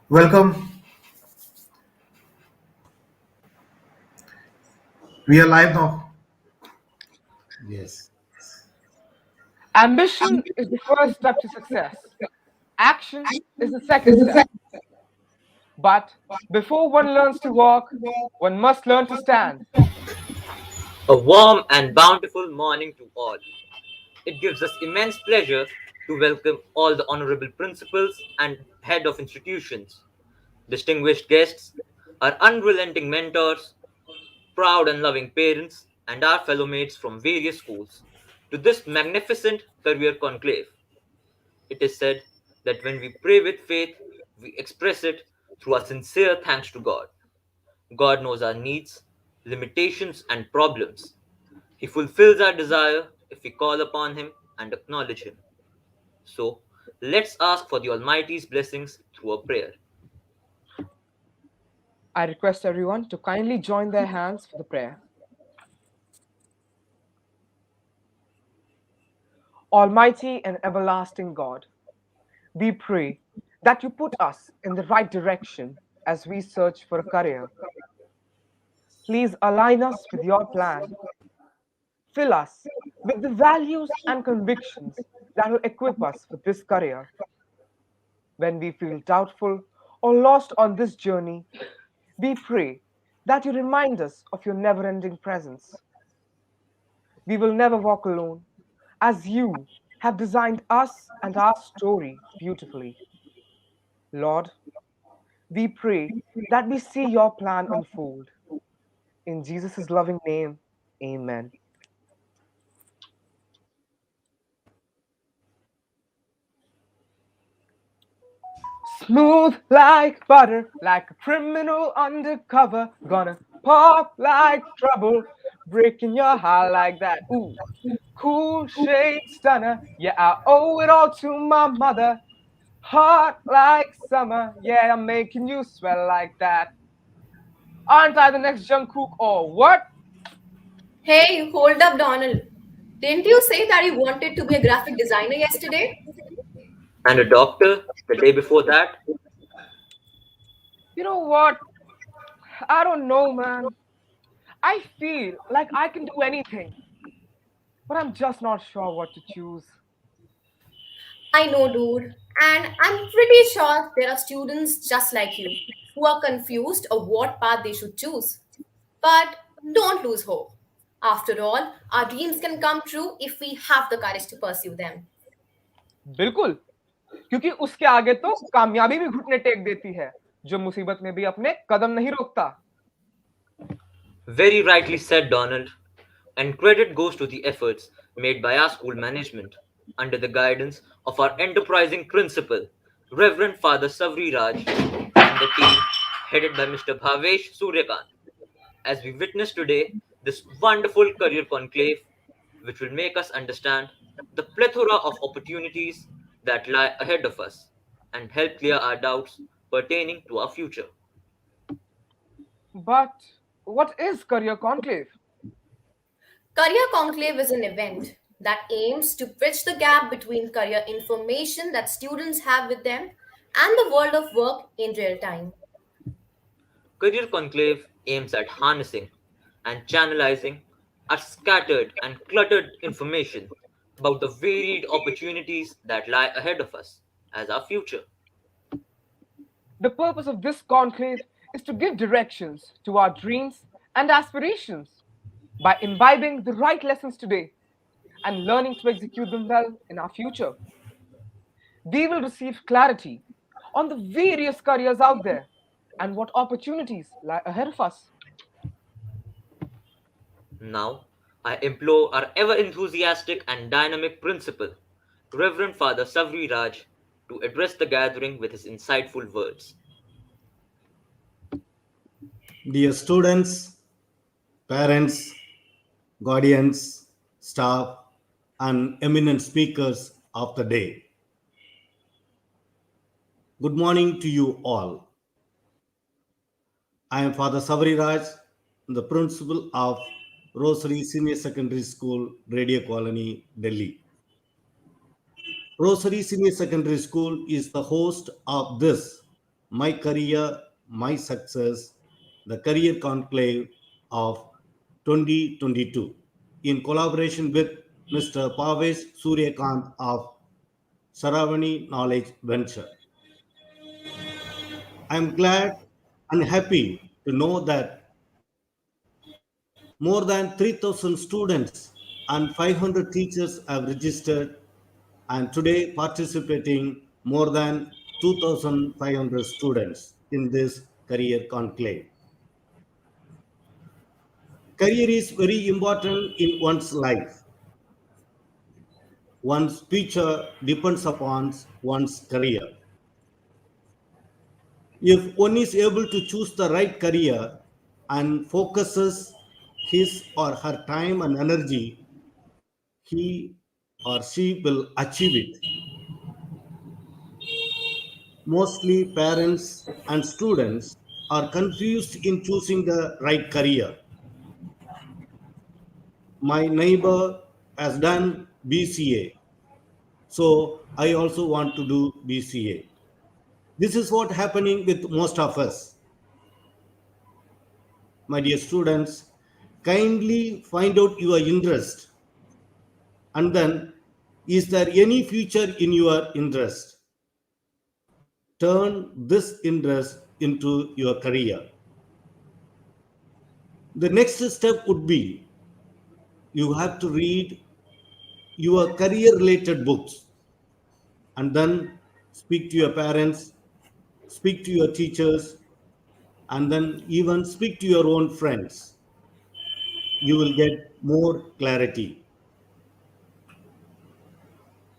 Welcome. We are live now. Yes. Ambition is the first step to success. Action is the second step. But before one learns to walk, one must learn to stand. A warm and bountiful morning to all. It gives us immense pleasure to welcome all the honorable principals and head of institutions, distinguished guests, our unrelenting mentors, proud and loving parents, and our fellow mates from various schools to this magnificent career conclave. It is said that when we pray with faith, we express it through our sincere thanks to God. God knows our needs, limitations, and problems. He fulfills our desire if we call upon Him and acknowledge Him. So, let's ask for the Almighty's blessings through a prayer. I request everyone to kindly join their hands for the prayer. Almighty and everlasting God, we pray that you put us in the right direction as we search for a career. Please align us with your plan. Fill us with the values and convictions that will equip us for this career. When we feel doubtful or lost on this journey, we pray that you remind us of your never ending presence. We will never walk alone, as you have designed us and our story beautifully. Lord, we pray that we see your plan unfold. In Jesus' loving name, amen. Smooth like butter, like a criminal undercover. Gonna pop like trouble, breaking your heart like that. Ooh, cool shade stunner. Yeah, I owe it all to my mother. Hot like summer. Yeah, I'm making you sweat like that. Aren't I the next Jungkook or what? Hey, hold up, Donald. Didn't you say that you wanted to be a graphic designer yesterday? And a doctor the day before that. You know what? I don't know, man. I feel like I can do anything, but I'm just not sure what to choose. I know, dude. And I'm pretty sure there are students just like you who are confused of what path they should choose. But don't lose hope. After all, our dreams can come true if we have the courage to pursue them. बिल्कुल, क्योंकि उसके आगे तो कामयाबी भी घुटने take देती है, जो मुसीबत में भी अपने कदम नहीं रोकता. Very rightly said, Donald. And credit goes to the efforts made by our school management under the guidance of our enterprising principal, Reverend Father Savri Raj, and the team headed by Mr. Bhavesh Suryakant. As we witness today this wonderful career conclave, which will make us understand the plethora of opportunities that lie ahead of us and help clear our doubts pertaining to our future. But what is Career Conclave? Career Conclave is an event that aims to bridge the gap between career information that students have with them and the world of work in real time. Career Conclave aims at harnessing and channelizing our scattered and cluttered information about the varied opportunities that lie ahead of us as our future. The purpose of this conclave is to give directions to our dreams and aspirations by imbibing the right lessons today and learning to execute them well in our future. We will receive clarity on the various careers out there and what opportunities lie ahead of us. Now, I implore our ever enthusiastic and dynamic principal, Reverend Father Savri Raj, to address the gathering with his insightful words. Dear students, parents, guardians, staff, and eminent speakers of the day, good morning to you all. I am Father Savri Raj, the principal of Rosary Senior Secondary School, Radio Colony, Delhi. Rosary Senior Secondary School is the host of this My Career, My Success, the Career Conclave of 2022 in collaboration with Mr. Pavesh Suryakant of Saravani Knowledge Venture. I am glad and happy to know that more than 3,000 students and 500 teachers have registered, and today participating more than 2,500 students in this career conclave. Career is very important in one's life. One's future depends upon one's career. If one is able to choose the right career and focuses his or her time and energy, he or she will achieve it. Mostly parents and students are confused in choosing the right career. My neighbor has done BCA, so I also want to do BCA. This is what happening with most of us. My dear students, kindly find out your interest, and then is there any future in your interest? Turn this interest into your career. The next step would be you have to read your career related books, and then speak to your parents, speak to your teachers, and then even speak to your own friends. You will get more clarity.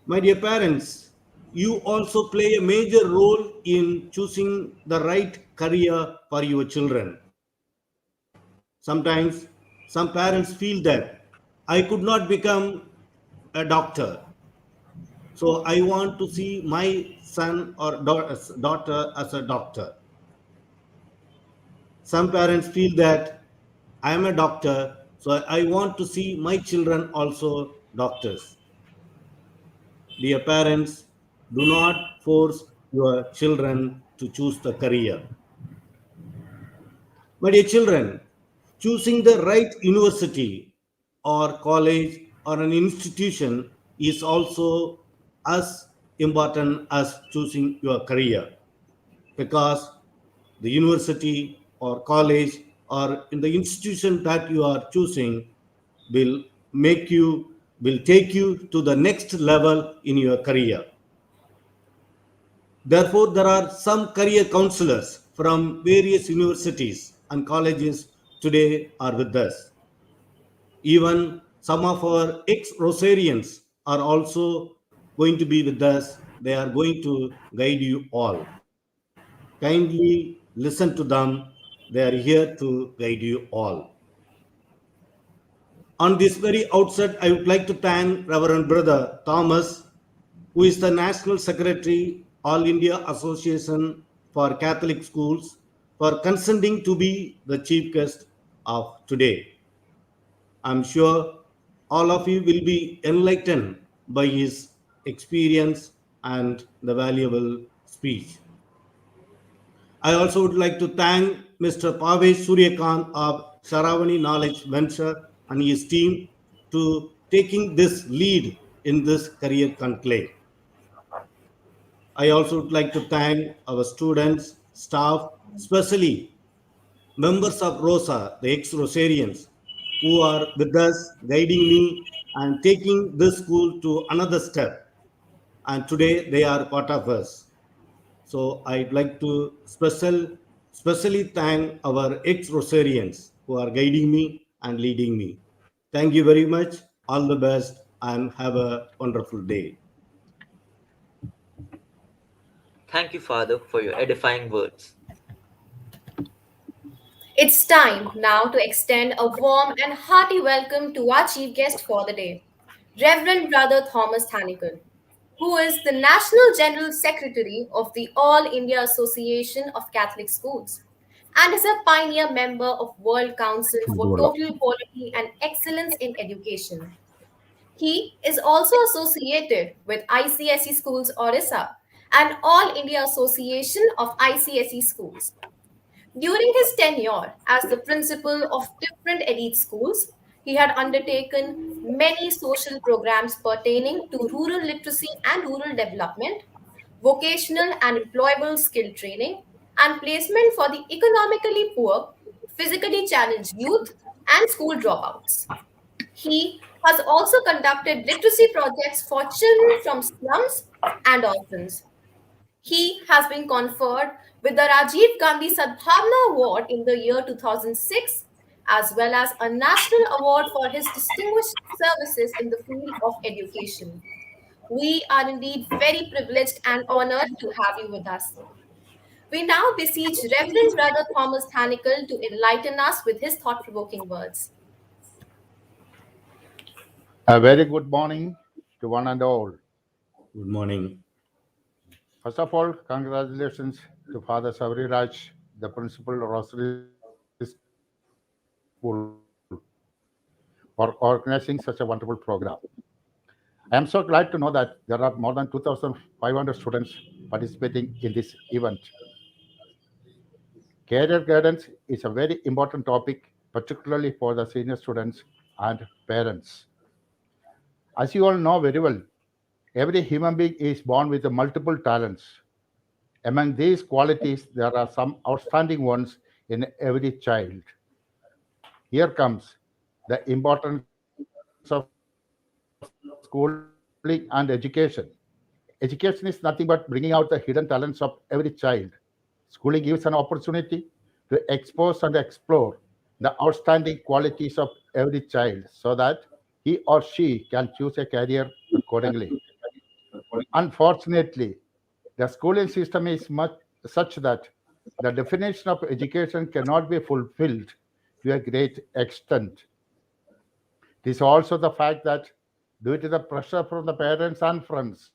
My dear parents, you also play a major role in choosing the right career for your children. Sometimes some parents feel that I could not become a doctor, so I want to see my son or daughter as a doctor. Some parents feel that I am a doctor, so I want to see my children also doctors. Dear parents, do not force your children to choose the career. My dear children, choosing the right university or college or an institution is also as important as choosing your career, because the university or college or in the institution that you are choosing will will take you to the next level in your career. Therefore, there are some career counselors from various universities and colleges today are with us. Even some of our ex-Rosarians are also going to be with us. They are going to guide you all. Kindly listen to them. They are here to guide you all. On this very outset, I would like to thank Reverend Brother Thomas, who is the National Secretary, All India Association for Catholic Schools, for consenting to be the chief guest of today. I'm sure all of you will be enlightened by his experience and the valuable speech. I also would like to thank Mr. Pavesh Suryakant of Saravani Knowledge Venture and his team to taking this lead in this career conclave. I also would like to thank our students, staff, especially members of ROSA, the ex-Rosarians, who are with us, guiding me and taking this school to another step. And today they are part of us. So I'd like to specially thank our ex-Rosarians who are guiding me and leading me. Thank you very much. All the best and have a wonderful day. Thank you, Father, for your edifying words. It's time now to extend a warm and hearty welcome to our chief guest for the day, Reverend Brother Thomas Thanikan, who is the National General Secretary of the All India Association of Catholic Schools and is a pioneer member of World Council for Total Quality and Excellence in Education. He is also associated with ICSE Schools Orissa and All India Association of ICSE Schools. During his tenure as the principal of different elite schools, he had undertaken many social programs pertaining to rural literacy and rural development, vocational and employable skill training, and placement for the economically poor, physically challenged youth, and school dropouts. He has also conducted literacy projects for children from slums and orphans. He has been conferred with the Rajiv Gandhi Sadbhavna Award in the year 2006, as well as a national award for his distinguished services in the field of education. We are indeed very privileged and honored to have you with us. We now beseech Reverend Brother Thomas Thanikel to enlighten us with his thought provoking words. A very good morning to one and all. Good morning. First of all, congratulations to Father Savri Raj, the principal of Rosary School, for organizing such a wonderful program. I am so glad to know that there are more than 2,500 students participating in this event. Career guidance is a very important topic, particularly for the senior students and parents. As you all know very well, every human being is born with multiple talents. Among these qualities, there are some outstanding ones in every child. Here comes the importance of schooling and education. Education is nothing but bringing out the hidden talents of every child. Schooling gives an opportunity to expose and explore the outstanding qualities of every child so that he or she can choose a career accordingly. Unfortunately, the schooling system is much such that the definition of education cannot be fulfilled to a great extent. It is also the fact that due to the pressure from the parents and friends,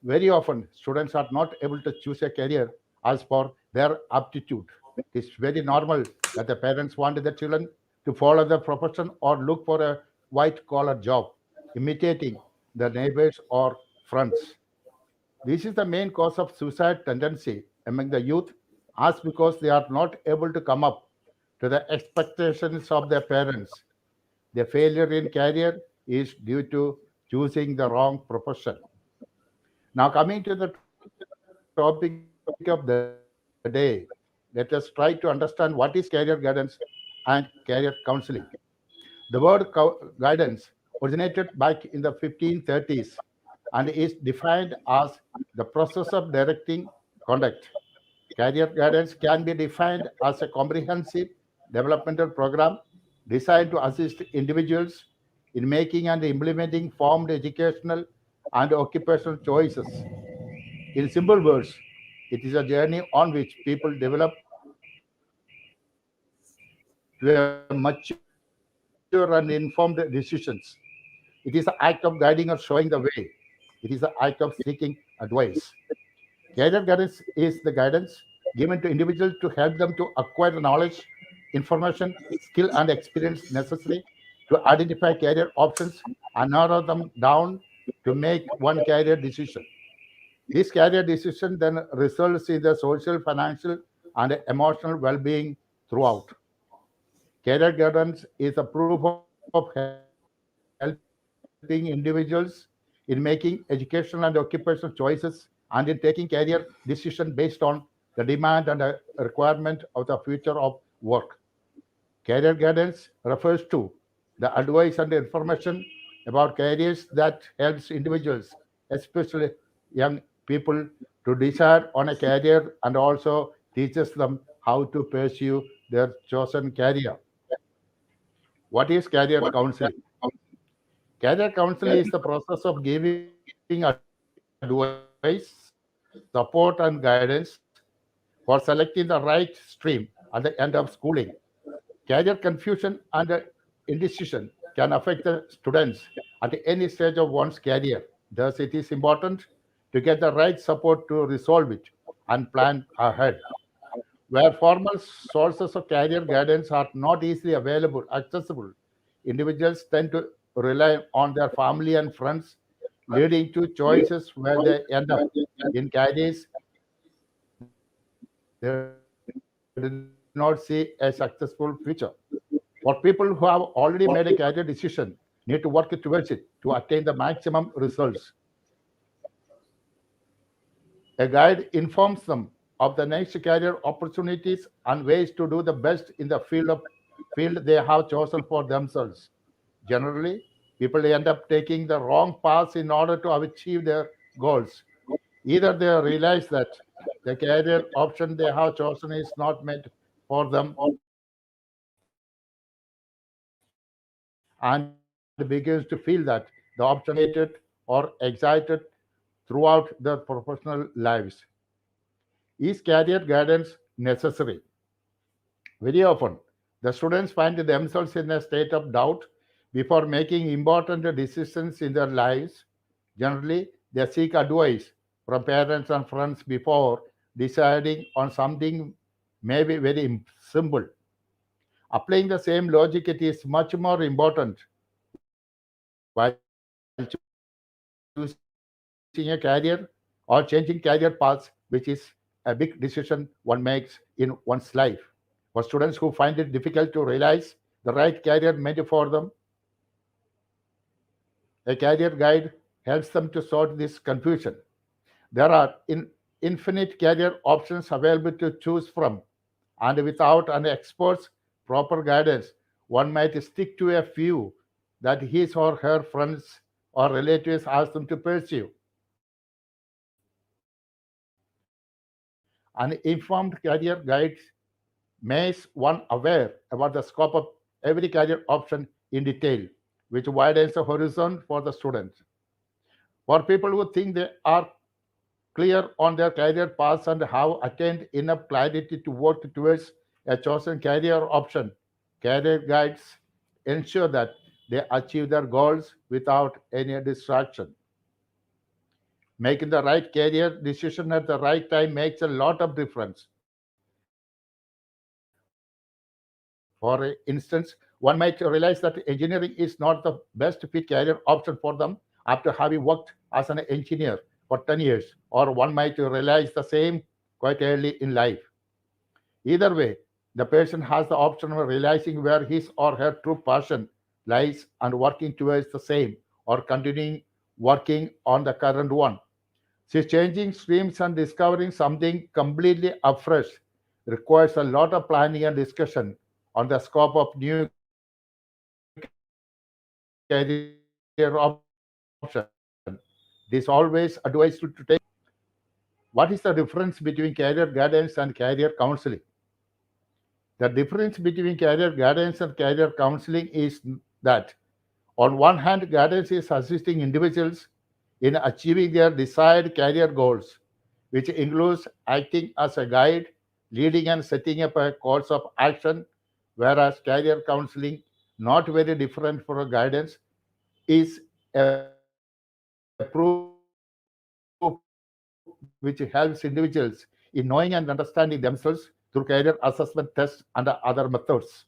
very often students are not able to choose a career as per their aptitude. It is very normal that the parents want their children to follow the profession or look for a white collar job, imitating the neighbors or friends. This is the main cause of suicide tendency among the youth, as because they are not able to come up to the expectations of their parents. Their failure in career is due to choosing the wrong profession. Now, coming to the topic of the day, let us try to understand what is career guidance and career counseling. The word guidance originated back in the 1530s and is defined as the process of directing conduct. Career guidance can be defined as a comprehensive developmental program designed to assist individuals in making and implementing formed educational and occupational choices. In simple words, it is a journey on which people develop to a mature and informed decisions. It is the act of guiding or showing the way. It is the act of seeking advice. Career guidance is the guidance given to individuals to help them to acquire the knowledge, information, skill, and experience necessary to identify career options and narrow them down to make one career decision. This career decision then results in the social, financial, and emotional well-being throughout. Career guidance is a proof of helping individuals in making educational and occupational choices and in taking career decision based on the demand and the requirement of the future of work. Career guidance refers to the advice and information about careers that helps individuals, especially young people, to decide on a career and also teaches them how to pursue their chosen career. What is career counseling? Career counseling is the process of giving advice, support, and guidance for selecting the right stream at the end of schooling. Career confusion and indecision can affect the students at any stage of one's career. Thus, it is important to get the right support to resolve it and plan ahead. Where formal sources of career guidance are not easily accessible, individuals tend to rely on their family and friends, leading to choices where they end up in careers they did not see a successful future. For people who have already made a career decision, need to work towards it to attain the maximum results. A guide informs them of the next career opportunities and ways to do the best in the field they have chosen for themselves. Generally, people end up taking the wrong paths in order to achieve their goals. Either they realize that the career option they have chosen is not meant for them and begins to feel that the option is unmotivated or excited throughout their professional lives. Is career guidance necessary? Very often, the students find themselves in a state of doubt before making important decisions in their lives. Generally, they seek advice from parents and friends before deciding on something maybe very simple. Applying the same logic, it is much more important while choosing a career or changing career paths, which is a big decision one makes in one's life. For students who find it difficult to realize the right career meant for them, a career guide helps them to sort this confusion. There are infinite career options available to choose from, and without an expert's proper guidance, one might stick to a few that his or her friends or relatives ask them to pursue. An informed career guide makes one aware about the scope of every career option in detail, which widens the horizon for the student. For people who think they are clear on their career paths and have attained enough clarity to work towards a chosen career option, career guides ensure that they achieve their goals without any distraction. Making the right career decision at the right time makes a lot of difference. For instance, one might realize that engineering is not the best fit career option for them after having worked as an engineer for 10 years, or one might realize the same quite early in life. Either way, the person has the option of realizing where his or her true passion lies and working towards the same, or continuing working on the current one. See, changing streams and discovering something completely afresh requires a lot of planning and discussion on the scope of new career option. This always advise you to take what is the difference between career guidance and career counseling? The difference between career guidance and career counseling is that, on one hand, guidance is assisting individuals in achieving their desired career goals, which includes acting as a guide, leading and setting up a course of action, whereas career counseling, not very different from guidance, is a proof which helps individuals in knowing and understanding themselves through career assessment tests and other methods.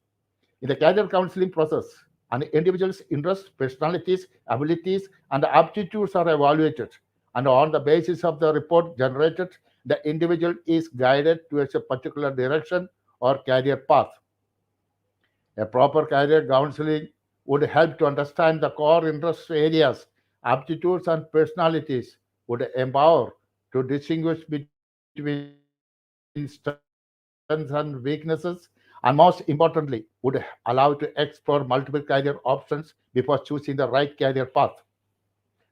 In the career counseling process, an individual's interests, personalities, abilities, and aptitudes are evaluated. And on the basis of the report generated, the individual is guided towards a particular direction or career path. A proper career counseling would help to understand the core interest areas, aptitudes, and personalities, would empower to distinguish between strengths and weaknesses, and most importantly, would allow to explore multiple career options before choosing the right career path.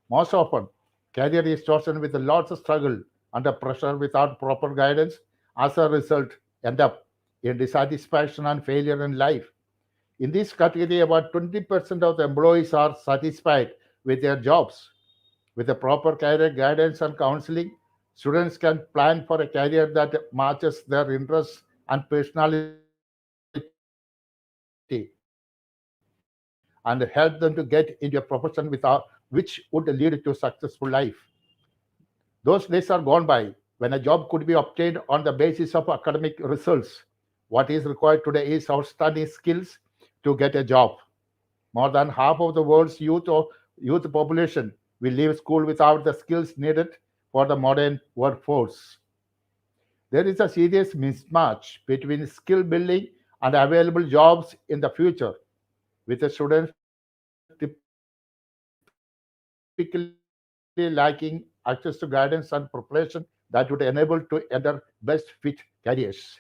Most often, career is chosen with lots of struggle under pressure without proper guidance. As a result, end up in dissatisfaction and failure in life. In this category, about 20% of the employees are satisfied with their jobs. With the proper career guidance and counseling, students can plan for a career that matches their interests and personality and help them to get into a profession which would lead to successful life. Those days are gone by when a job could be obtained on the basis of academic results. What is required today is outstanding skills to get a job. More than half of the world's youth population will leave school without the skills needed for the modern workforce. There is a serious mismatch between skill building and available jobs in the future, with the students typically lacking access to guidance and preparation that would enable to enter best fit careers.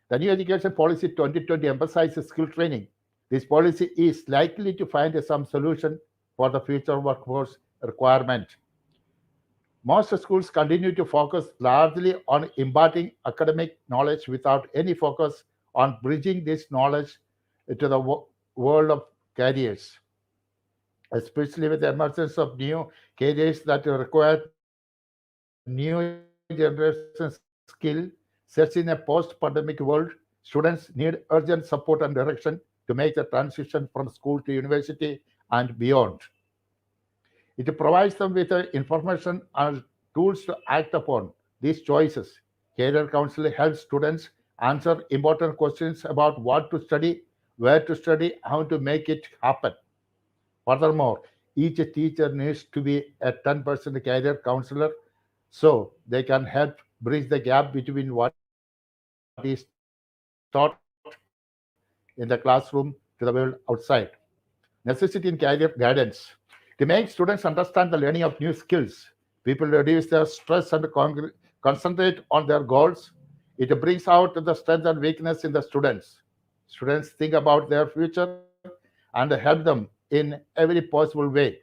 The new education policy 2020 emphasizes skill training. This policy is likely to find some solution for the future workforce requirement. Most schools continue to focus largely on imparting academic knowledge without any focus on bridging this knowledge to the world of careers, especially with the emergence of new careers that require new generation skill sets in a post-pandemic world. Students need urgent support and direction to make the transition from school to university and beyond. It provides them with the information and tools to act upon these choices. Career counseling helps students answer important questions about what to study, where to study, how to make it happen. Furthermore, each teacher needs to be a 10% career counselor so they can help bridge the gap between what is taught in the classroom to the world outside. Necessity in career guidance. To make students understand the learning of new skills, people reduce their stress and concentrate on their goals. It brings out the strength and weakness in the students. Students think about their future and help them in every possible way.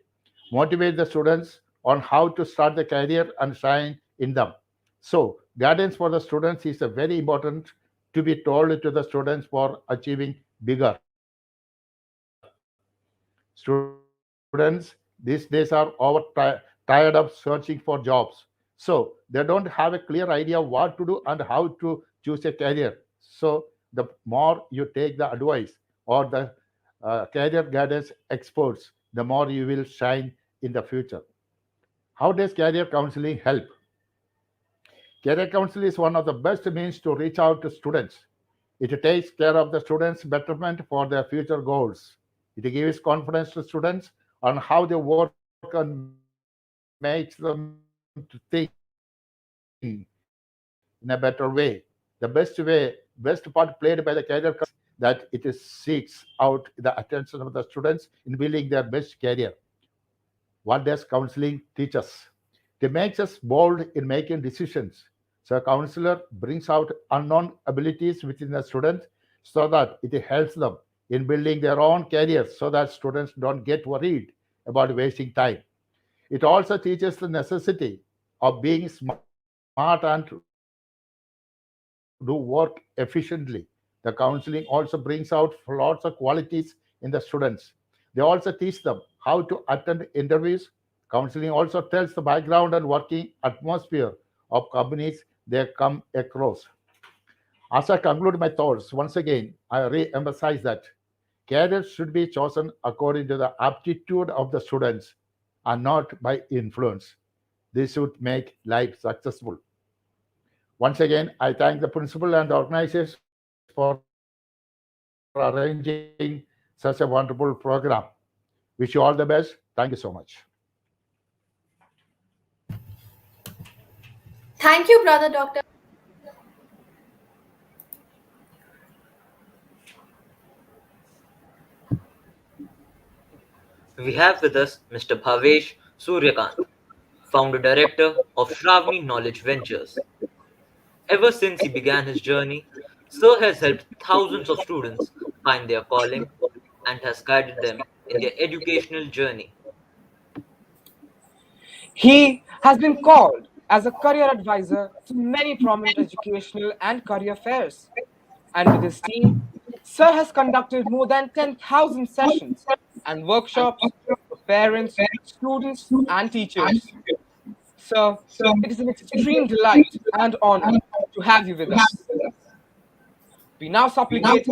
Motivate the students on how to start the career and shine in them. So, guidance for the students is a very important to be told to the students for achieving bigger. Students these days are tired of searching for jobs. So they don't have a clear idea what to do and how to choose a career. So the more you take the advice or the career guidance experts, the more you will shine in the future. How does career counseling help? Career counseling is one of the best means to reach out to students. It takes care of the students' betterment for their future goals. It gives confidence to students on how they work and makes them to think in a better way. The best part played by the career counseling is that it seeks out the attention of the students in building their best career. What does counseling teach us? It makes us bold in making decisions. So a counselor brings out unknown abilities within the student so that it helps them in building their own careers so that students don't get worried about wasting time. It also teaches the necessity of being smart and do work efficiently. The counseling also brings out lots of qualities in the students. They also teach them how to attend interviews. Counseling also tells the background and working atmosphere of companies they come across. As I conclude my thoughts, once again, I re emphasize that careers should be chosen according to the aptitude of the students and not by influence. This should make life successful. Once again, I thank the principal and the organizers for arranging such a wonderful program. Wish you all the best. Thank you so much. Thank you, brother doctor. We have with us Mr. Bhavesh Suryakant, founder director of Shravani Knowledge Ventures. Ever since he began his journey, Sir has helped thousands of students find their calling and has guided them in their educational journey. He has been called as a career advisor to many prominent educational and career fairs. And with his team, Sir has conducted more than 10,000 sessions and workshops for parents, students, and teachers. Sir, it is an extreme delight and honor to have you with us. We now supplicate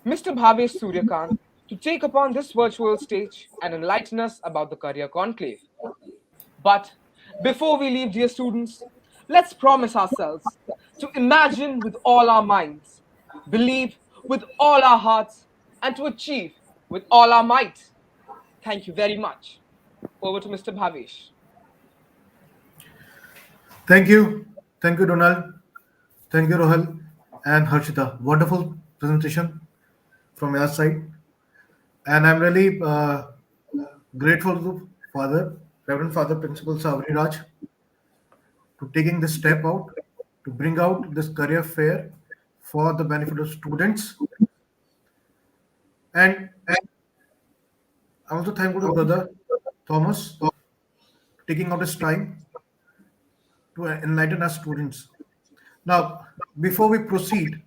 Mr. Bhavesh Suryakant to take upon this virtual stage and enlighten us about the Career Conclave. But before we leave, dear students, let's promise ourselves to imagine with all our minds, believe with all our hearts, and to achieve with all our might. Thank you very much. Over to Mr. Bhavish. Thank you. Thank you, Donald. Thank you, Rohal and Harshita. Wonderful presentation from your side. And I'm really grateful to Father, Reverend Father Principal Savri Raj, to taking this step out to bring out this career fair for the benefit of students. And I'm also thankful to Brother Thomas taking out his time to enlighten our students. Now, before we proceed,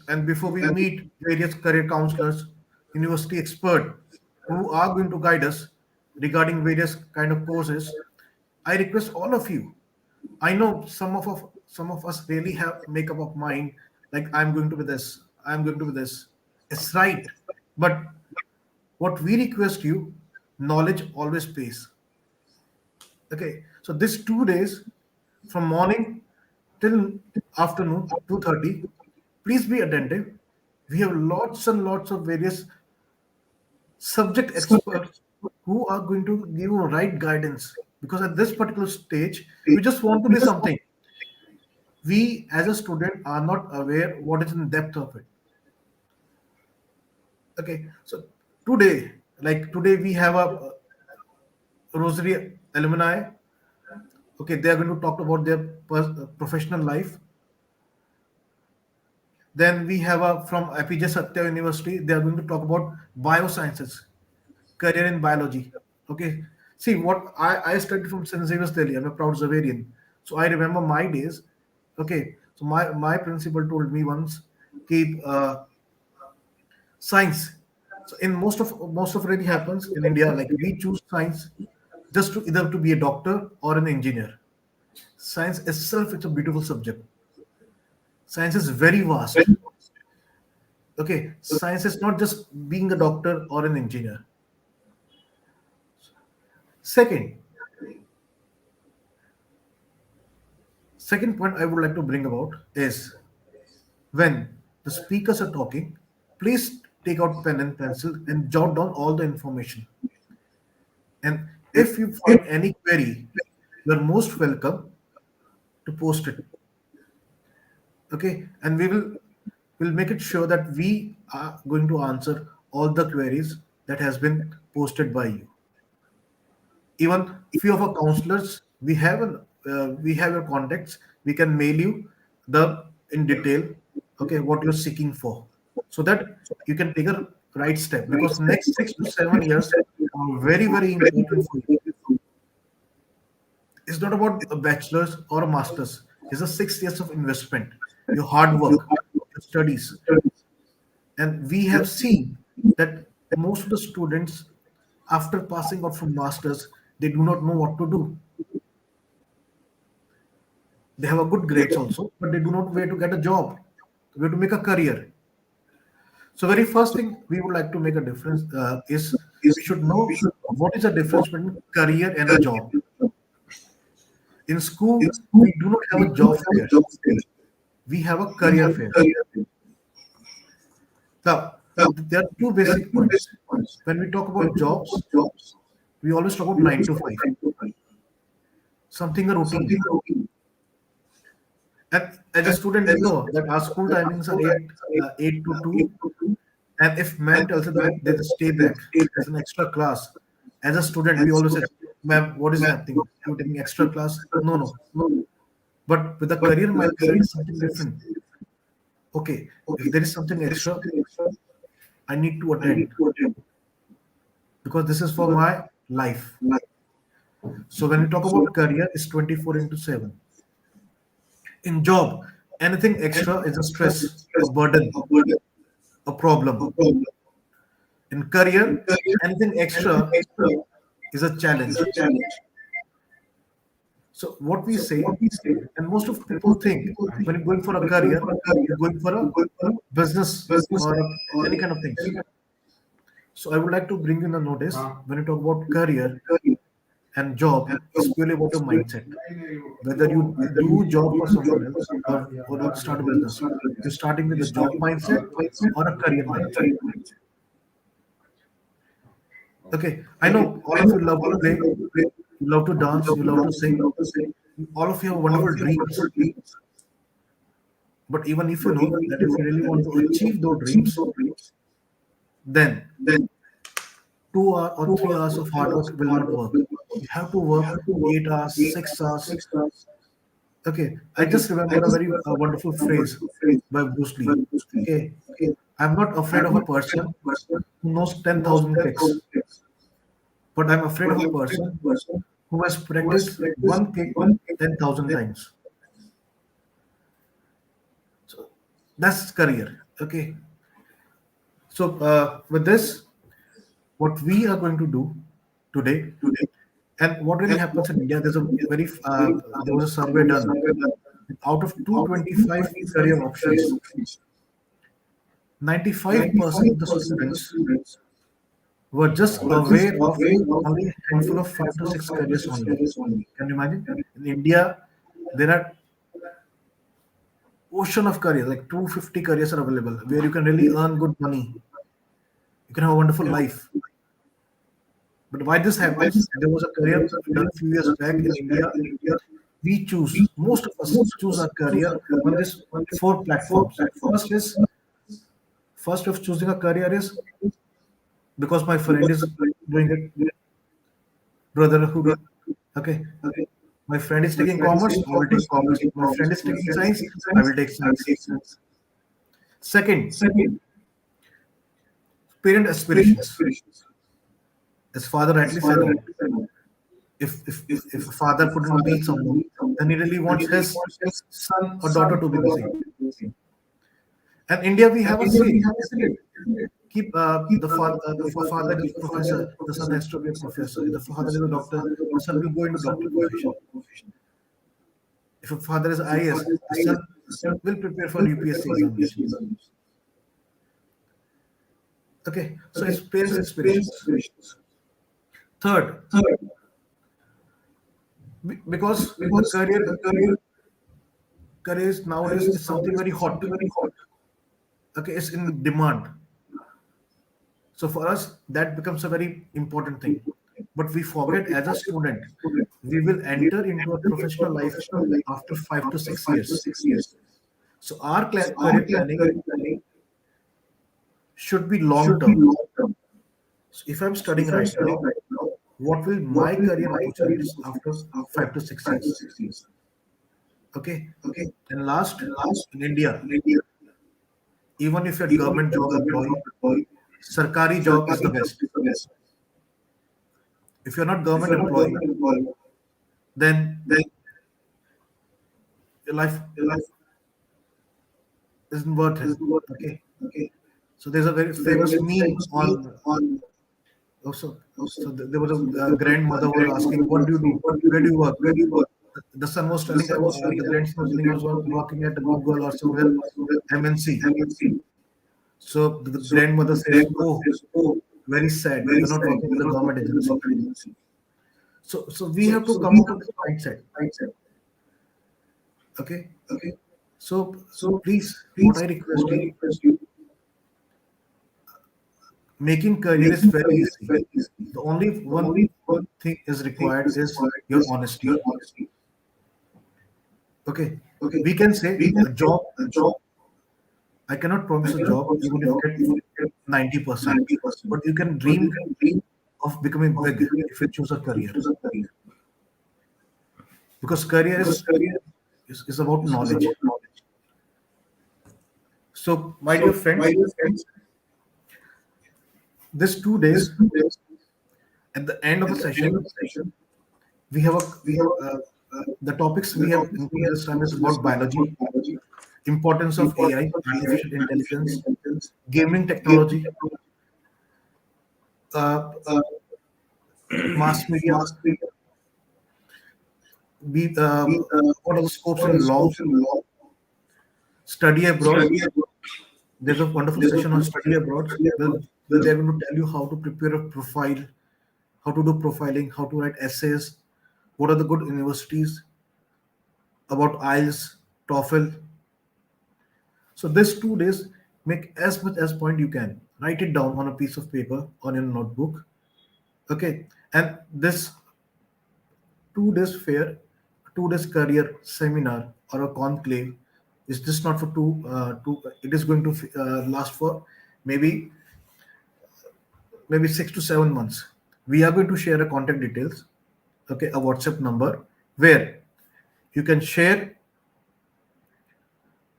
and before we meet various career counselors, university expert who are going to guide us regarding various kind of courses, I request all of you. I know some of us really have make up of mind like I'm going to be this, I'm going to be this. It's right, but what we request you, knowledge always pays. Okay, so this 2 days from morning till afternoon 2:30, please be attentive. We have lots and lots of various subject experts who are going to give you right guidance, because at this particular stage we just want to be something. We as a student are not aware what is in depth of it. Okay, so today, like today we have a rosary alumni. Okay, they are going to talk about their professional life. Then we have a from APJ Satya University. They are going to talk about biosciences, career in biology. Okay. See what I studied from St. Xavier's Delhi. I'm a proud Xaverian. So I remember my days. Okay. So my principal told me once, keep science. So in most of really happens in India, like we choose science just to either to be a doctor or an engineer. Science itself it's a beautiful subject. Science is very vast. Okay, science is not just being a doctor or an engineer. Second, second point I would like to bring about is when the speakers are talking, please take out pen and pencil and jot down all the information. And if you find any query, you are most welcome to post it. Okay, and will make it sure that we are going to answer all the queries that has been posted by you. Even few of our counselors, we have your contacts. We can mail you the in detail, okay, what you're seeking for, so that you can take a right step, because next 6 to 7 years are very important for you. It's not about a bachelor's or a master's. It's a 6 years of investment, your hard work, your studies. And we have seen that most of the students, after passing out from masters, they do not know what to do. They have a good grades also, but they do not know where to get a job, where to make a career. So very first thing we would like to make a difference is we should know what is the difference between career and a job. In school, we do not have a job fair. We have a career fair. Now, there are two basic points. When we talk about jobs, we always talk about 9 to 5, something a routine. And as a student, we know that our school timings are 8 to 2. And if man tells you that they just stay back as an extra class, as a student, we always say, ma'am, what is happening? You're taking extra class? No, no. But with the career mindset, it's something different. Okay, if there is something extra, I need to attend because this is for my life. So when we talk about career, it's 24 into 7. In job, anything extra is a stress, a burden, a problem. In career, anything extra is a challenge. So what we say, and most of people think when you're going for a career, you're going for a business or any kind of things. So I would like to bring in a notice when you talk about career and job, it's purely about your mindset. Whether you do job for someone else or you start a business, you're starting with a job mindset or a career mindset. Okay, I know all of you love to play, you love to dance, you love to sing. All of you have wonderful dreams. But even if you know that if you really want to achieve those dreams, then 2 hours or 3 hours of hard work will not work. You have to work 8 hours, 6 hours. Okay, I just remember a very wonderful phrase by Bruce Lee. Okay, I'm not afraid of a person who knows 10,000 tricks, but I'm afraid of a person who has practiced one kick 10,000 times. So that's career. Okay, so with this, what we are going to do today, and what really happens in India, there was a survey done. Out of 225 career options, 95% of the students were just aware of only a handful of 5 to 6 careers only. Can you imagine? In India, there are ocean of careers, like 250 careers are available, where you can really earn good money. You can have a wonderful life. But why this happens? There was a career done a few years back in India. Most of us choose our career on these 4 platforms. First of choosing a career is because my friend is doing it, brotherhood. Okay, my friend is taking commerce, I will take commerce. My friend is taking science, I will take science. Second, parent aspirations. As father rightly said out, if a father couldn't be someone, then he really wants his son or daughter to be the same. And India, we have a say, isn't it? Keep the father is professor, the son has to be a professor. If the father is a doctor, the son will go into doctor profession. If a father is IAS, the son will prepare for UPSC examinations. Okay, so it's parents' aspirations. Third, because the career nowadays is something very hot. Okay, it's in demand. So for us, that becomes a very important thing. But we forget as a student, we will enter into a professional life after 5 to 6 years. So our career planning should be long term. So if I'm studying right now, what will my career opportunities after 5 to 6 years? Okay. And last, in India, even if you're a government job employee, Sarkari job is the best. If you're not government employee, then your life isn't worth it. Okay. So there's a very famous meme on also. So there was a grandmother was asking, "What do you do? Where do you work?" The son was telling, the grandson was telling, I was working at Google or somewhere MNC. So the grandmother says, "Oh, very sad. You're not working with the government agency." So we have to come out of this mindset. Okay. So please, what I request you, making career is very easy. The only one thing is required is your honesty. Okay. We can say a job. I cannot promise a job even if you get 90%, but you can dream of becoming big if you choose a career. Because career is about knowledge. So, my dear friends, this 2 days at the end of the session, the topics we have included this time is about biology, importance of AI, artificial intelligence, gaming technology, uh, mass media, what are the scopes in law, study abroad. There's a wonderful session on study abroad where they're going to tell you how to prepare a profile, how to do profiling, how to write essays, what are the good universities, about IELTS, TOEFL. So this 2 days, make as much as point you can. Write it down on a piece of paper on your notebook Okay, and this 2 days fair, 2 days career seminar or a conclave is just not for two. It is going to last for maybe 6 to 7 months. We are going to share a contact details, okay, a WhatsApp number where you can share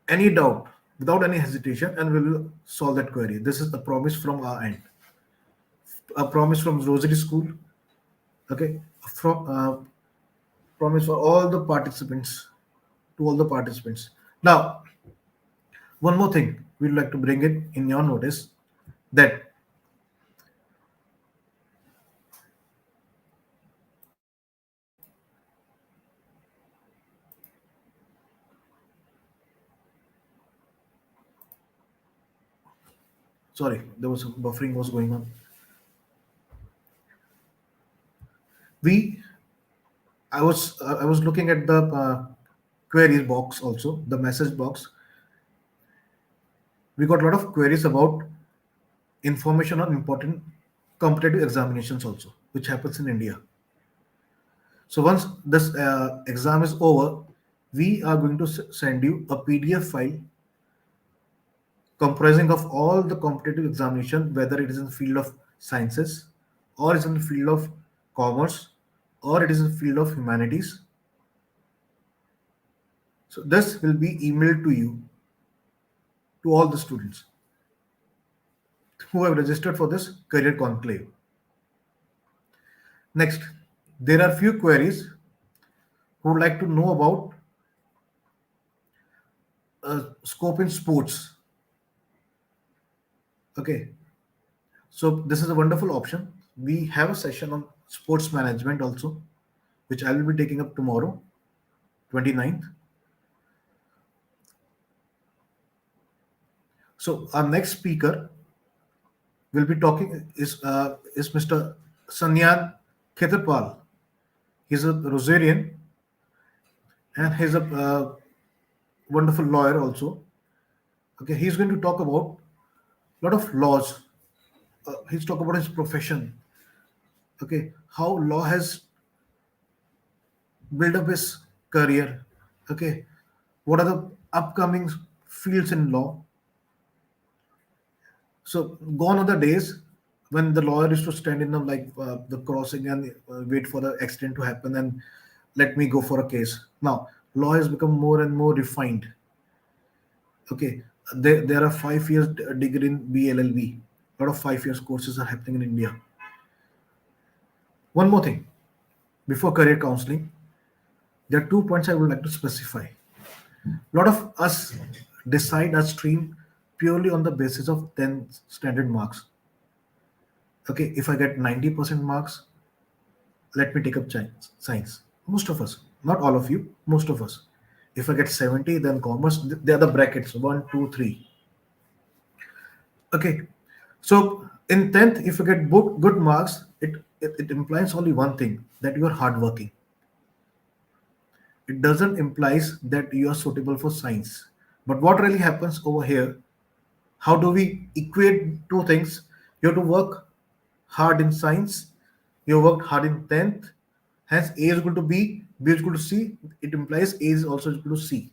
any doubt without any hesitation, and we will solve that query. This is a promise from our end, a promise from Rosary School, okay, from promise for all the participants, to all the participants. Now, one more thing we'd like to bring it in your notice that sorry, there was some buffering was going on. We I was looking at the queries box also, the message box. We got a lot of queries about information on important competitive examinations also, which happens in India. So once this exam is over, we are going to send you a PDF file comprising of all the competitive examination, whether it is in the field of sciences, or is in the field of commerce, or it is in the field of humanities. So this will be emailed to you, to all the students who have registered for this career conclave. Next, there are few queries who would like to know about scope in sports. Okay, so this is a wonderful option. We have a session on sports management also, which I will be taking up tomorrow, 29th. So our next speaker will be talking is Mr. Sanyan Khetarpal. He's a Rosarian, and he's a wonderful lawyer also. Okay, he's going to talk about a lot of laws. He's talk about his profession. Okay, how law has built up his career. Okay, what are the upcoming fields in law? So gone are the days when the lawyer used to stand in the crossing and wait for the accident to happen and let me go for a case. Now law has become more and more refined. Okay, there are 5 years degree in BLLB. A lot of 5 years courses are happening in India. One more thing before career counseling, there are 2 points I would like to specify. A lot of us decide our stream purely on the basis of 10 standard marks. Okay, if I get 90% marks, let me take up science. Most of us, not all of you, most of us. If I get 70, then commerce. They are the brackets 1, 2, 3. Okay, so in 10th, if you get good marks, it implies only one thing, that you are hardworking. It doesn't implies that you are suitable for science. But what really happens over here, how do we equate two things? You have to work hard in science, you worked hard in 10th, hence A is equal to B is equal to C. It implies A is also equal to C.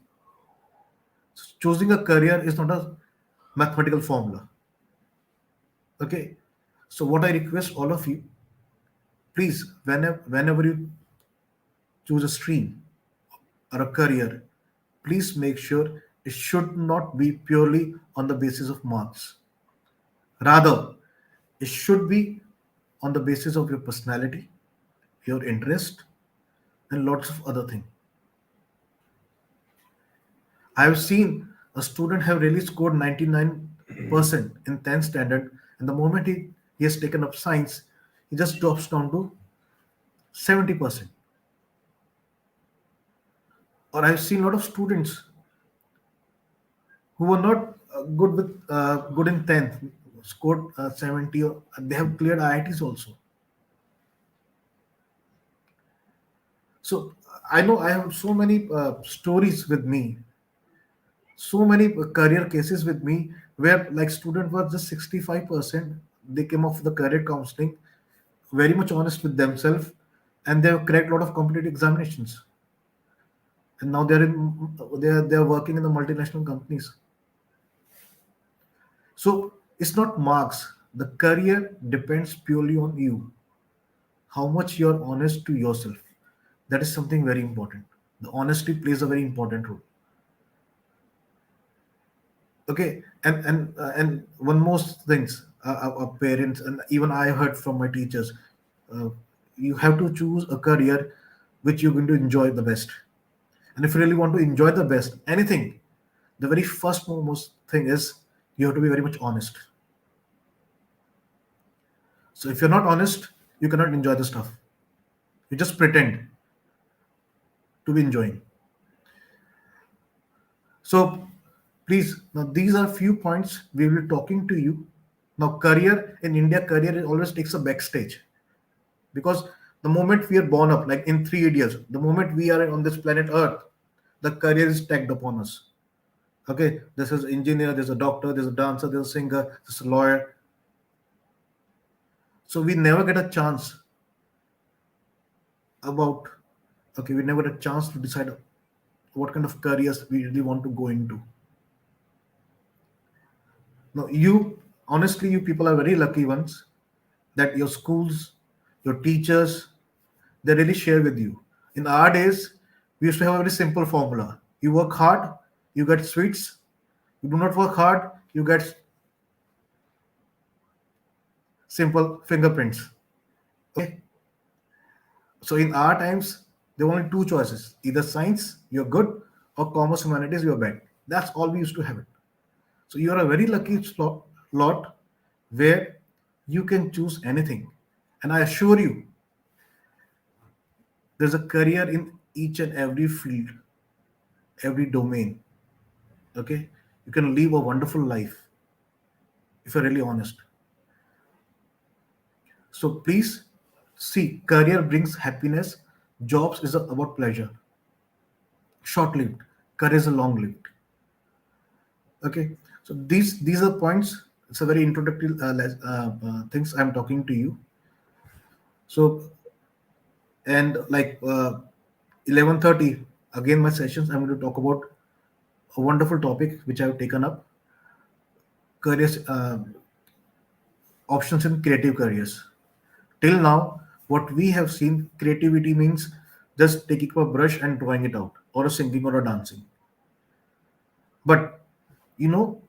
So choosing a career is not a mathematical formula. Okay, so what I request all of you, please, whenever you choose a stream or a career, please make sure it should not be purely on the basis of marks. Rather, it should be on the basis of your personality, your interest, and lots of other things. I have seen a student have really scored 99% in 10th standard, and the moment he has taken up science, he just drops down to 70%. Or I've seen a lot of students who were not good in 10th, scored 70, or they have cleared IITs also. So I know I have so many stories with me, so many career cases with me where like student was just 65%. They came off the career counseling very much honest with themselves, and they've cracked a lot of competitive examinations, and now they're working in the multinational companies. So it's not marks. The career depends purely on you, how much you're honest to yourself. That is something very important. The honesty plays a very important role. Okay, and one more things, parents and even I heard from my teachers, uh, you have to choose a career which you're going to enjoy the best. And if you really want to enjoy the best anything, the very first most thing is you have to be very much honest. So if you're not honest, you cannot enjoy the stuff. You just pretend to be enjoying. So please, now these are few points we will be talking to you. Now career in India, career always takes a backstage, because the moment we are born up, like in 3 years, the moment we are on this planet Earth, the career is tagged upon us. Okay, this is engineer, there's a doctor, there's a dancer, there's a singer, there's a lawyer. So we never get a chance about, okay, we never get a chance to decide what kind of careers we really want to go into. Now, you, honestly, you people are very lucky ones that your schools, your teachers, they really share with you. In our days, we used to have a very simple formula. You work hard, you get sweets. You do not work hard, you get simple fingerprints. Okay. So in our times, there were only two choices: either science, you're good, or commerce humanities, you're bad. That's all we used to have it. So you're a very lucky lot where you can choose anything. And I assure you, there's a career in each and every field, every domain. Okay? You can live a wonderful life if you're really honest. So please see, career brings happiness, jobs is about pleasure. Short lived, career is a long lived. Okay, so these are points. It's a very introductory things I'm talking to you. So and like 11:30 again my sessions. I'm going to talk about a wonderful topic which I've taken up: careers, options in creative careers. Till now, what we have seen, creativity means just taking up a brush and drawing it out, or a singing or a dancing. But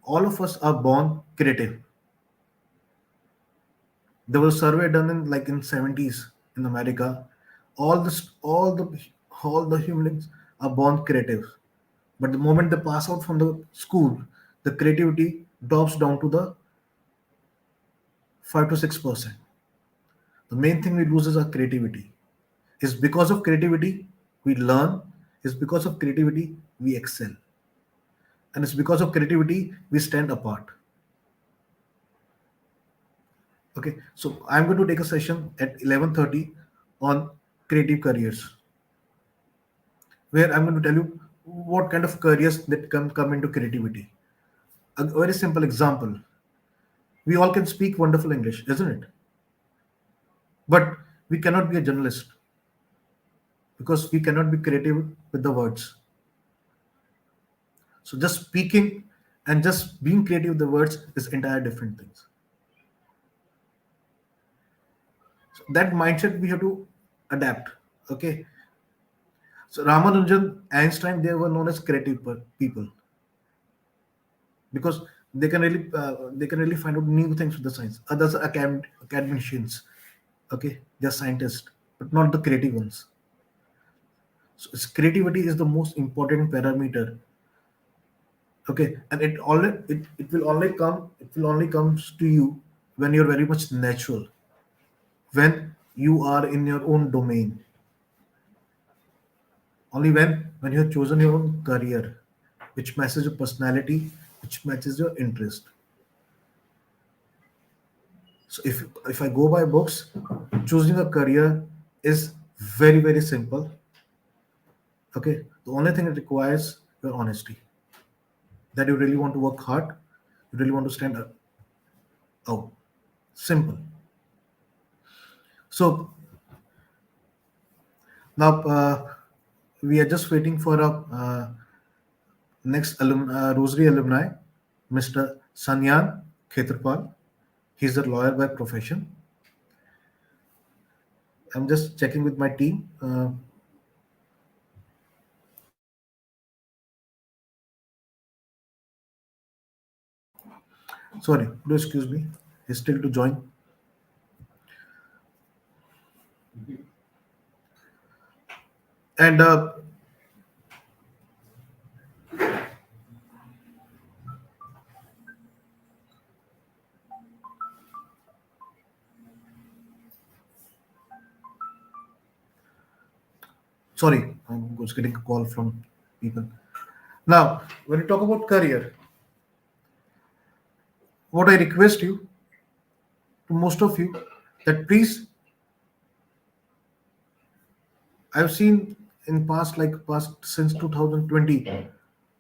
all of us are born creative. There was a survey done in like in 70s in America. All this, all the humans are born creative. But the moment they pass out from the school, the creativity drops down to the 5 to 6%. The main thing we lose is our creativity. It's because of creativity we learn. It's because of creativity we excel. And it's because of creativity we stand apart. Okay, so I'm going to take a session at 11:30 on creative careers, where I'm going to tell you what kind of careers that come into creativity. A very simple example: we all can speak wonderful English, isn't it? But we cannot be a journalist because we cannot be creative with the words. So just speaking and just being creative with the words is entire different things. So that mindset we have to adapt. Okay. So Ramanujan, Einstein, they were known as creative people because they can really find out new things with the science. Others are academicians. Okay, they're scientists, but not the creative ones. So creativity is the most important parameter. Okay, and it will only comes to you when you're very much natural, when you are in your own domain, only when you have chosen your own career, which matches your personality, which matches your interest. So if I go by books, choosing a career is very simple. Okay, the only thing it requires your honesty, that you really want to work hard, you really want to stand out. Simple. So now we are just waiting for a Rosary alumni, Mr. Sanyan Khetarpal. He's a lawyer by profession. I'm just checking with my team. Sorry, do excuse me. He's still to join. And sorry, I'm just getting a call from people. Now, when you talk about career, what I request you, to most of you, that please, I've seen in past, like past since 2020, a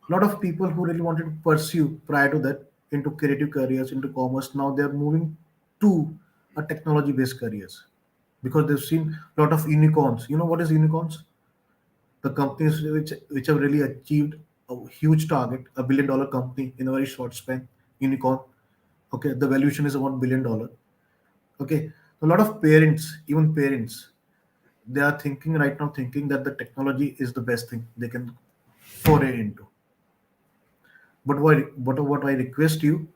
lot of people who really wanted to pursue prior to that into creative careers, into commerce, now they're moving to a technology-based careers because they've seen a lot of unicorns. You know what is unicorns? The companies which have really achieved a huge target, $1 billion company in a very short span, unicorn. Okay, the valuation is about $1 billion. Okay, a lot of parents, even parents, they are thinking right now, thinking that the technology is the best thing they can foray into. But what I request you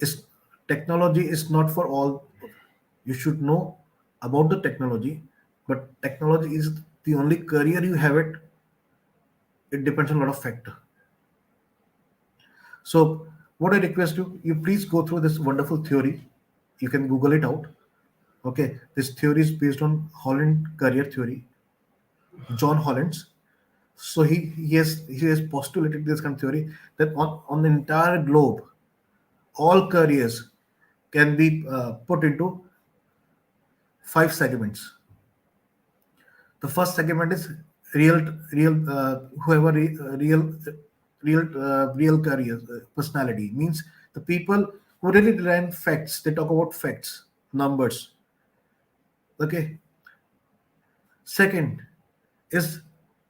is, technology is not for all. You should know about the technology, but technology is the only career you have it. It depends on a lot of factor. So what I request you, you please go through this wonderful theory. You can Google it out. Okay, this theory is based on Holland career theory, John Holland's. So he has postulated this kind of theory that on the entire globe, all careers can be put into five segments. The first segment is real, whoever real careers, personality means the people who really rely on facts. They talk about facts, numbers. Okay. Second is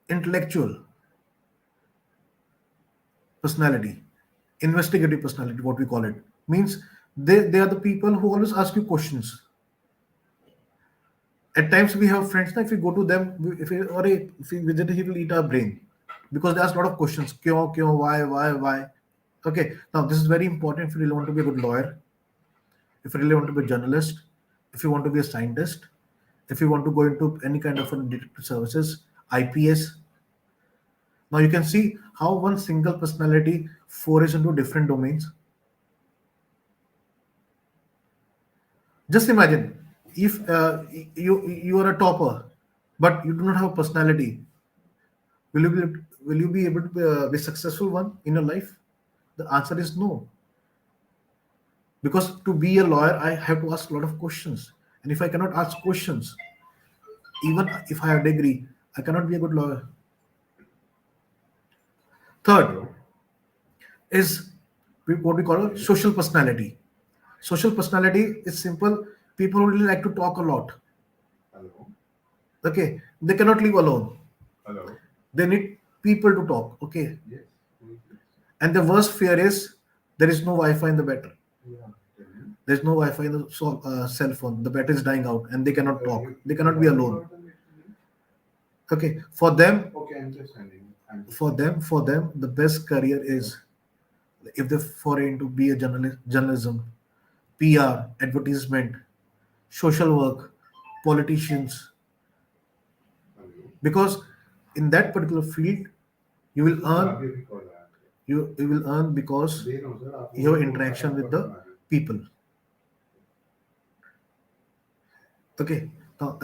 intellectual personality, investigative personality, what we call it. Means they are the people who always ask you questions. At times we have friends that if we go to them, if we visit, he will eat our brain because they ask a lot of questions. Kyo, why? Okay, now this is very important if you really want to be a good lawyer, if you really want to be a journalist, if you want to be a scientist, if you want to go into any kind of a detective services, IPS. Now you can see how one single personality forays into different domains. Just imagine if you are a topper, but you do not have a personality. Will you be able to be successful one in your life? The answer is no. Because to be a lawyer, I have to ask a lot of questions. And if I cannot ask questions, even if I have a degree, I cannot be a good lawyer. Third is what we call a social personality. Social personality is simple. People who really like to talk a lot. Okay, they cannot live alone. They need people to talk. Okay, and the worst fear is there is no Wi-Fi in the battery. There's no Wi-Fi in the cell phone. The battery is dying out, and they cannot talk. They cannot be alone. Okay, for them, the best career is if they foray into be a journalism, PR, advertisement, social work, politicians, because in that particular field you will earn you will earn because you have interaction with the people. Okay, now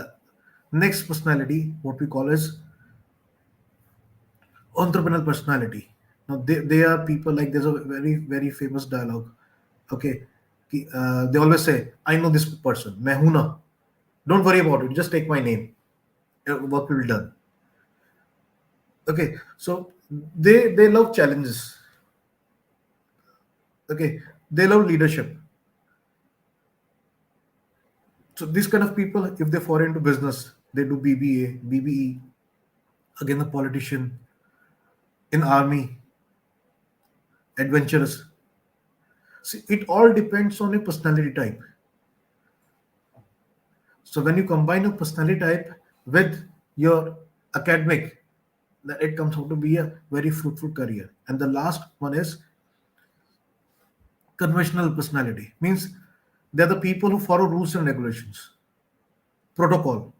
next personality, what we call is entrepreneurial personality. Now they are people like there's a very very famous dialogue. Okay, they always say, "I know this person, मैं हूं ना. Don't worry about it. Just take my name. Work will be done." Okay, so they love challenges. Okay, they love leadership. So these kind of people, if they fall into business, they do BBA, BBE, again a politician, in army, adventurous. See, it all depends on your personality type. So when you combine a personality type with your academic, then it comes out to be a very fruitful career. And the last one is conventional personality. Means they're the people who follow rules and regulations, protocol.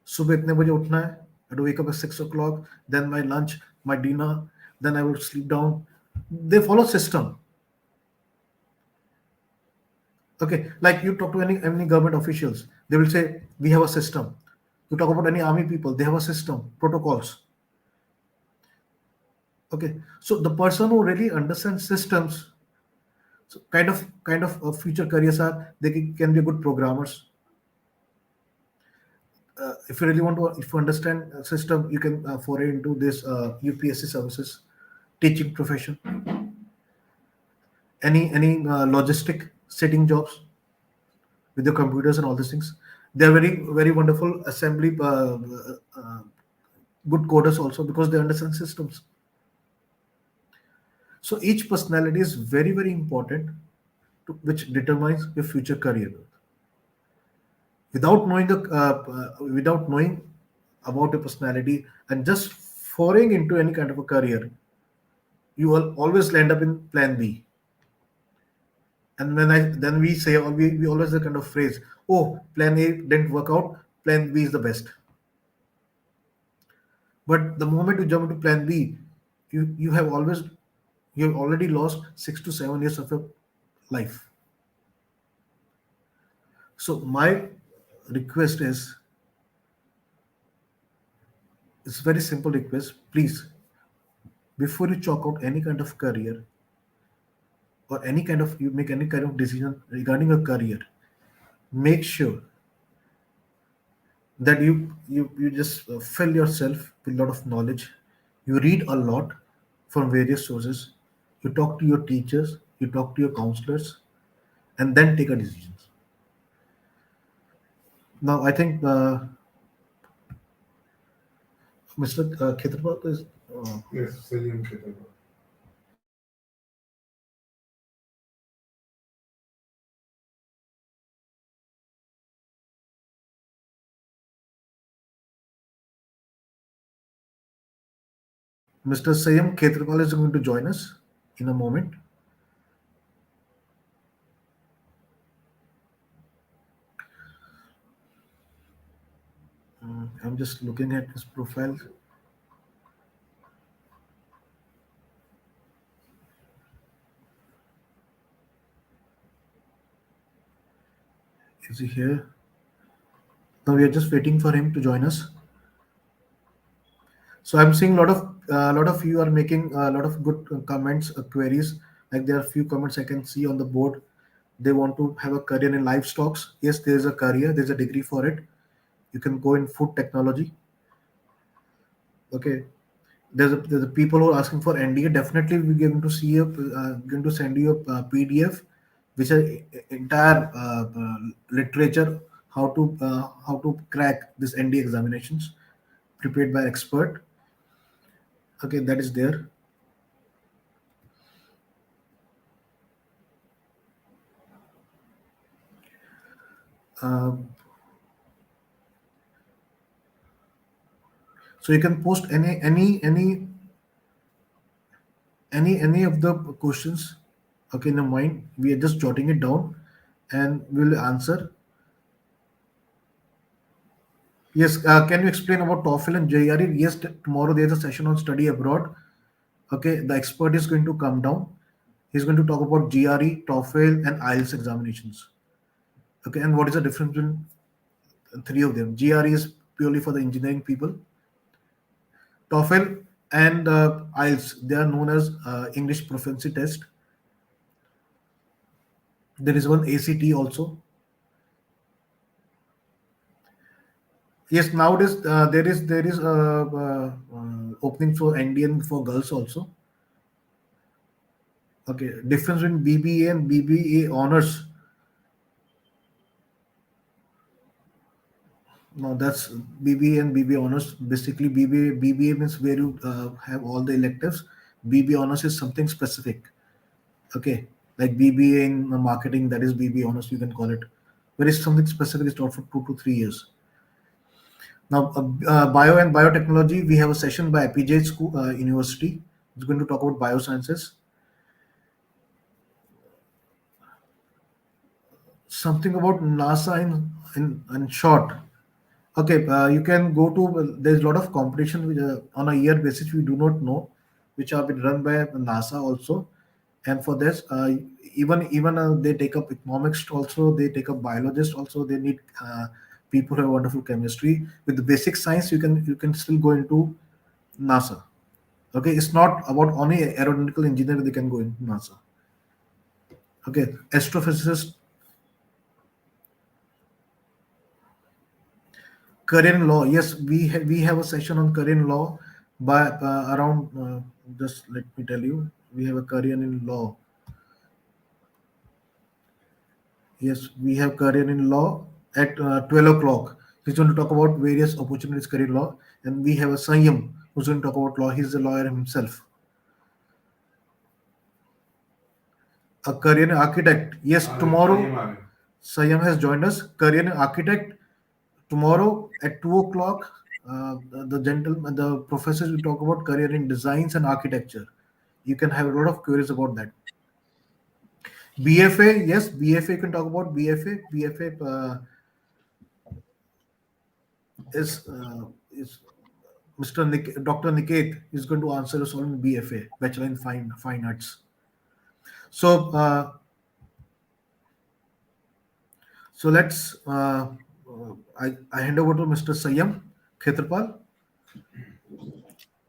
सुबह इतने बजे उठना है. I do wake up at 6 o'clock. Then my lunch, my dinner. Then I will sleep down. They follow system. Okay, like you talk to any government officials, they will say we have a system. You talk about any army people, they have a system, protocols. Okay, so the person who really understands systems, so kind of future careers are they can be good programmers. If you really want to, if you understand system, you can foray into this UPSC services, teaching profession, any logistic setting jobs with your computers and all these things. They are very wonderful assembly good coders also because they understand systems. So each personality is very important, which determines your future career growth. Without knowing about your personality and just foraying into any kind of a career, you will always land up in plan B. And then we say, or we always the kind of phrase, oh, plan A didn't work out, plan B is the best. But the moment you jump into plan B, you have always you have already lost 6 to 7 years of your life. So my request is, it's a very simple request. Please, before you chalk out any kind of career or any kind of you make any kind of decision regarding a career, make sure that you just fill yourself with a lot of knowledge. You read a lot from various sources. You talk to your teachers. You talk to your counselors, and then take a decision. Now, I think Mr. Khetarpal is. Yes, Salim Ketal. Mr. Sayam Khetarpal is going to join us in a moment. I'm just looking at his profile. Is he here? Now we are just waiting for him to join us. So I'm seeing a lot of you are making a lot of good comments, queries. Like there are a few comments I can see on the board. They want to have a career in livestock. Yes, there is a career. There's a degree for it. You can go in food technology. Okay. There's a people who are asking for NDA. Definitely, we're going to see going to send you a PDF, which is entire literature how to crack this NDA examinations, prepared by expert. Okay, that is there. Um, so you can post any of the questions. Okay, in your mind, we are just jotting it down, and we'll answer. Yes, can you explain about TOEFL and JERE? Yes, tomorrow there's a session on study abroad. Okay, the expert is going to come down. He's going to talk about GRE, TOEFL, and IELTS examinations. Okay, and what is the difference between three of them? GRE is purely for the engineering people. TOEFL and IELTS, they are known as English proficiency test. There is one ACT also. Yes, nowadays there is opening for Indian for girls also. Okay, difference between BBA and BBE honors. No, that's BBA and BBA honors. Basically, BBA means where you have all the electives. BBA honors is something specific. Okay, like BBA in marketing, that is BBA honors. You can call it. Where is something specific is taught for 2 to 3 years. Now, bio and biotechnology, we have a session by APJ School University. It's going to talk about biosciences. Something about NASA in short. Okay, you can go to. There's a lot of competition on a year basis. We do not know, which are been run by NASA also, and for this, even they take up economics also. They take up biologists also. They need people who have wonderful chemistry with the basic science. You can still go into NASA. Okay, it's not about only aeronautical engineer. They can go into NASA. Okay, astrophysicist, career in law. Yes, we have a session on career in law by around just let me tell you, we have a career in law. Yes, we have career in law at 12 o'clock. He's going to talk about various opportunities career law, and we have a Sanyam who's going to talk about law. He's a lawyer himself. A career architect. Yes, tomorrow Sayam has joined us. Career architect tomorrow at 2 o'clock. The gentleman, the professors will talk about career in designs and architecture. You can have a lot of queries about that. BFA, yes, BFA you can talk about BFA. BFA is Mr. Dr. Niket is going to answer us on BFA, Bachelor in Fine Arts. So let's. I hand over to Mr. Sayam Khetrapal.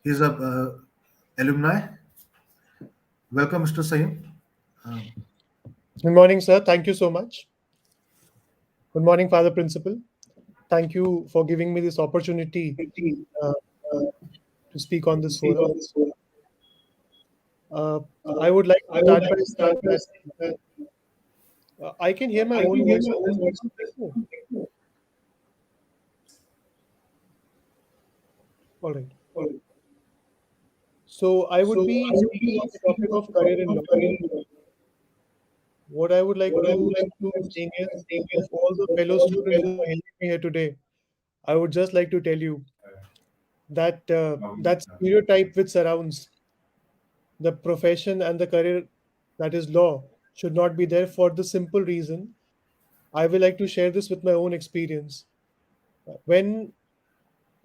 He's a alumni. Welcome, Mr. Sayam. Good morning, sir. Thank you so much. Good morning, Father Principal. Thank you for giving me this opportunity uh, to speak on this forum. Uh, I would like to start by saying that I can hear my own voice. Oh, all right. So I would be speaking on the topic of career in law. What I would like to start by saying is, of all the fellow students who are helping me here today, I would just like to tell you that that stereotype which surrounds the profession and the career, that is law, should not be there for the simple reason. I will like to share this with my own experience. When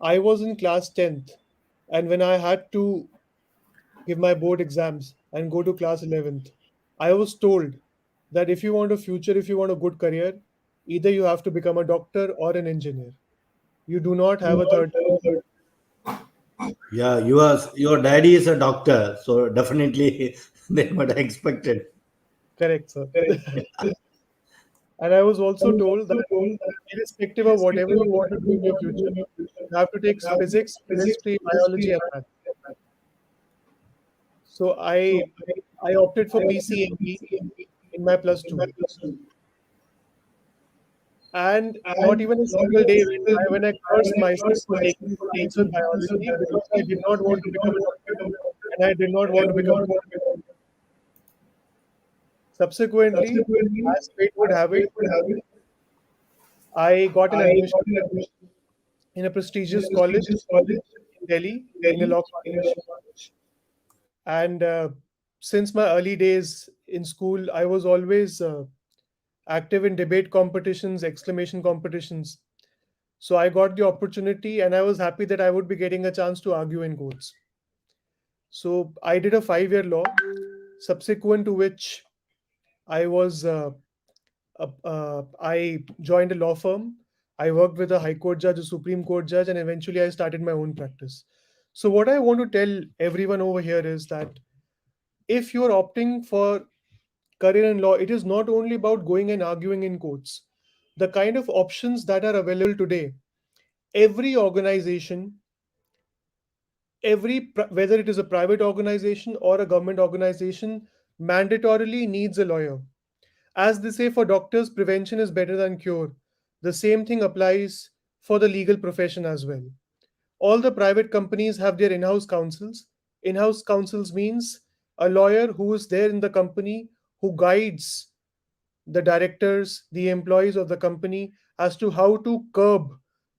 I was in class 10th and when I had to give my board exams and go to class 11th, I was told that if you want a future, if you want a good career, either you have to become a doctor or an engineer. You do not have a third. Yeah, your daddy is a doctor, so definitely they might have expected. Correct, sir. And I was also told that irrespective of whatever you want to do in your future, you have to take physics, chemistry, biology, and math. So I opted for PCMB in my plus two, and not even a single day went by when I cursed myself for taking science or biology because I did not want to become a doctor and I did not want to become. Subsequently, as fate would have it, I got an admission in a prestigious college in Delhi in a law college. And since my early days in school, I was always active in debate competitions, exclamation competitions. So I got the opportunity, and I was happy that I would be getting a chance to argue in courts. So I did a 5-year law, subsequent to which I was I joined a law firm. I worked with a High Court judge, a Supreme Court judge, and eventually I started my own practice. So what I want to tell everyone over here is that if you're opting for career in law, it is not only about going and arguing in courts. The kind of options that are available today, every organization, whether it is a private organization or a government organization, mandatorily needs a lawyer. As they say, for doctors, prevention is better than cure. The same thing applies for the legal profession as well. All the private companies have their in-house counsels. In-house counsels means a lawyer who is there in the company who guides the directors, the employees of the company as to how to curb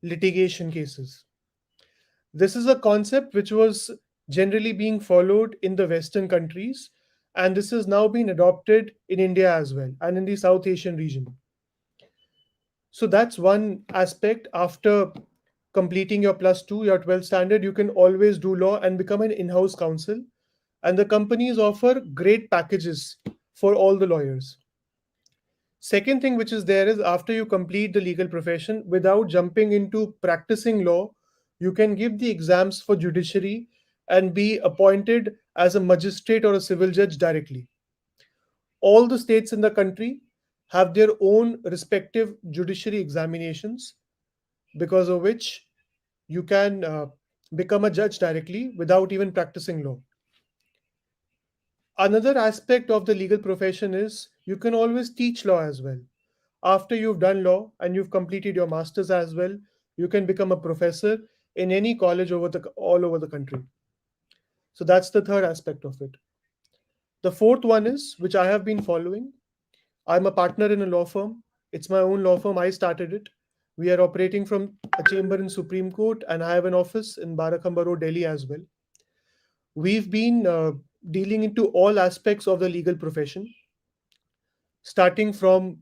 litigation cases. This is a concept which was generally being followed in the Western countries, and this has now been adopted in India as well and in the South Asian region. So that's one aspect. After completing your plus two, your 12th standard, you can always do law and become an in house counsel. And the companies offer great packages for all the lawyers. Second thing which is there is after you complete the legal profession, without jumping into practicing law, you can give the exams for judiciary and be appointed as a magistrate or a civil judge directly. All the states in the country have their own respective judiciary examinations, because of which you can become a judge directly without even practicing law. Another aspect of the legal profession is you can always teach law as well. After you've done law and you've completed your masters as well, you can become a professor in any college all over the country. So that's the third aspect of it. The fourth one is, which I have been following, I'm a partner in a law firm. It's my own law firm. I started it. We are operating from a chamber in Supreme Court, and I have an office in Barakhamba Road, Delhi as well. We've been dealing into all aspects of the legal profession, starting from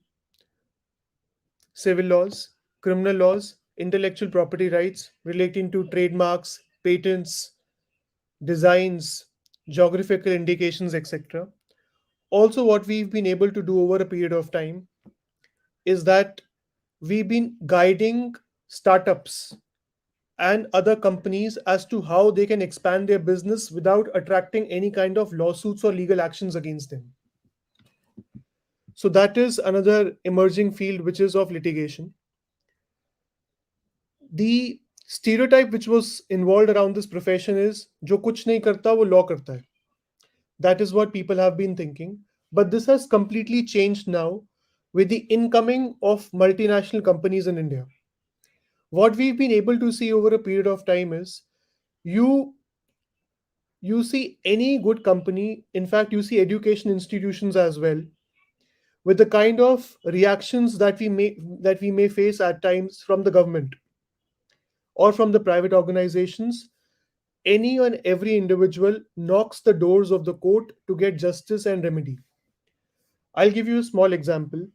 civil laws, criminal laws, intellectual property rights relating to trademarks, patents, designs, geographical indications, etc. Also, what we've been able to do over a period of time is that we've been guiding startups and other companies as to how they can expand their business without attracting any kind of lawsuits or legal actions against them. So that is another emerging field which is of litigation. The stereotype which was involved around this profession is जो कुछ नहीं करता वो law करता है. That is what people have been thinking. But this has completely changed now with the incoming of multinational companies in India. What we've been able to see over a period of time is you you see any good company, in fact, you see education institutions as well, with the kind of reactions that we may face at times from the government or from the private organizations. Any and every individual knocks the doors of the court to get justice and remedy. I'll give you a small example.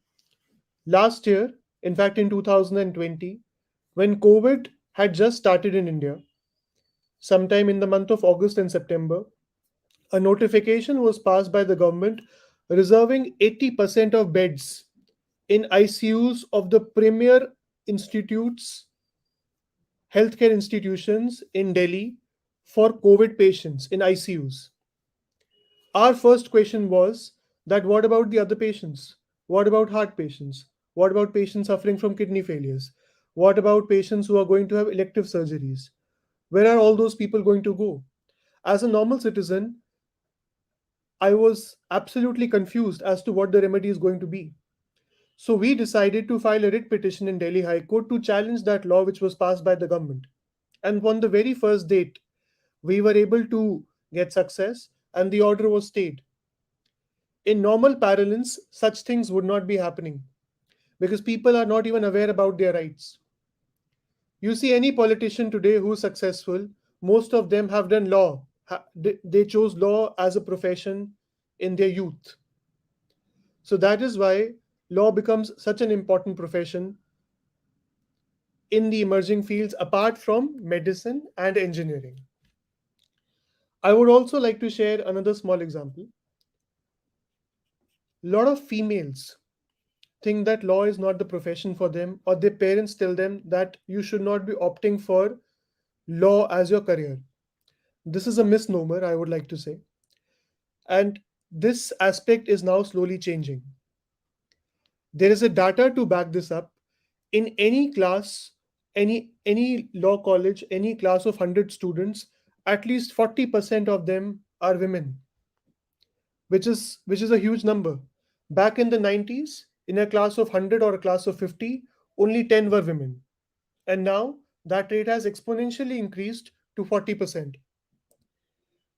Last year, in fact, in 2020, when COVID had just started in India, sometime in the month of August and September, a notification was passed by the government reserving 80% of beds in ICUs of the premier institutes, healthcare institutions in Delhi for COVID patients in ICUs. Our first question was that what about the other patients? What about heart patients? What about patients suffering from kidney failures? What about patients who are going to have elective surgeries? Where are all those people going to go? As a normal citizen, I was absolutely confused as to what the remedy is going to be. So we decided to file a writ petition in Delhi High Court to challenge that law which was passed by the government. And on the very first date, we were able to get success and the order was stayed. In normal parlance, such things would not be happening because people are not even aware about their rights. You see any politician today who's successful, most of them have done law. They chose law as a profession in their youth. So that is why law becomes such an important profession in the emerging fields apart from medicine and engineering. I would also like to share another small example. A lot of females think that law is not the profession for them, or their parents tell them that you should not be opting for law as your career. This is a misnomer, I would like to say. And this aspect is now slowly changing. There is a data to back this up. In any class, any law college, any class of 100 students, at least 40% of them are women, which is a huge number. Back in the 90s, in a class of 100 or a class of 50, only 10 were women. And now that rate has exponentially increased to 40%,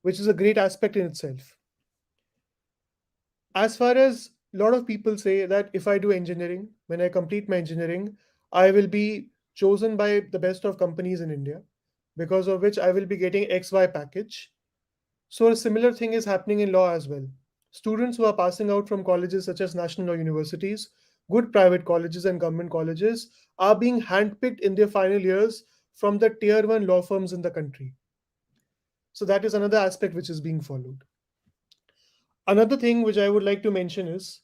which is a great aspect in itself. As far as a lot of people say that if I do engineering, when I complete my engineering, I will be chosen by the best of companies in India, because of which I will be getting XY package. So a similar thing is happening in law as well. Students who are passing out from colleges such as national law universities, good private colleges and government colleges are being handpicked in their final years from the tier 1 law firms in the country. So that is another aspect which is being followed. Another thing which I would like to mention is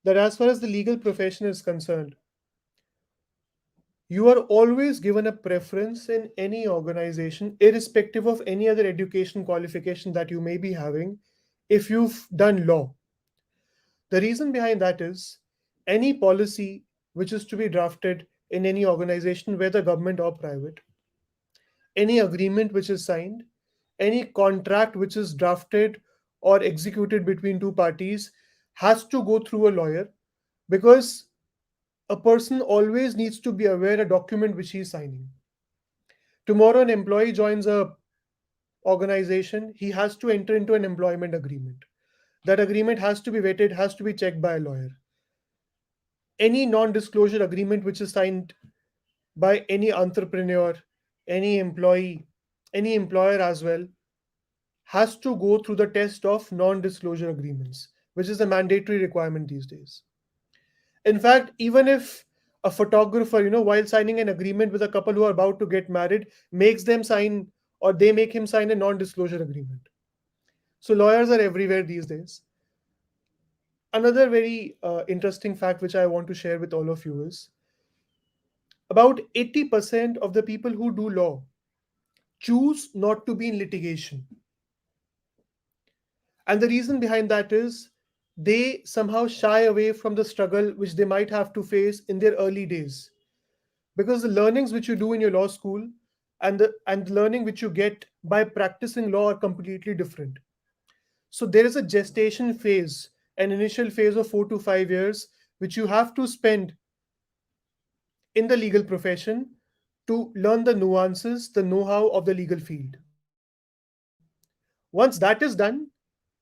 that as far as the legal profession is concerned, you are always given a preference in any organization, irrespective of any other education qualification that you may be having, if you've done law. The reason behind that is any policy which is to be drafted in any organization, whether government or private, any agreement which is signed, any contract which is drafted or executed between two parties has to go through a lawyer, because a person always needs to be aware a document which he is signing. Tomorrow an employee joins a organization, he has to enter into an employment agreement. That agreement has to be vetted, has to be checked by a lawyer. Any non-disclosure agreement which is signed by any entrepreneur, any employee, any employer as well, has to go through the test of non-disclosure agreements, which is a mandatory requirement these days. In fact, even if a photographer, while signing an agreement with a couple who are about to get married, makes them sign, or they make him sign a non-disclosure agreement. So lawyers are everywhere these days. Another very interesting fact which I want to share with all of you is about 80% of the people who do law choose not to be in litigation. And the reason behind that is they somehow shy away from the struggle which they might have to face in their early days. Because the learnings which you do in your law school and the learning which you get by practicing law are completely different. So there is a gestation phase, an initial phase of 4 to 5 years, which you have to spend in the legal profession to learn the nuances, the know-how of the legal field. Once that is done,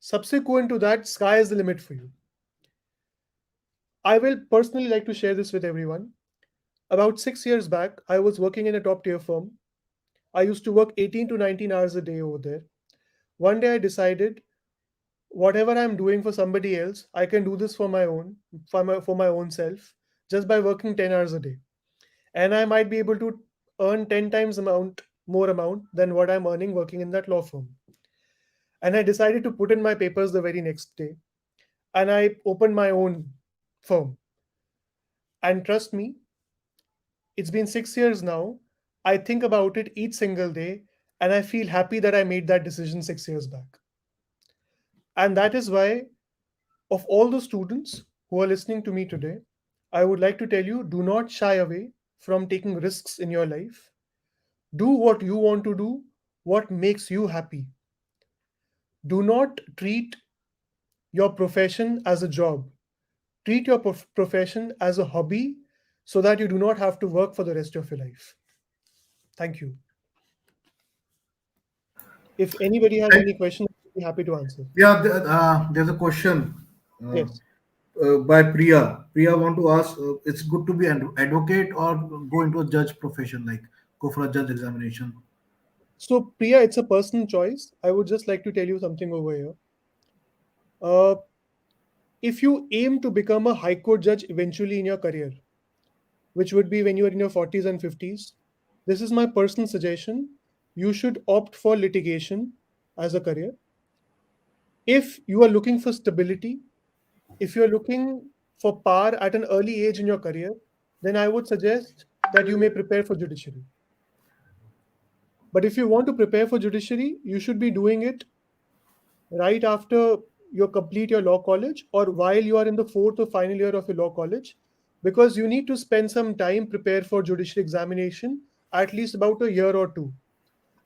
subsequent to that, sky is the limit for you. I will personally like to share this with everyone. About 6 years back, I was working in a top tier firm. I used to work 18 to 19 hours a day over there. One day I decided whatever I'm doing for somebody else, I can do this for my own self, just by working 10 hours a day. And I might be able to earn 10 times more amount than what I'm earning working in that law firm. And I decided to put in my papers the very next day, and I opened my own firm. And trust me, it's been 6 years now. I think about it each single day, and I feel happy that I made that decision 6 years back. And that is why, of all the students who are listening to me today, I would like to tell you, do not shy away from taking risks in your life. Do what you want to do, what makes you happy. Do not treat your profession as a job. Treat your profession as a hobby, so that you do not have to work for the rest of your life. Thank you. If anybody has Thank- any questions, I'd be happy to answer. Yeah, there's a question uh, Yes. by Priya. Priya want to ask, it's good to be an advocate or go into a judge profession, like go for a judge examination. So, Priya, it's a personal choice. I would just like to tell you something over here. Uh, if you aim to become a high court judge eventually in your career, which would be when you are in your 40s and 50s, this is my personal suggestion. You should opt for litigation as a career. If you are looking for stability, if you're looking for power at an early age in your career, then I would suggest that you may prepare for judiciary. But if you want to prepare for judiciary, you should be doing it right after you complete your law college, or while you are in the fourth or final year of your law college, because you need to spend some time prepare for judicial examination, at least about a year or two.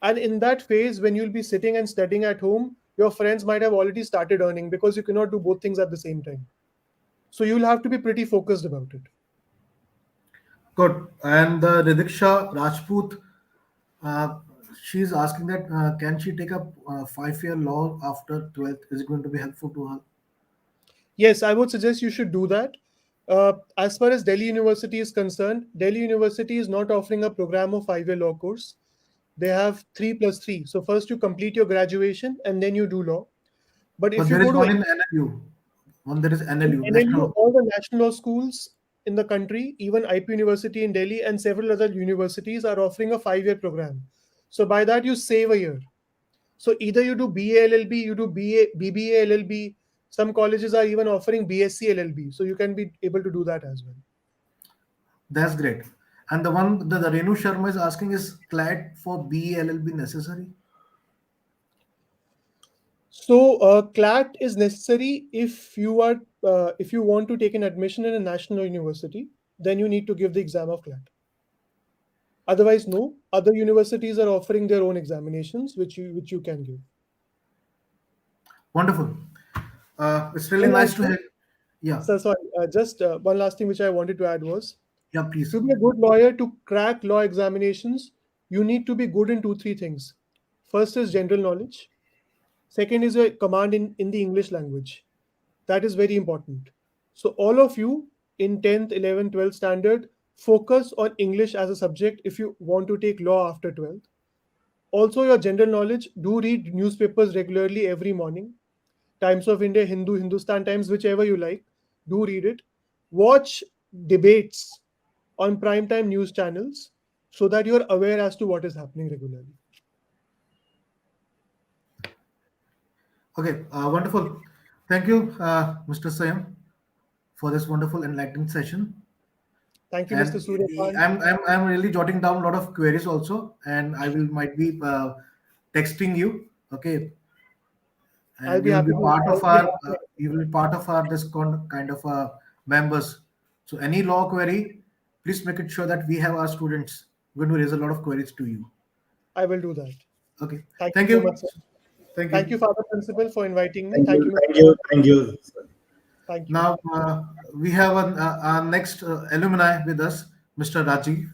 And in that phase, when you'll be sitting and studying at home, your friends might have already started earning, because you cannot do both things at the same time. So you'll have to be pretty focused about it. Good. And the Ridiksha Rajput, uh, she's asking that can she take up 5 year law after 12th? Is it going to be helpful to her? Yes, I would suggest you should do that. As far as Delhi University is concerned, Delhi University is not offering a program of 5-year law course. They have 3+3. So first you complete your graduation and then you do law. But if But you there go is to one in NLU. One there is in NLU, NLU, National. all the national law schools in the country, even IP University in Delhi and several other universities are offering a 5-year program. So by that you save a year. So either you do BA LLB, you do BBA LLB. Some colleges are even offering BSc LLB. So you can be able to do that as well. That's great. And the one the Renu Sharma is asking is CLAT for BELLB necessary? So CLAT is necessary if you want to take an admission in a national university, then you need to give the exam of CLAT. Otherwise, no. Other universities are offering their own examinations, which you can give. Wonderful. It's really One nice last to thing, have. Yeah, so sorry. Just one last thing which I wanted to add was yeah, please. to be a good lawyer, to crack law examinations, you need to be good in two, three things. First is general knowledge. Second is a command in the English language. That is very important. So all of you in 10th, 11th, 12th standard, focus on English as a subject if you want to take law after 12th. Also, your general knowledge, do read newspapers regularly every morning. Times of India, Hindu, Hindustan Times, whichever you like, do read it. Watch debates on primetime news channels so that you're aware as to what is happening regularly. Okay, wonderful. Thank you, Mr. Sayam, for this wonderful enlightening session. Thank you, Mr. And Suryapan. I'm really jotting down a lot of queries also, and I will might be texting you. Okay, I'll and be happy to. I'll be happy. you will be part of our this kind of members. So any law query, please make it sure that we have our students. We're going to raise a lot of queries to you. I will do that. Okay, Thank you thank so you, much, sir. thank Thank you, you. Father Principal, for inviting me. Thank Thank you, you, thank Mr. you, thank you. Thank you. Now we have our next alumni with us, Mr. Rajiv.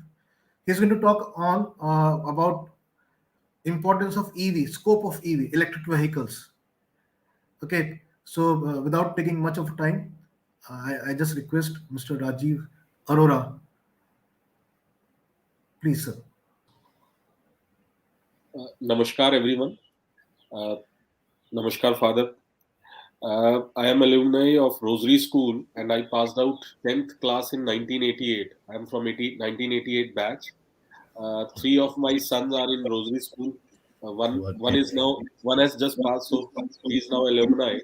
He's going to talk on about importance of EV, scope of EV, electric vehicles. Okay, so without taking much of time, I just request Mr. Rajiv Arora, please, sir. Namaskar, everyone. Uh, Namaskar, Father. I am alumni of Rosary School and I passed out 10th class in 1988. I am from 1988 batch. Three of my sons are in Rosary School. One has just passed, so he is now alumni.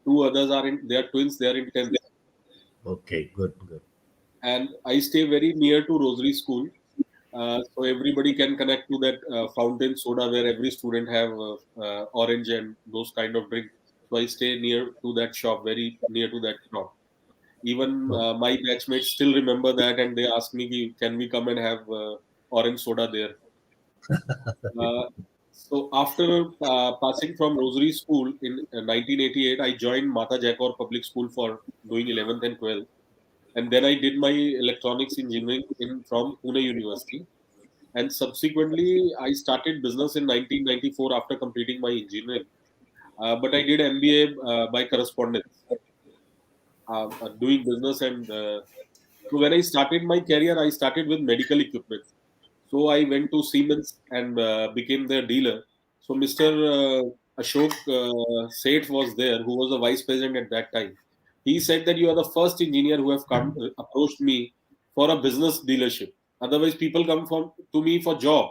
Two others are in, they are twins, they are in 10th. Okay, good, good. And I stay very near to Rosary School. So everybody can connect to that fountain soda where every student have orange and those kind of drink. So I stay near to that shop, very near to that shop. Even my batchmates still remember that, and they ask me, "Can we come and have orange soda there?" Uh, so after passing from Rosary School in 1988, I joined Mata Jaikor Public School for doing 11th and 12th, and then I did my electronics engineering in from Pune University, and subsequently I started business in 1994 after completing my engineering. But I did MBA by correspondence, doing business. And so when I started my career, I started with medical equipment. So I went to Siemens and became their dealer. So Mr. Ashok Seth was there, who was the vice president at that time. He said that you are the first engineer who have come approached me for a business dealership. Otherwise, people come from to me for job.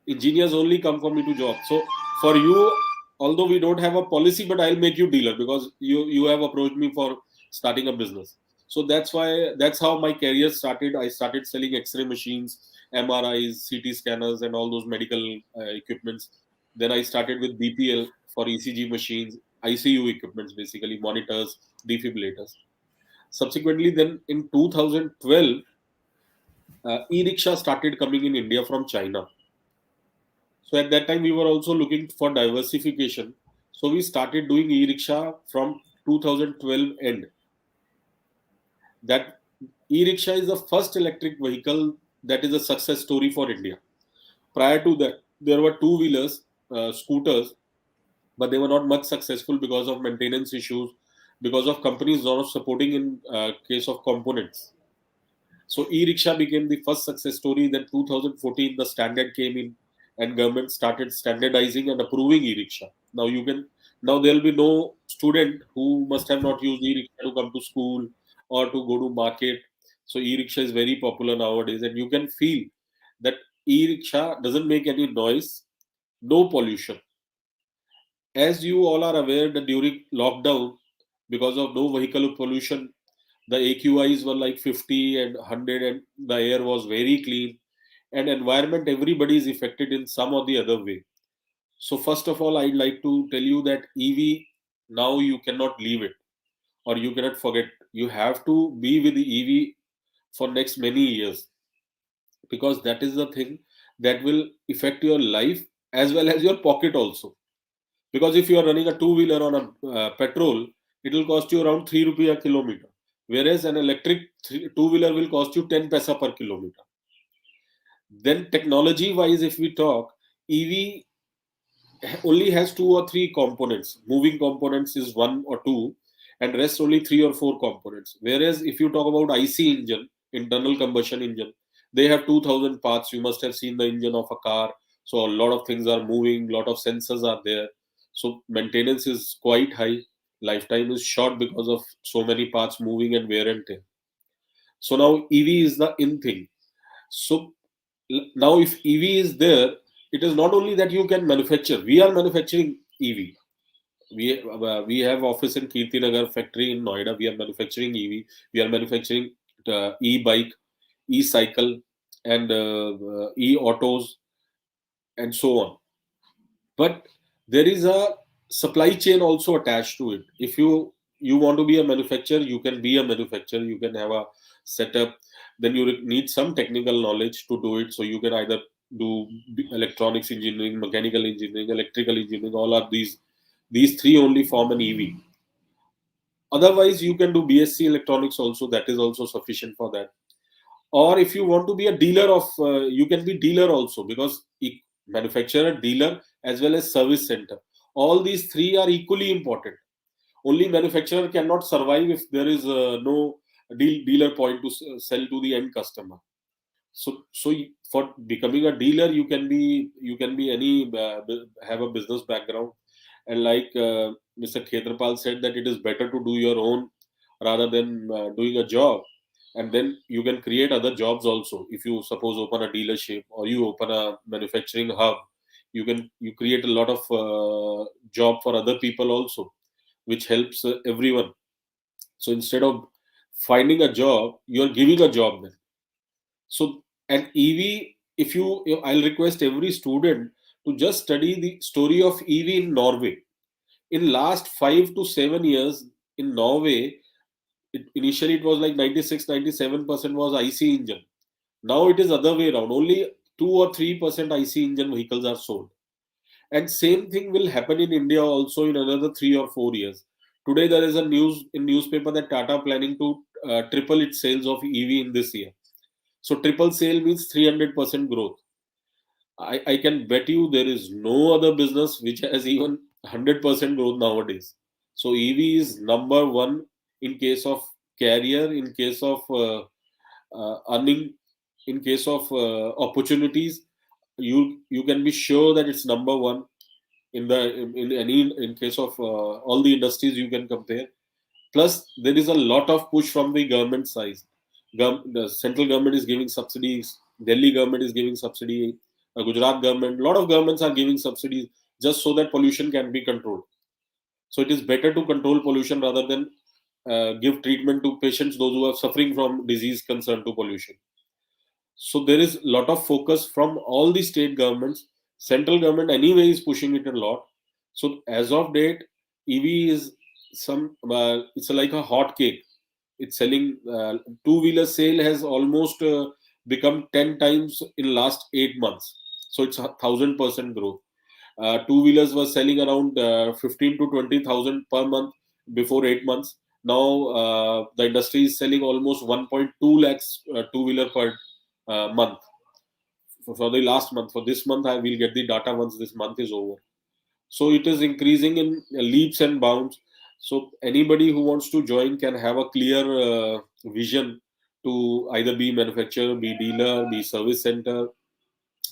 Engineers only come for me to job. So for you, although we don't have a policy, but I'll make you dealer because you have approached me for starting a business. So that's how my career started. I started selling X-ray machines, MRIs, CT scanners, and all those medical equipments. Then I started with BPL for ECG machines, ICU equipments, basically monitors, defibrillators. Subsequently, then in 2012, e-rickshaw started coming in India from China. So at that time, we were also looking for diversification. So we started doing e-rickshaw from 2012 end. That e-rickshaw is the first electric vehicle that is a success story for India. Prior to that, there were two-wheelers, scooters, but they were not much successful because of maintenance issues, because of companies not supporting in case of components. So e-rickshaw became the first success story. Then 2014, the standard came in, and government started standardizing and approving e-rickshaw. Now there will be no student who must have not used e-rickshaw to come to school or to go to market. So e-rickshaw is very popular nowadays, and you can feel that e-rickshaw doesn't make any noise, no pollution. As you all are aware that during lockdown, because of no vehicle pollution, the AQIs were like 50 and 100, and the air was very clean. And environment, everybody is affected in some or the other way. So first of all, I'd like to tell you that EV, now you cannot leave it, or you cannot forget. You have to be with the EV for next many years, because that is the thing that will affect your life as well as your pocket also. Because if you are running a two-wheeler on a petrol, it will cost you around 3 rupee a kilometer, whereas an electric two-wheeler will cost you 10 paisa per kilometer. Then technology-wise, if we talk, EV only has two or three components. Moving components is one or two, and rest only three or four components. Whereas if you talk about IC engine, internal combustion engine, they have 2000 parts. You must have seen the engine of a car. So a lot of things are moving, a lot of sensors are there. So maintenance is quite high. Lifetime is short because of so many parts moving and wear and tear. So now EV is the in thing. So now if EV is there, it is not only that you can manufacture. We are manufacturing EV. We have office in Kirtinagar factory in Noida. We are manufacturing EV. We are manufacturing e-bike, e-cycle, and e-autos, and so on. But there is a supply chain also attached to it. If you want to be a manufacturer, you can be a manufacturer. You can have a setup. Then you need some technical knowledge to do it. So you can either do electronics engineering, mechanical engineering, electrical engineering. All of these three only form an EV. Otherwise, you can do BSc electronics also. That is also sufficient for that. Or if you want to be a dealer of, you can be dealer also, because manufacturer, dealer, as well as service center. All these three are equally important. Only manufacturer cannot survive if there is no dealer point to sell to the end customer. So for becoming a dealer, you can be any have a business background, and like Mr. Khetrapal said, that it is better to do your own rather than doing a job, and then you can create other jobs also. If you suppose open a dealership or you open a manufacturing hub, you create a lot of job for other people also, which helps everyone. So instead of finding a job, you are giving a job then. So, and EV, I'll request every student to just study the story of EV in Norway. In last 5 to 7 years in Norway, initially it was like 96-97% was IC engine. Now it is other way around. Only 2 or 3% IC engine vehicles are sold. And same thing will happen in India also in another 3 or 4 years. Today there is a news in newspaper that Tata planning to triple its sales of EV in this year. So triple sale means 300% growth. I can bet you there is no other business which has even 100% growth nowadays. So EV is number one in case of career, in case of earning, in case of opportunities. You can be sure that it's number one in case of all the industries you can compare. Plus, there is a lot of push from the government side. The central government is giving subsidies. Delhi government is giving subsidy. Gujarat government, a lot of governments are giving subsidies just so that pollution can be controlled. So it is better to control pollution rather than give treatment to patients, those who are suffering from disease concerned to pollution. So there is a lot of focus from all the state governments. Central government anyway is pushing it a lot. So as of date, EV is it's like a hot cake. It's selling. Two-wheeler sale has almost become 10 times in last 8 months. So it's 1,000% growth. Two-wheelers were selling around 15 to 20,000 per month before 8 months. Now the industry is selling almost 1.2 lakhs two-wheeler per month. For the last month, for this month, I will get the data once this month is over. So it is increasing in leaps and bounds. So anybody who wants to join can have a clear vision to either be manufacturer, be dealer, be service center,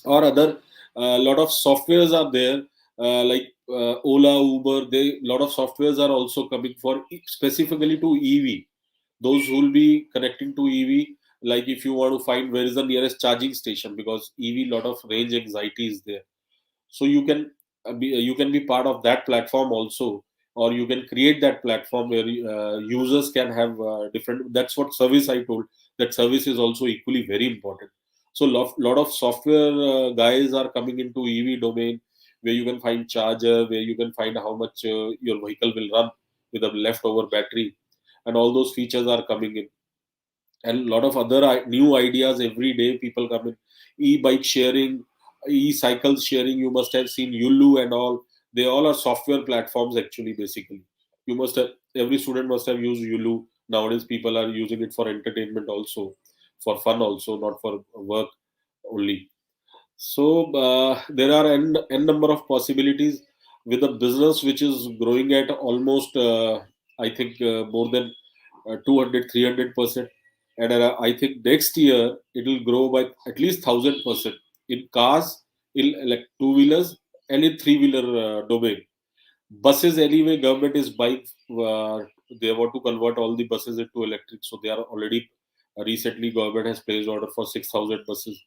or other. A lot of softwares are there, like Ola, Uber. They lot of softwares are also coming for specifically to EV. Those who will be connecting to EV, like if you want to find where is the nearest charging station, because EV lot of range anxiety is there. So you can be part of that platform also, or you can create that platform where users can have different. That's what service I told. That service is also equally very important. So lot of software guys are coming into EV domain, where you can find charger, where you can find how much your vehicle will run with a leftover battery, and all those features are coming in. And a lot of other new ideas every day people come in. E-bike sharing, e-cycle sharing, you must have seen Yulu and all. They all are software platforms actually. Basically, you must have, every student must have used Yulu. Nowadays people are using it for entertainment also, for fun also, not for work only. So there are n number of possibilities with a business which is growing at almost, I think, more than 200, 300%. And I think next year it will grow by at least 1000% in cars, in like two wheelers, and in three wheeler domain. Buses anyway, government is buying. They want to convert all the buses into electric, so they are already recently government has placed order for 6,000 buses.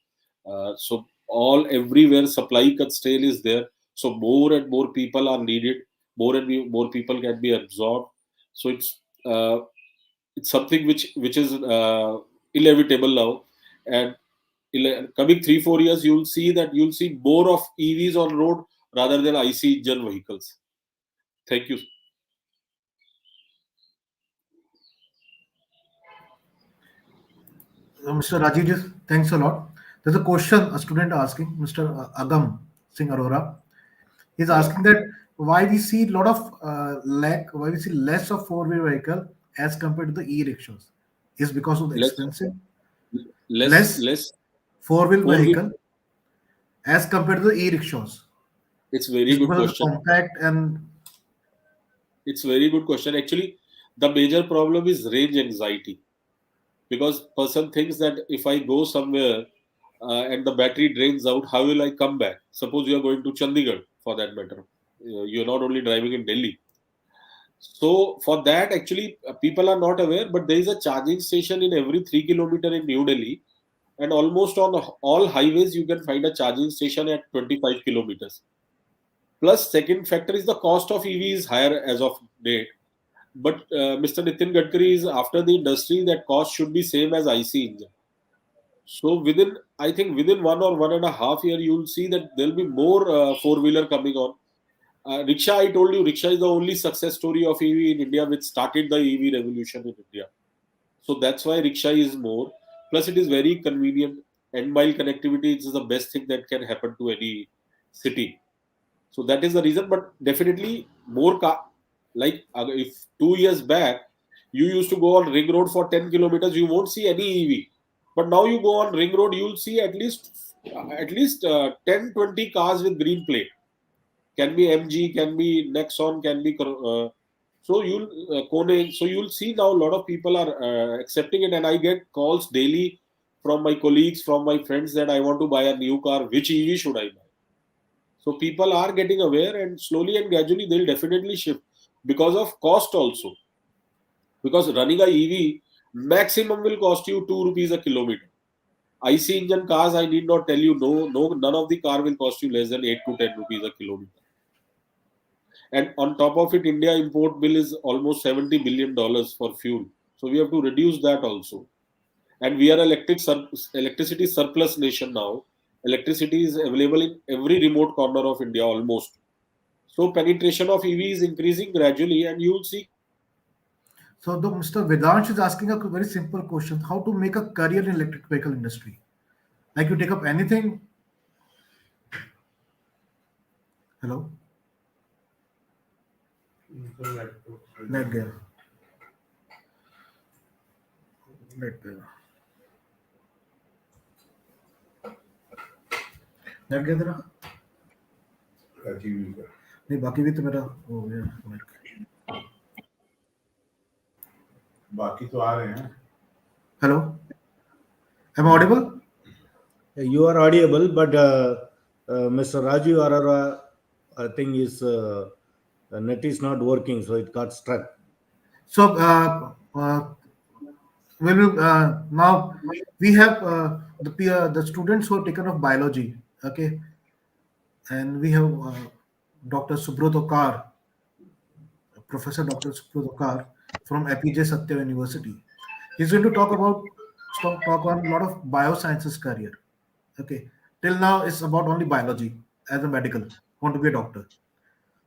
So all everywhere supply constraint is there. So more and more people are needed. More people can be absorbed. So it's something which is inevitable now. And coming 3 4 years, you'll see more of EVs on road rather than IC engine vehicles. Thank you. Mr. Rajiv, thanks a lot. There's a question a student asking, Mr. Agam Singh Arora. He's asking that why we see lot of why we see less of four-wheel vehicle as compared to the e-rickshaws. Is because of the Less, expensive less, less less four-wheel four wheel. vehicle as compared to the e-rickshaws. It's very Is good because of the question. compact and It's very good question. Actually, the major problem is range anxiety, because person thinks that if I go somewhere and the battery drains out, how will I come back? Suppose you are going to Chandigarh, for that matter. You're not only driving in Delhi. So for that, actually, people are not aware, but there is a charging station in every 3 kilometer in New Delhi, and almost on all highways you can find a charging station at 25 kilometers. Plus, second factor is the cost of EV is higher as of date. But Mr. Nitin Gadkari is after the industry that cost should be same as IC engine. So I think within 1 or 1.5 year, you will see that there will be more four-wheeler coming on. Rickshaw, I told you, rickshaw is the only success story of EV in India, which started the EV revolution in India. So that's why rickshaw is more. Plus, it is very convenient. End mile connectivity is the best thing that can happen to any city. So that is the reason. But definitely more car. Like if 2 years back you used to go on ring road for 10 kilometers, you won't see any EV. But now you go on ring road, you'll see at least 10 20 cars with green plate. Can be MG, can be Nexon, can be so you'll Kone. So you'll see now a lot of people are accepting it, and I get calls daily from my colleagues, from my friends, that I want to buy a new car. Which EV should I buy? So people are getting aware, and slowly and gradually they'll definitely shift because of cost also. Because running a EV maximum will cost you 2 rupees a kilometer. IC engine cars, I need not tell you, none of the car will cost you less than 8 to 10 rupees a kilometer. And on top of it, India import bill is almost $70 billion for fuel. So we have to reduce that also. And we are electricity surplus nation now. Electricity is available in every remote corner of India almost. So penetration of EV is increasing gradually, and you will see. so the Mr. Vedansh is asking a very simple question: how to make a career in electric vehicle industry? Like you take up anything. Hello, net gear. Right. Net गया तेरा? Achieve नहीं बाकी भी तो मेरा हो गया mic. बाकी तो आ रहे हैं. Hello, am I audible? You are audible, but Mr. Raju Arara, I think his net is not working, so it got struck. So now we have the students who are taken of biology, okay, and we have Dr. Subroto Kar, Professor Dr. Subroto Kar from APJ Satya University. He's going to talk on a lot of biosciences career. Okay, till now it's about only biology as a medical, want to be a doctor.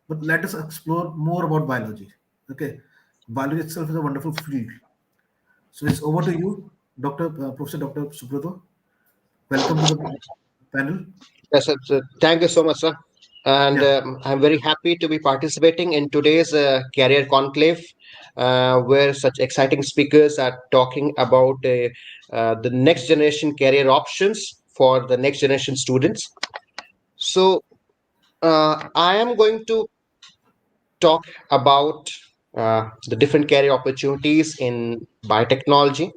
But let us explore more about biology. Okay, biology itself is a wonderful field. So it's over to you, Dr. Professor Dr. Subroto. Welcome to the panel. Yes, sir. Thank you so much, sir. And Yeah. I'm very happy to be participating in today's career conclave, where such exciting speakers are talking about the next generation career options for the next generation students. So, I am going to talk about the different career opportunities in biotechnology.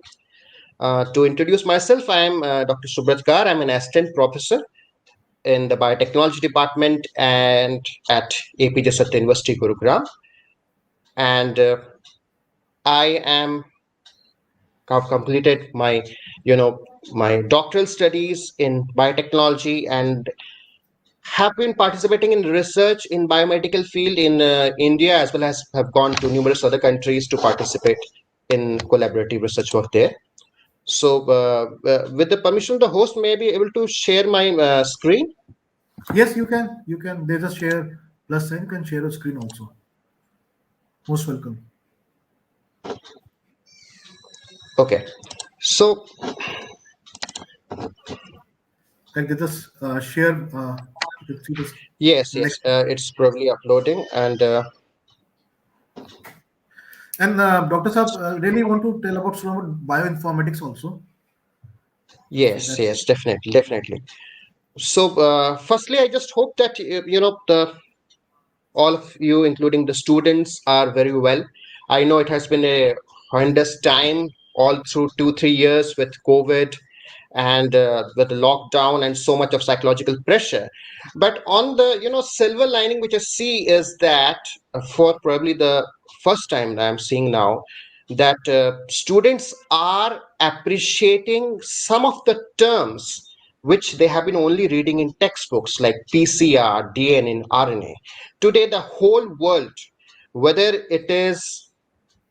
To introduce myself, I am Dr. Subrat Kar. I'm an assistant professor in the Biotechnology department and at APJ Satya University, Gurugram. And I am have completed my, my doctoral studies in biotechnology and have been participating in research in biomedical field in India, as well as have gone to numerous other countries to participate in collaborative research work there. So, with the permission of the host, may I be able to share my screen? Yes, you can. You can. There's a share plus sign. You can share a screen also. Most welcome. Okay. So, Like there's a share. You can see this yes, next. it's probably uploading, and And Dr. Saab, really want to tell about some about bioinformatics also. So yes, that's yes, definitely, definitely. So, firstly, I just hope that the all of you, including the students, are very well. I know it has been a horrendous time all through 2 3 years with COVID and with the lockdown and so much of psychological pressure. But on the silver lining, which I see is that for probably the first time that I'm seeing now, that students are appreciating some of the terms which they have been only reading in textbooks like PCR, DNA, and RNA. Today, the whole world, whether it is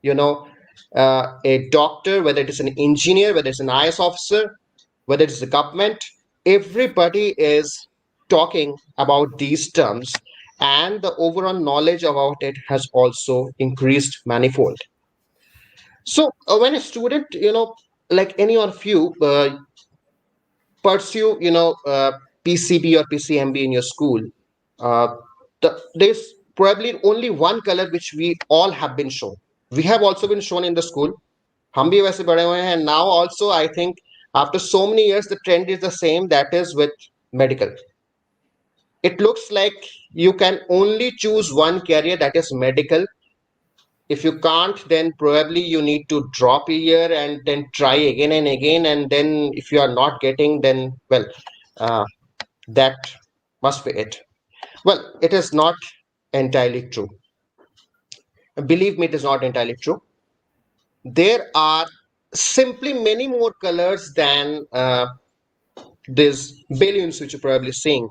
you know a doctor, whether it is an engineer, whether it's an IS officer, whether it's the government, everybody is talking about these terms, and the overall knowledge about it has also increased manifold. So, when a student, like any of you, pursue, PCB or PCMB in your school, uh, there's probably only one color which we all have been shown. We have also been shown in the school. हम भी वैसे बड़े हुए हैं, and now also I think after so many years the trend is the same, that is with medical. It looks like you can only choose one career, that is medical. If you can't, then probably you need to drop a year and then try again and again, and then if you are not getting, then well, uh, that must be it. Well, it is not entirely true. Believe me, it is not entirely true. There are simply many more colors than these billions which you're probably seeing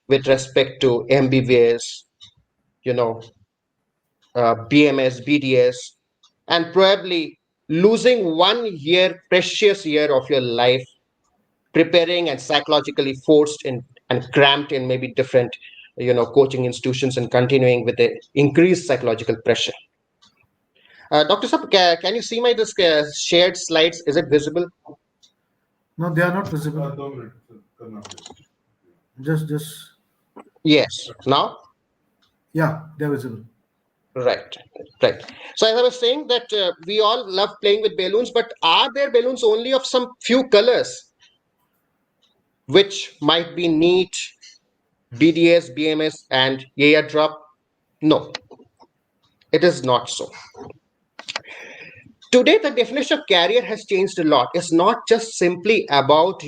with respect to MBBS, you know, BMS, BDS, and probably losing 1 year, precious year of your life, preparing and psychologically forced in and cramped in maybe different, coaching institutions and continuing with the increased psychological pressure. Dr. Sab, can you see my this shared slides? Is it visible? no, they are not visible. 2 minute करना फिर. Just Yes. Now? yeah, they are visible. Right, right. So as I was saying that we all love playing with balloons, but are there balloons only of some few colors, which might be neat, BDS, BMS, and Yaya drop? No, it is not so. Today, the definition of career has changed a lot. It's not just simply about,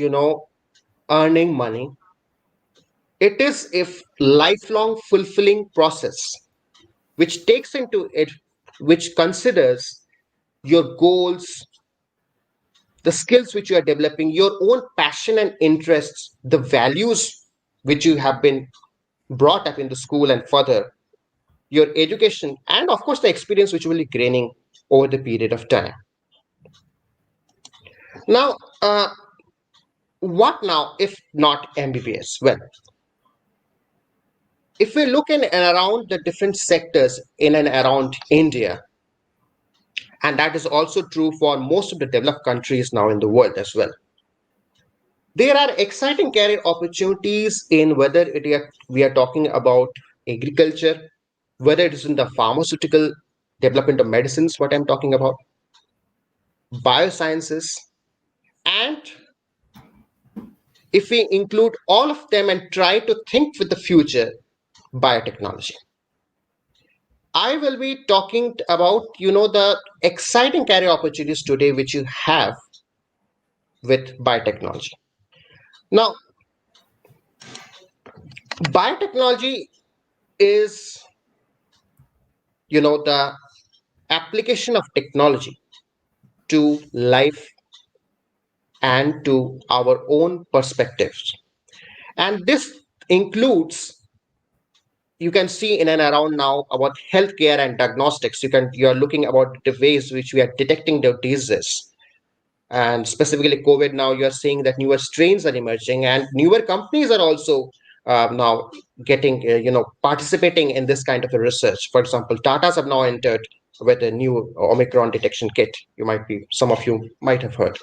earning money. It is a lifelong fulfilling process, which takes into it, which considers your goals, the skills which you are developing, your own passion and interests, the values which you have been brought up in the school and further, your education, and of course the experience which you will be gaining over the period of time. Now, what now if not MBBS? Well, if we look in and around the different sectors in and around India, and that is also true for most of the developed countries now in the world as well, there are exciting career opportunities in whether we are talking about agriculture, whether it is in the pharmaceutical development of medicines, what I'm talking about, biosciences, and if we include all of them and try to think with the future, biotechnology. I will be talking about, the exciting career opportunities today which you have with biotechnology. Now, biotechnology is, the application of technology to life and to our own perspectives. And this includes, you can see in and around now about healthcare and diagnostics. You're looking about the ways which we are detecting the diseases, and specifically COVID. Now you're seeing that newer strains are emerging and newer companies are also now getting participating in this kind of a research. For example, Tata's have now entered with a new Omicron detection kit. Some of you might have heard.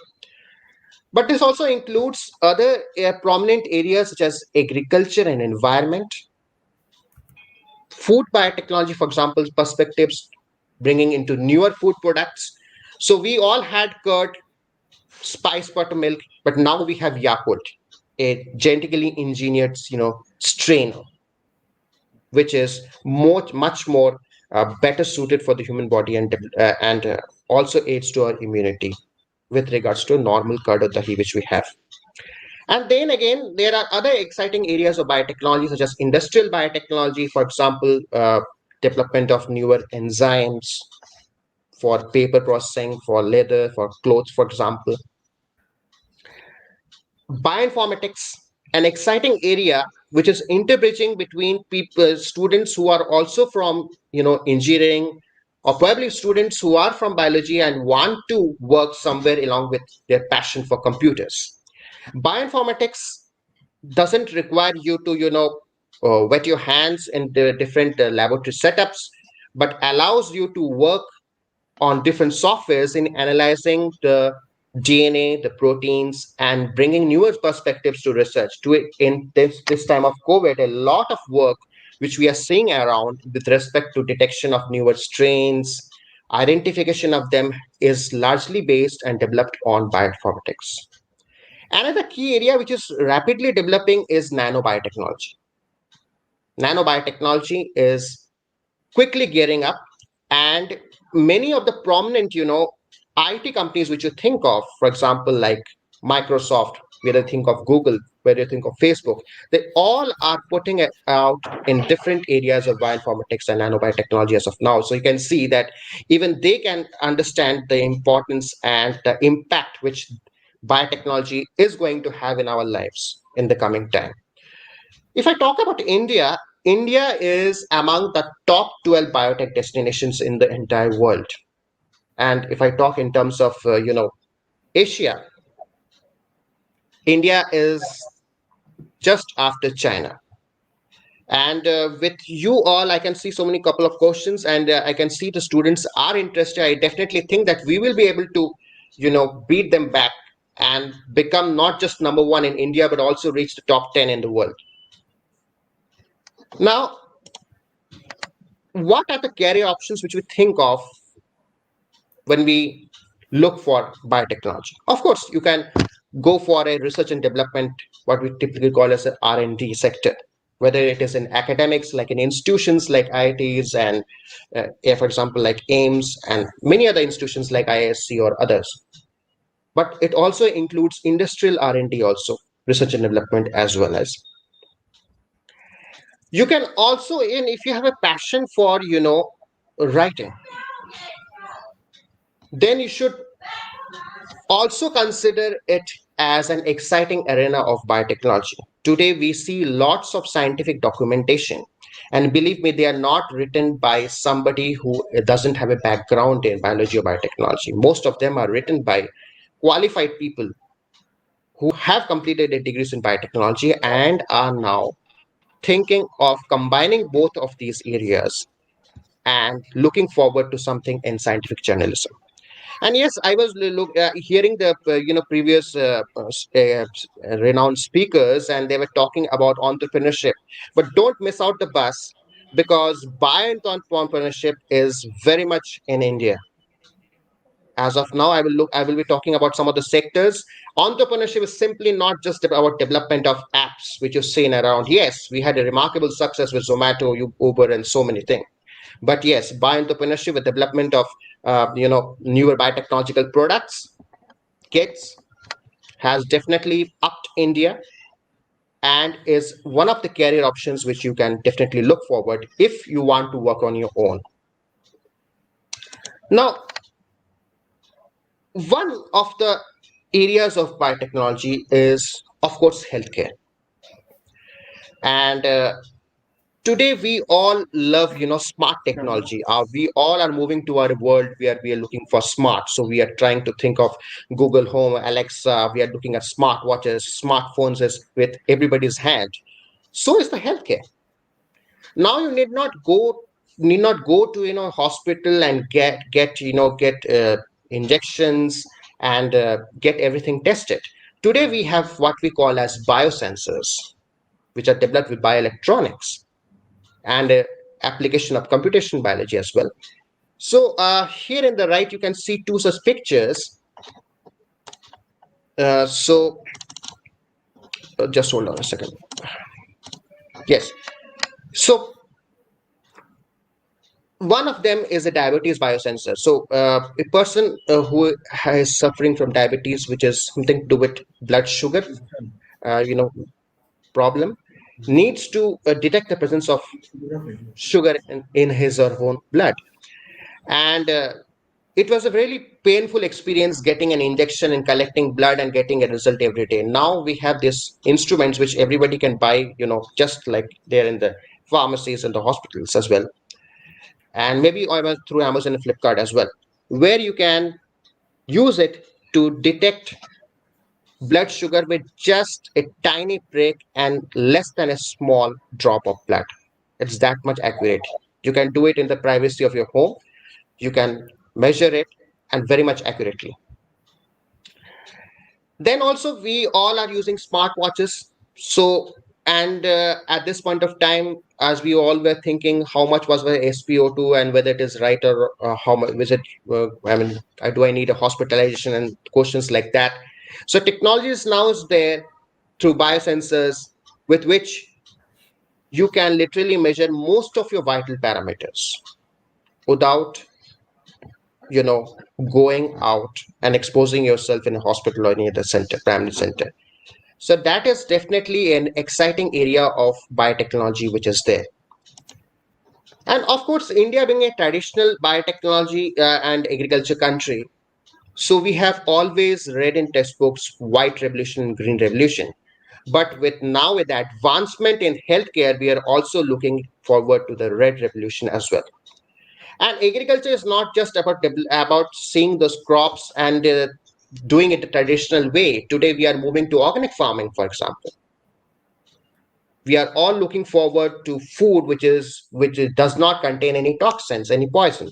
But this also includes other prominent areas such as agriculture and environment, food biotechnology, for example, perspectives bringing into newer food products. So we all had curd, spice buttermilk, but now we have Yakult, a genetically engineered, strain, which is much more better suited for the human body and also aids to our immunity with regards to normal curd or dahi which we have. And then again, there are other exciting areas of biotechnology, such as industrial biotechnology, for example, development of newer enzymes for paper processing, for leather, for clothes, for example. Bioinformatics, an exciting area which is interbridging between people, students who are also from, engineering, or probably students who are from biology and want to work somewhere along with their passion for computers. Bioinformatics doesn't require you to wet your hands in the different laboratory setups, but allows you to work on different softwares in analyzing the DNA, the proteins, and bringing newer perspectives to research. In this time of COVID, a lot of work which we are seeing around with respect to detection of newer strains, identification of them, is largely based and developed on bioinformatics. Another key area which is rapidly developing is nanobiotechnology. Nanobiotechnology is quickly gearing up, and many of the prominent, IT companies which you think of, for example, like Microsoft, whether you think of Google, whether you think of Facebook, they all are putting it out in different areas of bioinformatics and nanobiotechnology as of now. So you can see that even they can understand the importance and the impact which biotechnology is going to have in our lives in the coming time. If I talk about India, India is among the top 12 biotech destinations in the entire world. And if I talk in terms of, Asia, India is just after China. And with you all, I can see so many couple of questions, and I can see the students are interested. I definitely think that we will be able to, beat them back and become not just number one in India, but also reach the top 10 in the world. Now, what are the career options which we think of when we look for biotechnology? Of course, you can go for a research and development, what we typically call as an R&D sector, whether it is in academics, like in institutions like IITs and, for example, like AIMS and many other institutions like IISc or others. But it also includes industrial R&D also, research and development as well as. You can also, in if you have a passion for, writing, then you should also consider it as an exciting arena of biotechnology. Today, we see lots of scientific documentation, and believe me, they are not written by somebody who doesn't have a background in biology or biotechnology. Most of them are written by qualified people who have completed their degrees in biotechnology and are now thinking of combining both of these areas and looking forward to something in scientific journalism. And yes, I was hearing the previous renowned speakers, and they were talking about entrepreneurship. But don't miss out the bus, because bioentrepreneurship is very much in India. As of now, I will be talking about some of the sectors. Entrepreneurship is simply not just about development of apps, which you've seen around. Yes, we had a remarkable success with Zomato, Uber, and so many things. But yes, bioentrepreneurship with development of newer biotechnological products, kits, has definitely upped India and is one of the career options which you can definitely look forward if you want to work on your own. Now, one of the areas of biotechnology is, of course, healthcare. And today we all love smart technology. We all are moving to our world where we are looking for smart, so we are trying to think of Google Home, Alexa. We are looking at smartwatches, smartphones is with everybody's hand. So is the healthcare. Now you need not go to hospital and get injections and get everything tested. Today we have what we call as biosensors, which are developed with bioelectronics and application of computational biology as well. So here in the right, you can see two such pictures. Just hold on a second. Yes. So one of them is a diabetes biosensor. So a person who is suffering from diabetes, which is something to do with blood sugar, uh, you know, problem, needs to detect the presence of sugar in his or her own blood. And it was a really painful experience getting an injection and collecting blood and getting a result every day. Now we have these instruments which everybody can buy, just like they're in the pharmacies and the hospitals as well, and maybe through Amazon and Flipkart as well, where you can use it to detect blood sugar with just a tiny prick and less than a small drop of blood. It's that much accurate. You can do it in the privacy of your home. You can measure it, and very much accurately. Then also we all are using smartwatches. So, and at this point of time, as we all were thinking how much was the SpO2 and whether it is right, or how much is it, do I need a hospitalization and questions like that. So technology is now is there through biosensors, with which you can literally measure most of your vital parameters without you know going out and exposing yourself in a hospital or any other center, primary center. So that is definitely an exciting area of biotechnology which is there. And of course, India being a traditional biotechnology and agriculture country, so we have always read in textbooks white revolution and green revolution. But with the advancement in healthcare, we are also looking forward to the red revolution as well. And agriculture is not just about seeing those crops and doing it the traditional way. Today we are moving to organic farming, for example. We are all looking forward to food does not contain any toxins, any poison,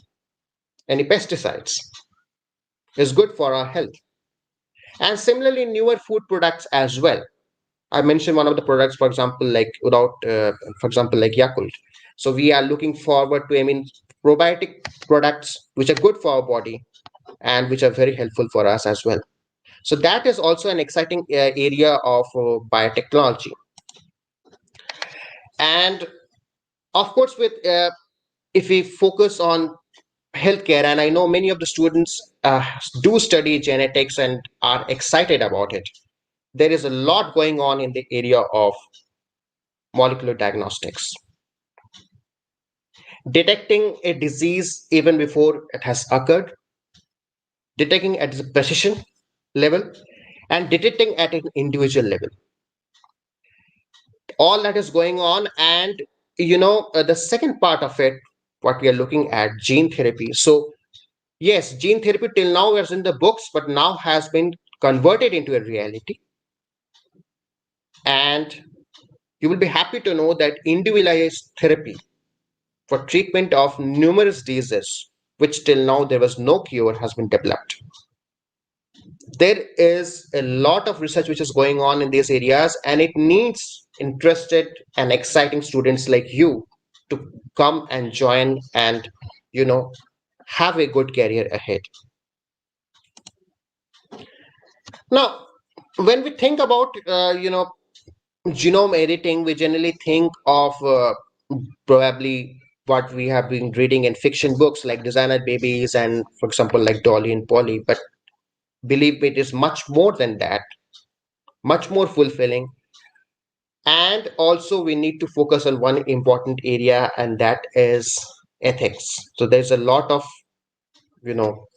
any pesticides. Is good for our health. And similarly, newer food products as well. I mentioned one of the products, for example, like without, for example, like Yakult. So we are looking forward to, I mean, probiotic products which are good for our body and which are very helpful for us as well. So that is also an exciting area of biotechnology. And of course, with if we focus on healthcare, and I know many of the students do study genetics and are excited about it, there is a lot going on in the area of molecular diagnostics, detecting a disease even before it has occurred, detecting at the precision level, and detecting at an individual level. All that is going on. And the second part of it, what we are looking at, gene therapy. So yes, gene therapy till now was in the books, but now has been converted into a reality. And you will be happy to know that individualized therapy for treatment of numerous diseases, which till now there was no cure, has been developed. There is a lot of research which is going on in these areas, and it needs interested and exciting students like you to come and join and have a good career ahead. Now, when we think about genome editing, we generally think of probably what we have been reading in fiction books like Designer Babies and, for example, like Dolly and Polly. But believe me, it is much more than that, much more fulfilling. And also, we need to focus on one important area, and that is ethics. So there's a lot of, you know,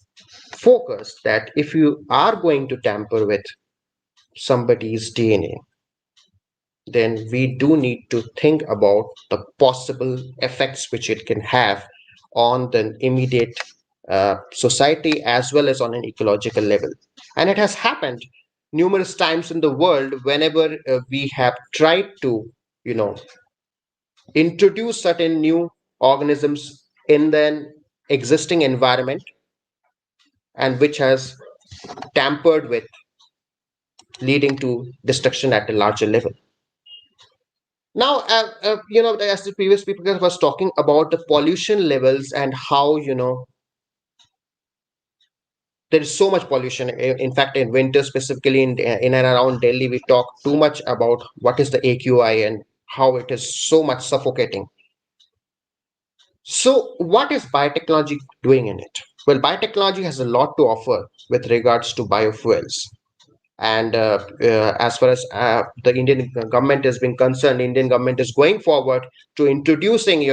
focus that if you are going to tamper with somebody's DNA, then we do need to think about the possible effects which it can have on the immediate society as well as on an ecological level. And it has happened numerous times in the world whenever we have tried to, you know, introduce certain new organisms in the existing environment and which has tampered with, leading to destruction at a larger level. Now, as the previous speaker was talking about the pollution levels and how, there is so much pollution. In fact, in winter, specifically in and around Delhi, we talk too much about what is the AQI and how it is so much suffocating. So, what is biotechnology doing in it? Well, biotechnology has a lot to offer with regards to biofuels. And as far as the Indian government is being concerned, Indian government is going forward to introducing,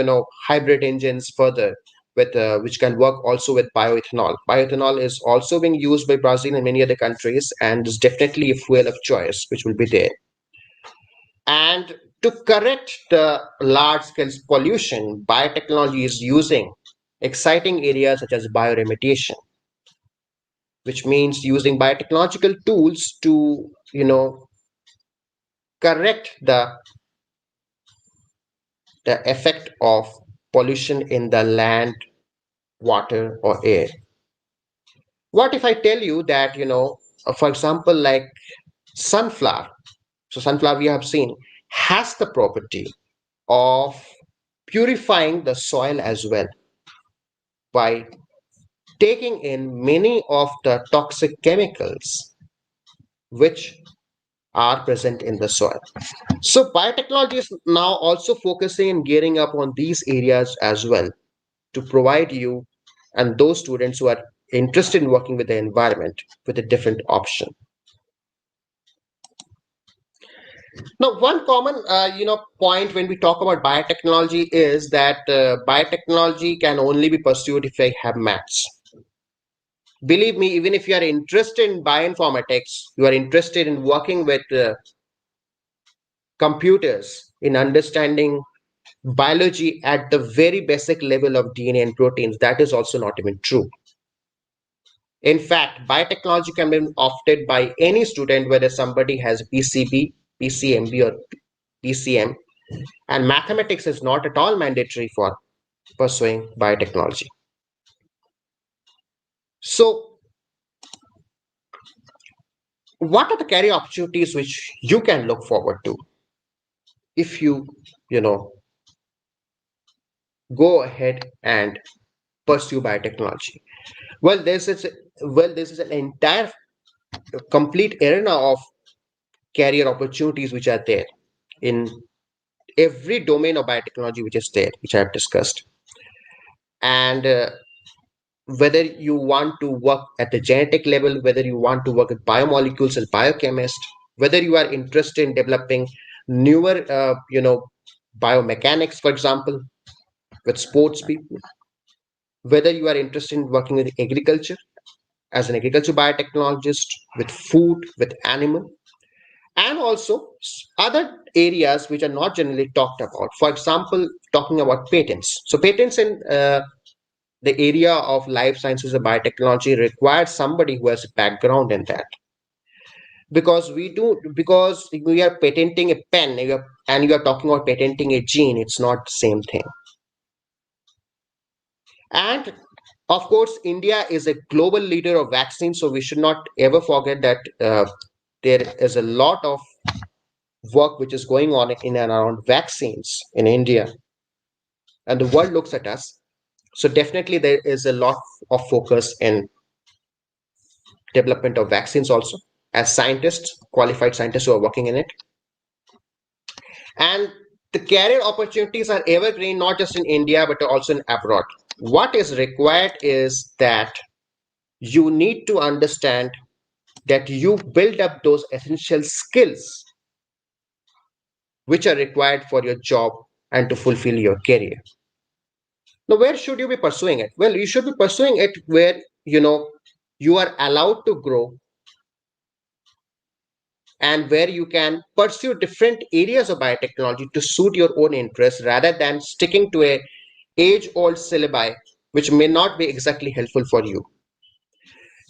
hybrid engines further with which can work also with bioethanol. Bioethanol is also being used by Brazil and many other countries, and is definitely a fuel of choice which will be there. And to correct the large scale pollution, biotechnology is using exciting areas such as bioremediation, which means using biotechnological tools to, correct the effect of pollution in the land, water, or air. What if I tell you that, for example, like sunflower, so sunflower we have seen has the property of purifying the soil as well by taking in many of the toxic chemicals which are present in the soil. So biotechnology is now also focusing and gearing up on these areas as well to provide you and those students who are interested in working with the environment with a different option. Now, one common point when we talk about biotechnology is that biotechnology can only be pursued if I have maths. Believe me, even if you are interested in bioinformatics, you are interested in working with computers, in understanding biology at the very basic level of DNA and proteins, that is also not even true. In fact, biotechnology can be opted by any student, whether somebody has PCB, PCMB, or PCM, and mathematics is not at all mandatory for pursuing biotechnology. So, what are the career opportunities which you can look forward to if you know go ahead and pursue biotechnology? Well, this is an entire complete arena of career opportunities which are there in every domain of biotechnology which is there, which I have discussed. And whether you want to work at the genetic level, whether you want to work with biomolecules and biochemist, whether you are interested in developing newer, biomechanics, for example, with sports people, whether you are interested in working with agriculture as an agriculture biotechnologist, with food, with animal, and also other areas which are not generally talked about. For example, talking about patents. So patents in the area of life sciences and biotechnology requires somebody who has a background in that, because we are patenting a pen, and you are talking about patenting a gene. It's not the same thing. And of course, India is a global leader of vaccines, so we should not ever forget that there is a lot of work which is going on in and around vaccines in India, and the world looks at us. So definitely there is a lot of focus in development of vaccines also, as scientists, qualified scientists who are working in it. And the career opportunities are evergreen, not just in India, but also in abroad. What is required is that you need to understand that you build up those essential skills which are required for your job and to fulfill your career. Now, where should you be pursuing it? Well, you should be pursuing it where you are allowed to grow, and where you can pursue different areas of biotechnology to suit your own interests, rather than sticking to a age old syllabi which may not be exactly helpful for you.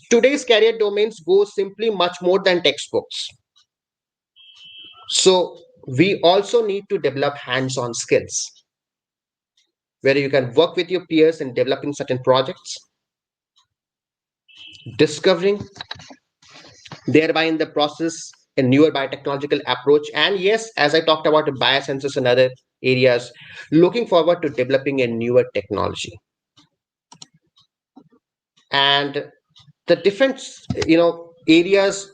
Today's career domains go simply much more than textbooks. So we also need to develop hands-on skills where you can work with your peers in developing certain projects, discovering thereby in the process a newer biotechnological approach. And yes, as I talked about the biosensors and other areas, looking forward to developing a newer technology. And the different areas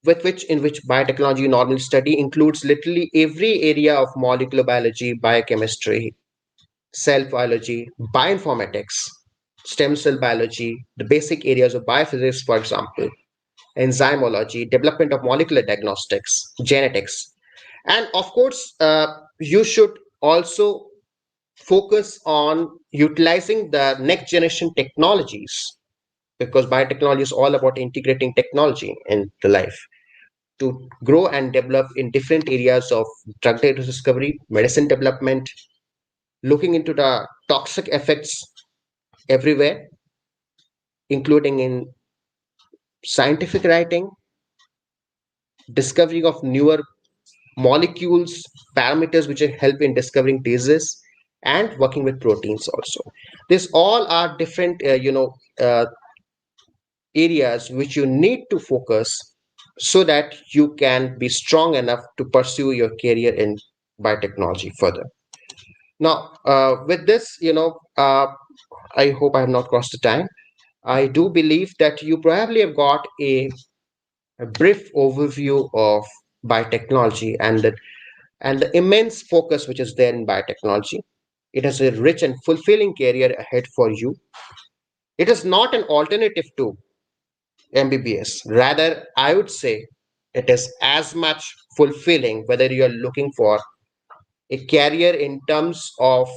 with which in which biotechnology you normally study includes literally every area of molecular biology, biochemistry, cell biology, bioinformatics, stem cell biology, the basic areas of biophysics, for example, enzymology, development of molecular diagnostics, genetics. And of course, you should also focus on utilizing the next generation technologies, because biotechnology is all about integrating technology in the life to grow and develop in different areas of drug discovery, medicine development, looking into the toxic effects everywhere, including in scientific writing, discovery of newer molecules, parameters which help in discovering diseases, and working with proteins also. These all are different, areas which you need to focus so that you can be strong enough to pursue your career in biotechnology further. Now, with this, I hope I have not crossed the time. I do believe that you probably have got a brief overview of biotechnology and the immense focus which is there in biotechnology. It has a rich and fulfilling career ahead for you. It is not an alternative to MBBS. Rather, I would say it is as much fulfilling whether you are looking for a career in terms of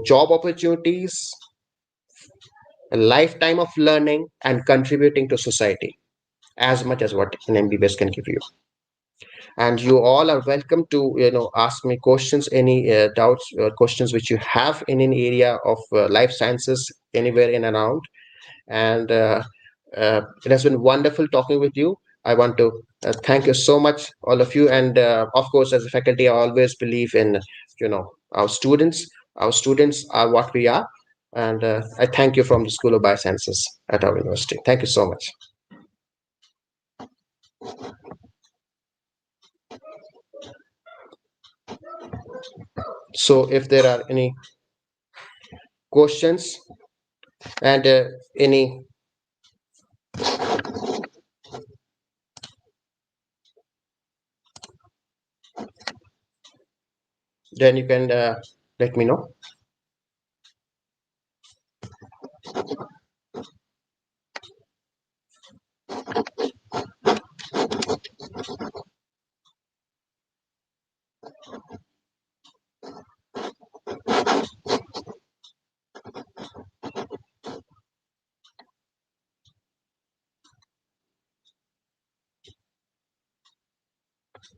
job opportunities, a lifetime of learning, and contributing to society as much as what an MBBS can give you. And you all are welcome to ask me questions, any doubts or questions which you have in an area of life sciences anywhere in and around. And it has been wonderful talking with you. I want to thank you so much, all of you. And of course, as a faculty, I always believe in our students. Our students are what we are. And I thank you from the School of Biosciences at our university. Thank you so much. So if there are any questions and any, then you can let me know.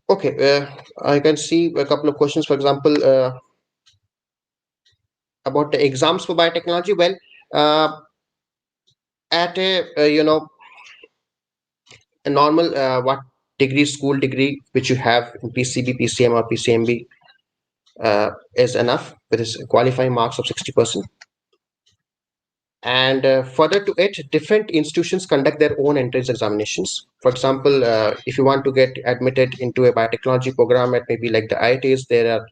Okay, I can see a couple of questions. For example, about the exams for biotechnology. Well, uh, at a normal what degree, school degree, which you have in PCB, PCM, or PCMB, is enough with its qualifying marks of 60%. And further to it, different institutions conduct their own entrance examinations. For example, if you want to get admitted into a biotechnology program at maybe like the IITs, there are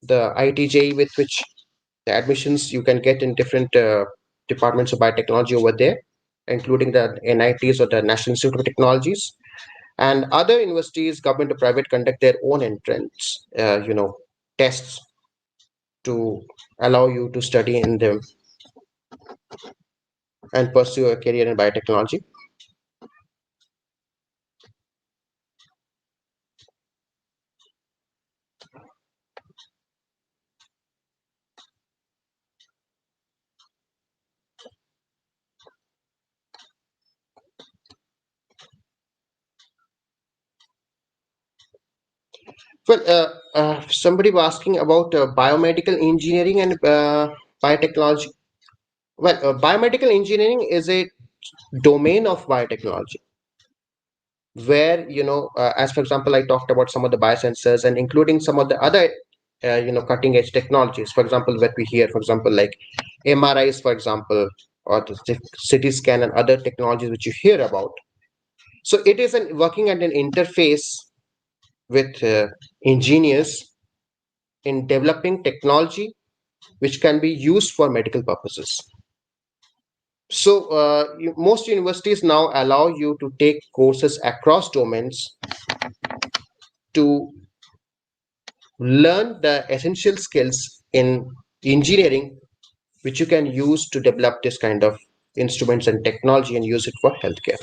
the IITJ, with which the admissions you can get in different departments of biotechnology over there, including the NITs or the National Institute of Technologies. And other universities, government or private, conduct their own entrance, tests to allow you to study in them and pursue a career in biotechnology. Well, somebody was asking about biomedical engineering and biotechnology. Well, biomedical engineering is a domain of biotechnology where, as for example, I talked about some of the biosensors and including some of the other, cutting edge technologies. For example, what we hear, for example, like MRIs, for example, or the CT scan and other technologies which you hear about. So it is working at an interface with engineers in developing technology which can be used for medical purposes. So most universities now allow you to take courses across domains to learn the essential skills in engineering which you can use to develop this kind of instruments and technology and use it for healthcare.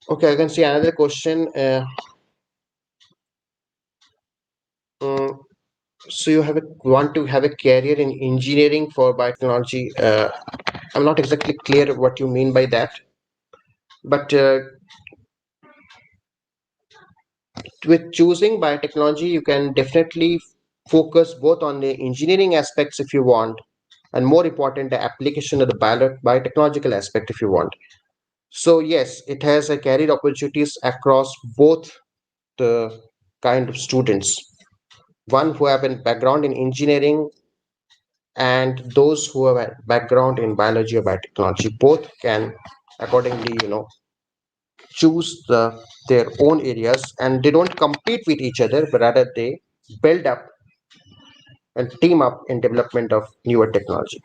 Okay, I can see another question. Mm, so you want to have a career in engineering for biotechnology. I'm not exactly clear what you mean by that, but with choosing biotechnology, you can definitely focus both on the engineering aspects if you want, and more important, the application of the biotechnological aspect if you want. So yes, it has a career opportunities across both the kind of students, one who have a background in engineering and those who have a background in biology or biotechnology. Both can accordingly, choose their own areas, and they don't compete with each other, but rather they build up and team up in development of newer technology.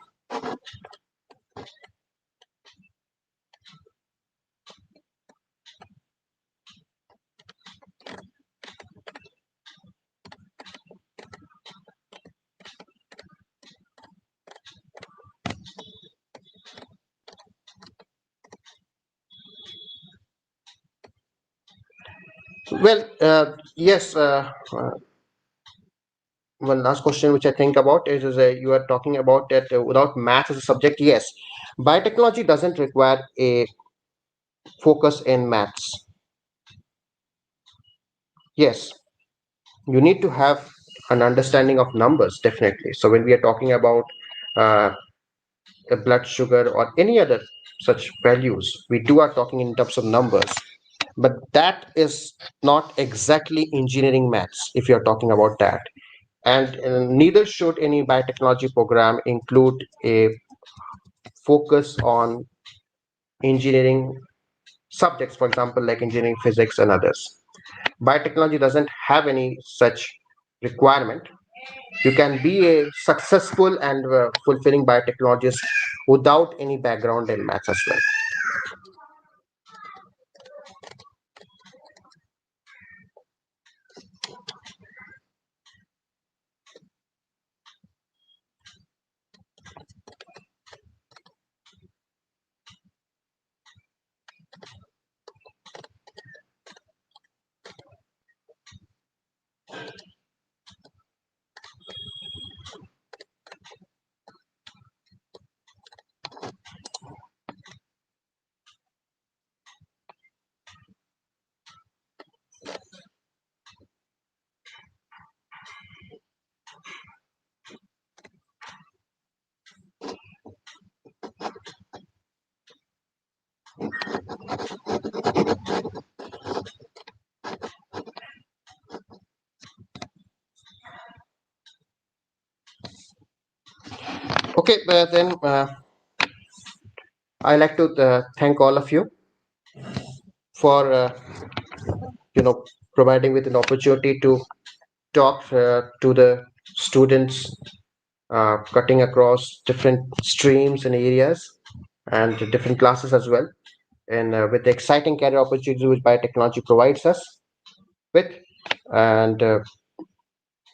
Well, yes. One last question which I think about is you are talking about that without math as a subject. Yes, biotechnology doesn't require a focus in maths. Yes, you need to have an understanding of numbers, definitely. So when we are talking about uh, a blood sugar or any other such values, we do are talking in terms of numbers, but that is not exactly engineering maths if you're talking about that. And neither should any biotechnology program include a focus on engineering subjects, for example, like engineering physics and others. Biotechnology doesn't have any such requirement. You can be a successful and fulfilling biotechnologist without any background in maths as well. Okay, then I like to thank all of you for you know providing with an opportunity to talk to the students, cutting across different streams and areas and different classes as well, and with the exciting career opportunities which biotechnology provides us with. And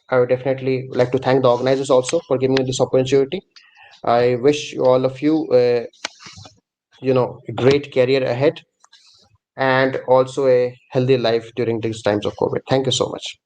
I would definitely like to thank the organizers also for giving me this opportunity. I wish all of you, a great career ahead and also a healthy life during these times of COVID. Thank you so much.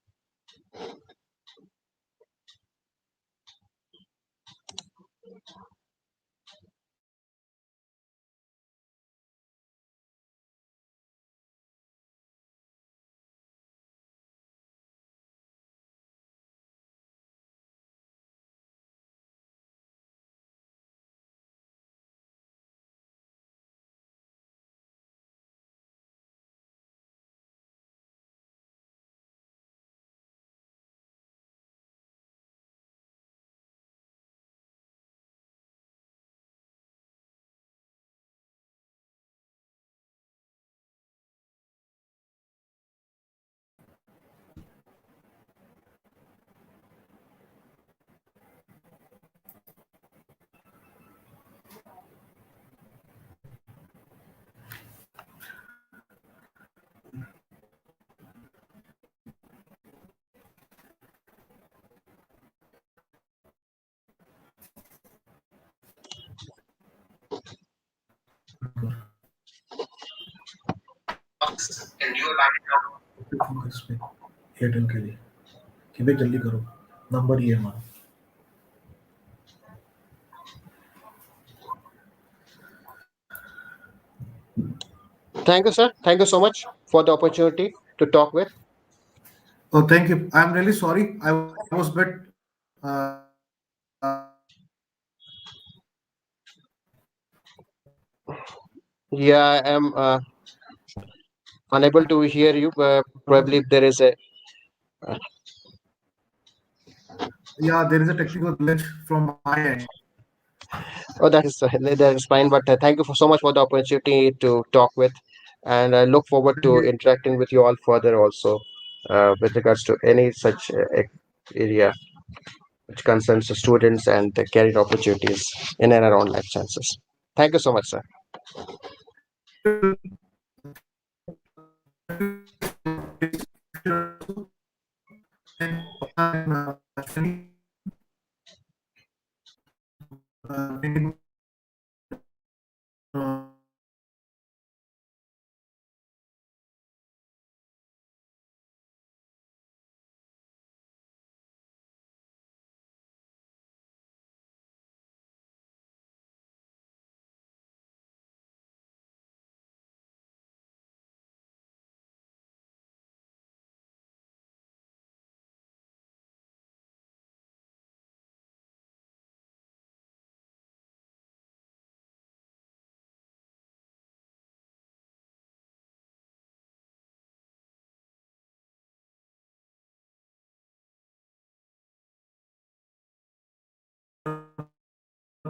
इस पे Airtel के लिए कि भाई जल्दी करो number ये है हमारा Thank you, sir. Thank you so much for the opportunity to talk with. Oh, thank you. I'm really sorry. I was bit Yeah, I am unable to hear you. Probably there is a. yeah, there is a technical glitch from my end. Oh, that is fine. But thank you for so much for the opportunity to talk with, and I look forward to interacting with you all further also, with regards to any such area which concerns the students and the career opportunities in and around life sciences. Thank you so much, sir.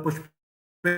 पुष्प क्या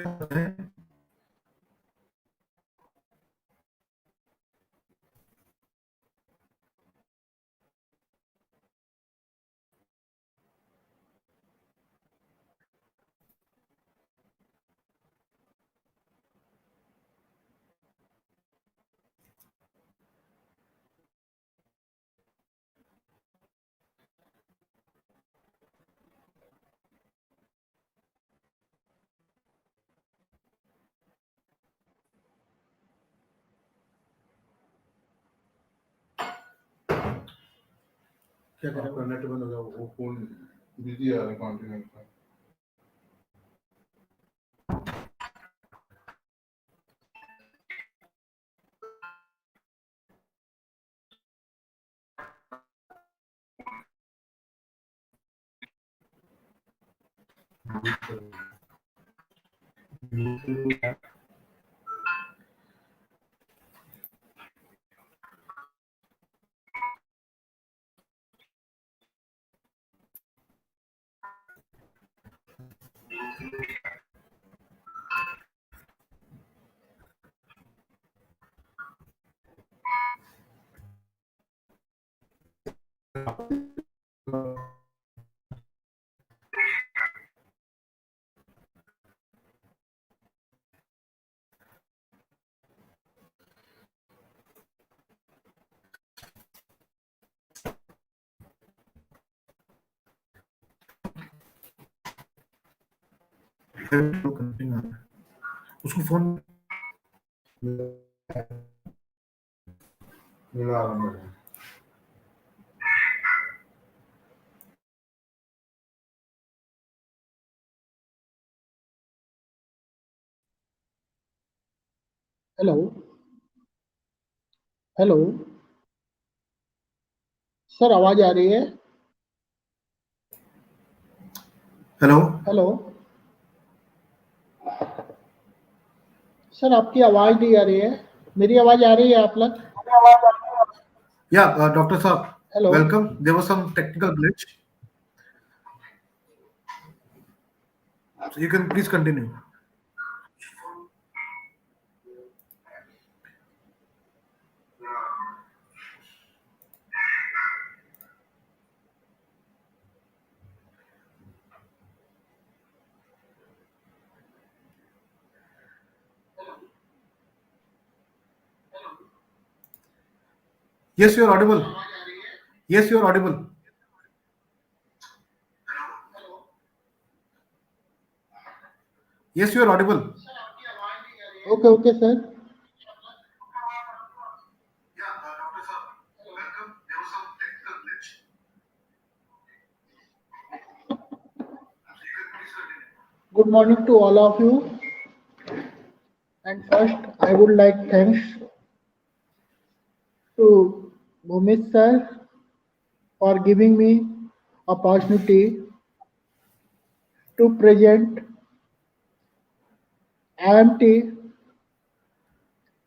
कर रहे हो? Net बंद हो गया, वो phone busy आ रहा है कंटिन्यू का। उसको फोन मिला रहा हूँ। हेलो हेलो सर, आवाज आ रही है? हेलो हेलो सर, आपकी आवाज नहीं आ रही है। मेरी आवाज आ रही है आप लोग? या डॉक्टर साहब, hello welcome. There was some technical glitch, so you can please continue. Yes, you are audible. Yes, you are audible. Yes, you are audible. Okay okay sir. Good morning to all of you. And first, I would like thanks to Bhumesh sir for giving me opportunity to present IMT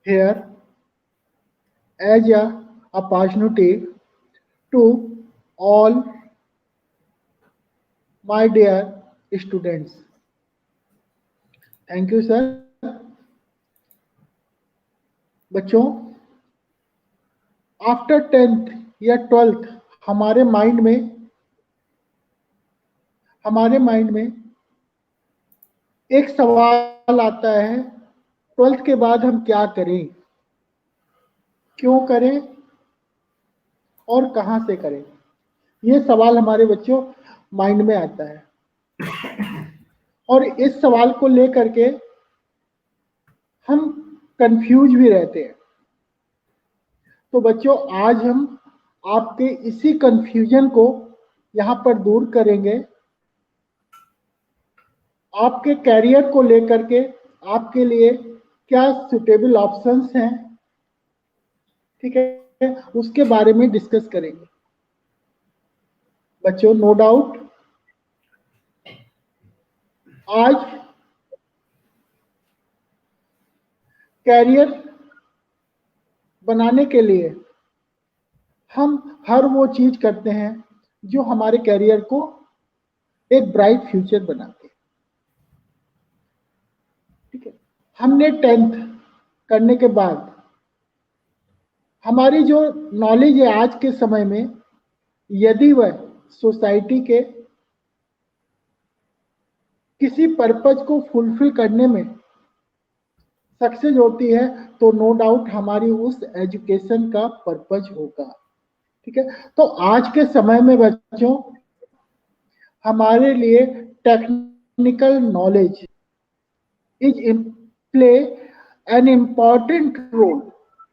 here as a opportunity to all my dear students. Thank you sir. बच्चों, after 10th या 12th हमारे mind में एक सवाल आता है, 12th के बाद हम क्या करें, क्यों करें और कहां से करें। ये सवाल हमारे बच्चों माइंड में आता है और इस सवाल को लेकर के हम कंफ्यूज भी रहते हैं। तो बच्चों, आज हम आपके इसी कंफ्यूजन को यहाँ पर दूर करेंगे। आपके कैरियर को लेकर के आपके लिए क्या सुटेबल ऑप्शंस हैं, ठीक है, उसके बारे में डिस्कस करेंगे। बच्चों, नो डाउट आज कैरियर बनाने के लिए हम हर वो चीज करते हैं जो हमारे कैरियर को एक ब्राइट फ्यूचर बनाते हैं। हमने 10th करने के बाद हमारी जो नॉलेज है आज के समय में, यदि वह सोसाइटी के किसी पर्पज को फुलफिल करने में सक्सेस होती है, तो नो डाउट हमारी उस एजुकेशन का पर्पज होगा। ठीक है, तो आज के समय में बच्चों हमारे लिए technical knowledge is play an important role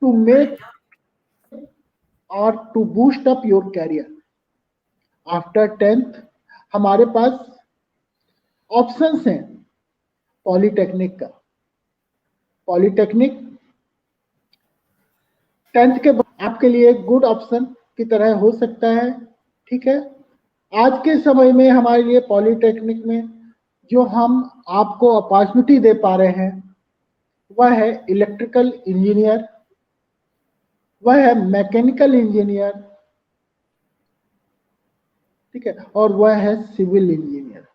to make और to boost up your career. After 10th हमारे पास ऑप्शंस हैं पॉलिटेक्निक का। पॉलिटेक्निक 10th के बाद आपके लिए एक गुड ऑप्शन की तरह हो सकता है। ठीक है, आज के समय में हमारे लिए पॉलिटेक्निक में जो हम आपको अपॉर्चुनिटी दे पा रहे हैं वह है इलेक्ट्रिकल इंजीनियर, वह है मैकेनिकल इंजीनियर, ठीक है, और वह है सिविल इंजीनियर।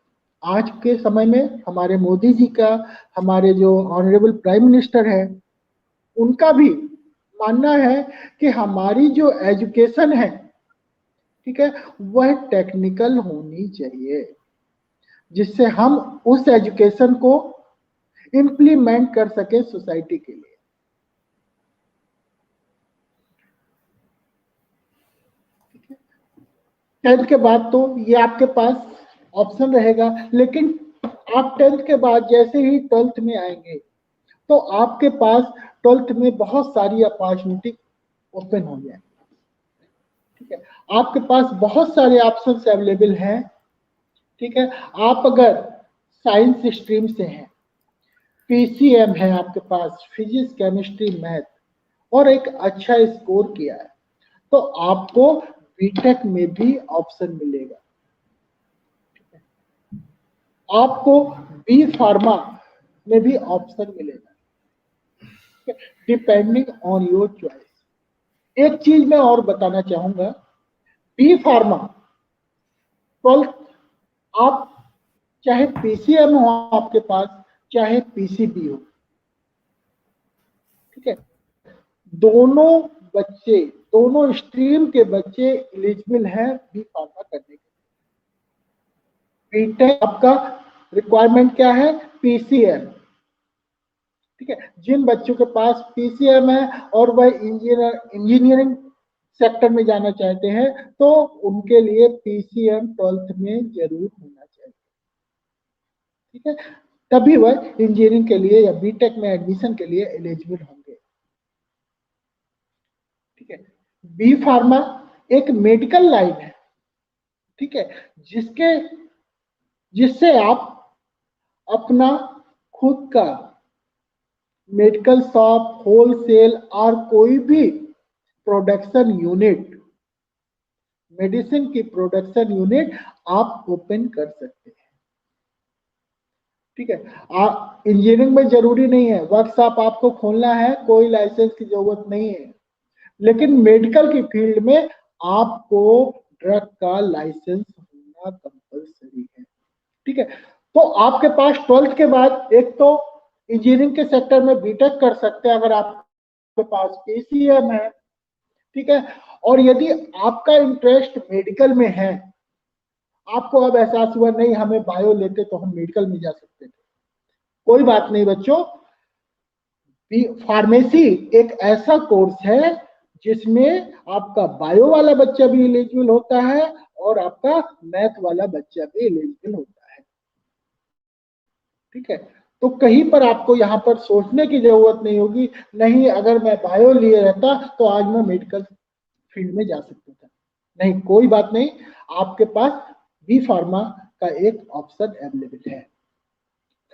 आज के समय में हमारे मोदी जी का, हमारे जो ऑनरेबल प्राइम मिनिस्टर है, उनका भी मानना है कि हमारी जो एजुकेशन है, ठीक है, वह टेक्निकल होनी चाहिए, जिससे हम उस एजुकेशन को इम्प्लीमेंट कर सके सोसाइटी के लिए। 10th के बाद तो ये आपके पास ऑप्शन रहेगा, लेकिन आप 10th के बाद जैसे ही 12th में आएंगे तो आपके पास 12th में बहुत सारी अपॉर्चुनिटी ओपन हो जाए। ठीक है, आपके पास बहुत सारे ऑप्शंस अवेलेबल हैं। ठीक है, आप अगर साइंस स्ट्रीम से हैं, पीसीएम है आपके पास, फिजिक्स केमिस्ट्री मैथ, और एक अच्छा स्कोर किया है, तो आपको बीटेक में भी ऑप्शन मिलेगा। आपको बी फार्मा में भी ऑप्शन मिलेगा, डिपेंडिंग ऑन योर चॉइस। एक चीज मैं और बताना चाहूंगा, बी फार्मा 12th आप चाहे पीसीएम हो आपके पास, चाहे पीसीबी हो, ठीक है, दोनों बच्चे, दोनों स्ट्रीम के बच्चे एलिजिबल हैं बी फार्मा करने के लिए। बीटेक आपका रिक्वायरमेंट क्या है? पीसीएम। ठीक है, जिन बच्चों के पास पीसीएम है और वह इंजीनियरिंग सेक्टर में जाना चाहते हैं, तो उनके लिए पीसीएम 12th में जरूर होना चाहिए। ठीक है, तभी वह इंजीनियरिंग के लिए या बीटेक में एडमिशन के लिए एलिजिबल होंगे। ठीक है, बी फार्मा एक मेडिकल लाइन है, ठीक है, जिससे आप अपना खुद का मेडिकल शॉप, होलसेल और कोई भी प्रोडक्शन यूनिट, मेडिसिन की प्रोडक्शन यूनिट आप ओपन कर सकते हैं। ठीक है, इंजीनियरिंग में जरूरी नहीं है वर्कशॉप आपको खोलना है, कोई लाइसेंस की जरूरत नहीं है, लेकिन मेडिकल की फील्ड में आपको ड्रग का लाइसेंस होना कंपलसरी है। ठीक है, तो आपके पास 12th के बाद एक तो इंजीनियरिंग के सेक्टर में बीटेक कर सकते हैं अगर आपके पास पीसीएम है। ठीक है, और यदि आपका इंटरेस्ट मेडिकल में है, आपको अब एहसास हुआ नहीं हमें बायो लेते तो हम मेडिकल में जा सकते थे, कोई बात नहीं बच्चों, फार्मेसी एक ऐसा कोर्स है जिसमें आपका बायो वाला बच्चा भी एलिजिबल होता है और आपका मैथ वाला बच्चा भी एलिजिबल होता है। ठीक है, तो कहीं पर आपको यहाँ पर सोचने की जरूरत नहीं होगी, नहीं अगर मैं बायो लिए रहता तो आज मैं मेडिकल फील्ड में जा सकता था। नहीं, कोई बात नहीं, आपके पास बी फार्मा का एक ऑप्शन अवेलेबल है।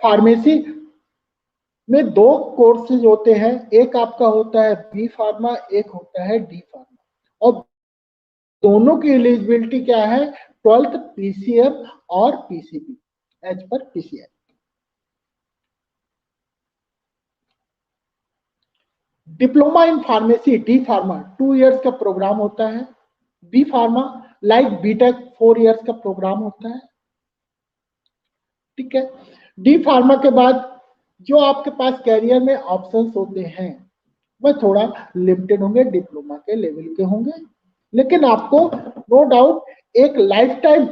फार्मेसी में 2 कोर्सेज होते हैं, एक आपका होता है बी फार्मा, एक होता है डी फार्मा, और दोनों की एलिजिबिलिटी क्या है? 12th पीसीएम और पीसीबी एज पर PCM. Diploma in pharmacy D pharma 2 years का प्रोग्राम होता है। B pharma like BTech 4 years का प्रोग्राम होता है। ठीक है, डी फार्मा के बाद जो आपके पास कैरियर में ऑप्शंस होते हैं वह थोड़ा लिमिटेड होंगे, डिप्लोमा के लेवल के होंगे, लेकिन आपको नो डाउट एक लाइफ टाइम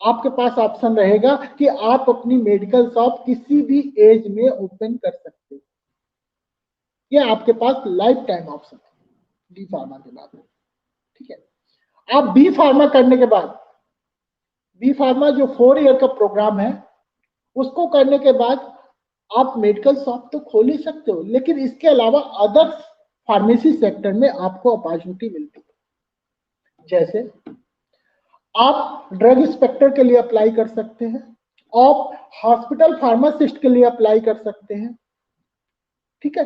आपके पास ऑप्शन रहेगा कि आप अपनी मेडिकल शॉप किसी भी एज में ओपन कर सकते हो। ये आपके पास लाइफ टाइम ऑप्शन है बी फार्मा के बाद। ठीक है, आप बी फार्मा करने के बाद, बी फार्मा जो 4 ईयर का प्रोग्राम है, उसको करने के बाद आप मेडिकल शॉप तो खोल ही सकते हो, लेकिन इसके अलावा अदर फार्मेसी सेक्टर में आपको अपॉर्चुनिटी मिलती है। जैसे आप ड्रग इंस्पेक्टर के लिए अप्लाई कर सकते हैं, आप हॉस्पिटल फार्मासिस्ट के लिए अप्लाई कर सकते हैं। ठीक है,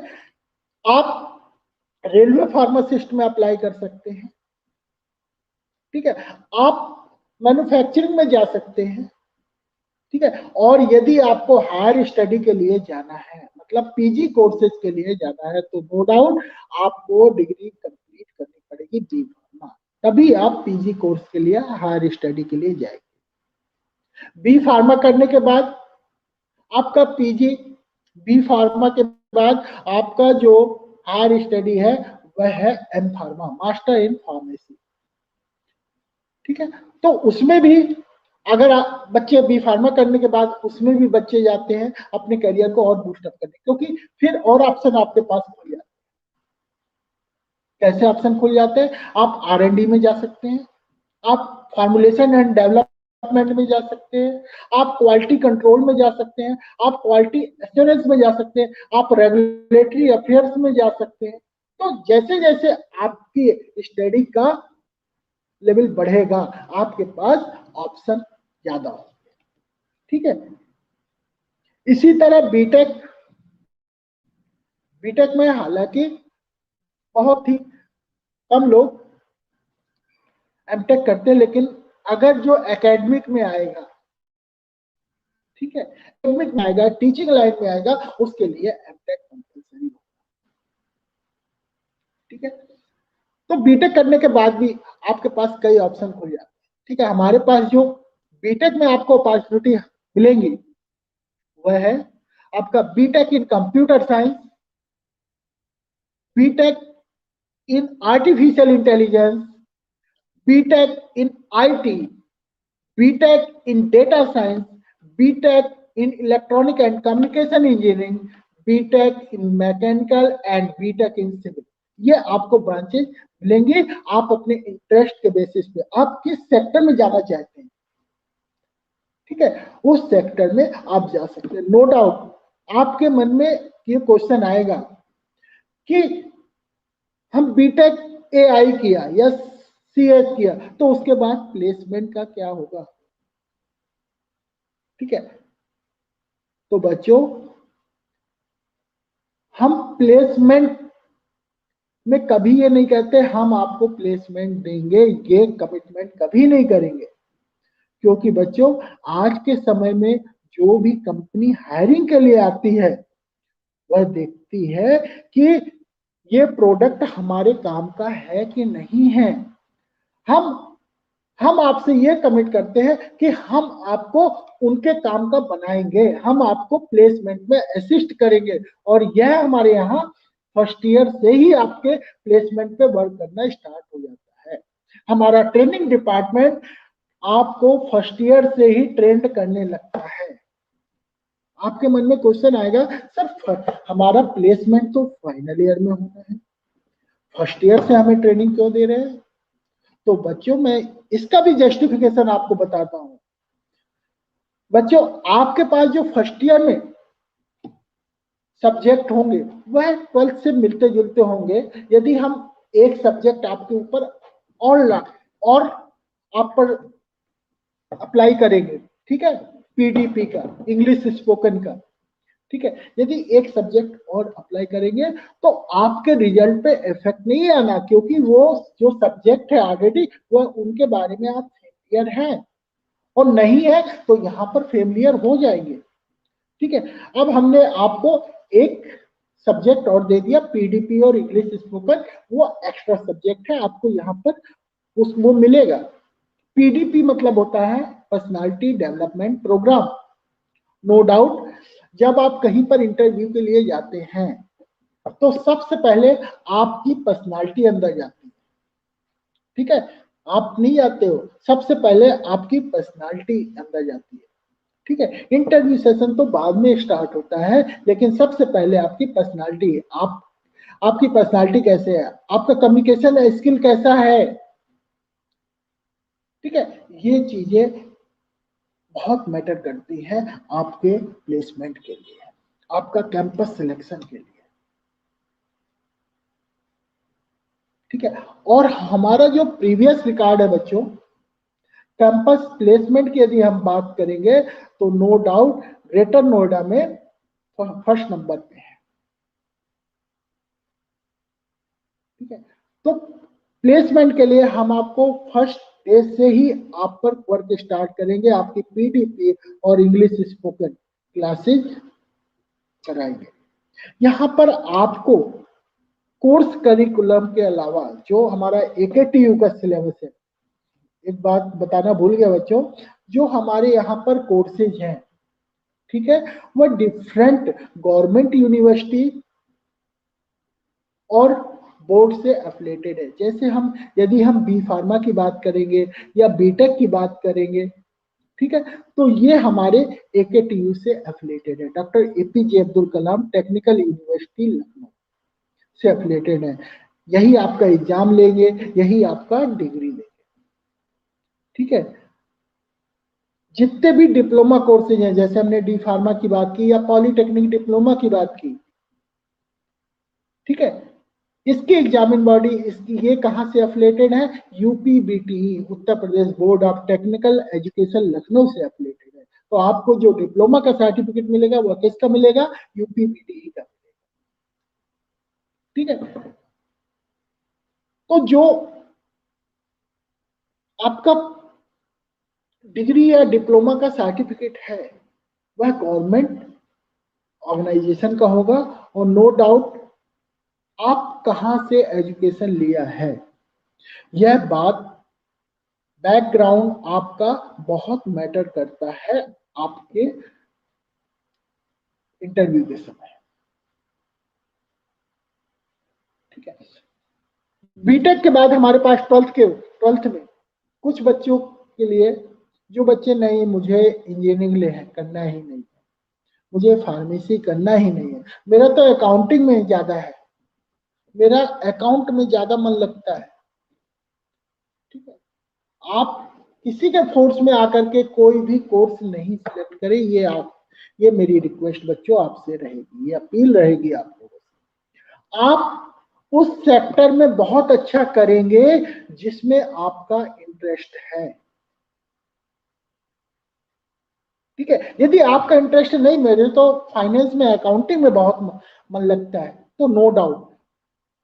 आप रेलवे फार्मासिस्ट में अप्लाई कर सकते हैं। ठीक है, आप मैन्युफैक्चरिंग में जा सकते हैं। ठीक है, और यदि आपको हायर स्टडी के लिए जाना है, मतलब पीजी कोर्सेज के लिए जाना है, तो नो डाउट आपको डिग्री कंप्लीट करनी पड़ेगी बी फार्मा, तभी आप पीजी कोर्स के लिए हायर स्टडी के लिए जाएंगे। बी फार्मा करने के बाद आपका पीजी, बी फार्मा के बाद आपका जो हायर स्टडी है वह है M pharma, master in pharmacy. ठीक है, तो उसमें भी अगर बच्चे बी फार्मा करने के बाद उसमें भी बच्चे जाते हैं अपने करियर को और बूस्टअप करने, क्योंकि फिर और ऑप्शन आपके पास खुल जाते हैं। कैसे ऑप्शन खुल जाते हैं? आप R&D में जा सकते हैं, आप फॉर्मुलेशन एंड डेवलपमेंट में जा सकते हैं, आप क्वालिटी कंट्रोल में जा सकते हैं, आप क्वालिटी एश्योरेंस में जा सकते हैं, आप रेगुलेटरी अफेयर्स में जा सकते हैं। तो जैसे जैसे आपकी स्टडी का लेवल बढ़ेगा आपके पास ऑप्शन ज्यादा हो। ठीक है, इसी तरह बीटेक, बीटेक में हालांकि बहुत ही कम लोग एमटेक करते हैं, लेकिन अगर जो एकेडमिक में आएगा, ठीक है, एकेडमिक में आएगा, टीचिंग लाइन में आएगा, उसके लिए एमटेक कंपलसरी होगा। ठीक है, तो बीटेक करने के बाद भी आपके पास कई ऑप्शन खुल जाते हैं। ठीक है, हमारे पास जो बीटेक में आपको अपॉर्चुनिटी मिलेंगी वह है आपका BTech in computer science, BTech in artificial intelligence, BTech in IT, BTech in data science, BTech in electronic and communication engineering, BTech in mechanical and BTech in civil. ये आपको ब्रांचेस मिलेंगे। आप अपने इंटरेस्ट के बेसिस पे आप किस sector में जाना चाहते हैं, ठीक है, उस सेक्टर में आप जा सकते हैं। नो डाउट आपके मन में ये क्वेश्चन आएगा कि हम बीटेक एआई किया या सीएस किया तो उसके बाद प्लेसमेंट का क्या होगा। ठीक है, तो बच्चों हम प्लेसमेंट में कभी ये नहीं कहते हम आपको प्लेसमेंट देंगे, ये कमिटमेंट कभी नहीं करेंगे, क्योंकि बच्चों आज के समय में जो भी कंपनी हायरिंग के लिए आती है वह देखती है कि ये प्रोडक्ट हमारे काम का है कि नहीं है। हम आपसे ये कमिट करते हैं कि हम आपको उनके काम का बनाएंगे, हम आपको प्लेसमेंट में असिस्ट करेंगे, और यह हमारे यहाँ फर्स्ट ईयर से ही आपके प्लेसमेंट पे वर्क करना स्टार्ट हो जाता है। हमारा ट्रेनिंग डिपार्टमेंट आपको फर्स्ट ईयर से ही ट्रेंड करने लगता है। आपके मन में क्वेश्चन आएगा, सर हमारा प्लेसमेंट तो फाइनल ईयर में होना है, फर्स्ट ईयर से हमें ट्रेनिंग क्यों दे रहे हैं? तो बच्चों मैं इसका भी जस्टिफिकेशन आपको बताता हूं। बच्चों आपके पास जो फर्स्ट ईयर में सब्जेक्ट होंगे वह 12th से मिलते जुलते होंगे। यदि हम एक सब्जेक्ट आपके ऊपर और आप पर अप्लाई करेंगे, ठीक है, पीडीपी का, इंग्लिश स्पोकन का, ठीक है, यदि एक सब्जेक्ट और अप्लाई करेंगे तो आपके रिजल्ट पे इफेक्ट नहीं आना, क्योंकि वो जो सब्जेक्ट है ऑलरेडी वह उनके बारे में आप फेमिलियर हैं, और नहीं है तो यहाँ पर फेमिलियर हो जाएंगे। ठीक है, अब हमने आपको एक सब्जेक्ट और दे दिया, पीडीपी और इंग्लिश स्पोकन, वो एक्स्ट्रा सब्जेक्ट है, आपको यहाँ पर वो मिलेगा। पीडीपी मतलब होता है personality development programme. No doubt जब आप कहीं पर इंटरव्यू के लिए जाते हैं तो सबसे पहले आपकी पर्सनालिटी अंदर जाती है, ठीक है। आप नहीं जाते हो, सबसे पहले आपकी पर्सनालिटी अंदर जाती है, ठीक है। इंटरव्यू सेशन तो बाद में स्टार्ट होता है, लेकिन सबसे पहले आपकी पर्सनालिटी, आपकी पर्सनालिटी कैसे है, आपका कम्युनिकेशन स्किल कैसा है, ठीक है। ये चीजें बहुत मैटर करती है आपके प्लेसमेंट के लिए, आपका कैंपस सिलेक्शन के लिए, ठीक है। और हमारा जो प्रीवियस रिकॉर्ड है बच्चों, कैंपस प्लेसमेंट की यदि हम बात करेंगे तो नो डाउट ग्रेटर नोएडा में फर्स्ट नंबर पे है, ठीक है। तो प्लेसमेंट के लिए हम आपको फर्स्ट डे से ही आप पर वर्क स्टार्ट करेंगे, आपकी पीडीपी और इंग्लिश स्पोकन क्लासेस कराएंगे। यहाँ पर आपको कोर्स करिकुलम के अलावा जो हमारा एकेटीयू का सिलेबस है, एक बात बताना भूल गया बच्चों, जो हमारे यहाँ पर कोर्सेज हैं, ठीक है, वह डिफरेंट गवर्नमेंट यूनिवर्सिटी और बोर्ड से एफिलेटेड है। जैसे हम यदि हम बी फार्मा की बात करेंगे या बीटेक की बात करेंगे, ठीक है, तो ये हमारे एकेटीयू से एफिलेटेड है, doctor APJ Abdul Kalam technical university Lucknow से एफिलेटेड है। यही आपका एग्जाम लेंगे, यही आपका डिग्री लेंगे, ठीक है। जितने भी डिप्लोमा कोर्सेज हैं, जैसे हमने डी फार्मा की बात की या पॉलिटेक्निक डिप्लोमा की बात की, ठीक है, इसकी एग्जामिन बॉडी इसकी ये कहां से एफिलेटेड है, UPBTE Uttar Pradesh board of technical education Lucknow से एफिलेटेड है। तो आपको जो डिप्लोमा का सर्टिफिकेट मिलेगा वह किसका मिलेगा, यूपीबीटीई का, ठीक है। तो जो आपका डिग्री या डिप्लोमा का सर्टिफिकेट है वह गवर्नमेंट ऑर्गेनाइजेशन का होगा, और नो डाउट आप कहां से एजुकेशन लिया है, यह बात बैकग्राउंड आपका बहुत मैटर करता है आपके इंटरव्यू के समय, ठीक है। बीटेक के बाद हमारे पास ट्वेल्थ में कुछ बच्चों के लिए, जो बच्चे नहीं मुझे इंजीनियरिंग ले करना ही नहीं है, मुझे फार्मेसी करना ही नहीं है, मेरा तो अकाउंटिंग में ज्यादा है, मेरा अकाउंट में ज्यादा मन लगता है, ठीक है। आप किसी के फोर्स में आकर के कोई भी कोर्स नहीं सिलेक्ट करें, ये मेरी रिक्वेस्ट बच्चों आपसे रहेगी, ये अपील रहेगी आप लोगों से। आप उस सेक्टर में बहुत अच्छा करेंगे जिसमें आपका इंटरेस्ट है, ठीक है। यदि आपका इंटरेस्ट नहीं, मेरे तो फाइनेंस में अकाउंटिंग में बहुत मन लगता है, तो नो डाउट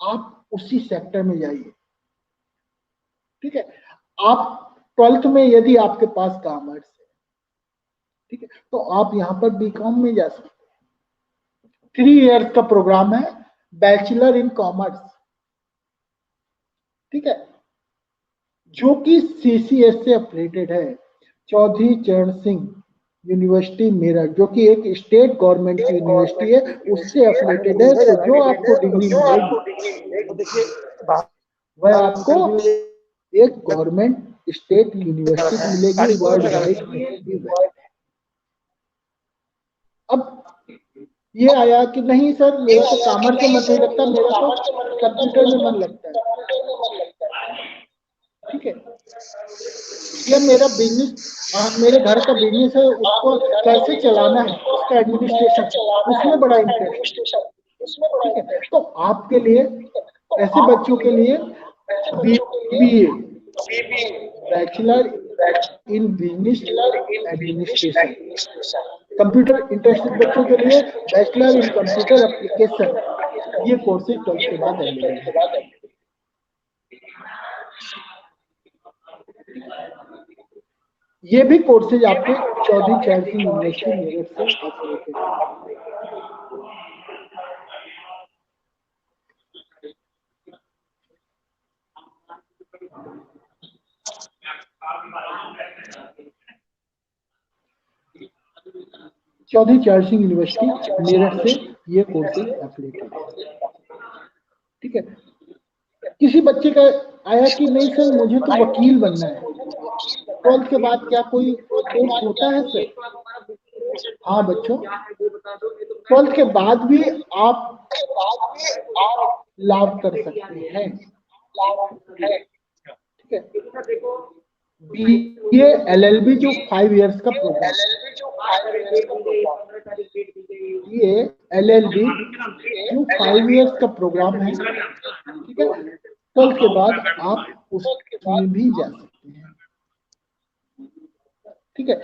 आप उसी सेक्टर में जाइए, ठीक है। आप ट्वेल्थ में यदि आपके पास कॉमर्स है, ठीक है, तो आप यहां पर बीकॉम में जा सकते हैं। 3 इयर्स का प्रोग्राम है, बैचलर इन कॉमर्स, ठीक है, जो कि सीसीएस से अपडेटेड है, चौधरी चरण सिंह यूनिवर्सिटी मेरठ, जो कि एक स्टेट गवर्नमेंट की यूनिवर्सिटी है, उससे एफिलेटेड है। तो जो आपको डिग्री मिलेगी वह आपको एक गवर्नमेंट स्टेट यूनिवर्सिटी की मिलेगी, वर्ल्ड वाइड कहीं भी वैलिड है। अब ये आया कि नहीं सर मेरा तो कॉमर्स में मन नहीं लगता, मेरा तो कंप्यूटर में मन लगता है, ठीक है, ये मेरा बिजनेस, मेरे घर का बिजनेस है, उसको कैसे चलाना है, उसका एडमिनिस्ट्रेशन, उसमें बड़ा इंटरेस्ट है, ठीक है। तो आपके लिए, ऐसे बच्चों के लिए BBA bachelor in business administration, computer interested बच्चों के लिए बैचलर इन कंप्यूटर एप्लीकेशन, ये कोर्सेज 12th के बाद अवेलेबल है। ये भी कोर्सेज आपके चौधरी चरण सिंह यूनिवर्सिटी मेरठ से एफिलिएटेड है। चौधरी चरण सिंह यूनिवर्सिटी मेरठ से ये कोर्सेज एफिलिएटेड है। ठीक है, किसी बच्चे का आया कि नहीं सर मुझे तो वकील बनना है, 12th के बाद क्या कोई कोर्स होता है सर? हाँ बच्चों, 12th के बाद भी आप लाभ कर सकते हैं। ठीक है, BA LLB जो 5 इयर्स का प्रोग्राम है, BA LLB जो 5 इयर्स का प्रोग्राम है, ठीक है, 12th के बाद आप उसमें भी जा सकते हैं। ठीक है,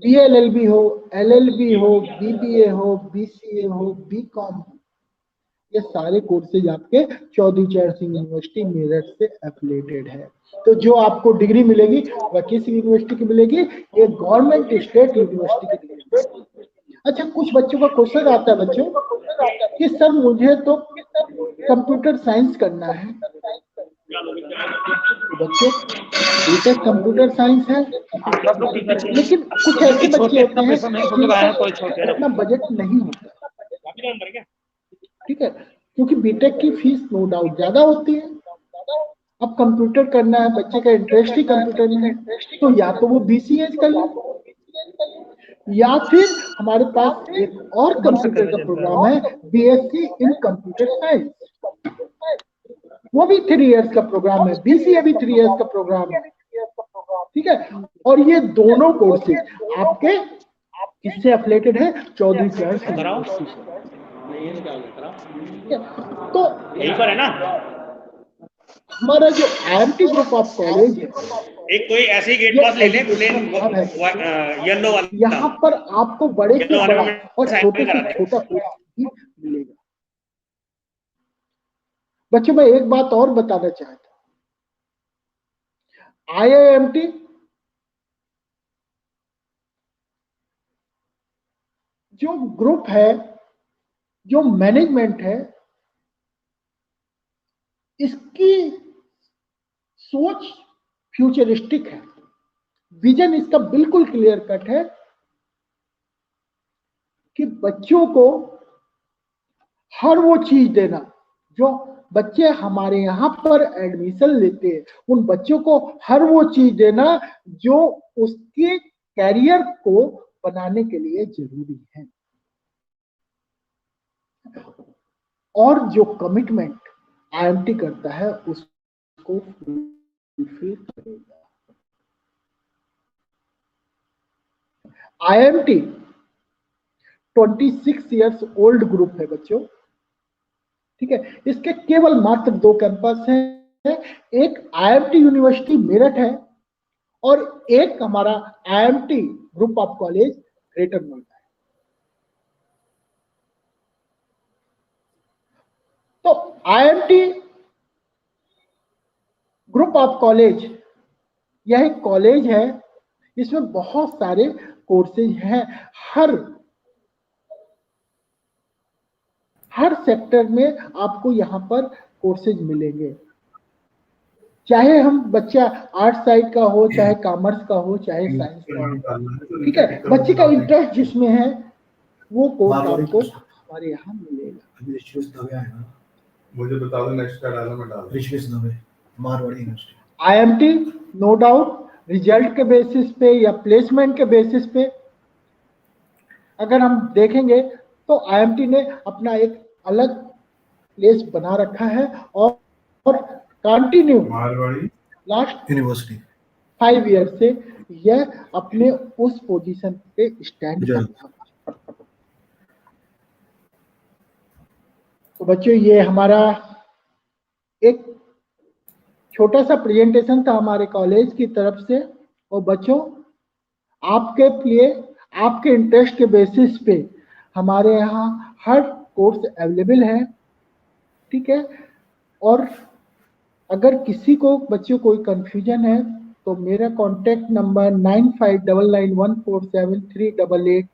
BA LLB हो, LLB हो, BBA हो, BCA हो, BCom हो, ये सारे कोर्सेज आपके चौधरी चरण सिंह यूनिवर्सिटी मेरठ से एफिलिएटेड है। तो जो आपको डिग्री मिलेगी वह किस यूनिवर्सिटी की मिलेगी? ये गवर्नमेंट स्टेट यूनिवर्सिटी की मिलेगी। अच्छा, कुछ बच्चों का क्वेश्चन आता है बच्चों कि सर मुझे तो कंप्यूटर साइंस करना है। बच्चों, बीटेक कंप्यूटर साइंस है, लेकिन कुछ ऐसे बच्चे होते हैं जिनका इतना बजट नहीं होता। ठीक है, क्योंकि बीटेक की फीस नो डाउट ज्यादा होती है। अब कंप्यूटर करना है, बच्चे का इंटरेस्ट ही कंप्यूटर में है, तो या तो वो BCA कर ले, या फिर हमारे पास एक और कंप्यूटर का प्रोग्राम है BSc इन कंप्यूटर साइंस, वो भी 3 इयर्स का प्रोग्राम है। BCA भी 3 इयर्स का प्रोग्राम है। ठीक है, और ये दोनों कोर्सेज आपके किससे एफिलिएटेड है? चौधरी चरण सिंह यूनिवर्सिटी से। तो यहीं पर है ना हमारा जो IMT ग्रुप ऑफ कॉलेज है, एक कोई ऐसे ही गेट पास ले ले प्लेन येलो वाला, यहाँ पर आपको बड़े से बड़ा और छोटे से छोटा कोर्स भी मिलेगा। बच्चों, मैं एक बात और बताना चाहता हूं, IIMT जो ग्रुप है, जो मैनेजमेंट है, इसकी सोच फ्यूचरिस्टिक है, विजन इसका बिल्कुल क्लियर कट है कि बच्चों को हर वो चीज देना जो बच्चे हमारे यहाँ पर एडमिशन लेते हैं, उन बच्चों को हर वो चीज देना जो उसके कैरियर को बनाने के लिए जरूरी है, और जो कमिटमेंट IMT करता है उसको फुलफिल करेगा। IMT 26 इयर्स ओल्ड ग्रुप है बच्चों। ठीक है, इसके केवल मात्र 2 कैंपस हैं, एक IMT यूनिवर्सिटी मेरठ है और एक हमारा IMT group of college greater Noida है। तो IMT ग्रुप ऑफ कॉलेज यह एक कॉलेज है, इसमें बहुत सारे कोर्सेज हैं, हर सेक्टर में आपको यहाँ पर कोर्सेज मिलेंगे, चाहे हम बच्चा आर्ट साइड का हो, चाहे कॉमर्स का हो, चाहे साइंस का हो। ठीक है, बच्चे का इंटरेस्ट जिसमें है वो कोर्स आपको हमारे यहाँ मिलेगा। मुझे बता दो नेक्स्ट का डालना, मैं डाल Marwadi university. IMT no doubt result के बेसिस पे या प्लेसमेंट के बेसिस पे अगर हम देखेंगे तो IMT ने अपना एक अलग प्लेस बना रखा है और कंटिन्यू लास्ट यूनिवर्सिटी 5 ईयर से यह अपने उस पोजीशन पे स्टैंड करता है। तो बच्चों, ये हमारा एक छोटा सा प्रेजेंटेशन था हमारे कॉलेज की तरफ से, और बच्चों आपके लिए आपके इंटरेस्ट के बेसिस पे हमारे यहाँ हर कोर्स अवेलेबल है। ठीक है, और अगर किसी को बच्चों कोई कंफ्यूजन है तो मेरा कॉन्टेक्ट नंबर 9599147388।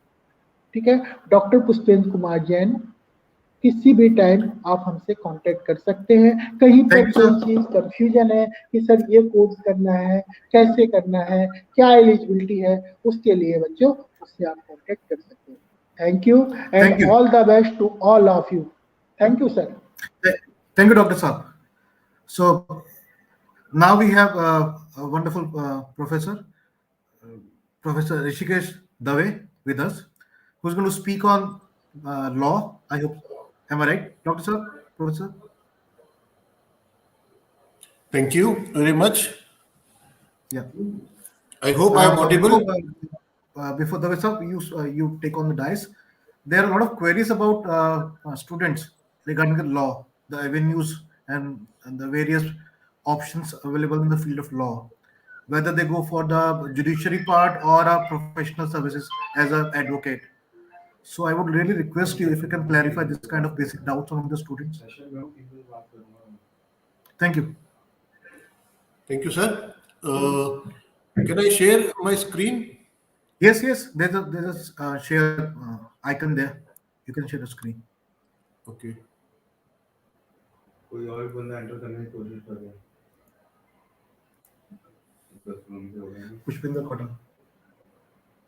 ठीक है, डॉक्टर पुष्पेंद्र कुमार जैन, किसी भी टाइम आप हमसे कांटेक्ट कर सकते हैं। कहीं पर कोई चीज कंफ्यूजन है कि सर ये कोर्स करना है, कैसे करना है, क्या एलिजिबिलिटी है, उसके लिए बच्चों उससे आप कांटेक्ट कर सकते हैं। Thank you, and Thank you. all the best to all of you. Thank you, sir. Thank you, Dr. Saab. So now we have a wonderful professor, Professor Rishikesh Dave, with us, who's going to speak on law. I hope, am I right, Dr. Sir, Professor? Thank you very much. Yeah. I hope I am But audible. before Dave sir, you take on the dice. There are a lot of queries about students regarding the law, the avenues, and the various options available in the field of law, whether they go for the judiciary part or professional services as an advocate. So I would really request you if you can clarify this kind of basic doubts among the students. Thank you. Thank you, sir. Can I share my screen? Yes, yes. There's a share icon there. You can share the screen. Okay. कोई और बंदा enter करने की कोशिश कर रहा है Pushpinder Kota.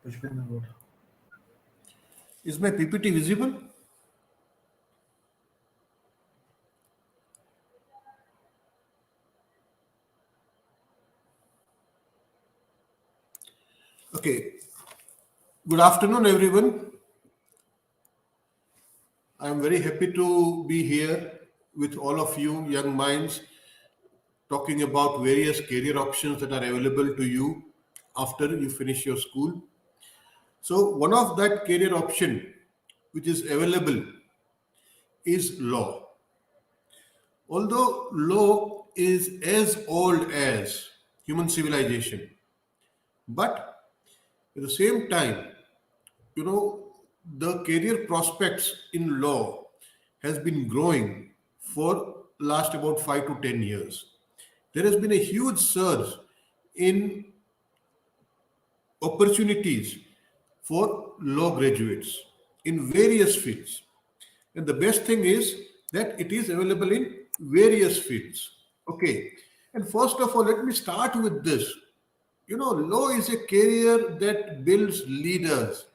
Pushpinder Kota. Is my PPT visible? Okay. Good afternoon, everyone. I am very happy to be here with all of you, young minds, talking about various career options that are available to you after you finish your school. So, one of that career option which is available is law. Although law is as old as human civilization, but at the same time, you know, the career prospects in law has been growing for last about 5 to 10 years. There has been a huge surge in opportunities for law graduates in various fields. And the best thing is that it is available in various fields. Okay. And first of all, let me start with this. You know, law is a career that builds leaders.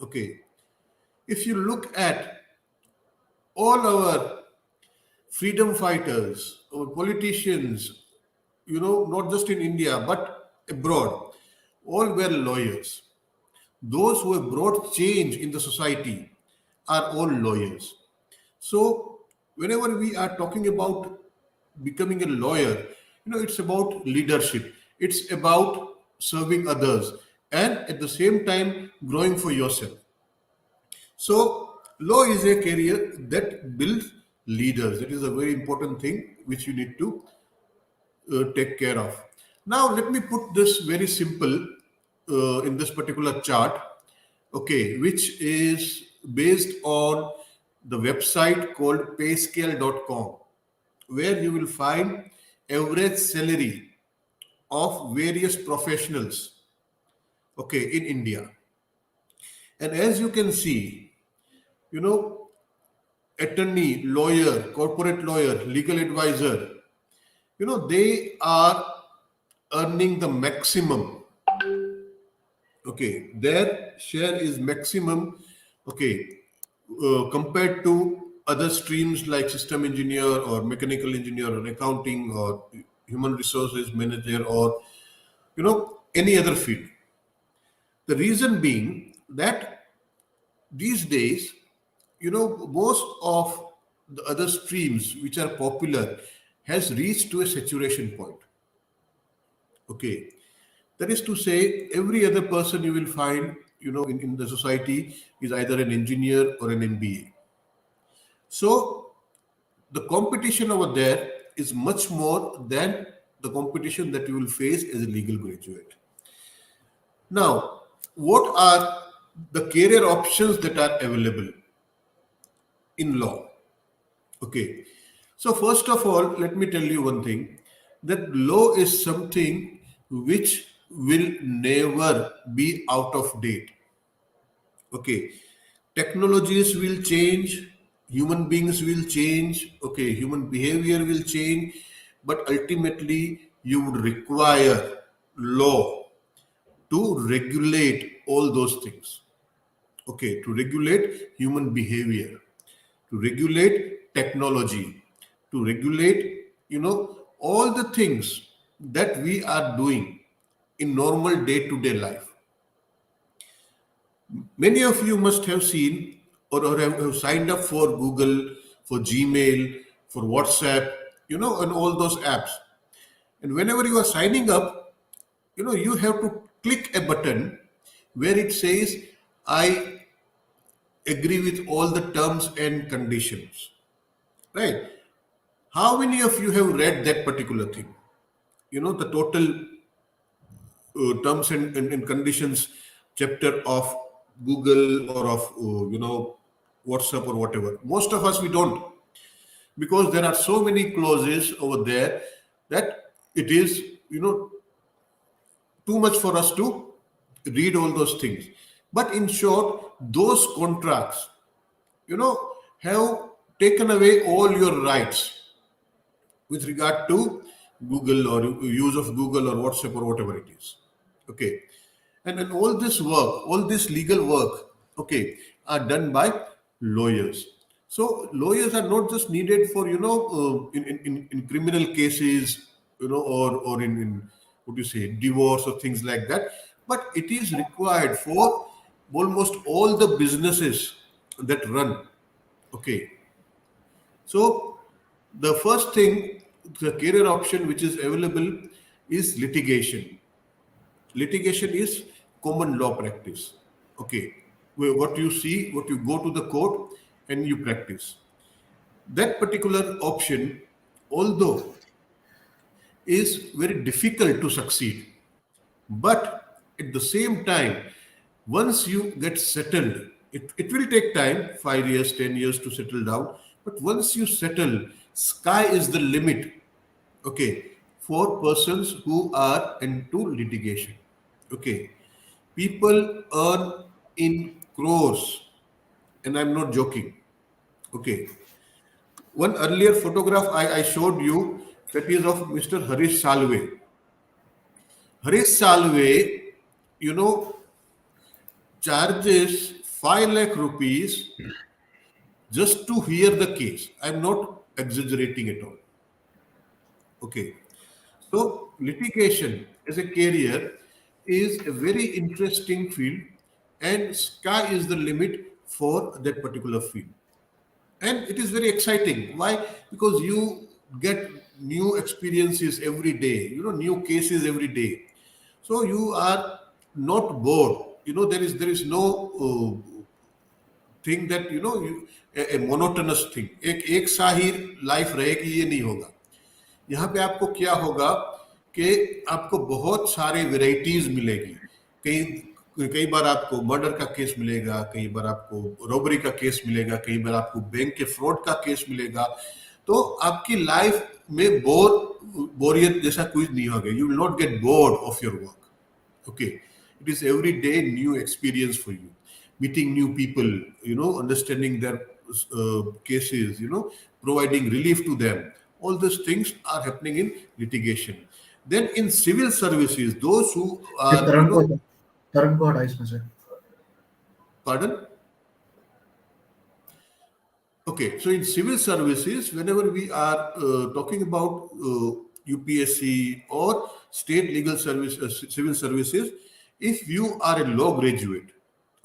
Okay. If you look at all our freedom fighters, our politicians, you know, not just in India, but abroad, all were lawyers. Those who have brought change in the society are all lawyers. So, whenever we are talking about becoming a lawyer, you know, it's about leadership, it's about serving others, and at the same time, growing for yourself. So, law is a career that builds leaders. That is a very important thing which you need to take care of. Now, let me put this very simple in this particular chart, okay, which is based on the website called payscale.com, where you will find average salary of various professionals, okay, in India. And as you can see, you know, attorney, lawyer, corporate lawyer, legal advisor, you know, they are earning the maximum. Okay, their share is maximum. Okay, compared to other streams like system engineer or mechanical engineer or accounting or human resources manager or any other field. The reason being that these days, most of the other streams which are popular has reached to a saturation point. Okay, that is to say, every other person you will find, in the society is either an engineer or an MBA. So the competition over there is much more than the competition that you will face as a legal graduate. Now, what are the career options that are available in law? Okay. So, first of all, let me tell you one thing, that law is something which will never be out of date. Okay. Technologies will change, human beings will change, okay, human behavior will change, but ultimately you would require law to regulate all those things. okay, to regulate human behavior, to regulate technology, to regulate, all the things that we are doing in normal day-to-day life. Many of you must have seen or have signed up for Google, for Gmail, for WhatsApp, and all those apps. And whenever you are signing up, you have to click a button where it says, I agree with all the terms and conditions. Right? How many of you have read that particular thing? The total terms and conditions chapter of Google or of WhatsApp or whatever. Most of us we don't, because there are so many clauses over there that it is too much for us to read all those things. But in short, those contracts have taken away all your rights with regard to Google or use of Google or WhatsApp or whatever it is. Okay. And all this work, all this legal work, okay, are done by lawyers. So lawyers are not just needed for, in criminal cases, or in what do you say, divorce or things like that, but it is required for almost all the businesses that run. Okay. So the first thing, the career option which is available is litigation. Litigation is common law practice. Okay. What you see, what you go to the court and you practice. That particular option, although is very difficult to succeed, but at the same time, once you get settled, it will take time, 5 years, 10 years to settle down. But once you settle, sky is the limit, okay, for persons who are into litigation. Okay. People earn in crores, and I'm not joking. Okay. One earlier photograph I showed you, that is of Mr. Harish Salve. Harish Salve, you know, charges 5 lakh rupees just to hear the case. I'm not exaggerating at all. Okay. So litigation as a career is a very interesting field, and sky is the limit for that particular field. And it is very exciting. Why? Because you get new experiences every day, new cases every day. So you are not bored. There is no thing that a monotonous thing. एक सा ही life रहेगी, ये नहीं होगा. यहाँ पे आपको क्या होगा कि आपको बहुत सारे वेराइटीज मिलेगी. कई कई बार आपको मर्डर का केस मिलेगा, कई बार आपको रॉबरी का केस मिलेगा, कई बार आपको बैंक के फ्रॉड का केस मिलेगा. तो आपकी लाइफ में बोरियत जैसा कुछ नहीं होगा. You will not get bored of your work. Okay, it is every day new experience for you, meeting new people, understanding their cases, providing relief to them. All these things are happening in litigation. Then in civil services, those who ये are, तरंग को हटा इसमें से. pardon? Okay, so in civil services, whenever we are talking about UPSC or state legal service, civil services, if you are a law graduate,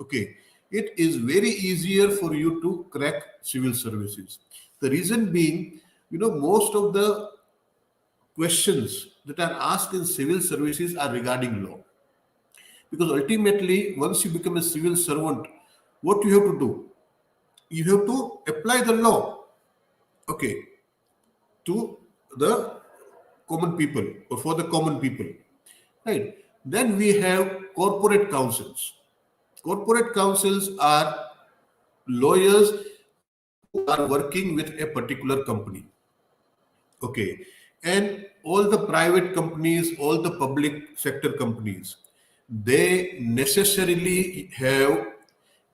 okay, it is very easier for you to crack civil services. The reason being, most of the questions that are asked in civil services are regarding law. Because ultimately, once you become a civil servant, what you have to do? You have to apply the law, okay, to the common people or for the common people, right? Then we have corporate counsels. Corporate counsels are lawyers who are working with a particular company, okay, and all the private companies, all the public sector companies, they necessarily have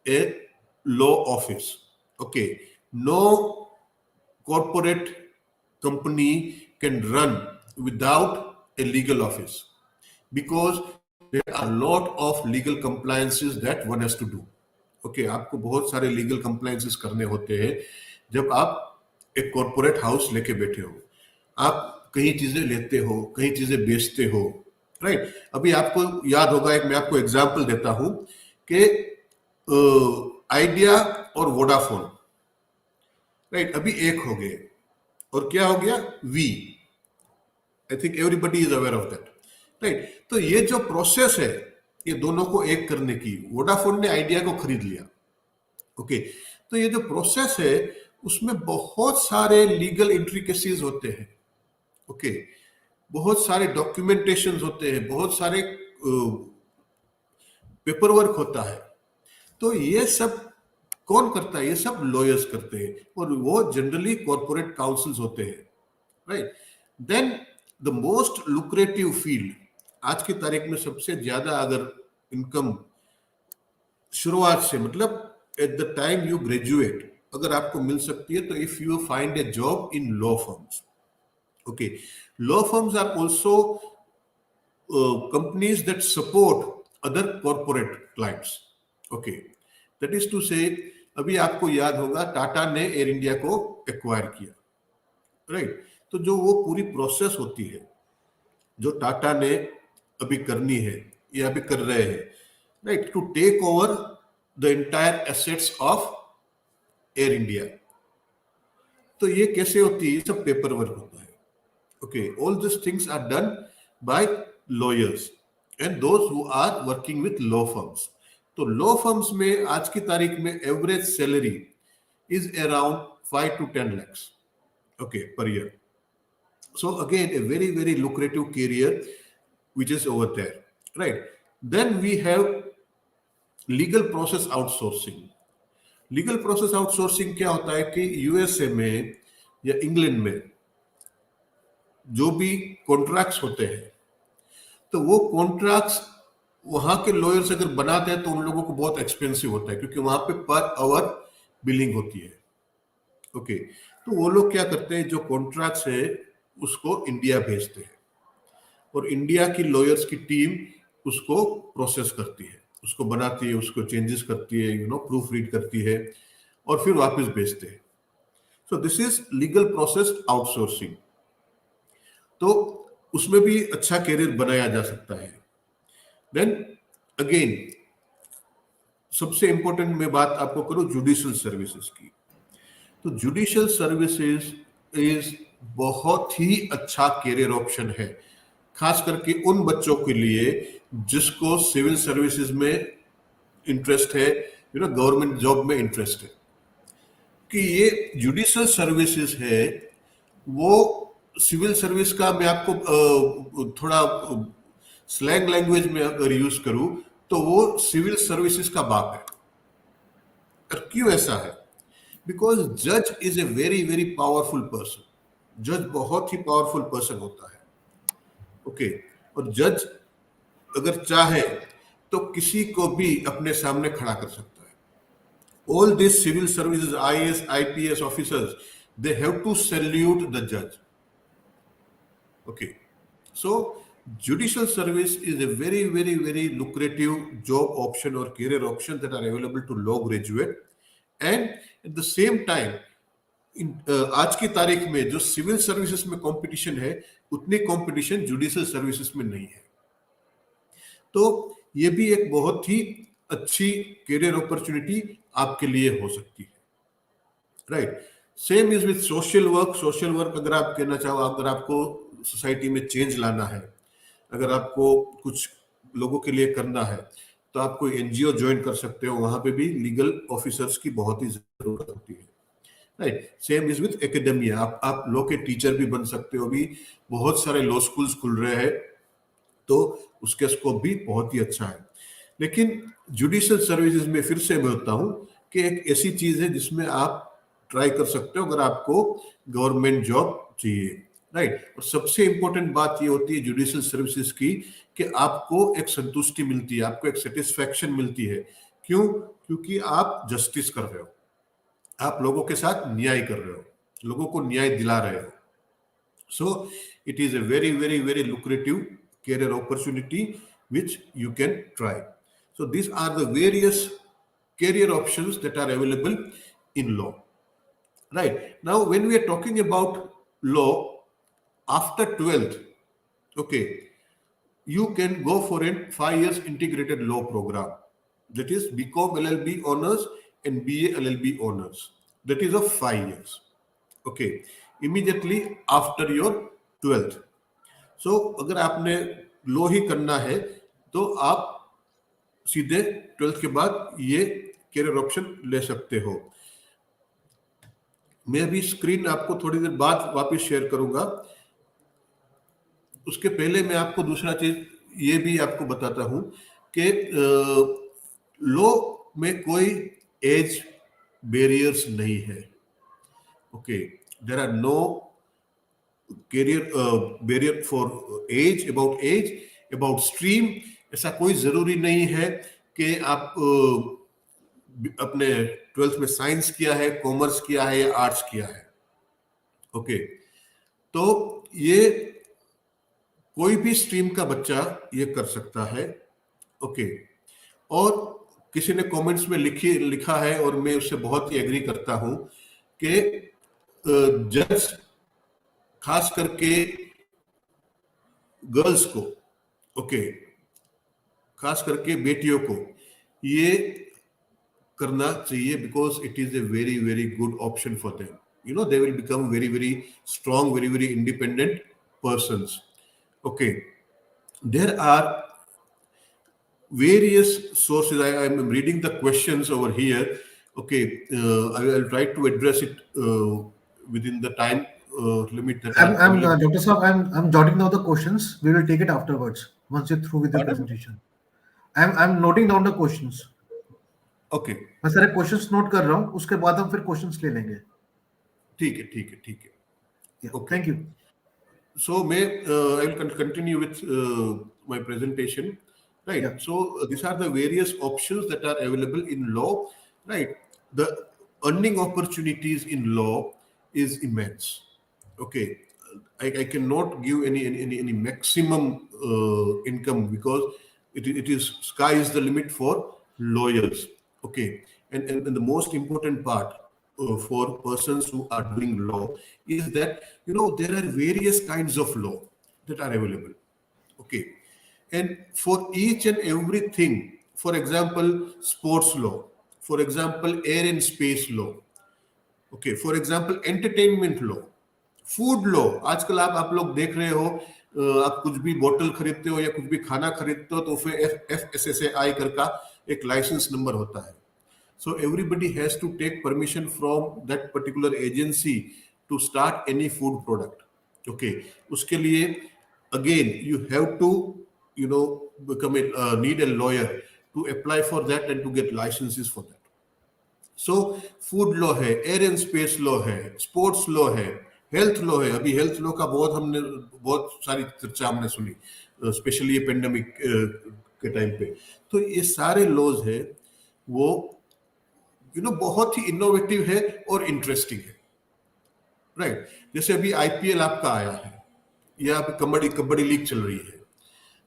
a law office. Okay, no corporate company can run without a legal office, because there are a lot of legal compliances that one has to do. Okay, आपको बहुत सारे legal compliances करने होते हैं जब आप एक corporate house लेके बैठे हो। आप कई चीजें लेते हो, कई चीजें बेचते हो, राइट। अभी आपको याद होगा, एक मैं आपको एग्जांपल देता हूं कि आइडिया और वोडाफोन, राइट, अभी एक हो गए। और क्या हो गया? वी। I think everybody is aware of that, right. तो ये जो प्रोसेस है ये दोनों को एक करने की, वोडाफोन ने आइडिया को खरीद लिया, ओके। तो ये जो प्रोसेस है उसमें बहुत सारे लीगल इंट्रिकेसीज होते हैं, ओके। बहुत सारे डॉक्यूमेंटेशन होते हैं, बहुत सारे पेपर वर्क होता है। तो ये सब कौन करता है? ये सब लॉयर्स करते हैं, और वो जनरली कॉर्पोरेट काउंसिल्स होते हैं, right. Then the most lucrative field, आज की तारीख में सबसे ज्यादा अगर इनकम शुरुआत से, मतलब at the time you graduate, अगर आपको मिल सकती है तो if you find a job in law firms, okay. Law firms are also companies that support other corporate clients, okay। that is to say, अभी आपको याद होगा टाटा ने एयर इंडिया को एक्वायर किया, राइट। तो जो वो पूरी प्रोसेस होती है जो टाटा ने अभी करनी है या अभी कर रहे हैं, right, to take over the entire assets of Air India, तो ये कैसे होती है? सब पेपर वर्क होता है, okay। all these things are done by lawyers and those who are working with law firms। तो law firms में आज की तारीख में average salary is around 5 to 10 lakhs, okay, per year। so again a very very lucrative career which is over there, right। then we have legal process outsourcing। Legal process outsourcing क्या होता है कि USA में या England में जो भी contracts होते हैं, तो वो कॉन्ट्रैक्ट्स वहां के लॉयर्स अगर बनाते हैं तो उन लोगों को बहुत एक्सपेंसिव होता है, क्योंकि वहां पे पर आवर बिलिंग होती है, ओके। तो वो लोग क्या करते हैं, जो कॉन्ट्रैक्ट्स है उसको इंडिया भेजते हैं, और इंडिया की लॉयर्स की टीम उसको प्रोसेस करती है, उसको बनाती है, उसको चेंजेस करती है, प्रूफ रीड करती है, और फिर वापस भेजते हैं। So this is legal process outsourcing. तो उसमें भी अच्छा कैरियर बनाया जा सकता है। देन अगेन सबसे इंपॉर्टेंट मैं बात आपको करूं जुडिशियल सर्विसेज की, तो जुडिशियल सर्विसेज इज बहुत ही अच्छा कैरियर ऑप्शन है, खास करके उन बच्चों के लिए जिसको सिविल सर्विसेज में इंटरेस्ट है, गवर्नमेंट जॉब में इंटरेस्ट है। कि ये जुडिशियल सर्विसेज है, वो सिविल सर्विस का, मैं आपको थोड़ा स्लैंग लैंग्वेज में अगर यूज करूं तो वो सिविल सर्विसेज का बाप है। और क्यों ऐसा है? बिकॉज जज is a very very powerful person. जज बहुत ही पावरफुल पर्सन होता है, ओके। और जज अगर चाहे तो किसी को भी अपने सामने खड़ा कर सकता है। All this civil services, IAS IPS officers, they have to salute the judge, okay। So judicial service is a very very very lucrative job option or career option that are available to law graduate, and at the same time आज की तारीख में जो civil services में competition है, उतनी competition judicial services में नहीं है। तो ये भी एक बहुत ही अच्छी कैरियर अपॉर्चुनिटी आपके लिए हो सकती है, right. Same is with social work. Social work अगर आप कहना चाहो, अगर आपको सोसाइटी में चेंज लाना है, अगर आपको कुछ लोगों के लिए करना है, तो आप कोई एनजीओ ज्वाइन कर सकते हो। वहां पे भी लीगल ऑफिसर्स की बहुत ही जरूरत होती है, right. Same is with academia. आप लॉ के टीचर भी बन सकते हो। अभी बहुत सारे लॉ स्कूल्स खुल रहे हैं, तो उसके स्कोप भी बहुत ही अच्छा है। लेकिन जुडिशियल सर्विसेज में फिर से मैं बताता हूं कि एक ऐसी चीज है जिसमें आप ट्राई कर सकते हो अगर आपको गवर्नमेंट जॉब चाहिए, राइट। और सबसे इंपॉर्टेंट बात ये होती है जुडिशियल सर्विसेज की कि आपको एक संतुष्टि मिलती है, आपको एक सेटिस्फैक्शन मिलती है। क्यों? क्योंकि आप जस्टिस कर रहे हो, आप लोगों के साथ न्याय कर रहे हो, लोगों को न्याय दिला रहे हो। So it is a very very very lucrative career opportunity which you can try. So these are the various career options that are available in law. Right. Now, when we are talking about law after 12th, okay, you can go for a 5 years integrated law program. That is BCom LLB honors and BA LLB honors. That is of 5 years. Okay. Immediately after your 12th. So अगर आपने law ही करना है तो आप सीधे 12th के बाद ये कैरियर ऑप्शन ले सकते हो. मैं अभी स्क्रीन आपको थोड़ी देर बाद वापस शेयर करूंगा. उसके पहले मैं आपको दूसरा चीज ये भी आपको बताता हूं कि लॉ में कोई एज बैरियर्स नहीं है. Okay, there are no career barrier for age, about stream. ऐसा कोई जरूरी नहीं है कि आप अपने 12th में साइंस किया है, कॉमर्स किया है या आर्ट्स किया है. ओके, तो ये कोई भी स्ट्रीम का बच्चा ये कर सकता है. ओके, और किसी ने कमेंट्स में लिखा है और मैं उससे बहुत ही एग्री करता हूं कि जज खास करके गर्ल्स को, ओके, खास करके बेटियों को ये करना चाहिए because it is a very very good option for them. You know, they will become very very strong, very very independent persons. Okay, there are various sources. I am reading the questions over here. Okay, I will try to address it within the time limit that I'm Dr. Saab, I'm jotting down the questions. We will take it afterwards once you're through with your presentation. I'm noting down the questions. Okay. मैं सारे questions note कर रहा हूँ, उसके बाद हम फिर questions ले लेंगे. ठीक है, ठीक है, ठीक है. Okay. Thank you. So may I will continue with my presentation. Right. Yeah. So these are the various options that are available in law. Right. The earning opportunities in law is immense. Okay. I cannot give any maximum income because it is sky is the limit for lawyers. Okay. And the most important part for persons who are doing law is that, you know, there are various kinds of law that are available. Okay, and for each and everything, for example sports law, for example air and space law, okay, for example entertainment law, food law. आजकल आप लोग देख रहे हो, आप कुछ भी बोतल खरीदते हो या कुछ भी खाना खरीदते हो तो फिर FSSAI करका एक लाइसेंस नंबर होता है. So everybody has to take permission from that particular agency to start any food product. Okay, उसके लिए again you have to, you know, need a lawyer to apply for that and to get licenses for that. So food law है, air and space law है, sports law है, health law है. अभी health law का बहुत सारी चर्चा हमने सुनी, स्पेशली ये पेंडेमिक के टाइम पे. तो ये सारे लॉज है वो बहुत ही इनोवेटिव है और इंटरेस्टिंग है. राइट. जैसे अभी IPL आपका आया है या कबड्डी लीग चल रही है,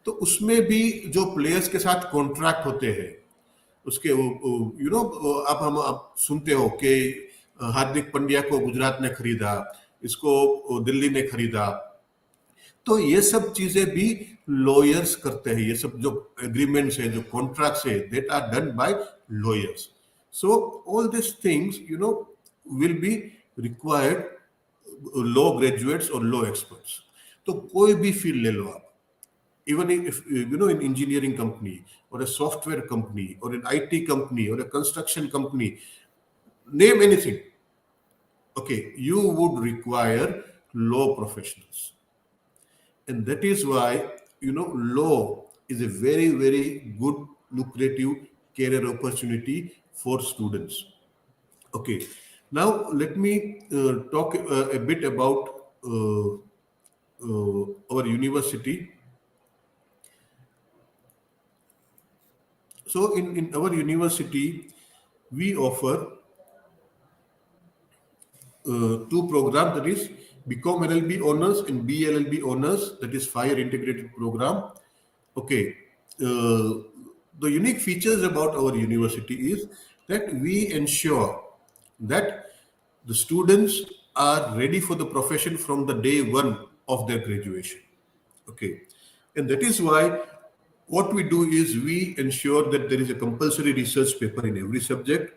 तो उसमें भी जो प्लेयर्स के साथ कॉन्ट्रैक्ट होते हैं उसके आप सुनते हो कि हार्दिक पांड्या को गुजरात ने खरीदा, इसको दिल्ली ने खरीदा. तो ये सब चीजें भी लॉयर्स करते हैं. ये सब जो एग्रीमेंट्स है, जो कॉन्ट्रैक्ट्स है, that are done by lawyers. So all these things, will be required law graduates or law experts. तो कोई भी फील्ड ले लो आप, even if in engineering company or a software company or an IT company or a construction company, name anything. Okay, you would require law professionals, and that is why law is a very very good lucrative career opportunity for students. Okay, now let me talk a bit about our university. So in our university we offer two programs, that is BCom LLB honors and BE LLB honors, that is 5-year integrated program. Okay, the unique features about our university is that we ensure that the students are ready for the profession from the day one of their graduation. Okay. And that is why what we do is we ensure that there is a compulsory research paper in every subject,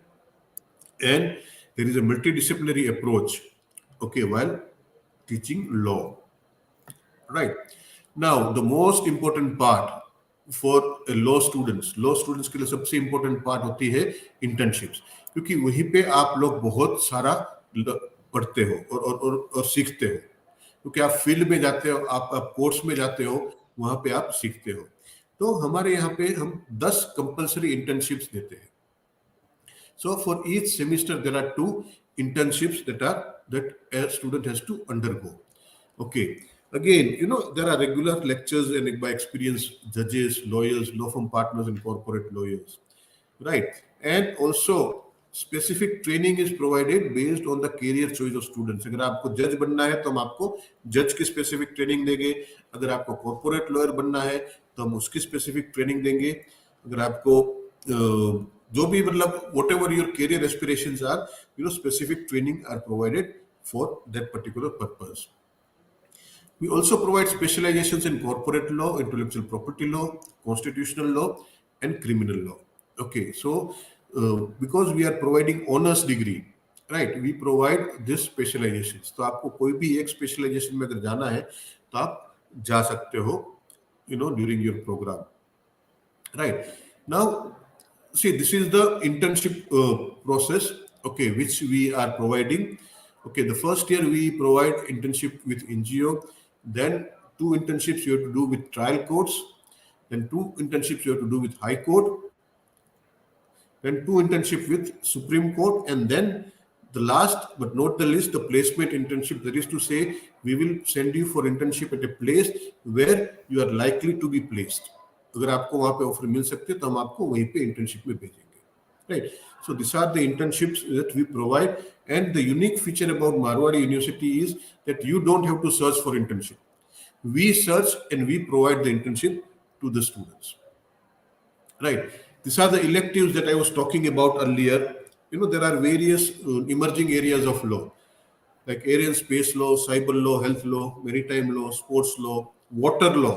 and there is a multidisciplinary approach, okay, while teaching law. Right. Now, the most important part for law students के लिए सबसे important part होती है internships, क्योंकि वहीं पे आप लोग बहुत सारा पढ़ते हो और सीखते हो, क्योंकि आप फील्ड में जाते हो, आप कोर्स में जाते हो, वहां पे आप सीखते हो। तो हमारे यहाँ पे हम 10 कंपलसरी इंटर्नशिप्स देते हैं। So for each semester, there are two internships that a student has to undergo. Okay. Again, there are regular lectures and by experience judges, lawyers, law firm partners, and corporate lawyers, right? And also specific training is provided based on the career choice of students. अगर आपको जज बनना है तो हम आपको जज की स्पेसिफिक ट्रेनिंग देंगे। अगर आपको कॉर्पोरेट लॉयर बनना है तो हम उसकी स्पेसिफिक ट्रेनिंग देंगे। अगर आपको जो भी मतलब whatever your career aspirations are, specific training are provided for that particular purpose. We also provide specializations in corporate law, intellectual property law, constitutional law, and criminal law. Okay, so because we are providing honors degree, right, we provide this specializations. तो आपको कोई भी एक specialization में अगर जाना है तो आप जा सकते हो, during your program, right? Now, see, this is the internship process, okay, which we are providing. Okay, the first year we provide internship with NGO, then 2 internships you have to do with trial courts, then 2 internships you have to do with High Court, then 2 internships with Supreme Court, and then the last but not the least, the placement internship. That is to say, we will send you for internship at a place where you are likely to be placed. अगर आपको वहां पे offer मिल सकते तो हम आपको वहीं पे इंटर्नशिप में भेजेंगे, right? So these are the internships that we provide, and the unique feature about Marwadi University is that you don't have to search for internship. We search and we provide the internship to the students, right? These are the electives that I was talking about earlier. There are various emerging areas of law, like air and space law, cyber law, health law, maritime law, sports law, water law.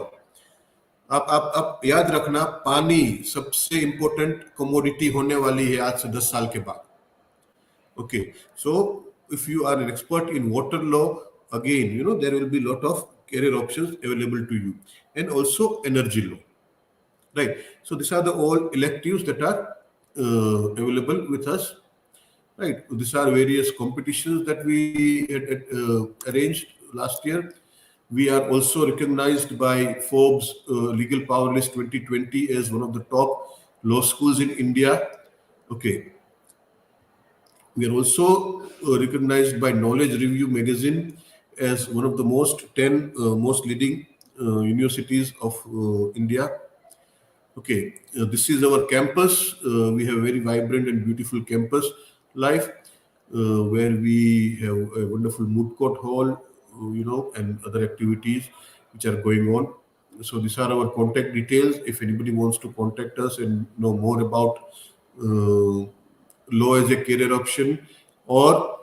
आप याद रखना, पानी सबसे important commodity होने वाली है आज से 10 साल के बाद। Okay, so if you are an expert in water law, again, there will be a lot of career options available to you, and also energy law, right? So these are the all electives that are available with us, right? These are various competitions that we had arranged last year. We are also recognized by Forbes Legal Power List 2020 as one of the top law schools in India. Okay. We are also recognized by Knowledge Review magazine as one of the 10 most leading universities of India. Okay, this is our campus. We have a very vibrant and beautiful campus life, where we have a wonderful moot court hall, and other activities which are going on. So these are our contact details. If anybody wants to contact us and know more about law as a career option, or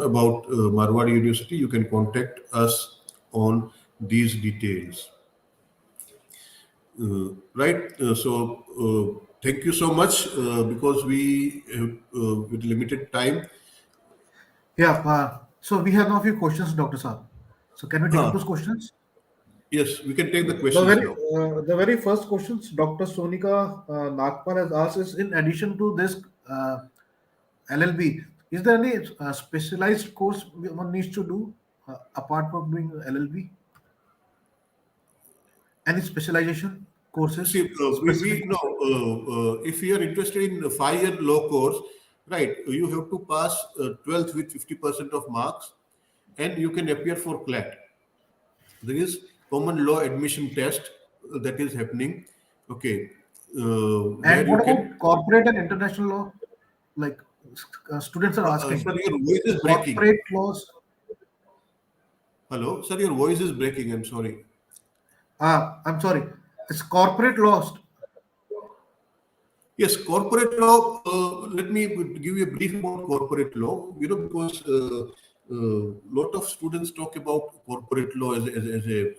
about Marwadi University, you can contact us on these details. Right. Thank you so much, because we have with limited time. Yeah, so we have now a few questions, Dr. Saab. So can we take up those questions? Yes, we can take the The questions very now. the very first questions Dr. Sonika Nagpal has asked is, in addition to this LLB, is there any specialized course one needs to do apart from doing LLB? Any specialization courses See, specific? if you are interested in a 5-year law course, right, you have to pass 12th with 50% of marks, and you can appear for CLAT. There is common law admission test that is happening. Okay, where And you what can. about corporate and international law? Like students are asking, Sir, your voice is breaking. corporate laws. Hello, sir, your voice is breaking. I'm sorry. I'm sorry. It's corporate laws. Yes, corporate law. Let me give you a brief about corporate law. Because lot of students talk about corporate law as a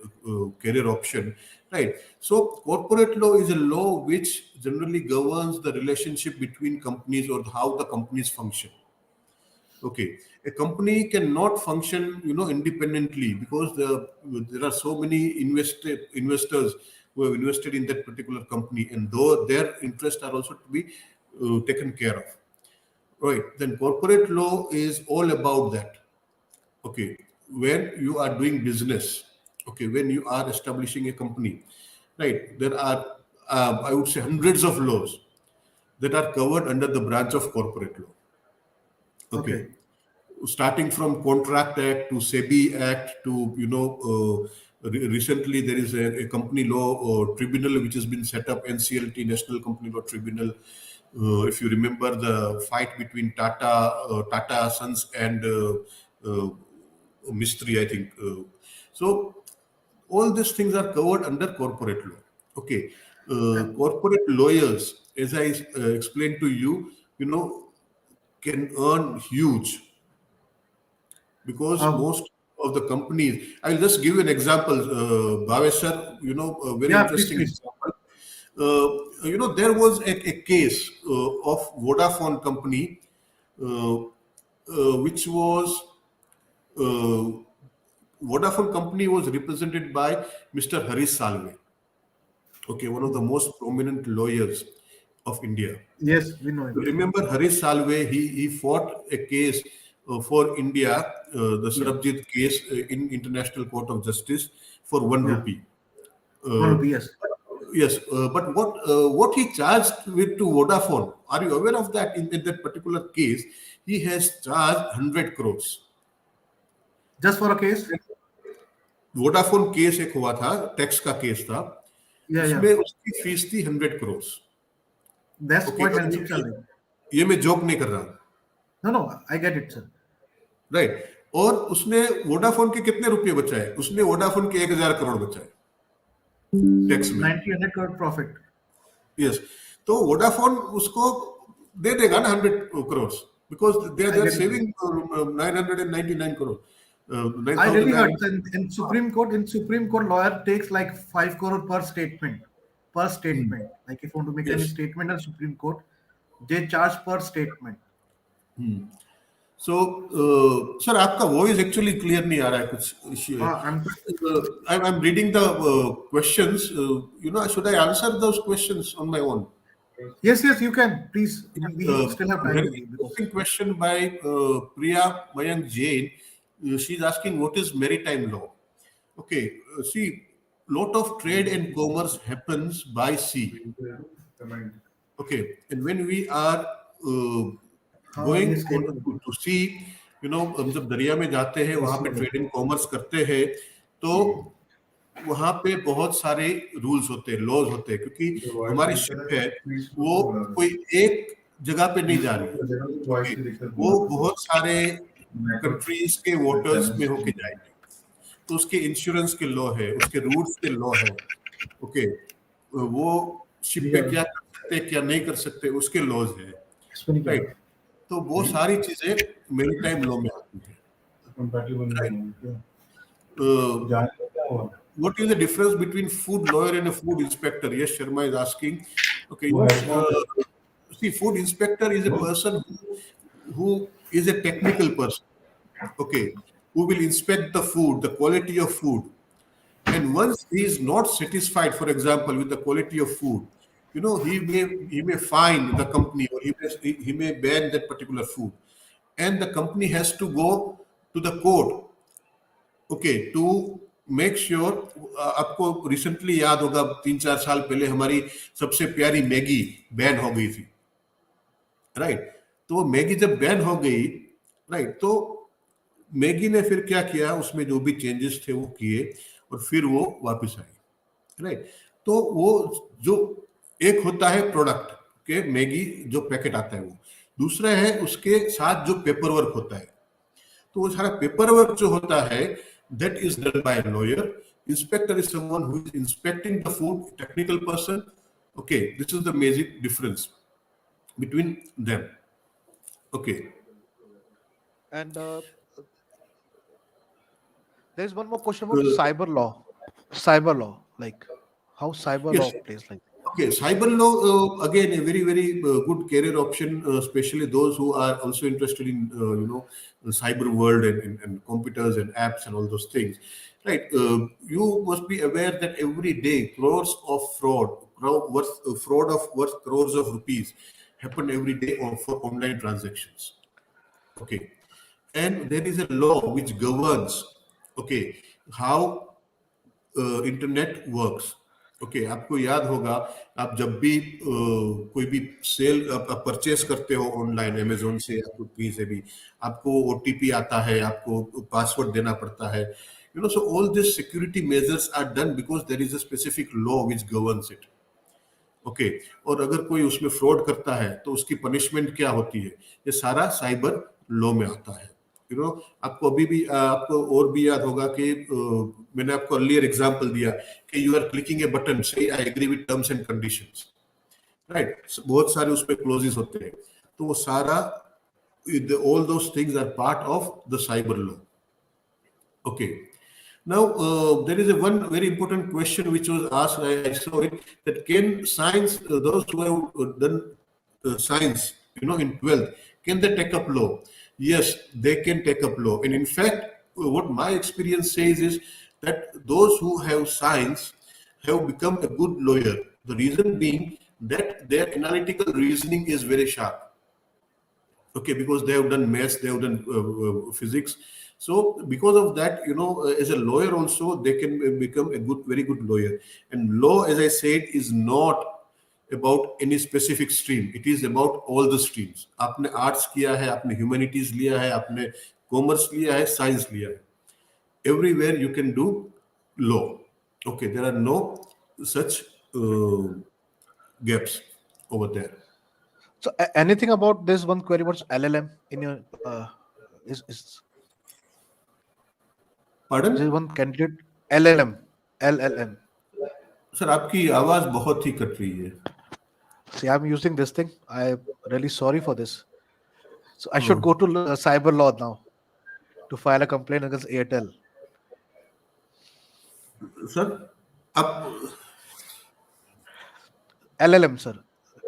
career option, right? So, corporate law is a law which generally governs the relationship between companies or how the companies function. Okay, a company cannot function, independently because there are so many investors who have invested in that particular company, and though their interests are also to be taken care of. Right. Then corporate law is all about that. Okay, when you are doing business, okay, when you are establishing a company, right? There are, I would say, hundreds of laws that are covered under the branch of corporate law. Okay, Okay. starting from Contract Act to SEBI Act to recently there is a company law tribunal which has been set up, NCLT, National Company Law Tribunal. If you remember the fight between Tata Sons and uh, Mistry, I think. So all these things are covered under corporate law. Okay, corporate lawyers, as I explained to you, can earn huge because Um, most of the companies. I'll just give you an example. Bhaveshar, a very yeah, please, interesting please. example. There was a case of Vodafone company, which was uh, Vodafone company was represented by Mr. Harish Salve. Okay, one of the most prominent lawyers of India. Yes, we know him. Remember Harish Salve, he fought a case for India, the Yeah, Sarabjit case in International Court of Justice for 1 rupee. yeah. Uh, One of yes. yes, but what he charged with to Vodafone, are you aware of that? In that particular case, he has charged 100 crores. Just for a case. Vodafone case एक हुआ था, tax का case था, Yeah, उसमें yeah. उसकी fees थी 100 crores. That's okay, quite और handsome salary. ये मैं जोक नहीं कर रहा हूँ, No, no, I get it, sir. Right? और उसने वोडाफोन के कितने रुपए बचाए? उसने वोडाफोन के 1,000 करोड़ बचाए टैक्स में. 90 crore profit. यस, तो वोडाफोन उसको दे देगा ना 100 crores because they I are get it. Saving 999 crore. I really 9,000. heard in Supreme Court, lawyer takes like 5 crore per statement. Per statement. Like if you want to make any yes. statement in Supreme Court, they charge per statement. So sir, आपका voice actually clear नहीं आ रहा है, कुछ issue है. I'm I am reading the questions. Should I answer those questions on my own? yes, yes, you can. Please, we still have time Very to do because interesting question by Priya Mayank Jain. She's asking, what is maritime law? Okay, see, lot of trade and commerce happens by sea. Okay, and when we are ये going scale to sea, हम जब दरिया में जाते हैं, वहां पे trade and commerce करते हैं, तो वहां पे बहुत सारे रूल्स होते हैं, लॉज होते हैं, क्योंकि हमारी शिप है वो कोई एक जगह पे नहीं जा रही है. Okay, वो बहुत सारे कंट्रीज के वाटर्स में होके जाएगी, तो उसके इंश्योरेंस के लॉ है, उसके रूट्स के लॉ है. ओके, वो शिप पे क्या कर सकते क्या नहीं कर सकते, उसके लॉज है, राइट? तो वो सारी चीजें मेरीटाइम लॉ में आती है. What is the difference between food lawyer and a food inspector? Yes, Sharma is asking. Okay, see, food inspector is a person who is a technical person. Okay, who will inspect the food, the quality of food, and once he is not satisfied, for example, with the quality of food, he may fine the company, or he may ban that particular food, and the company has to go to the court. Okay, to make sure. आपको recently याद होगा, 3-4 साल पहले हमारी सबसे प्यारी Maggi ban हो गई थी, राइट? तो मैगी जब बैन हो गई, राइट, तो मैगी ने फिर क्या किया, उसमें जो भी चेंजेस थे वो किए और फिर वो वापस आई, राइट? तो वो जो एक होता है प्रोडक्ट के मैगी जो पैकेट आता है, वो दूसरा है उसके साथ जो पेपर वर्क होता है. तो वो सारा पेपर वर्क जो होता है, that is done by a lawyer. Inspector is someone who is inspecting the food, technical person. Okay, this is the basic difference. between them. Okay. And there's one more question about Uh, cyber law. Cyber law, like how cyber yes. law plays like. Okay, cyber law, again a very very good career option, especially those who are also interested in the cyber world and computers and apps and all those things. Right, you must be aware that every day crores of fraud of worth crores of rupees happen every day for online transactions. Okay, and there is a law which governs, okay, how internet works. Okay, आपको याद होगा, आप जब भी कोई भी cell आप purchase करते हो ऑनलाइन अमेजोन से या कहीं से भी, आपको ओटीपी आता है, आपको पासवर्ड देना पड़ता है. So all this security measures are done because there is a specific law which governs it. Okay, और अगर कोई उसमें फ्रॉड करता है तो उसकी पनिशमेंट क्या होती है, ये सारा साइबर लॉ में आता है. आपको अभी भी आपको और भी याद होगा कि मैंने आपको अर्लियर एग्जांपल दिया कि you are clicking a button से I agree with terms and conditions. Right, बहुत सारे उसमें क्लोजेस होते हैं, तो वो सारा all those things are part of the cyber law. Okay. Now, there is a one very important question which was asked. I saw it, that can science, those who have done science, in 12th, can they take up law? Yes, they can take up law. And in fact, what my experience says is that those who have science have become a good lawyer. The reason being that their analytical reasoning is very sharp. Okay, because they have done maths, they have done physics. So because of that, as a lawyer also, they can become a very good lawyer. And law, as I said, is not about any specific stream. It is about all the streams. आपने arts किया है, आपने humanities लिया है, आपने commerce लिया है, science लिया है. Everywhere you can do law. Okay, there are no such gaps over there. So anything about this one query? What's LLM in your is Pardon? There one candidate LLM. Sir, आपकी आवाज बहुत ही cut रही है. See, I'm using this thing. I'm really sorry for this. So I should go to cyber law now to file a complaint against Airtel. Sir, आप LLM, sir.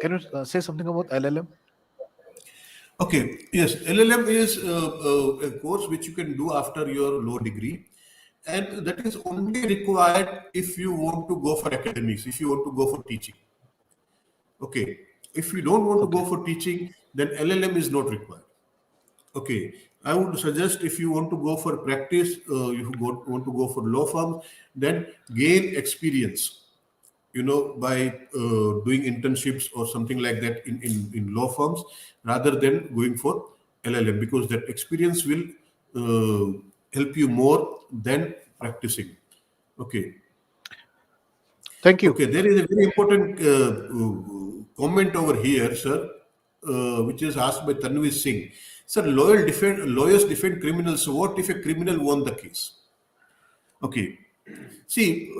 Can you say something about LLM? Okay, yes, LLM is a course which you can do after your law degree, and that is only required if you want to go for academics, if you want to go for teaching. Okay, if you don't want to go for teaching, then LLM is not required. Okay, I would suggest if you want to go for practice, want to go for law firms, then gain experience, by doing internships or something like that in law firms, rather than going for LLM, because that experience will help you more than practicing. Okay. Thank you. Okay, there is a very important comment over here, sir, which is asked by Tanvi Singh. Sir, lawyers defend criminals. So what if a criminal won the case? Okay. See,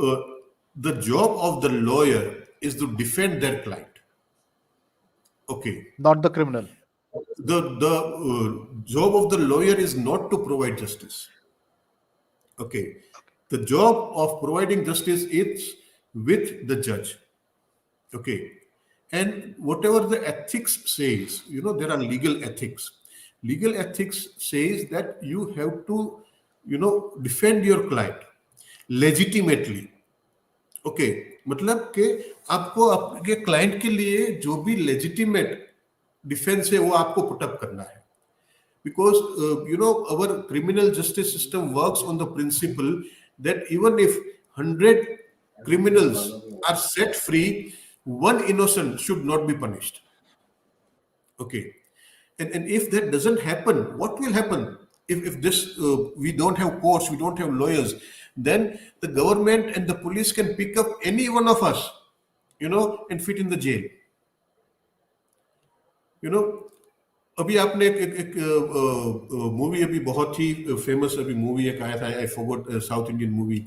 the job of the lawyer is to defend their client. Okay. Not the criminal. The job of the lawyer is not to provide justice. Okay. The job of providing justice is with the judge. Okay. And whatever the ethics says, there are legal ethics. Legal ethics says that you have to, defend your client legitimately. Okay, मतलब कि आपको आपके client के लिए जो भी legitimate defence है वो आपको पुटअप करना है, because our criminal justice system works on the principal that even if 100 criminals are set free, one innocent should not be punished. Okay, and if that doesn't happen, what will happen if this we don't have courts, we don't have lawyers, then the government and the police can pick up any one of us, and fit in the jail. अभी आपने एक movie अभी बहुत ही famous अभी movie एक आया था, I forgot, south Indian movie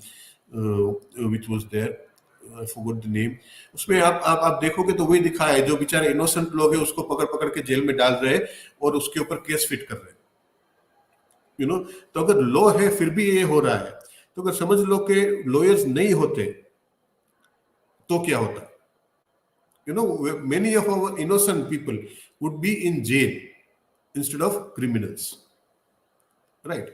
which was there, I forgot the name, उसमें आप देखोगे तो वही दिखाया है, जो बेचारे इनोसेंट लोग हैं उसको पकड़ पकड़ के जेल में डाल रहे हैं और उसके ऊपर केस फिट कर रहे हैं, यू नो। तो अगर लॉ है फिर भी ये हो रहा है, तो अगर समझ लो कि लॉयर्स नहीं होते तो क्या होता, you know, many of our innocent people would be in jail instead of criminals, right?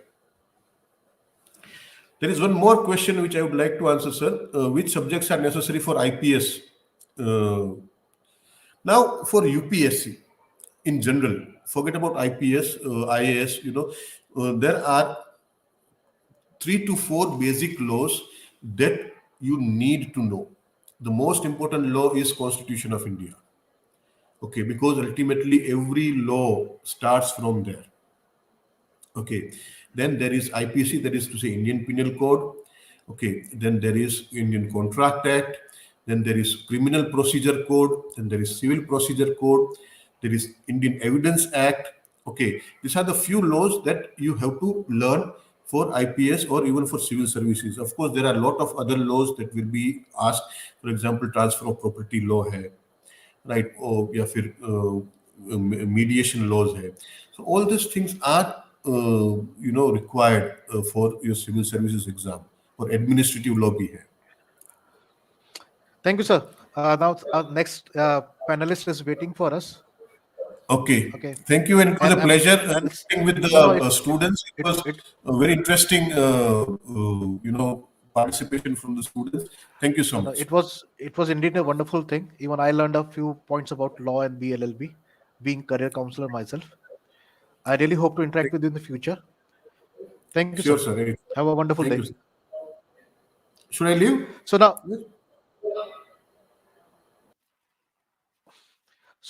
There is one more question which I would like to answer, sir. Which subjects are necessary for IPS? Now for UPSC in general, forget about IPS, IAS, you know, there are 3 to 4 basic laws that you need to know. The most important law is Constitution of India. Okay, because ultimately every law starts from there. Okay, then there is IPC, that is to say Indian Penal Code. Okay, then there is Indian Contract Act, then there is Criminal Procedure Code, then there is Civil Procedure Code, there is Indian Evidence Act. Okay, these are the few laws that you have to learn for IPS or even for civil services. Of course, there are a lot of other laws that will be asked. For example, transfer of property law hai, right, या फिर mediation laws है. So all this things are you know required for your civil services exam, और administrative law भी है. Thank you, sir. Now our next panelist is waiting for us. Okay. Okay. Thank you, and it was a pleasure working with the students. It was a very interesting, you know, participation from the students. Thank you so much. It was indeed a wonderful thing. Even I learned a few points about law and BLLB, being career counselor myself. I really hope to interact with you in the future. Thank you, sure, sir. sir. Have a wonderful Thank day. You, sir. Should I leave? So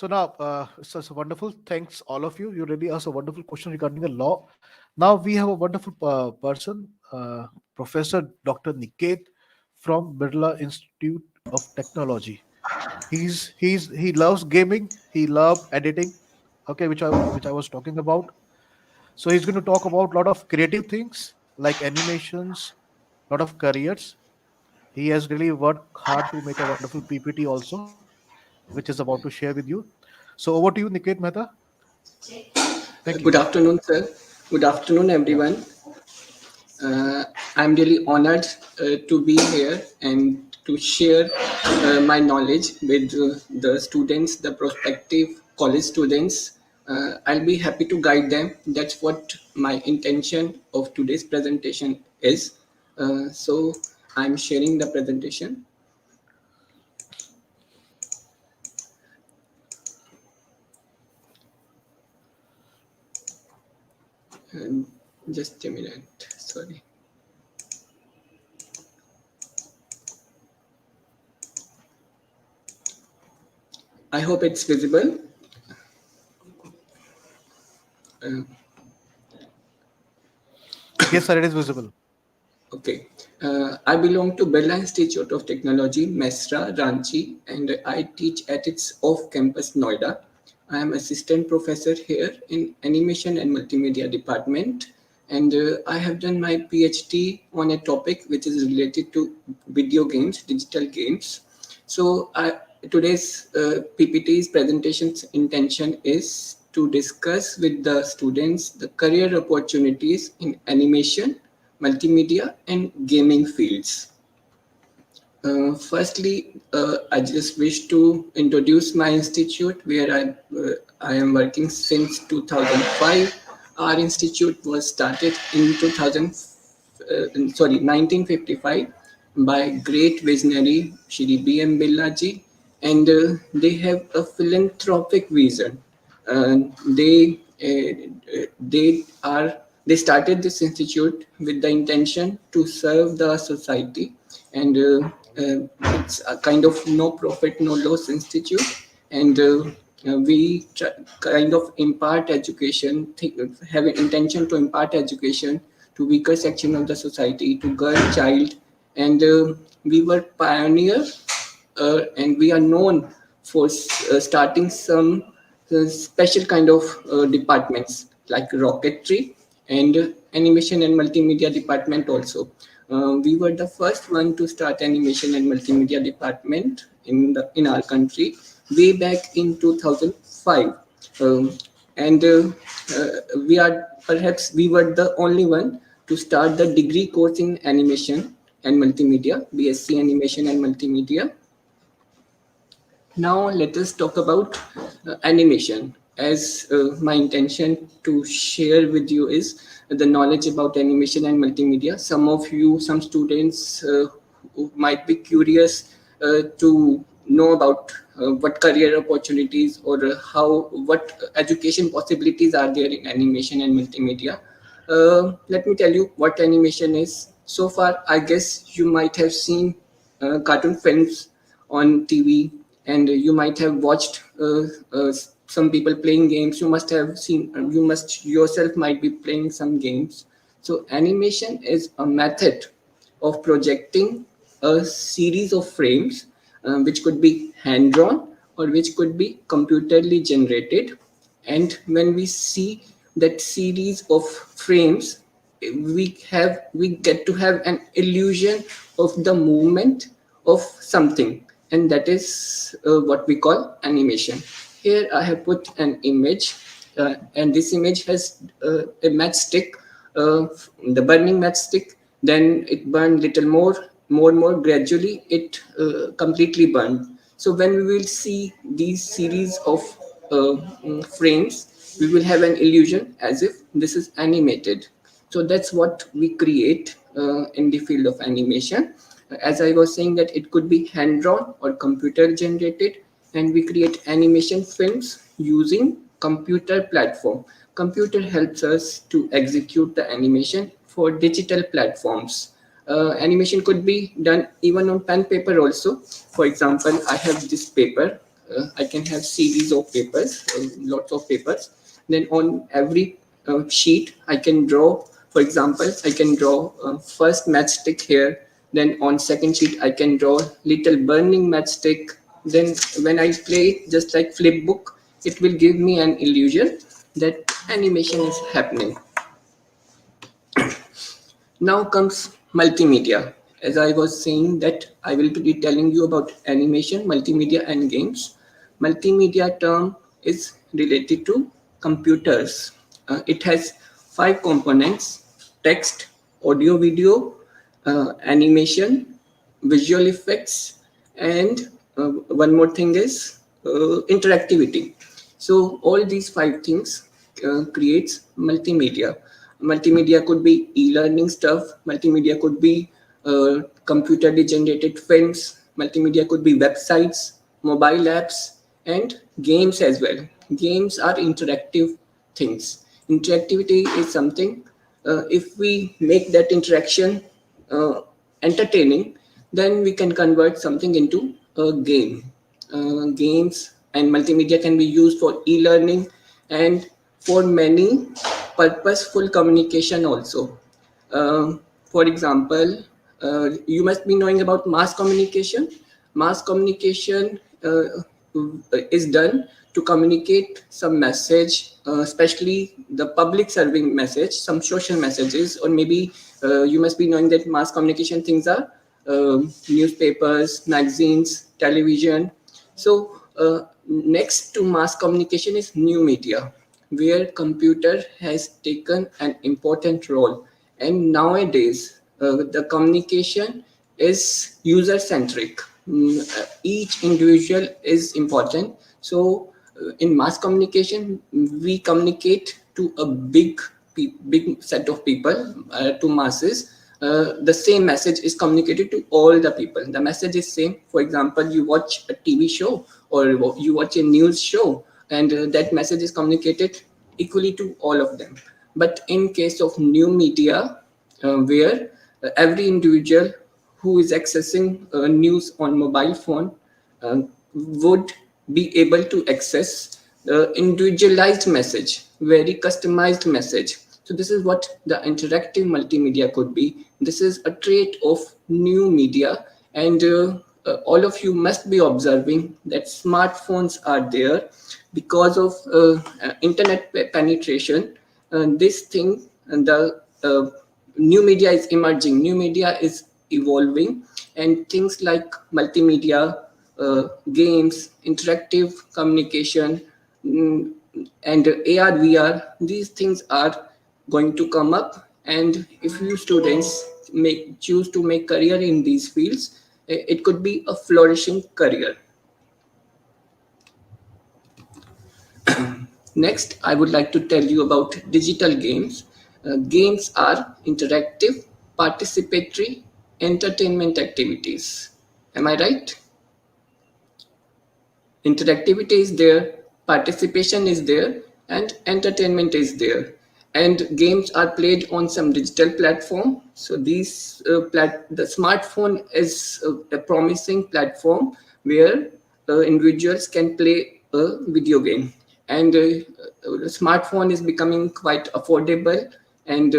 now, it's wonderful. Thanks, all of you. You really asked a wonderful question regarding the law. Now we have a wonderful person, Professor Dr. Niket from Birla Institute of Technology. He loves gaming. He loves editing. Okay, which I was talking about. So he's going to talk about a lot of creative things like animations, lot of careers. He has really worked hard to make a wonderful PPT also, which is about to share with you. So over to you, Niket Mehta. Thank you. Good afternoon, sir. Good afternoon, everyone. I'm really honored to be here and to share my knowledge with the students, the prospective college students. I'll be happy to guide them. That's what my intention of today's presentation is. So I'm sharing the presentation. Just a minute, sorry. I hope it's visible. Yes, sir, it is visible. Okay. I belong to Birla Institute of Technology, Mesra, Ranchi, and I teach at its off-campus Noida. I am assistant professor here in animation and multimedia department, and I have done my PhD on a topic which is related to video games, digital games. So today's PPT's presentation's intention is to discuss with the students the career opportunities in animation, multimedia, and gaming fields. Firstly, I just wish to introduce my institute where I am working since 2005. Our institute was started in 1955 by great visionary Shri Bbe and Bbe, and they have a philanthropic vision. They started this institute with the intention to serve the society, and it's a kind of no profit, no loss institute, and we kind of impart education, have an intention to impart education to weaker section of the society, to girl child, and we were pioneer, and we are known for starting some special kind of departments like rocketry and animation and multimedia department also. We were the first one to start animation and multimedia department in our country way back in 2005. Um, and we were the only one to start the degree course in animation and multimedia, BSc Animation and Multimedia. Now let us talk about animation. As my intention to share with you is the knowledge about animation and multimedia. Some students who might be curious to know about what career opportunities or what education possibilities are there in animation and multimedia. Let me tell you what animation is. So far, I guess you might have seen cartoon films on TV, and you might have watched some people playing games. You must yourself might be playing some games. So animation is a method of projecting a series of frames, which could be hand drawn or which could be computerly generated. And when we see that series of frames, we get to have an illusion of the movement of something, and that is what we call animation. Here I have put an image, and this image has a matchstick, the burning matchstick. Then it burned little more. Gradually, it completely burned. So when we will see these series of frames, we will have an illusion as if this is animated. So that's what we create in the field of animation. As I was saying, that it could be hand drawn or computer generated, and we create animation films using computer platform. Computer helps us to execute the animation for digital platforms. Animation could be done even on pen paper also. For example, I have this paper. I can have series of papers, lots of papers. Then on every sheet, I can draw. For example, I can draw first matchstick here. Then on second sheet, I can draw little burning matchstick. Then when I play just like flip book, it will give me an illusion that animation is happening. Now comes multimedia. As I was saying that I will be telling you about animation, multimedia and games. Multimedia term is related to computers. It has 5 components: text, audio, video, animation, visual effects, and one more thing is interactivity. So all these 5 things creates multimedia. Multimedia could be e-learning stuff. Multimedia could be computer generated films. Multimedia could be websites, mobile apps, and games as well. Games are interactive things. Interactivity is something, if we make that interaction entertaining, then we can convert something into a game. Games and multimedia can be used for e-learning and for many purposeful communication also. For example, you must be knowing about mass communication. Mass communication is done to communicate some message, especially the public serving message, some social messages, or maybe you must be knowing that mass communication things are newspapers, magazines, television. So next to mass communication is new media, where computer has taken an important role. And nowadays, the communication is user centric. Each individual is important. So in mass communication, we communicate to a big set of people, to masses. The same message is communicated to all the people. The message is same. For example, you watch a TV show or you watch a news show, and that message is communicated equally to all of them. But in case of new media, where every individual who is accessing news on mobile phone would be able to access individualized message, very customized message. So this is what the interactive multimedia could be. This is a trait of new media, and all of you must be observing that smartphones are there because of internet penetration. This thing, the new media is emerging, new media is evolving, and things like multimedia, games, interactive communication, mm, and AR, VR, these things are going to come up. And if you students choose to make career in these fields, it could be a flourishing career. Next, I would like to tell you about digital games. Games are interactive, participatory, entertainment activities. Am I right? Interactivity is there, participation is there, and entertainment is there. And games are played on some digital platform. So the smartphone is a promising platform where individuals can play a video game. And the smartphone is becoming quite affordable. And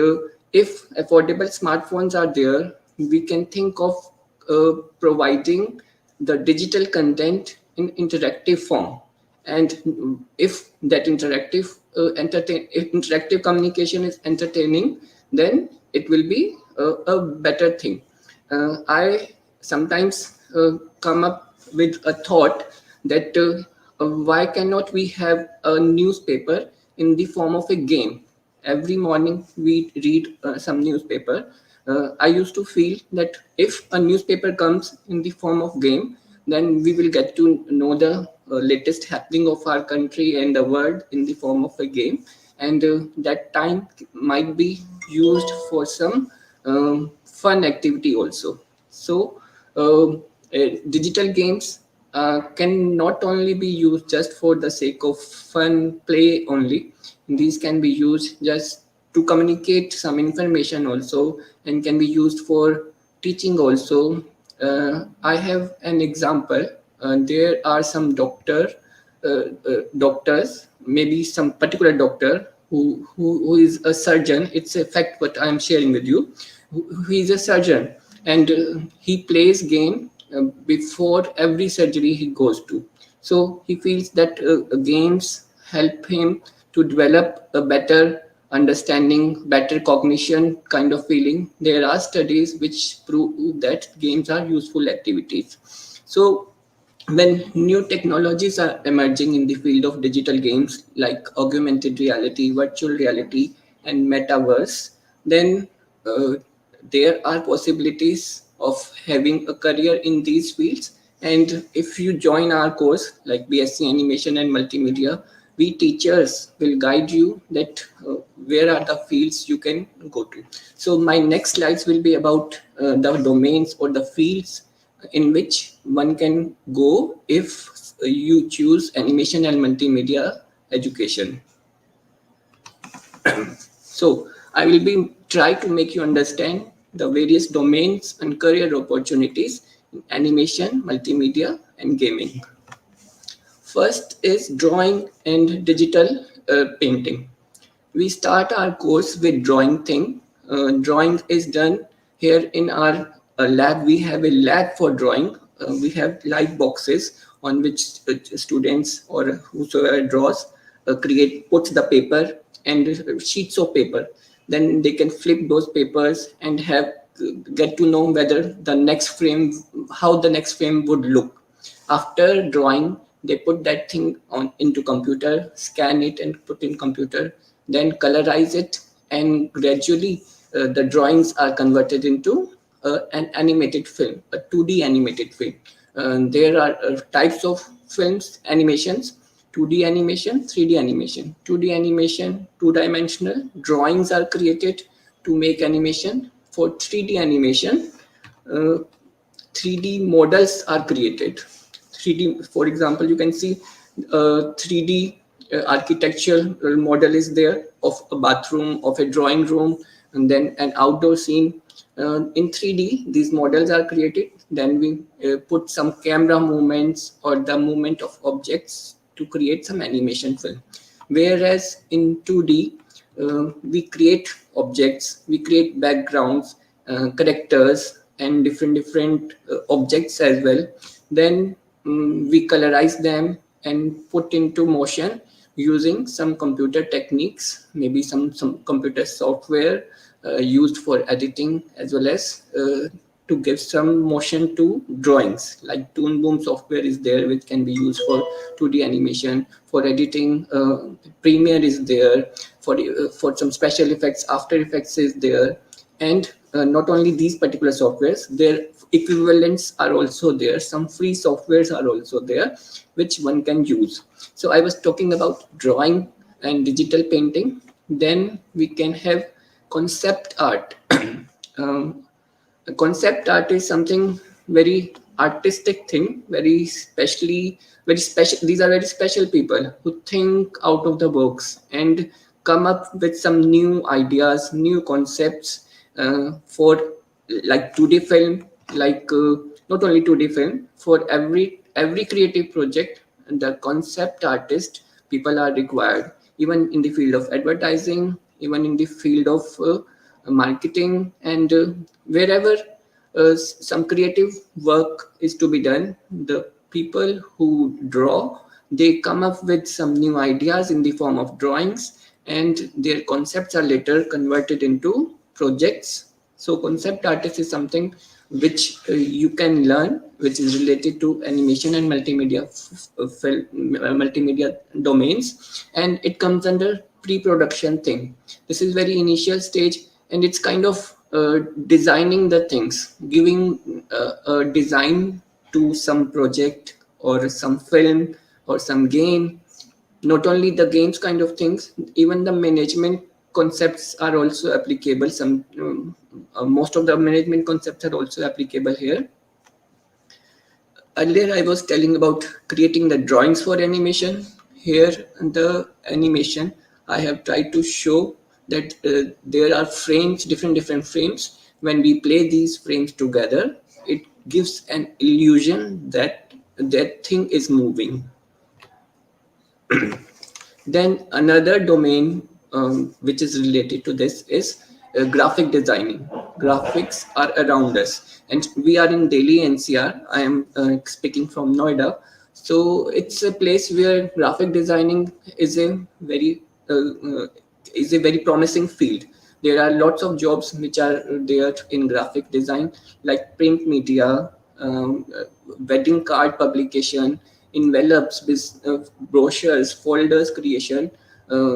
if affordable smartphones are there, we can think of providing the digital content in interactive form. And if that if interactive communication is entertaining, then it will be a better thing. I sometimes come up with a thought that why cannot we have a newspaper in the form of a game? Every morning we read some newspaper. I used to feel that if a newspaper comes in the form of game, then we will get to know the latest happening of our country and the world in the form of a game. And that time might be used for some fun activity also. So digital games can not only be used just for the sake of fun play only. These can be used just to communicate some information also, and can be used for teaching also. I have an example. There are some doctors, maybe some particular doctor who is a surgeon. It's a fact what I am sharing with you. Who is a surgeon, and he plays game before every surgery he goes to. So he feels that games help him to develop a better understanding, better cognition kind of feeling. There are studies which prove that games are useful activities. So when new technologies are emerging in the field of digital games like augmented reality, virtual reality, and metaverse, then uh, there are possibilities of having a career in these fields. And if you join our course like BSc Animation and Multimedia, we teachers will guide you that where are the fields you can go to. So my next slides will be about the domains or the fields in which one can go if you choose animation and multimedia education. So I will be try to make you understand the various domains and career opportunities in animation, multimedia, and gaming. First is drawing and digital painting. We start our course with drawing thing. Drawing is done here in our lab. We have a lab for drawing. We have light boxes on which students or whosoever draws puts the paper and sheets of paper. Then they can flip those papers and get to know whether the next frame, how the next frame would look. After drawing, they put that thing on into computer, scan it and put in computer, then colorize it, and gradually the drawings are converted into an animated film, a 2D animated film. There are types of films, animations: 2D animation, 3D animation. 2D animation, two-dimensional drawings are created to make animation. For 3D animation, 3D models are created. 3D, for example, you can see 3D architectural model is there of a bathroom, of a drawing room, and then an outdoor scene. In 3D, these models are created. Then we put some camera movements or the movement of objects to create some animation film. Whereas in 2D, we create objects, we create backgrounds, characters, and different objects as well. Then we colorize them and put into motion using some computer techniques, maybe some computer software, used for editing as well as to give some motion to drawings. Like Toon Boom software is there, which can be used for 2D animation. For editing, Premiere is there. For some special effects, After Effects is there. And not only these particular softwares, their equivalents are also there. Some free softwares are also there, which one can use. So I was talking about drawing and digital painting. Then we can have concept art. um, Concept art is something very artistic thing, very special. These are very special people who think out of the box and come up with some new ideas, new concepts for like 2D film, like not only 2D film, for every creative project, the concept artist people are required, even in the field of advertising, even in the field of marketing, and wherever some creative work is to be done, the people who draw, they come up with some new ideas in the form of drawings, and their concepts are later converted into projects. So concept artist is something which you can learn, which is related to animation and multimedia domains, and it comes under pre-production thing. This is very initial stage, and it's kind of designing the things, giving a design to some project or some film or some game. Not only the games kind of things, even the management concepts are also applicable. Most of the management concepts are also applicable here. Earlier I was telling about creating the drawings for animation. Here the animation, I have tried to show that there are frames, different frames. When we play these frames together, it gives an illusion that that thing is moving. Then another domain which is related to this is graphic designing. Graphics are around us, and we are in Delhi NCR. I am speaking from Noida, so it's a place where graphic designing is a very promising field. There are lots of jobs which are there in graphic design, like print media, wedding card publication, envelopes, brochures, folders creation,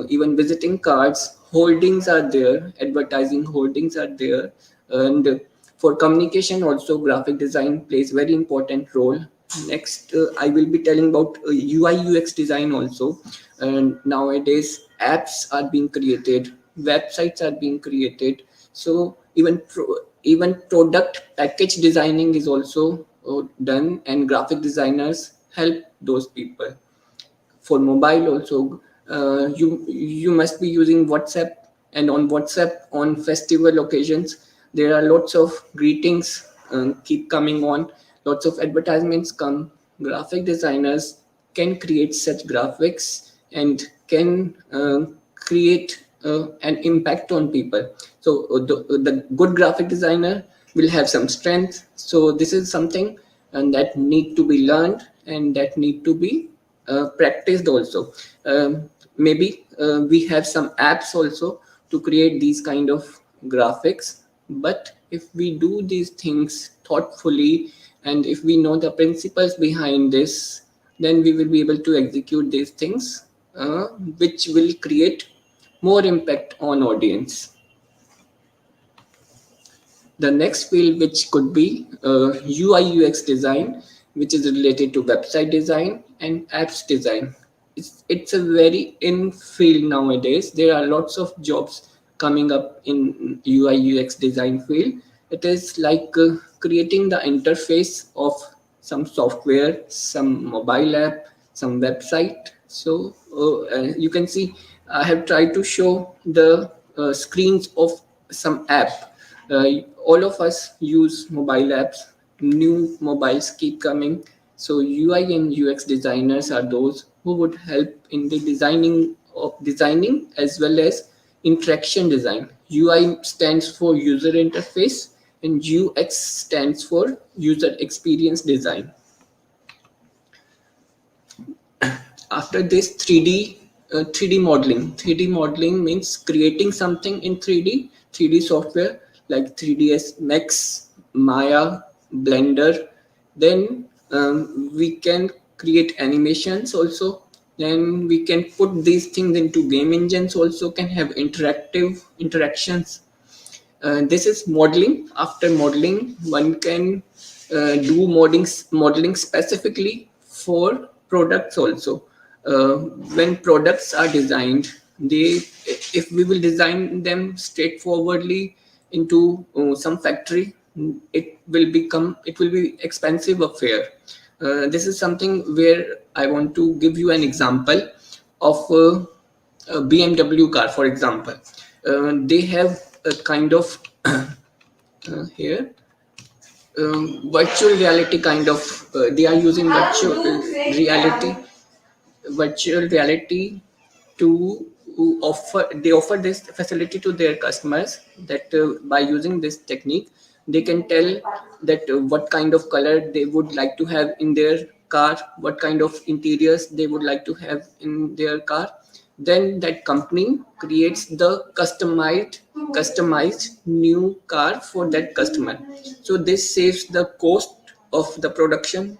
even visiting cards, holdings are there, advertising holdings are there, and for communication also graphic design plays very important role. Next, I will be telling about UI UX design also. And nowadays apps are being created, websites are being created. So even product package designing is also done, and graphic designers help those people. For mobile also, you must be using WhatsApp, and on WhatsApp, on festival occasions, there are lots of greetings keep coming on, lots of advertisements come. Graphic designers can create such graphics and can create an impact on people. So the good graphic designer will have some strength. So this is something and that need to be learned and that need to be practiced also. Maybe we have some apps also to create these kind of graphics, but if we do these things thoughtfully and if we know the principles behind this, then we will be able to execute these things which will create more impact on audience. The next field, which could be UI UX design, which is related to website design and apps design. It's a very in field nowadays. There are lots of jobs coming up in UI UX design field. It is like creating the interface of some software, some mobile app, some website. So you can see I have tried to show the screens of some app. All of us use mobile apps. New mobiles keep coming. So UI and UX designers are those who would help in the designing as well as interaction design. UI stands for user interface and UX stands for user experience design. After this, 3D 3D modeling. 3D modeling means creating something in 3D, 3D software like 3ds Max, Maya, Blender. Then we can create animations also. Then we can put these things into game engines also, can have interactive interactions. This is modeling. After modeling, one can do modeling specifically for products also. When products are designed, they if we will design them straightforwardly into some factory, it will be expensive affair. This is something where I want to give you an example of a BMW car, for example. They have a kind of here virtual reality kind of. They are using virtual reality to offer. They offer this facility to their customers that by using this technique they can tell that what kind of color they would like to have in their car, what kind of interiors they would like to have in their car. Then that company creates the customized new car for that customer. So this saves the cost of the production.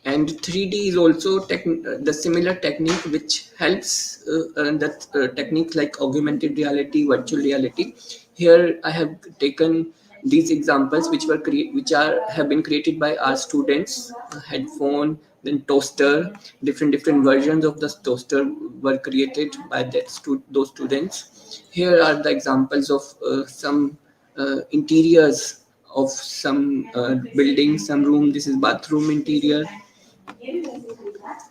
And 3D is also the similar technique which helps that techniques like augmented reality, virtual reality. Here I have taken these examples which which are have been created by our students. Headphone, then toaster, different versions of the toaster were created by those students. Here are the examples of some interiors of some building, some room. This is bathroom interior.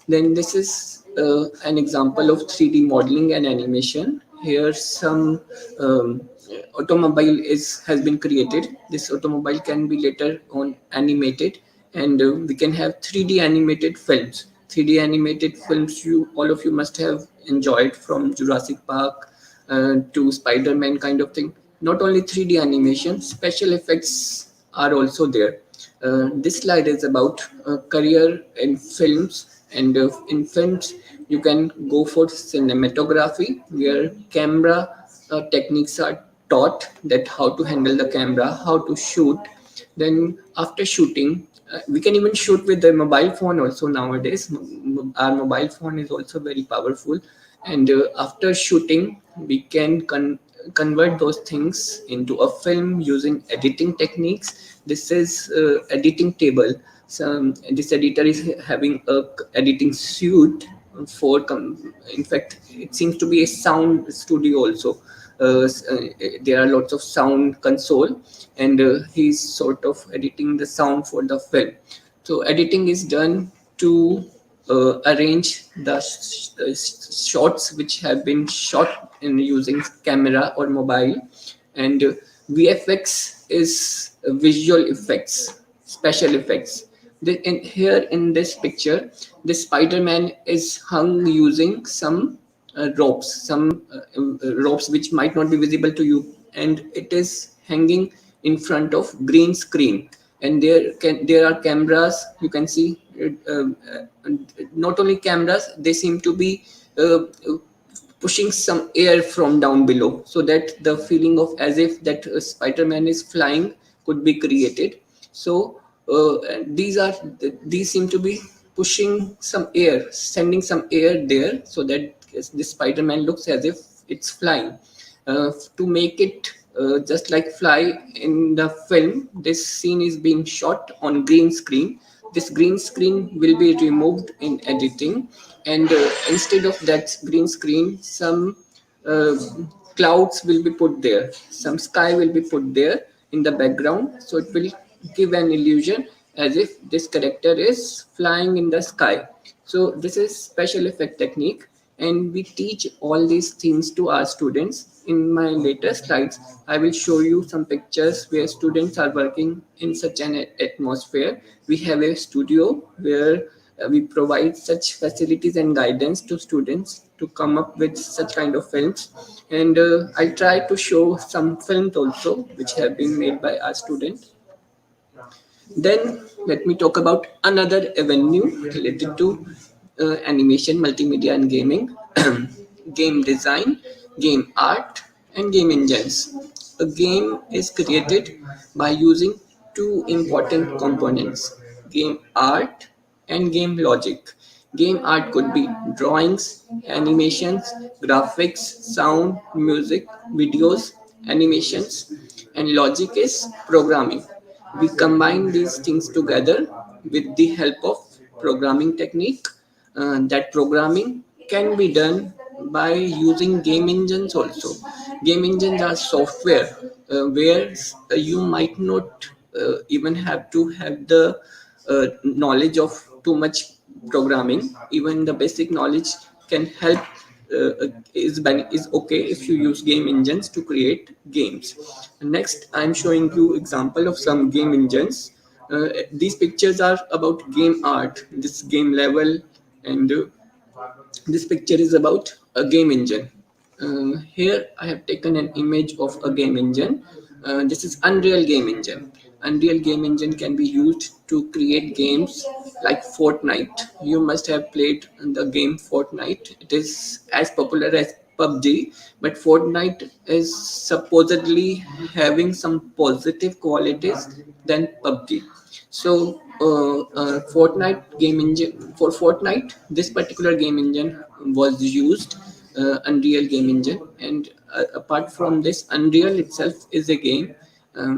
Then this is an example of 3D modeling and animation. Here some automobile has been created. This automobile can be later on animated, and we can have 3D animated films. 3D animated films you all of you must have enjoyed, from Jurassic Park to Spider-Man kind of thing. Not only 3D animation, special effects are also there. This slide is about career in films, and in films you can go for cinematography, where camera techniques are taught, that how to handle the camera, how to shoot. Then after shooting, we can even shoot with the mobile phone also nowadays. Our mobile phone is also very powerful, and after shooting we can convert those things into a film using editing techniques. This is editing table. So this editor is having a editing suite for in fact it seems to be a sound studio also. There are lots of sound console, and he's sort of editing the sound for the film. So editing is done to arrange the shots which have been shot in using camera or mobile. And VFX is visual effects, special effects. Here in this picture, this Spider-Man is hung using some ropes which might not be visible to you, and it is hanging in front of green screen. And there are cameras, you can see. Not only cameras, they seem to be pushing some air from down below, so that the feeling of as if that Spider-Man is flying could be created. So these seem to be pushing some air, sending some air there, so that this Spider-Man looks as if it's flying. To make it just like fly in the film, this scene is being shot on green screen. This green screen will be removed in editing, and instead of that green screen, some uh, clouds will be put there, some sky will be put there in the background, so it will give an illusion as if this character is flying in the sky. So this is special effect technique, and we teach all these things to our students. In my later slides, I will show you some pictures where students are working in such an atmosphere. We have a studio where we provide such facilities and guidance to students to come up with such kind of films. And I try to show some films also which have been made by our students. Then let me talk about another avenue related to animation, multimedia, and gaming. game design, game art, and game engines. A game is created by using two important components: game art and game logic. Game art could be drawings, animations, graphics, sound, music, videos, animations, and logic is programming. We combine these things together with the help of programming technique. That programming can be done by using game engines also. Game engines are software where you might not even have to have the knowledge of too much programming. Even the basic knowledge can help. Is okay if you use game engines to create games. Next, I'm showing you example of some game engines. These pictures are about game art, this game level, and this picture is about a game engine. Here I have taken an image of a game engine. This is Unreal Game Engine. Unreal Game Engine can be used to create games like Fortnite. You must have played the game Fortnite. It is as popular as PUBG, but Fortnite is supposedly having some positive qualities than PUBG. So, Fortnite game engine for Fortnite, this particular game engine was used, Unreal Game Engine, and apart from this, Unreal itself is a game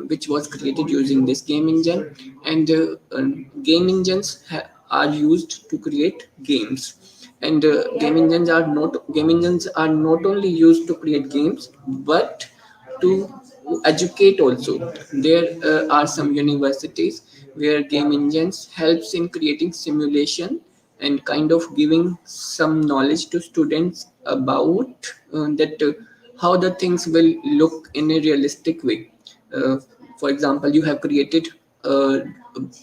which was created using this game engine, and game engines are used to create games. And game engines are not only used to create games, but to educate also. There are some universities where game engines helps in creating simulation and kind of giving some knowledge to students about that how the things will look in a realistic way. uh, for example, you have created a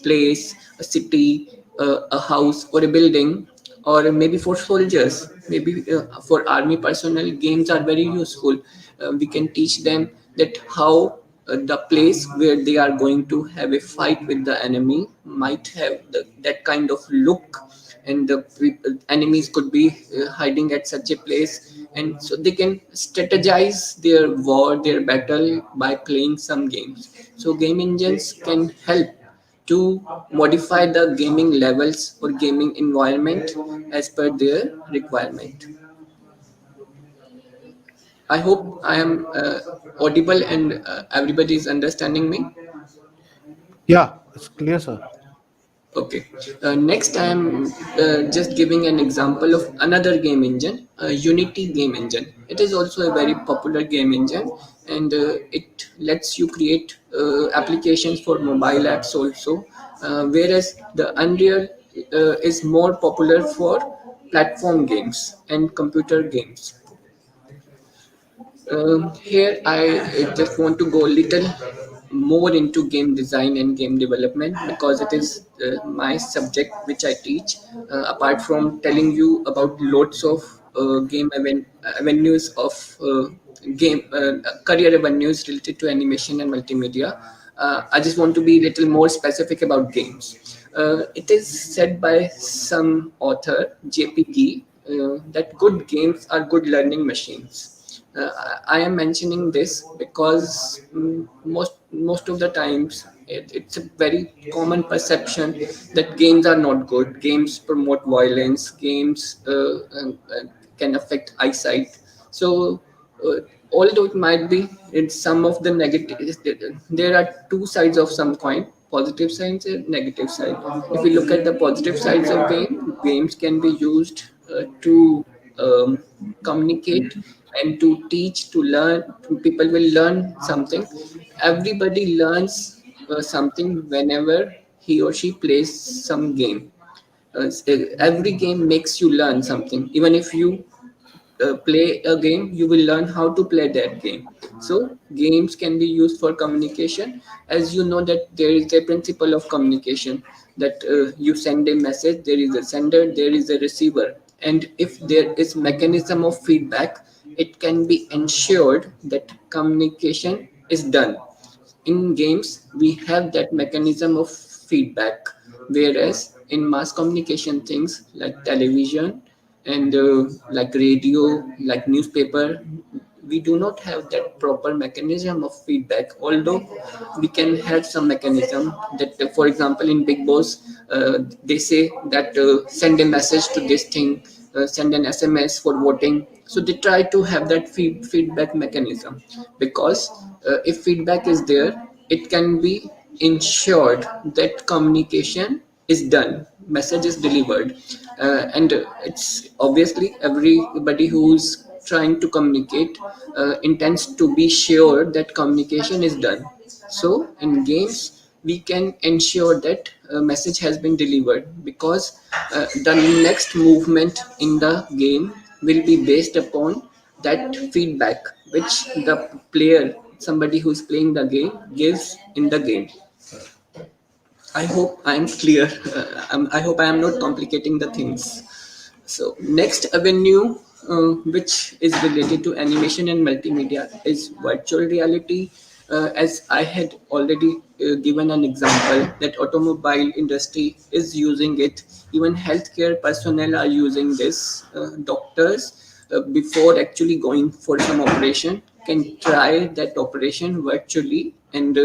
place, a city, a house, or a building, or maybe for soldiers, maybe for army personnel. Games are very useful. We can teach them that how the place where they are going to have a fight with the enemy might have that kind of look, and the enemies could be hiding at such a place, and so they can strategize their war, their battle by playing some games. So game engines can help to modify the gaming levels or gaming environment as per their requirement. I hope I am audible and everybody is understanding me. Yeah, it's clear, sir. Okay. Next, I am just giving an example of another game engine, Unity game engine. It is also a very popular game engine, and it lets you create applications for mobile apps also. Whereas the Unreal is more popular for platform games and computer games. Here, I just want to go a little more into game design and game development because it is my subject which I teach. Apart from telling you about lots of avenues of game career avenues related to animation and multimedia, I just want to be a little more specific about games. It is said by some author, JPG, that good games are good learning machines. I am mentioning this because most of the times it's a very common perception that games are not good. Games promote violence. Games can affect eyesight. So although it might be in some of the negative, there are two sides of some coin: positive sides and negative side. If we look at the positive sides of games can be used to communicate and to teach, to learn. People will learn something. Everybody learns something whenever he or she plays some game. Every game makes you learn something. Even if you play a game, you will learn how to play that game. So games can be used for communication. As you know that there is a principle of communication, that you send a message, there is a sender, there is a receiver, and if there is mechanism of feedback, it can be ensured that communication is done. In games we have that mechanism of feedback, whereas in mass communication things like television and like radio, like newspaper, we do not have that proper mechanism of feedback, although we can have some mechanism that for example in Big Boss, they say that send a message to this thing, send an SMS for voting. So they try to have that feedback mechanism, because if feedback is there, it can be ensured that communication is done, message is delivered, and it's obviously everybody who's trying to communicate intends to be sure that communication is done. So in games we can ensure that a message has been delivered, because the next movement in the game will be based upon that feedback which the player, somebody who's playing the game, gives in the game. I hope I am clear. I hope I am not complicating the things. So next avenue, which is related to animation and multimedia, is virtual reality. As I had already given an example, that automobile industry is using it. Even healthcare personnel are using this. Doctors, before actually going for some operation, can try that operation virtually, and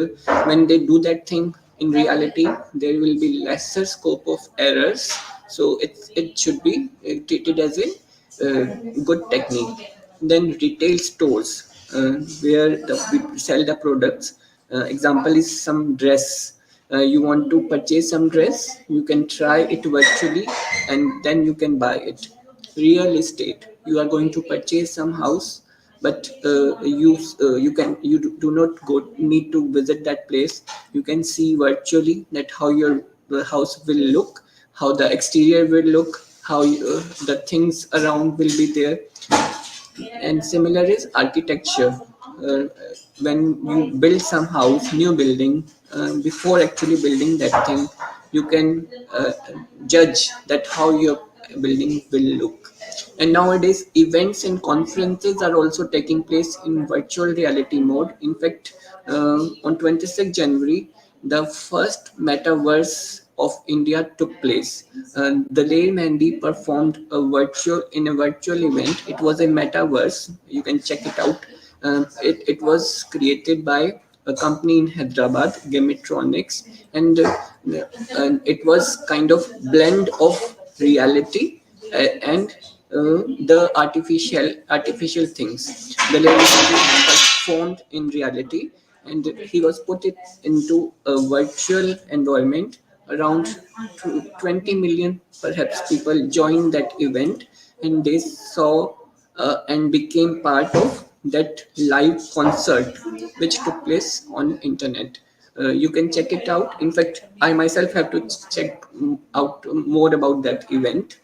when they do that thing in reality, there will be lesser scope of errors. So it should be treated as a good technique. Then retail stores, where we sell the products. Example is some dress. You want to purchase some dress, you can try it virtually, and then you can buy it. Real estate, you are going to purchase some house, but you do not need to visit that place. You can see virtually that how your house will look, how the exterior will look, how the things around will be there. And similar is architecture. uh, when you build some house, new building, before actually building that thing, you can judge that how your building will look. And nowadays events and conferences are also taking place in virtual reality mode. In fact, on 26th January, the first metaverse of India took place. The Lay Mandy performed in a virtual event. It was a metaverse. You can check it out. It was created by a company in Hyderabad, Gametronics, and it was kind of blend of reality and the artificial things. The lady was formed in reality, and he was put it into a virtual environment. Around 20 million perhaps people joined that event, and they saw and became part of that live concert which took place on internet. You can check it out. In fact, I myself have to check out more about that event.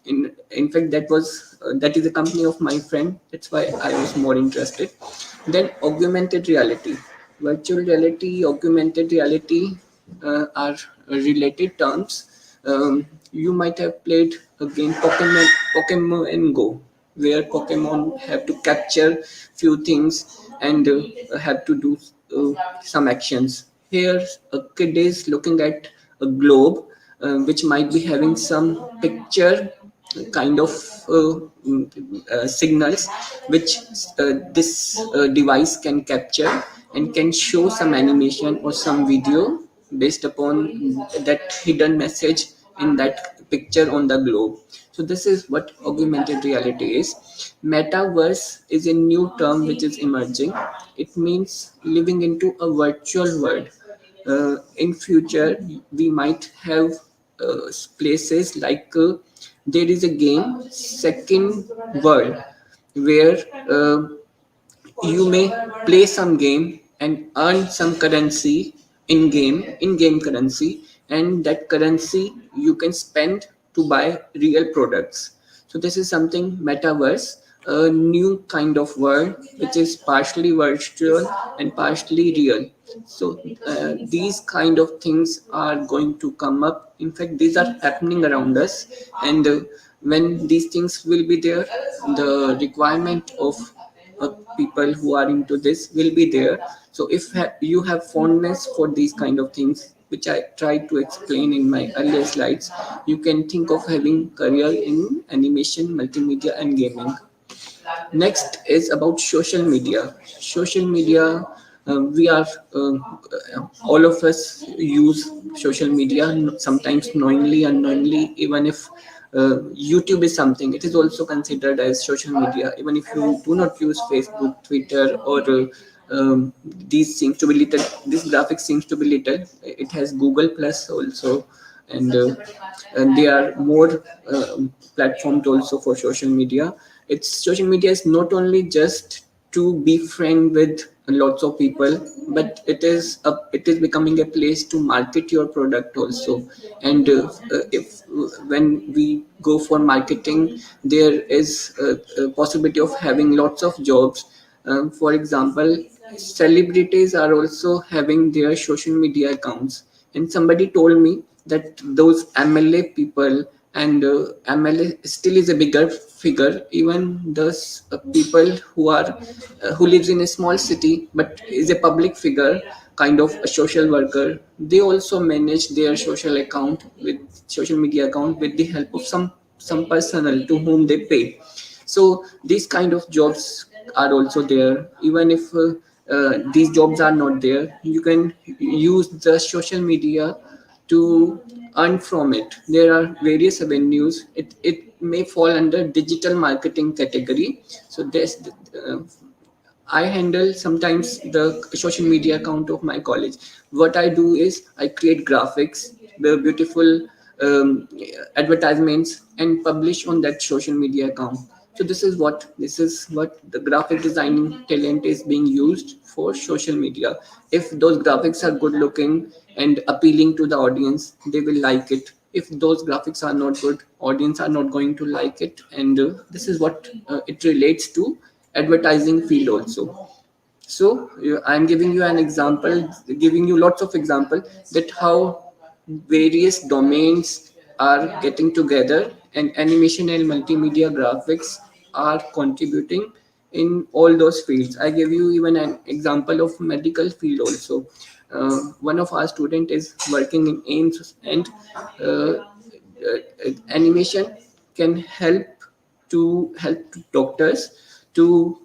In fact, that is a company of my friend. That's why I was more interested. Then augmented reality, virtual reality, augmented reality are related terms. You might have played a game, Pokemon Go, where Pokemon have to capture few things and have to do some actions. Here, a kid is looking at a globe, which might be having some picture kind of signals, which this device can capture and can show some animation or some video based upon that hidden message in that picture on the globe. So this is what augmented reality is. Metaverse is a new term which is emerging. It means living into a virtual world. In future, we might have places like there is a game, Second World, where you may play some game and earn some currency in game currency, and that currency you can spend to buy real products. So this is something metaverse, a new kind of world which is partially virtual and partially real. So these kind of things are going to come up. In fact, these are happening around us, and when these things will be there, the requirement of people who are into this will be there. So if you have fondness for these kind of things, which I tried to explain in my earlier slides, you can think of having career in animation, multimedia, and gaming. Next is about social media. Social media, we are all of us use social media, sometimes knowingly, unknowingly. Even if YouTube is something, it is also considered as social media. Even if you do not use Facebook, Twitter, or these seems to be little. This graphic seems to be little. It has Google Plus also, and there are more platforms also for social media. It's social media is not only just to be friend with lots of people, but it is becoming a place to market your product also. And if when we go for marketing, there is a possibility of having lots of jobs. For example, celebrities are also having their social media accounts, and somebody told me that those MLA people, and MLA still is a bigger figure. Even those people who lives in a small city but is a public figure, kind of a social worker, they also manage their social media account with the help of some personnel to whom they pay. So these kind of jobs are also there. Even if these jobs are not there, you can use the social media to earn from it. There are various avenues. It may fall under digital marketing category. So there's I handle sometimes the social media account of my college. What I do is I create graphics, the beautiful um, advertisements, and publish on that social media account. So this is what the graphic designing talent is being used for social media. If those graphics are good looking and appealing to the audience, they will like it. If those graphics are not good, audience are not going to like it. And this is what it relates to advertising field also. So I'm giving you an example, giving you lots of example that how various domains are getting together, and animation and multimedia graphics are contributing in all those fields. I give you even an example of medical field also. One of our student is working in AIMS, and animation can help doctors to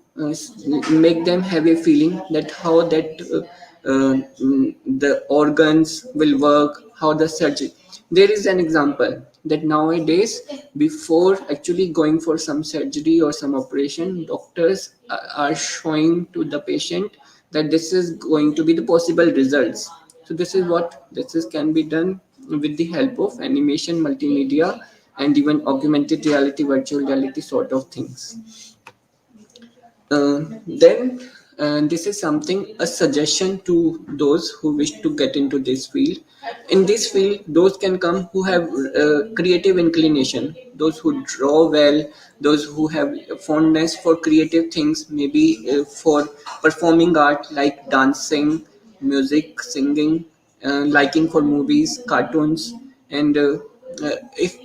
make them have a feeling that how that the organs will work, how the surgery. There is an example that nowadays, before actually going for some surgery or some operation, doctors are showing to the patient that this is going to be the possible results. So this is can be done with the help of animation, multimedia, and even augmented reality, virtual reality sort of things. Then this is something, a suggestion to those who wish to get into this field. In this field, those can come who have creative inclination, those who draw well, those who have fondness for creative things, maybe for performing art like dancing, music, singing, liking for movies, cartoons. And if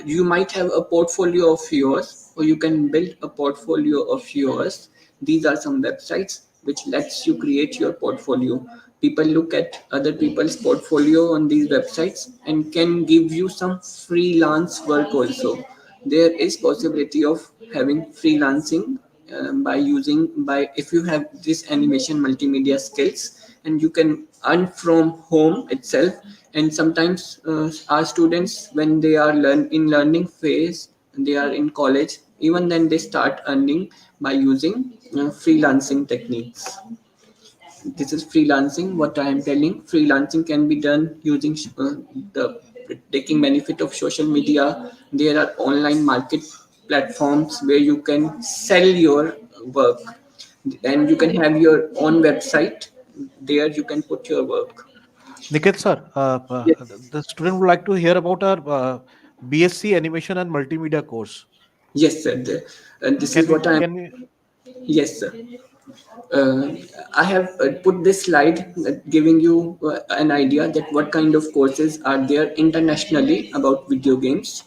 you might have a portfolio of yours, or you can build a portfolio of yours. These are some websites which lets you create your portfolio. People look at other people's portfolio on these websites and can give you some freelance work also. There is possibility of having freelancing by if you have this animation multimedia skills, and you can earn from home itself. And sometimes our students, when they are in learning phase, they are in college, even then they start earning by using freelancing techniques. This is freelancing. What I am telling, freelancing can be done using the taking benefit of social media. There are online market platforms where you can sell your work, and you can have your own website. There you can put your work. Niket sir, Yes, the student would like to hear about our BSc Animation and Multimedia course. yes, sir. And this is what I am. Can we? Yes, sir. uh, I have put this slide giving you an idea that what kind of courses are there internationally about video games.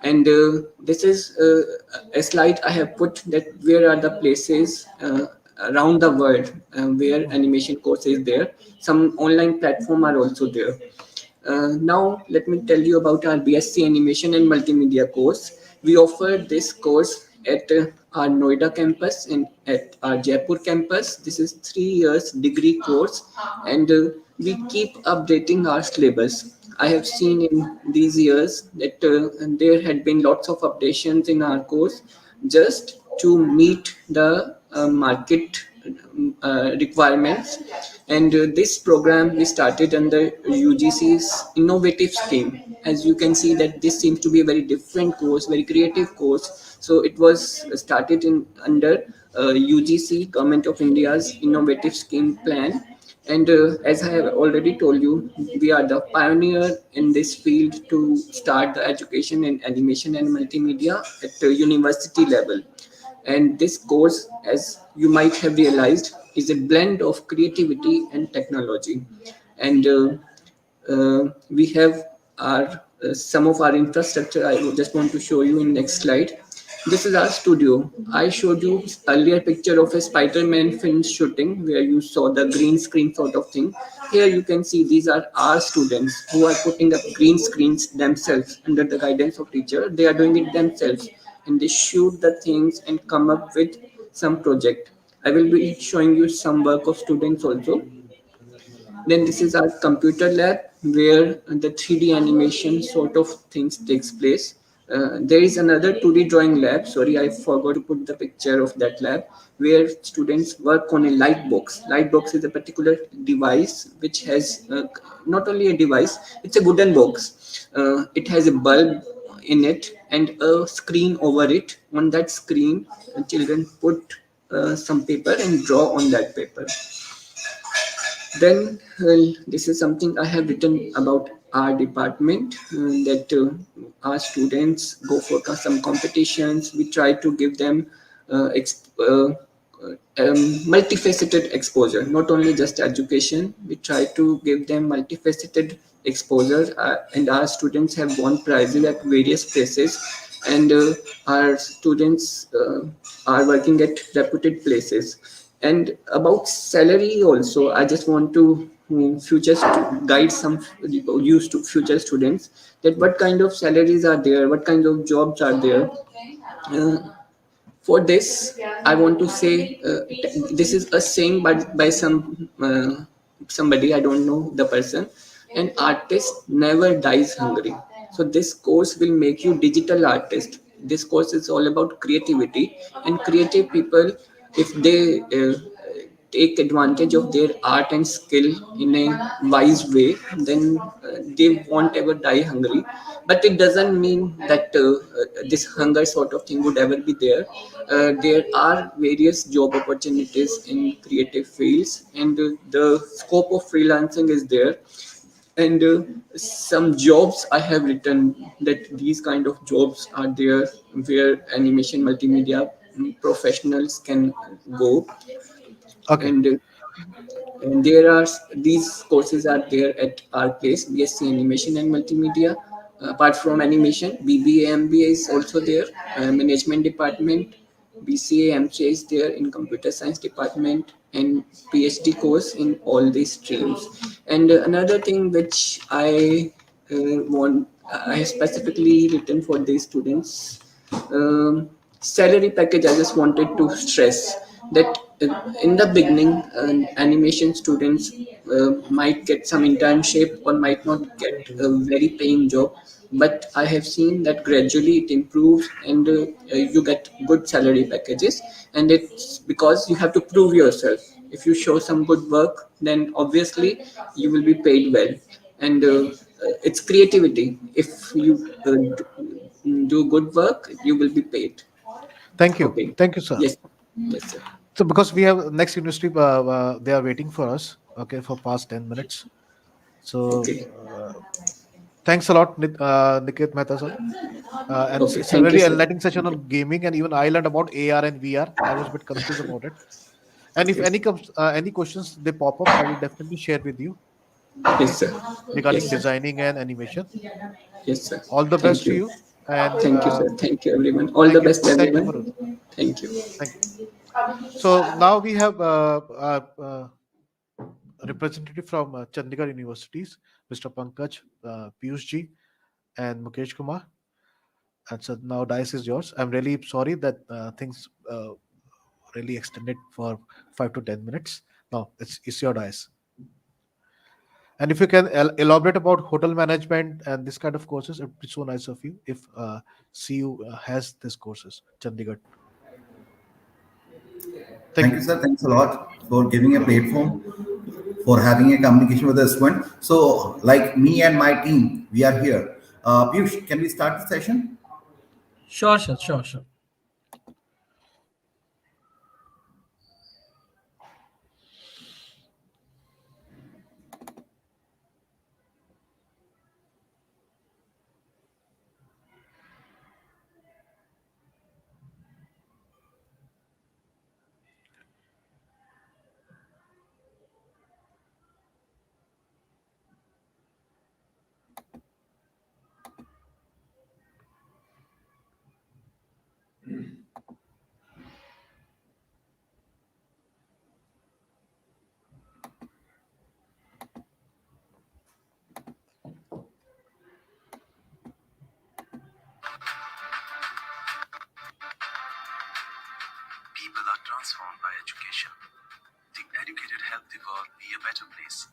And this is a slide I have put that where are the places around the world where animation course is there. Some online platform are also there. Now, let me tell you about our BSc Animation and Multimedia course. We offer this course at our Noida campus and at our Jaipur campus. This is 3 years degree course, and we keep updating our syllabus. I have seen in these years that there had been lots of updations in our course just to meet the market requirements. And this program we started under UGC's innovative scheme. As you can see that this seems to be a very different course, very creative course. So it was started in under UGC, Government of India's innovative scheme plan. And as I have already told you, we are the pioneer in this field to start the education in animation and multimedia at the university level. And this course, as you might have realized, is a blend of creativity and technology. And we have our some of our infrastructure. I just want to show you in next slide. This is our studio. I showed you earlier picture of a Spider-Man film shooting where you saw the green screen sort of thing. Here you can see these are our students who are putting up green screens themselves under the guidance of teacher. They are doing it themselves and they shoot the things and come up with some project. I will be showing you some work of students also. Then this is our computer lab where the 3D animation sort of things takes place. There is another 2D drawing lab. Sorry, I forgot to put the picture of that lab where students work on a light box. Light box is a particular device which has not only a device, it's a wooden box. It has a bulb in it and a screen over it. On that screen, children put some paper and draw on that paper. Then this is something I have written about our department that our students go for some competitions. We try to give them multifaceted exposure, not only just education. We try to give them multifaceted exposure, and our students have won prizes at various places, and our students are working at reputed places. And about salary also, I just want to guide some used to future students that what kind of salaries are there, what kind of jobs are there. Uh, for this, I want to say this is a saying by somebody, I don't know the person. An artist never dies hungry. So this course will make you digital artist. This course is all about creativity, and creative people, if they take advantage of their art and skill in a wise way, then they won't ever die hungry. But it doesn't mean that this hunger sort of thing would ever be there. There are various job opportunities in creative fields, and the scope of freelancing is there. And some jobs I have written that these kind of jobs are there where animation multimedia professionals can go. Okay. And there are these courses are there at our place, BSc Animation and Multimedia. Apart from animation, Bbe and Bbe is also there, management department. BCA MCA is there in computer science department, and PhD course in all these streams. And another thing which I have specifically written for these students, salary package. I just wanted to stress that in the beginning, animation students might get some internship or might not get a very paying job, but I have seen that gradually it improves, and you get good salary packages. And it's because you have to prove yourself. If you show some good work, then obviously you will be paid well. And it's creativity. If you do good work, you will be paid. Thank you. Okay. Thank you, sir. Yes, sir. So because we have next university, they are waiting for us. Okay, for past 10 minutes. So Okay. thanks a lot, Niket Mehta sir. And Okay, it's a thank you, very sir. enlightening session on gaming, and even I learned about AR and VR. I was a bit confused about it. And if Okay. any questions they pop up, I will definitely share with you. Okay, Yes, sir. regarding Yes, sir. designing and animation. Yes, sir. All the Thank best to you. you, and Thank you, sir. Thank you, everyone. All the best, thank you everyone. for Thank you. thank you. So now we have representative from Chandigarh universities, Mr. Pankaj, Piyush ji, and Mukesh Kumar. And so now dice is yours. I'm really sorry that things really extended for 5 to 10 minutes. Now it's your dice. And if you can elaborate about hotel management and this kind of courses, it would be so nice of you if CU has these courses, Chandigarh. Thank Thank you. you, sir. Thanks a lot for giving a platform for having a communication with the student. So, like me and my team, we are here. Piyush, can we start the session? Sure, sure, sure, sure. People are transformed by education. The educated help the world be a better place.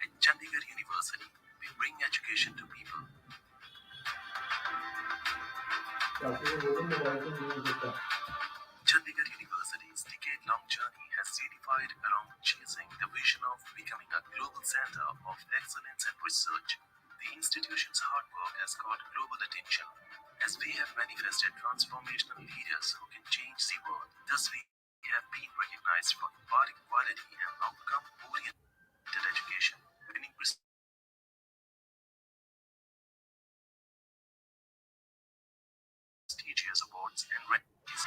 At Chandigarh University, we bring education to people. Chandigarh University's decade-long journey has unified around chasing the vision of becoming a global center of excellence and research. The institution's hard work has caught global attention, as we have manifested transformational leaders who can change the world. Thus, we have been recognized for imparting quality and outcome-oriented education, winning prestigious awards and rankings.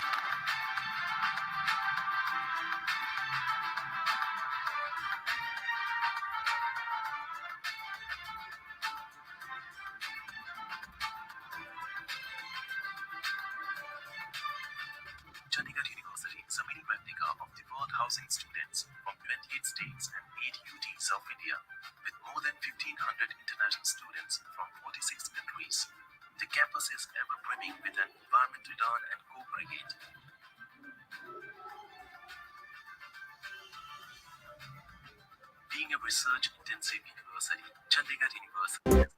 Chandigarh University is a mini replica of the world housing students from 28 states and 8 UTs of India, with more than 1,500 international students from 46 countries. The campus is ever brimming with an environment to learn and co-create. Being a research-intensive university, Chandigarh University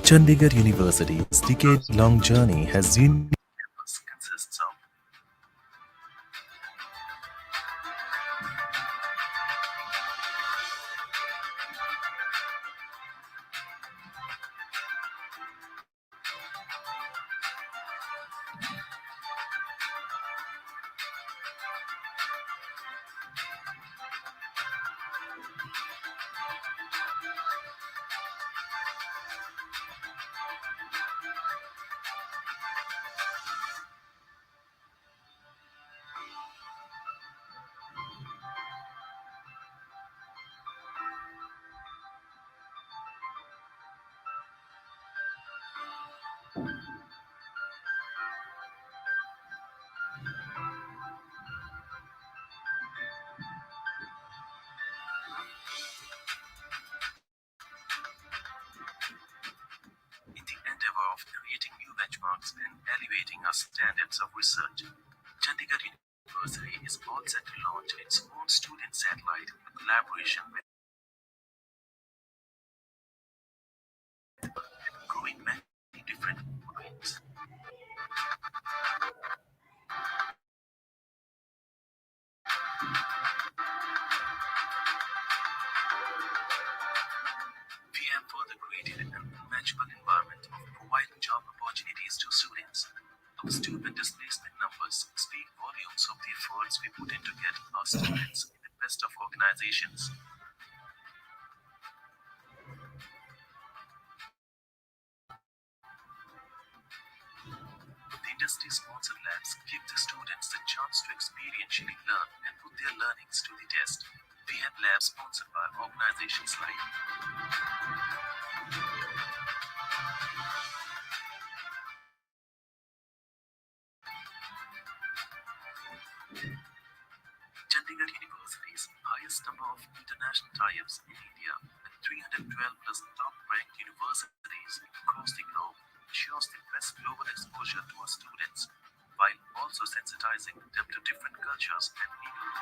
Chandigarh University's decade-long journey has campus consists of in the endeavor of creating new benchmarks and elevating our standards of research. Chandigarh University is all set to launch its own student satellite in collaboration with growing many different domains. We have further created an unmatchable environment of providing job opportunities to students. Our student displacement numbers speak volumes of the efforts we put in to get our students in the best of organizations. The industry-sponsored labs give the students the chance to experientially learn and put their learnings to the test. We have labs sponsored by organizations like Chandigarh international tie-ups in India and 312 plus top-ranked universities across the globe ensures the best global exposure to our students, while also sensitizing them to different cultures and people.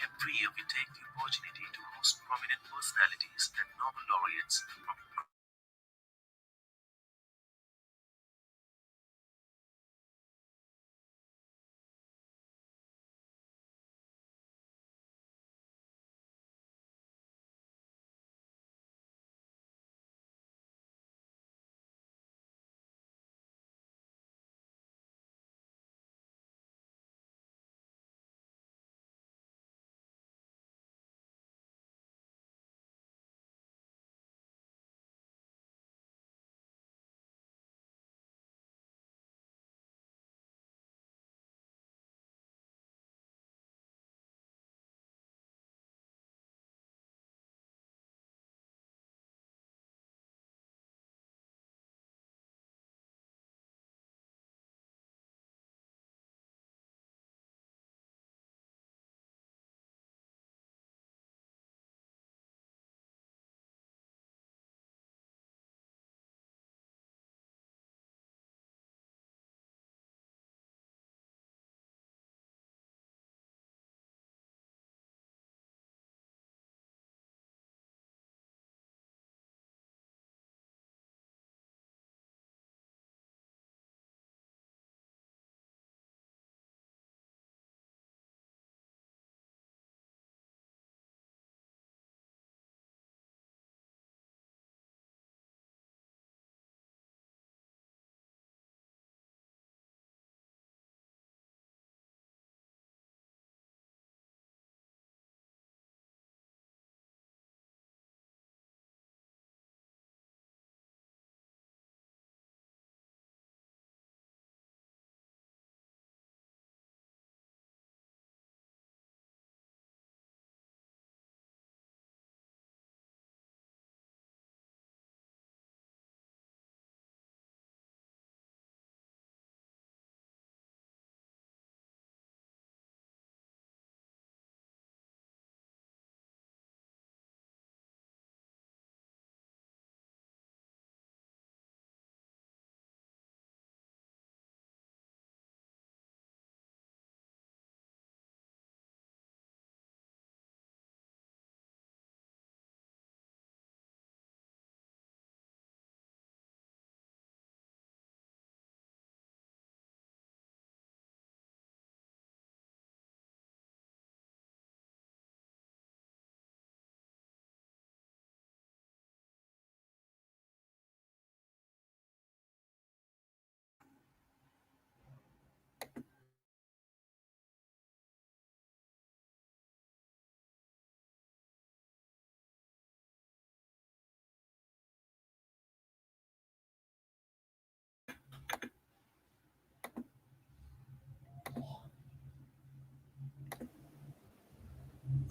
Every year we take the opportunity to host prominent personalities and Nobel laureates from across the globe to share their insights, experiences, and visions for the future of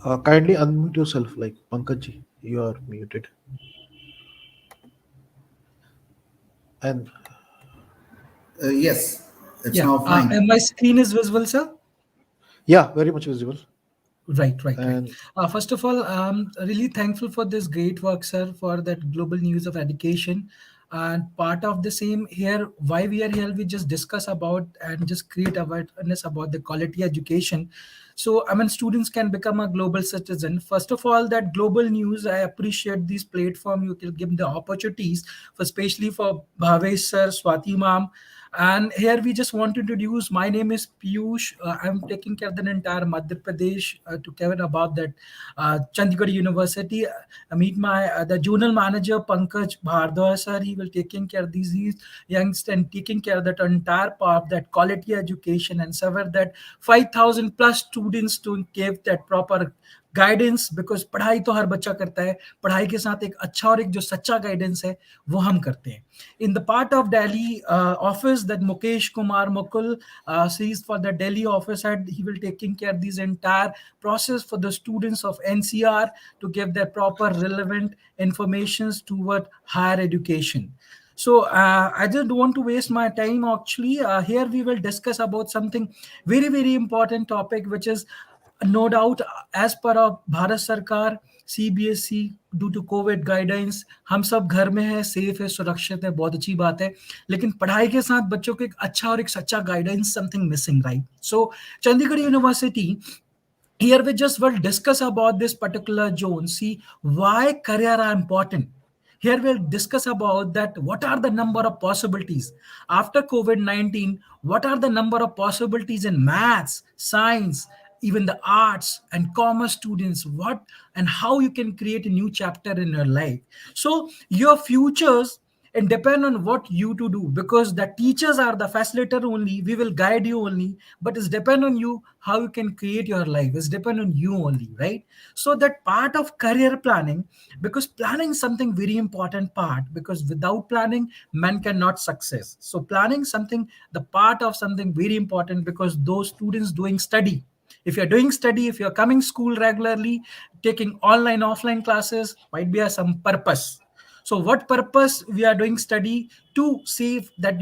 humanity. Kindly unmute yourself, like Pankaj, you are muted. And Yes, it's Yeah. now And fine. my screen is visible, sir? yeah, very much visible. Right. And First of all, I'm really thankful for this great work, sir, for that global news of education. And part of the same here, why we are here, we just discuss about and just create awareness about the quality education. So, I mean, students can become a global citizen. First of all, that global news, I appreciate this platform. You can give the opportunities, for especially for Bhavesh sir, Swati ma'am, and here we just want to introduce. My name is Piyush. I'm taking care of the entire Madhya Pradesh to Kevin about that Chandigarh University. I meet my the journal manager Pankaj Bhardwaj sir. He will taking care of these youngsters and taking care of that entire part, that quality education, and sever that 5,000 plus students students to give that proper guidance, because पढ़ाई तो हर बच्चा करता है, पढ़ाई के साथ एक अच्छा और एक जो सच्चा गाइडेंस है वो हम करते हैं. In the part of Delhi office that Mukesh Kumar Mukul sees for the Delhi office head, he will taking care of this entire process for the students of NCR to give their proper relevant informations toward higher education. So I just don't want to waste my time. Actually, here we will discuss about something very, very important topic, which is no doubt as per our Bharat Sarkar, CBSE due to covid guidance हम सब घर में है, safe है, सुरक्षित है, बहुत अच्छी बात है, लेकिन पढ़ाई के साथ बच्चों को एक अच्छा और एक सच्चा guidance something missing, right? So Chandigarh university, here we just will discuss about this particular zone, see why career are important. Here we'll discuss about that what are the number of possibilities after COVID-19, what are the number of possibilities in maths, science, even the arts and commerce students, what and how you can create a new chapter in your life. So your futures and depend on what you to do, because the teachers are the facilitator only, we will guide you only, but it's depend on you how you can create your life, it's depend on you only, right? So that part of career planning, because planning is something very important part, because without planning man cannot success. So planning something, the part of something very important, because those students doing study, if you're doing study, if you're coming school regularly, taking online offline classes, might be a some purpose. So what purpose we are doing study? To save that,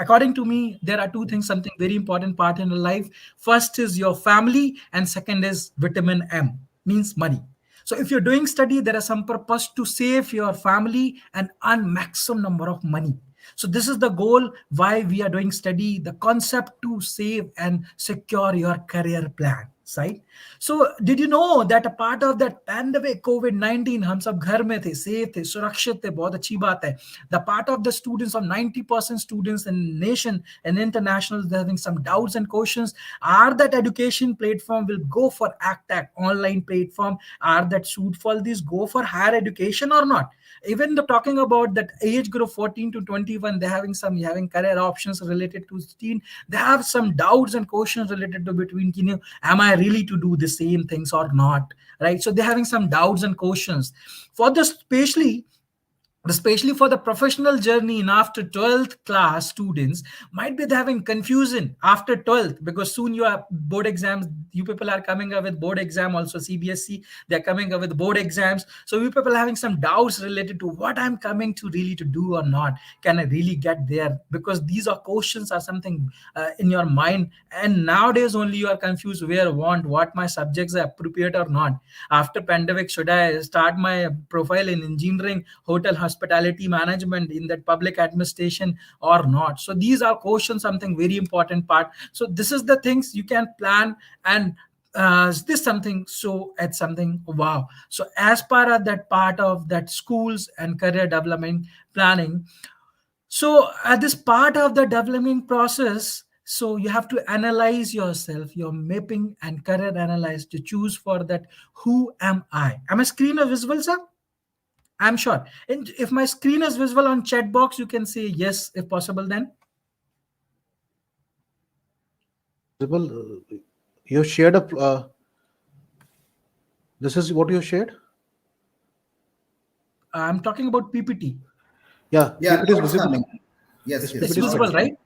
according to me there are two things, something very important part in life. First is your family and second is vitamin M, means money. So if you're doing study, there is some purpose to save your family and earn maximum number of money. So this is the goal why we are doing study, the concept to save and secure your career plan, right? So did you know that a part of that pandemic COVID-19, हम सब घर में थे, safe थे, सुरक्षित थे, बहुत अच्छी बात है. The part of the students, of 90% students in nation and international, they're having some doubts and questions. Are that education platform will go for ACTAC online platform? Are that should for this go for higher education or not? Even the talking about that age group 14 to 21, they're having career options related to teen. They have some doubts and questions related to between, am I really to do the same things or not, right? So they're having some doubts and questions for the especially for the professional journey in after 12th class students might be having confusion after 12th, because soon you have board exams, you people are coming up with board exam, also CBSE, they're coming up with board exams. So you people are having some doubts related to what I'm coming to really to do or not, can I really get there, because these are questions are something in your mind, and nowadays only you are confused where what my subjects are appropriate or not. After pandemic, should I start my profile in engineering, hotel hospitality management, in that public administration or not? So these are questions, something very important part. So this is the things you can plan, and this something, so at something wow. So as part of that part of that schools and career development planning, so at this part of the development process, so you have to analyze yourself, your mapping and career analyze to choose for that, who am I? Am I screen visible, sir? I'm sure. And if my screen is visible on chat box, you can say yes, if possible then. Visible, you shared a, this is what you shared? I'm talking about PPT. Yeah, Yeah, PPT is now it's visible. coming. Yes, This yes. It's PPT is Now visible, it's coming. right?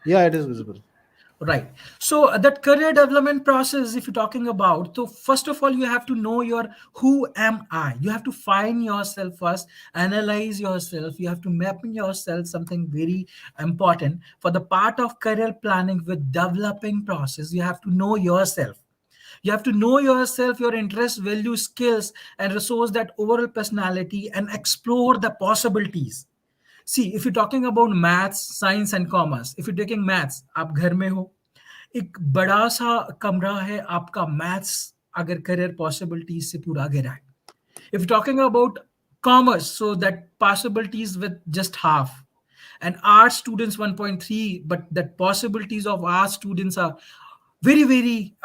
Yeah, it is visible. Right. So that career development process, if you're talking about, so first of all, you have to know your who am I. You have to find yourself first, analyze yourself. You have to map yourself, something very important for the part of career planning with developing process. You have to know yourself. You have to know yourself, your interests, values, skills, and resource that overall personality and explore the possibilities. See, if you're talking about maths, science, and commerce, if you're taking maths, आप घर में हो, एक बड़ा सा कमरा है आपका मैथ्स अगर करियर पॉसिबिलिटीज से पूरा घेरा है. If you're talking about commerce, so that possibilities with just half, and art students 1.3, but that possibilities of art students are very, very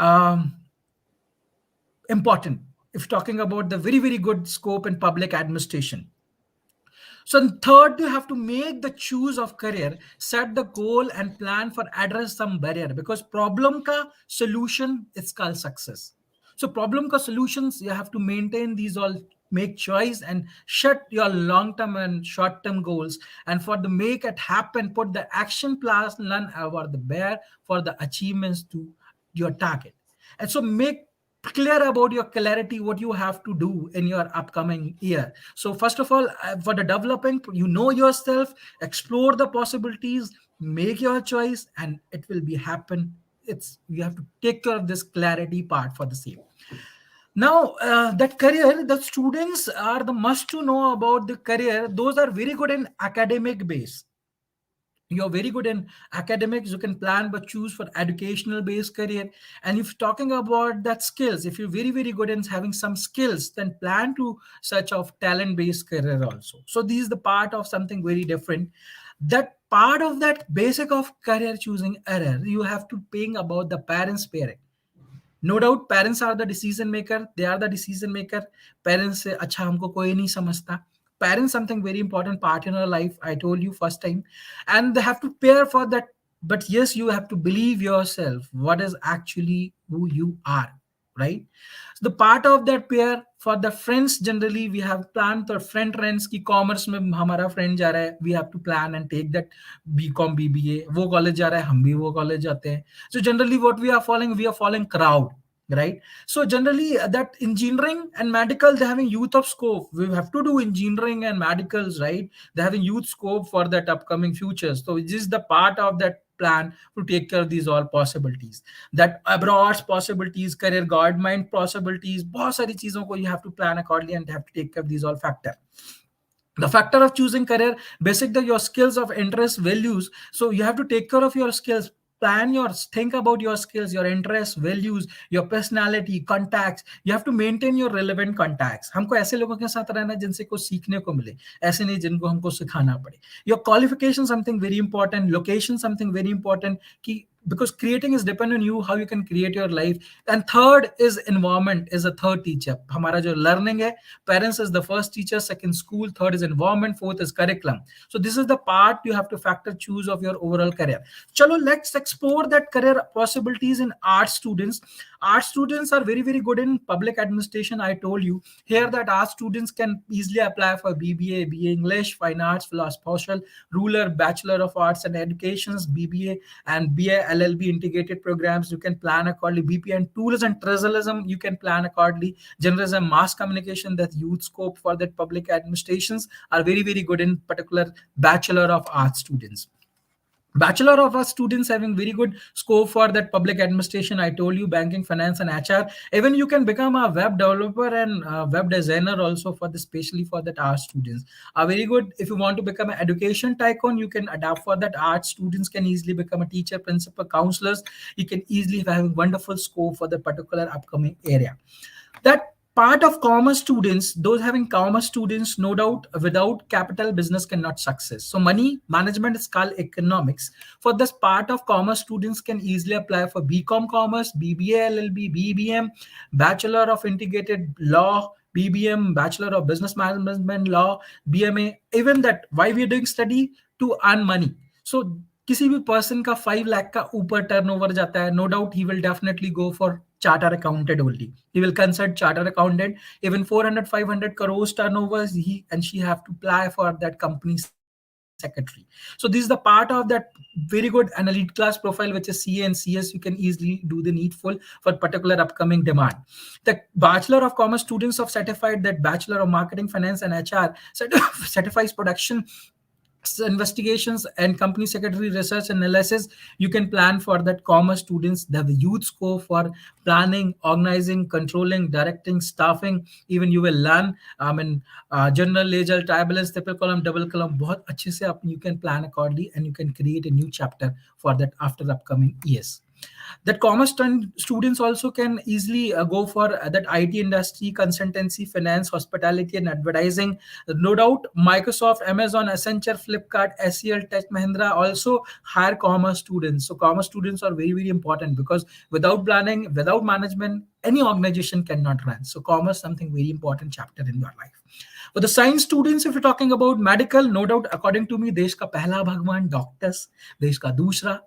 important if talking about the very, very good scope in public administration. So third, you have to make the choose of career, set the goal and plan for address some barrier, because problem ka solution is called success. So problem ka solutions, you have to maintain these all, make choice and set your long-term and short-term goals. And for the make it happen, put the action plan about the bear for the achievements to your target. And so make clear about your clarity, what you have to do in your upcoming year. So first of all, for the developing, you know yourself, explore the possibilities, make your choice, and it will be happen. It's, you have to take care of this clarity part for the same. Now that career, the students are the must to know about the career. Those are very good in academic base. You're very good in academics, you can plan but choose for educational based career. And if talking about that skills, if you're very good in having some skills, then plan to search of talent based career also. So this is the part of something very different. That part of that basic of career choosing error, you have to paying about the parent. No doubt parents are the decision maker, they are the decision maker. Parents say acha humko koi nahi samajhta. Parents something very important part in our life, I told you first time, and they have to prepare for that. But yes, you have to believe yourself what is actually who you are, right? So the part of that pair for the friends, generally we have planned for friend trends ki commerce mein hamara friend ja raha hai, we have to plan and take that bcom bba, wo college ja raha hai, hum bhi wo college jate hain. So generally what we are following crowd, right? So generally that engineering and medical, they're having youth of scope, we have to do engineering and medicals, right? They're having youth scope for that upcoming futures. So this is the part of that plan to take care of these all possibilities, that abroad possibilities, career government possibilities, बहुत सारी चीजों को you have to plan accordingly and have to take care of these all factor. The factor of choosing career, basic the your skills of interest values. So you have to take care of your skills, plan your, think about your skills, your interests, values, your personality, contacts. You have to maintain your relevant contacts. हमको ऐसे लोगों के साथ रहना जिनसे कुछ सीखने को मिले, ऐसे नहीं जिनको हमको सिखाना पड़े. Your qualification something very important, location something very important, कि because creating is depend on you, how you can create your life. And third is environment is a third teacher. हमारा जो learning है, parents is the first teacher, second school, third is environment, fourth is curriculum. So this is the part you have to factor choose of your overall career. Chalo, let's explore that career possibilities in art students. Art students are very good in public administration. I told you here that art students can easily apply for BBA, BA English, Fine Arts, Philosophy, Social, Ruler, Bachelor of Arts and Educations, BBA and BA LLB integrated programs. You can plan accordingly. BP and tourism and tourism, you can plan accordingly. Journalism, mass communication, that youth scope for that public administrations are very good in particular Bachelor of Arts students. Bachelor of Arts students having very good scope for that public administration. I told you banking, finance, and HR. Even you can become a web developer and web designer also for the, especially for that art students are very good. If you want to become an education tycoon, you can adapt for that. Art students can easily become a teacher, principal, counselors. You can easily have wonderful scope for the particular upcoming area. That part of commerce students, those having commerce students, no doubt without capital business cannot success. So money management is called economics. For this part of commerce students can easily apply for BCom commerce, BBA LLB, BBM, Bachelor of Integrated Law, BBM, Bachelor of Business Management Law, BMA. Even that, why we are doing study? To earn money. So किसी भी person का 5 लाख का ऊपर turnover जाता है, no doubt he will definitely go for charter accountant only. He will consult charter accountant. Even 400-500 crores turnovers, he and she have to apply for that company secretary. So this is the part of that very good and elite class profile, which is CA and CS. You can easily do the needful for particular upcoming demand. The Bachelor of Commerce students of certified that Bachelor of Marketing, Finance and HR certifies production investigations and company secretary research analysis. You can plan for that commerce students. They have a youth scope for planning, organizing, controlling, directing, staffing. Even you will learn general ledger, tribalance, triple column, double column. बहुत अच्छे से you can plan accordingly and you can create a new chapter for that after the upcoming years. That commerce students also can easily go for that IT industry, consultancy, finance, hospitality, and advertising. No doubt, Microsoft, Amazon, Accenture, Flipkart, SEL, Tech Mahindra also hire commerce students. So commerce students are very, very important, because without planning, without management, any organization cannot run. So commerce something very important chapter in your life. For the science students, if you're talking about medical, no doubt, according to me, देश का पहला भगवान doctors, देश का दूसरा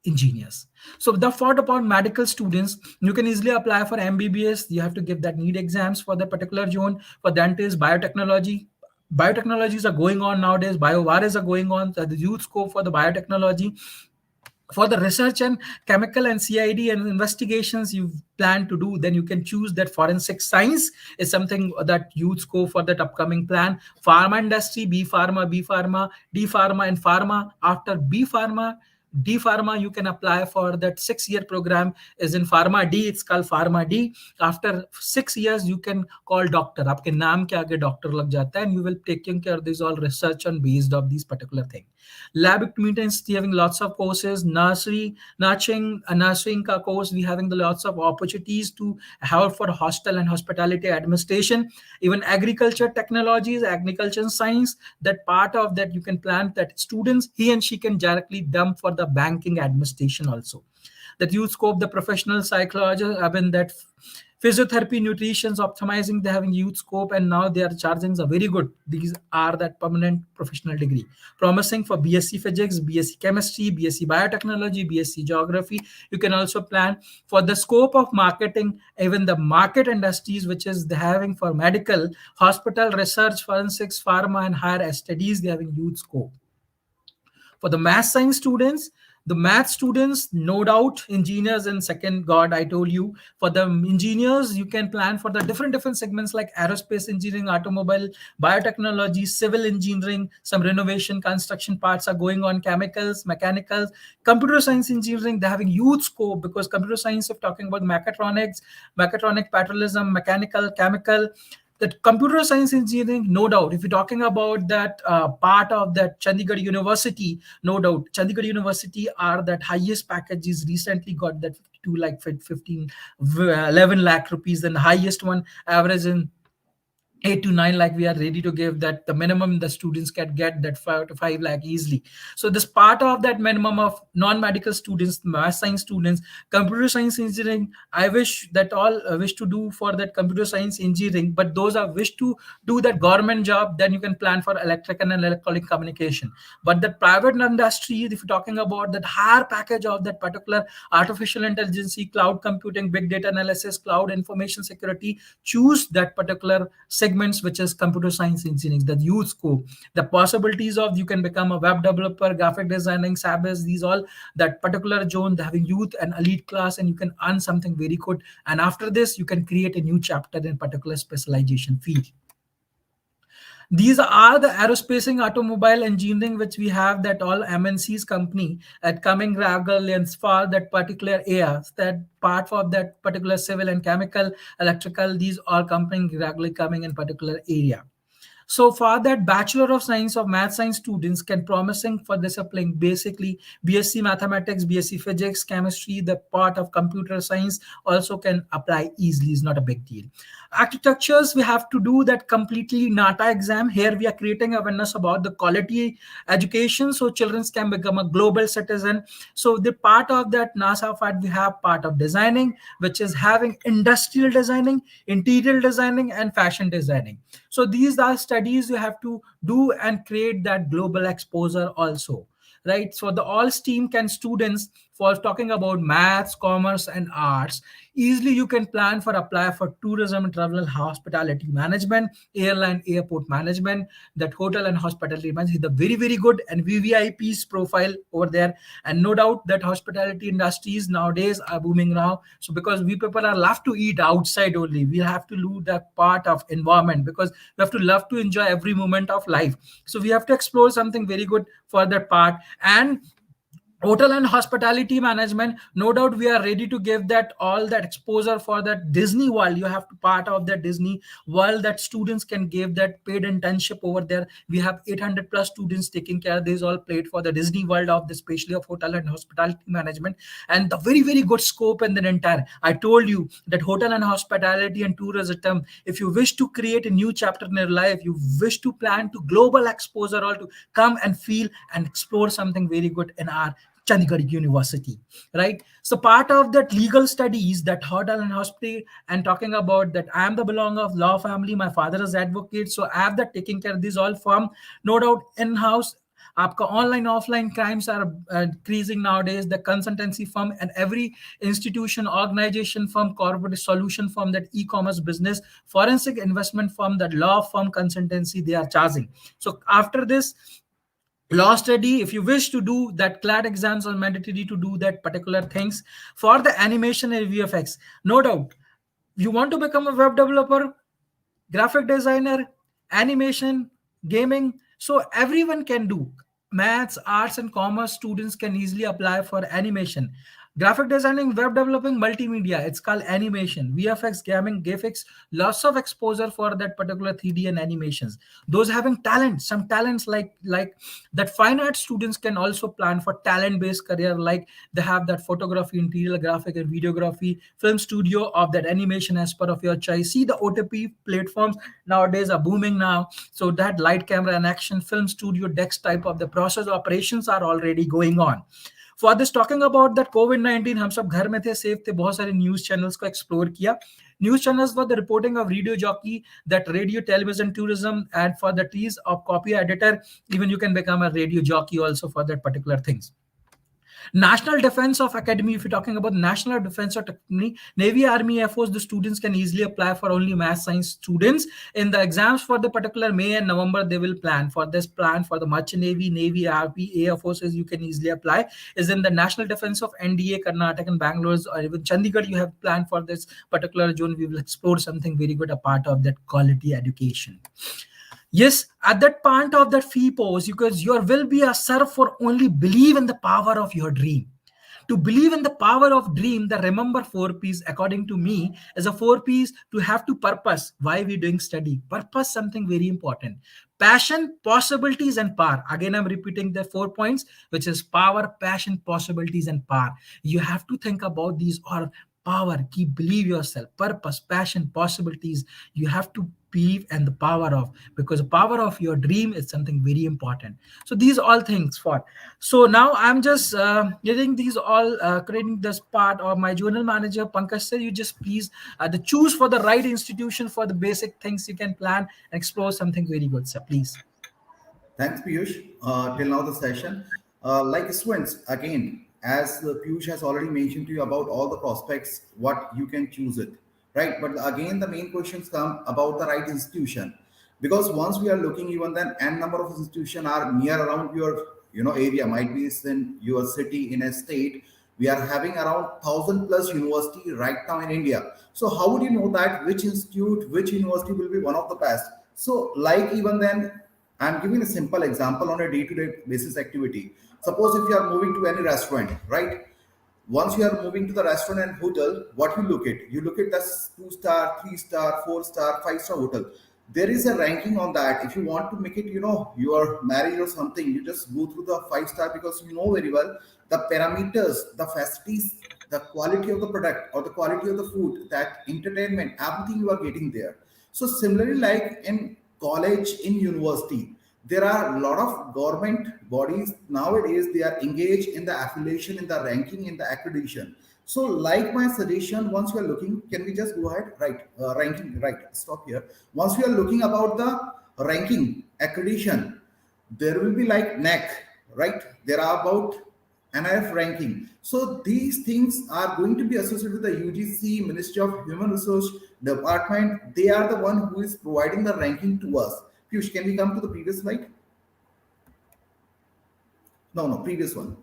engineers. So the thought about medical students, you can easily apply for MBBS. You have to give that need exams for the particular zone. For dentist, biotechnology. Biotechnologies are going on nowadays. Biovirus are going on. The youth scope for the biotechnology. For the research and chemical and CID and investigations you plan to do, then you can choose that forensic science is something that youth go for that upcoming plan. Pharma industry, B Pharma, D Pharma, and Pharma. After B Pharma, D Pharma, you can apply for that 6-year program is in Pharma D. It's called Pharma D. After 6 years, you can call doctor. आपके नाम के आगे doctor लग जाता है, and you will taking care of this all research on based of these particular thing. Lab equipment, we having lots of courses. Nursing ka course, we having the lots of opportunities to have for hostel and hospitality administration. Even agriculture technologies, agriculture science, that part of that you can plan that students, he and she can directly dump for the banking administration also. That you scope the professional psychologist, I mean that physiotherapy, nutrition, optimizing, they having youth scope, and now they are charging a very good. These are that permanent professional degree. Promising for BSc Physics, BSc Chemistry, BSc Biotechnology, BSc Geography. You can also plan for the scope of marketing, even the market industries, which is the having for medical, hospital, research, forensics, pharma, and higher studies, they having youth scope. For the math science students, the math students, no doubt, engineers and second god, I told you. For the engineers, you can plan for the different segments like aerospace engineering, automobile, biotechnology, civil engineering, some renovation, construction parts are going on, chemicals, mechanicals, computer science engineering, they're having huge scope, because computer science, if talking about mechatronics, mechatronic, petroleum, mechanical, chemical, that computer science engineering, no doubt, if you're talking about that part of that Chandigarh University, no doubt, Chandigarh University are that highest packages recently got that 2 lakh 15 11 lakh rupees, and the highest one average in 8 to 9 lakh. We are ready to give that the minimum the students can get that 5 to 5 lakh easily. So this part of that minimum of non-medical students, math science students, computer science engineering, I wish that all wish to do for that computer science engineering, but those are wish to do that government job, then you can plan for electrical and electronic communication. But the private industry, if you're talking about that higher package of that particular artificial intelligence, cloud computing, big data analysis, cloud information security, choose that particular segments, which is computer science engineering, the youth scope, the possibilities of you can become a web developer, graphic designing, sabes, these all that particular zone, they having youth and elite class, and you can earn something very good. And after this, you can create a new chapter in particular specialization field. These are the aerospace and automobile engineering, which we have that all MNCs company at coming gradually and for that particular area, that part of that particular civil and chemical, electrical, these all companies gradually coming in particular area. So for that Bachelor of Science of Math Science students can promising for discipline, basically BSc Mathematics, BSc Physics, Chemistry, the part of computer science also can apply easily, is not a big deal. Architectures, we have to do that completely NATA exam. Here we are creating awareness about the quality education, so children can become a global citizen. So the part of that NASA part, we have part of designing, which is having industrial designing, interior designing, and fashion designing. So these are studies you have to do and create that global exposure also, right? So the all STEAM can students, for talking about maths, commerce, and arts, easily you can plan for apply for tourism and travel, hospitality management, airline airport management, that hotel and hospitality management, the very good and VVIP's profile over there. And no doubt that hospitality industries nowadays are booming now. So because we people are love to eat outside only, we have to lose that part of environment, because we have to love to enjoy every moment of life. So we have to explore something very good for that part. And Hotel and hospitality management, no doubt we are ready to give that all that exposure for that Disney world. You have to part of that Disney world, that students can give that paid internship over there. We have 800 plus students taking care. These all played for the Disney world of the, especially of hotel and hospitality management, and the very very good scope in the entire. I told you that hotel and hospitality and tourism, if you wish to create a new chapter in your life, you wish to plan to global exposure, or to come and feel and explore something very good in our Chandigarh University, right? So part of that legal studies, that hotel and hospitality, and talking about that, I am the belong of law family. My father is advocate, so I have that taking care of these all from, no doubt, in-house. आपका online offline crimes are increasing nowadays. The consultancy firm and every institution, organization firm, corporate solution firm, that e-commerce business, forensic investment firm, that law firm, consultancy, they are charging. So after this law study, if you wish to do that, CLAT exams are mandatory to do that particular things. For the animation and VFX, no doubt, you want to become a web developer, graphic designer, animation, gaming, so everyone can do. Maths, arts and commerce students can easily apply for animation, graphic designing, web developing, multimedia, it's called animation, VFX, gaming, graphics, lots of exposure for that particular 3D and animations. Those having talent, some talents like that, fine art students can also plan for talent based career, like they have that photography, interior graphic and videography, film studio of that animation as per of your choice. See, the OTP platforms nowadays are booming now, so that light camera and action film studio dex type of the process operations are already going on. For this talking about that कोविड-19, हम सब घर में थे, safe थे, बहुत सारे news channels को एक्सप्लोर किया. News channels for the reporting of radio jockey, that radio, television, tourism, and for the teas of copy editor, even you can become a radio jockey also for that particular things. National Defense of Academy, if you're talking about National Defense of Academy, Navy, Army, Air Force, the students can easily apply for only math science students. In the exams for the particular May and November, they will plan for this plan for the Merchant Navy, Navy, Army, Air Forces, you can easily apply. Is in the National Defense of NDA, Karnataka and Bangalore, or even Chandigarh, you have planned for this particular zone. We will explore something very good, a part of that quality education. Yes, at that point of that fee pose, because your will be a serve for only believe in the power of your dream. To believe in the power of dream, the remember 4 P's, according to me, is a 4 P's to have to purpose. Why we doing study? Purpose, something very important. Passion, possibilities, and power. Again, I'm repeating the 4 points, which is power, passion, possibilities, and power. You have to think about these or power. Keep believe yourself. Purpose, passion, possibilities. You have to believe and the power of, because the power of your dream is something very important. So these all things for. So now I'm just getting these all creating this part, or my journal manager Pankaj sir, you just please the choose for the right institution for the basic things you can plan and explore something very good, sir, please. Thanks, Piyush. Till now, the session. Like students, again, as Piyush has already mentioned to you about all the prospects, what you can choose it, right? But again, the main questions come about the right institution, because once we are looking, even then, n number of institutions are near around your, area. Might be in your city, in a state. We are having around 1,000 plus university right now in India. So how would you know that which institute, which university will be one of the best? So, like even then, I'm giving a simple example on a day-to-day basis activity. Suppose if you are moving to any restaurant, right? Once you are moving to the restaurant and hotel, what you look at? You look at the 2 star, 3 star, 4 star, 5 star hotel. There is a ranking on that. If you want to make it, you are married or something, you just go through the 5 star, because you know very well the parameters, the facilities, the quality of the product or the quality of the food, that entertainment, everything you are getting there. So similarly, like in college, in university, there are a lot of government bodies nowadays, they are engaged in the affiliation, in the ranking, in the accreditation. So like my suggestion, once you are looking, can we just go ahead, right? Ranking, right? Stop here. Once we are looking about the ranking accreditation, there will be like NAC, right? There are about NIF ranking. So these things are going to be associated with the UGC, Ministry of Human Resource Department. They are the one who is providing the ranking to us. Piyush, can we come to the previous slide? No, previous one.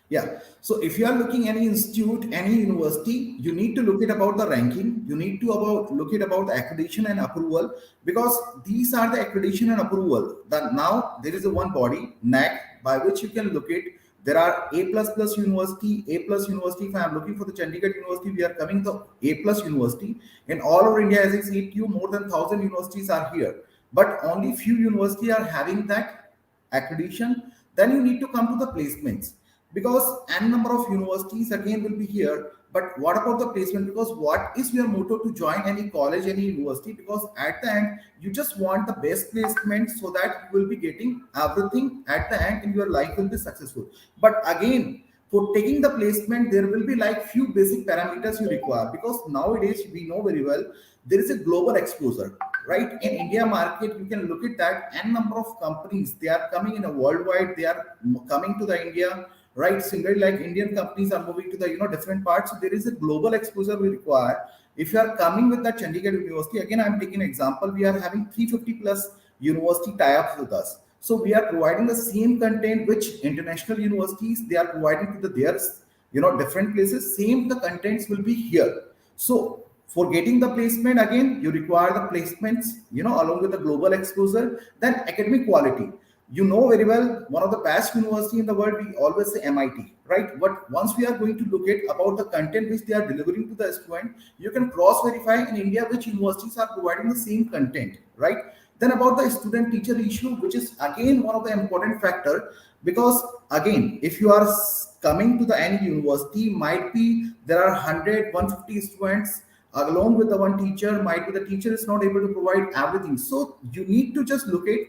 Yeah. So if you are looking any institute, any university, you need to look at about the ranking. You need to about look at about the accreditation and approval, because these are the accreditation and approval. That now there is a one body, NAC, by which you can look at. There are A plus plus university, A plus university. If I am looking for the Chandigarh University, we are coming the A plus university. In all over India, as I said to you, more than 1,000 universities are here, but only few universities are having that accreditation. Then you need to come to the placements, because n number of universities again will be here. But what about the placement? Because what is your motto to join any college, any university? Because at the end you just want the best placement, so that you will be getting everything at the end and your life will be successful. But again, for taking the placement, there will be like few basic parameters you require, because nowadays we know very well there is a global exposure, right? In India market, you can look at that n number of companies, they are coming in a worldwide, they are coming to the India, right? Similarly, like Indian companies are moving to the different parts. So there is a global exposure we require. If you are coming with the Chandigarh University, again I'm taking an example, we are having 350 plus university tie-ups with us. So we are providing the same content which international universities they are providing to the theirs, different places. Same the contents will be here. So for getting the placement, again you require the placements, along with the global exposure. Then academic quality, you know very well, one of the best university in the world, we always say MIT, right? But once we are going to look at about the content which they are delivering to the student, you can cross verify in India which universities are providing the same content, right? Then about the student teacher issue, which is again one of the important factor, because again if you are coming to the any university, might be there are 100 150 students along with the one teacher, might be the teacher is not able to provide everything. So you need to just look at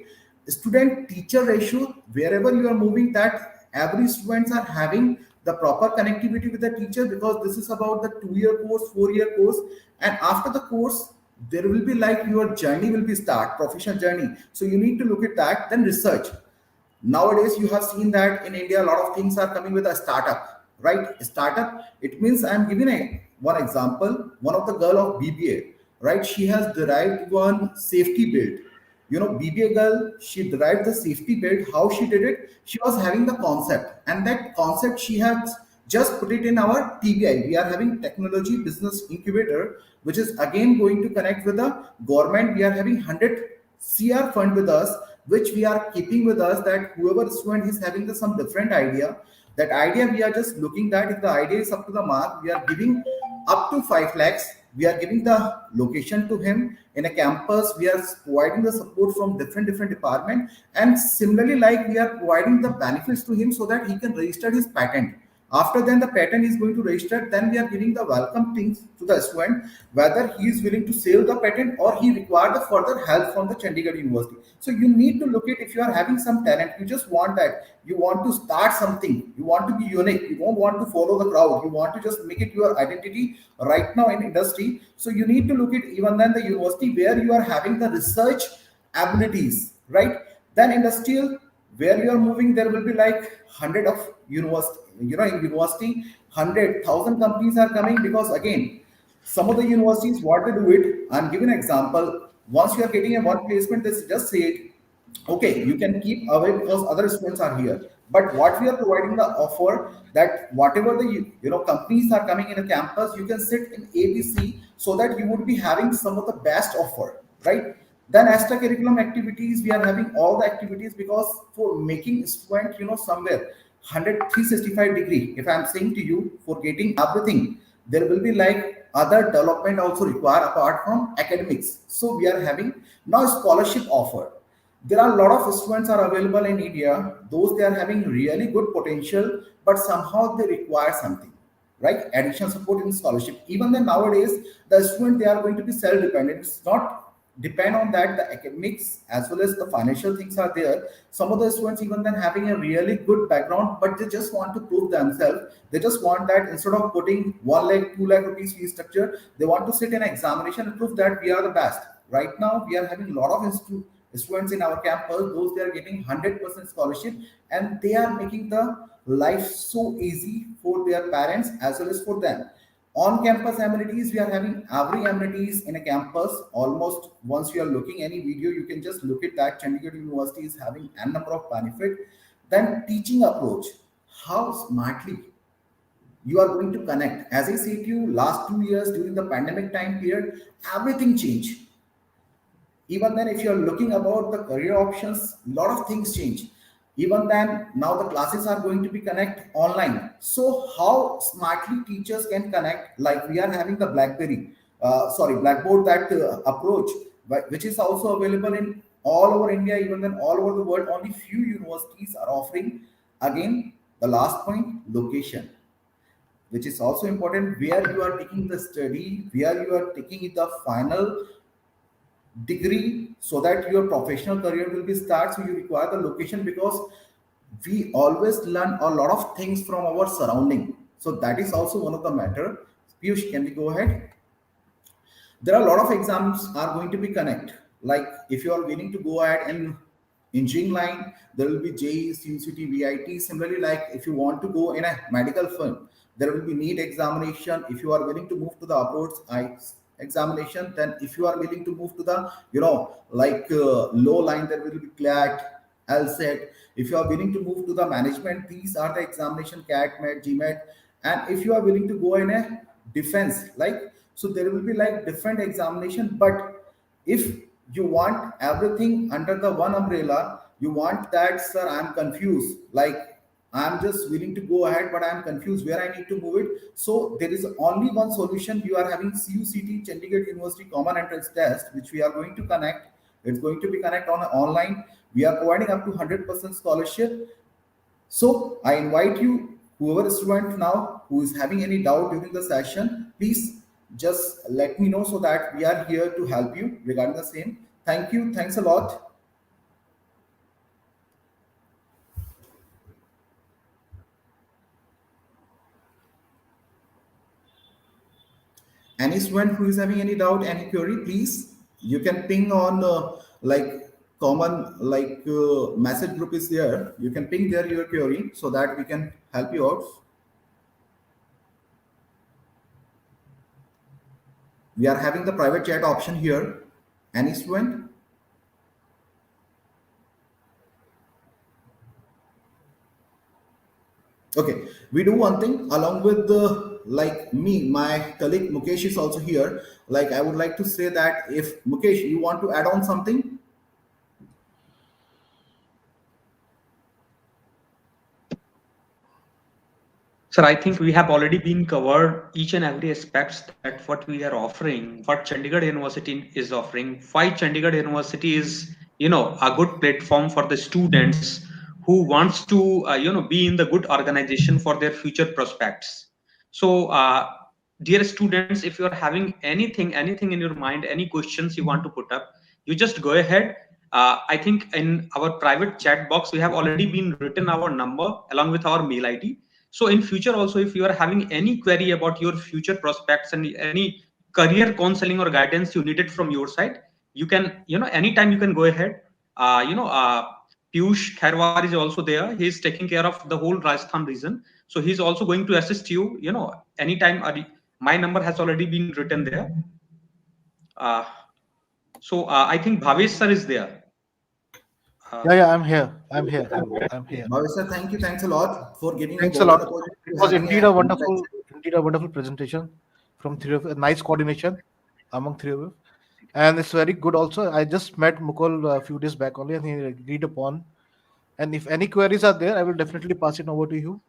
student teacher ratio wherever you are moving, that every students are having the proper connectivity with the teacher, because this is about the 2 year course, 4 year course. And after the course there will be like your journey will be start professional journey. So you need to look at that. Then research, nowadays you have seen that in India a lot of things are coming with a startup, right? Startup, it means I'm giving a one example, one of the girl of BBA, right? She has derived one safety belt. BBA girl, she derived the safety belt. How she did it? She was having the concept, and that concept she has just put it in our TBI. We are having technology business incubator, which is again going to connect with the government. We are having 100 CR fund with us, which we are keeping with us, that whoever student is having some different idea, that idea we are just looking that if the idea is up to the mark, we are giving up to 5 lakhs. We are giving the location to him in a campus. We are providing the support from different department, and similarly like we are providing the benefits to him so that he can register his patent. After then the patent is going to register, then we are giving the welcome things to the student, whether he is willing to sell the patent or he require the further help from the Chandigarh University. So you need to look at, if you are having some talent, you just want that, you want to start something, you want to be unique, you don't want to follow the crowd, you want to just make it your identity right now in industry. So you need to look at even then the university where you are having the research abilities, right? Then industrial, where you are moving, there will be like 100 of university, in university 100,000 companies are coming, because again some of the universities what they do it, I'm giving an example. Once you are getting a one placement, they just say it, okay, you can keep away because other students are here. But what we are providing the offer, that whatever the companies are coming in a campus, you can sit in ABC, so that you would be having some of the best offer, right? Then extra curriculum activities, we are having all the activities, because for making student somewhere 100 365 degree, if I'm saying to you, for getting everything, there will be like other development also required apart from academics. So we are having now scholarship offer. There are a lot of students are available in India, those they are having really good potential, but somehow they require something, right? Additional support in scholarship. Even then nowadays, the student they are going to be self-dependent. It's not depend on that the academics as well as the financial things are there. Some of the students even then having a really good background, but they just want to prove themselves. They just want that instead of putting 1 lakh 2 lakh rupees fee structure, they want to sit in examination and prove that we are the best. Right now we are having a lot of students in our campus, those they are getting 100% scholarship, and they are making the life so easy for their parents as well as for them. On campus amenities, we are having every amenities in a campus. Almost once you are looking any video, you can just look at that Chandigarh University is having a number of benefit. Then teaching approach, how smartly you are going to connect. As I said to you, last 2 years during the pandemic time period, everything changed. Even then, if you're looking about the career options, a lot of things change. Even then, now the classes are going to be connect online. So how smartly teachers can connect, like we are having the blackboard, that approach, which is also available in all over India. Even then, all over the world, only few universities are offering. Again, the last point, location, which is also important, where you are taking the study, where you are taking the final degree, so that your professional career will be start. So you require the location, because we always learn a lot of things from our surrounding. So that is also one of the matter. Piyush, can we go ahead? There are a lot of exams are going to be connect. Like if you are willing to go ahead and engineering line, there will be JEE, CUCT, VIT. Similarly, like if you want to go in a medical firm, there will be NEET examination. If you are willing to move to the approach examination, then if you are willing to move to the, low line, there will be CLAT, LSAT. If you are willing to move to the management, these are the examination: CAT, MET, GMAT. And if you are willing to go in a defense, like, so there will be like different examination. But if you want everything under the one umbrella, you want that, sir, I'm confused, like I'm just willing to go ahead, but I'm confused where I need to move it. So there is only one solution. You are having CUCT, Chandigarh University Common Entrance Test, which we are going to connect. It's going to be connect on online. We are providing up to 100% scholarship. So I invite you, whoever is student now who is having any doubt during the session, please just let me know, so that we are here to help you regarding the same. Thank you. Thanks a lot. Any student who is having any doubt, any query, please, you can ping on like common, message group is there. You can ping there your query, so that we can help you out. We are having the private chat option here. Any student? Okay, we do one thing along with the, like me, my colleague Mukesh is also here. Like I would like to say that if Mukesh, you want to add on something? Sir, I think we have already been covered each and every aspects that what we are offering, what Chandigarh University is offering. Why Chandigarh University is, a good platform for the students who wants to, be in the good organization for their future prospects. So, dear students, if you are having anything in your mind, any questions you want to put up, you just go ahead. I think in our private chat box, we have already been written our number along with our mail ID. So in future also, if you are having any query about your future prospects and any career counseling or guidance you needed from your side, you can, anytime you can go ahead. Piyush Khairwar is also there. He is taking care of the whole Rajasthan region. So he's also going to assist you, anytime. My number has already been written there. I think Bhavesh sir is there. Yeah, I'm here. I'm here. Bhavesh sir, thank you. Thanks a lot for giving a Thanks a golden lot. opportunity It to was having an interaction. indeed a wonderful presentation from three of you. Nice coordination among three of you, and it's very good. Also, I just met Mukul a few days back only, and he agreed upon. And if any queries are there, I will definitely pass it over to you.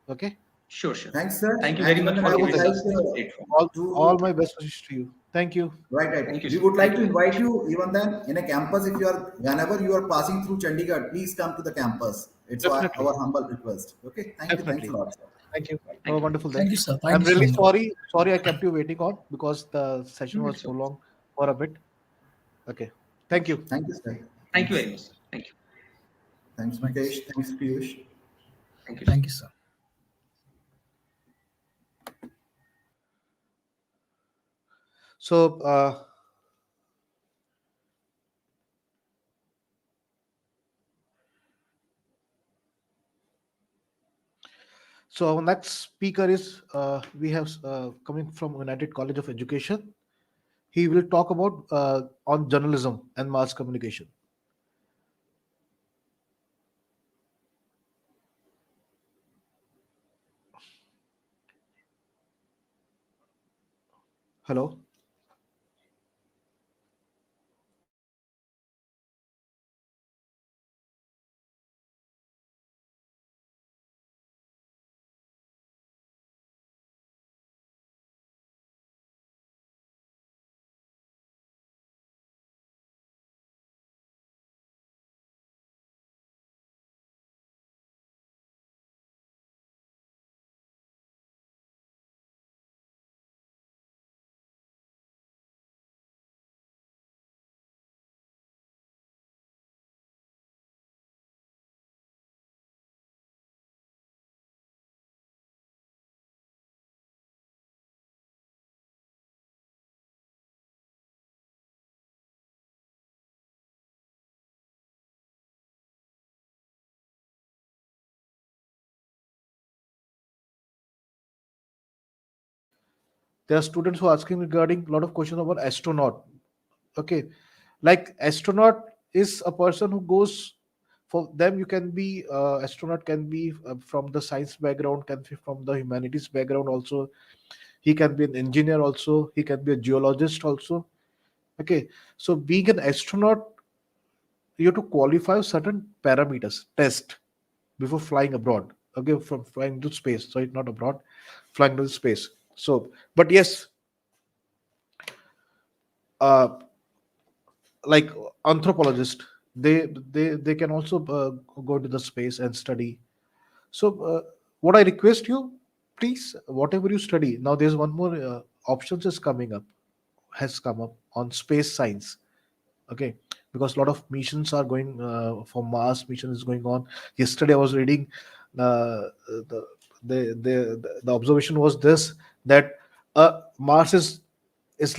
Okay. Sure, sure. Thanks, sir. Thank you And very even much then, for I would giving like us this platform. All to my best wishes to you. Thank you. right. Thank you, We sir. would like Thank to you very invite much. you, even then, in a campus. If you are, whenever you are passing through Chandigarh, please come to the campus. It's Definitely. our humble request. Okay. Thank you. Thanks a Definitely. lot, sir. Thank you. Have Thank a you. wonderful day. Thank you, sir. Thank I'm you so really much. sorry. Sorry, I kept you waiting on because the session No, was it's okay. prolonged for a bit. Okay. Thank you. Thank you, sir. Thank you Thanks. very much. Thank you. Thanks, Thanks. Mukesh. Thanks, Piyush. Thank you. Thank you, sir. So, our next speaker is we have coming from United College of Education. He will talk about on journalism and mass communication. Hello. There are students who are asking regarding a lot of questions about astronaut. Okay, like astronaut is a person who goes, for them you can be astronaut can be from the science background, can be from the humanities background also. He can be an engineer also, he can be a geologist also. Okay, so being an astronaut, you have to qualify certain parameters test before flying abroad. Okay, from flying to space, sorry, not abroad, flying to space. So but yes, uh, like anthropologist, they can also go to the space and study. So what I request you, please, whatever you study now, there's one more options is coming up, has come up on space science. Okay, because a lot of missions are going for Mars mission is going on. Yesterday I was reading the the observation was this, that Mars is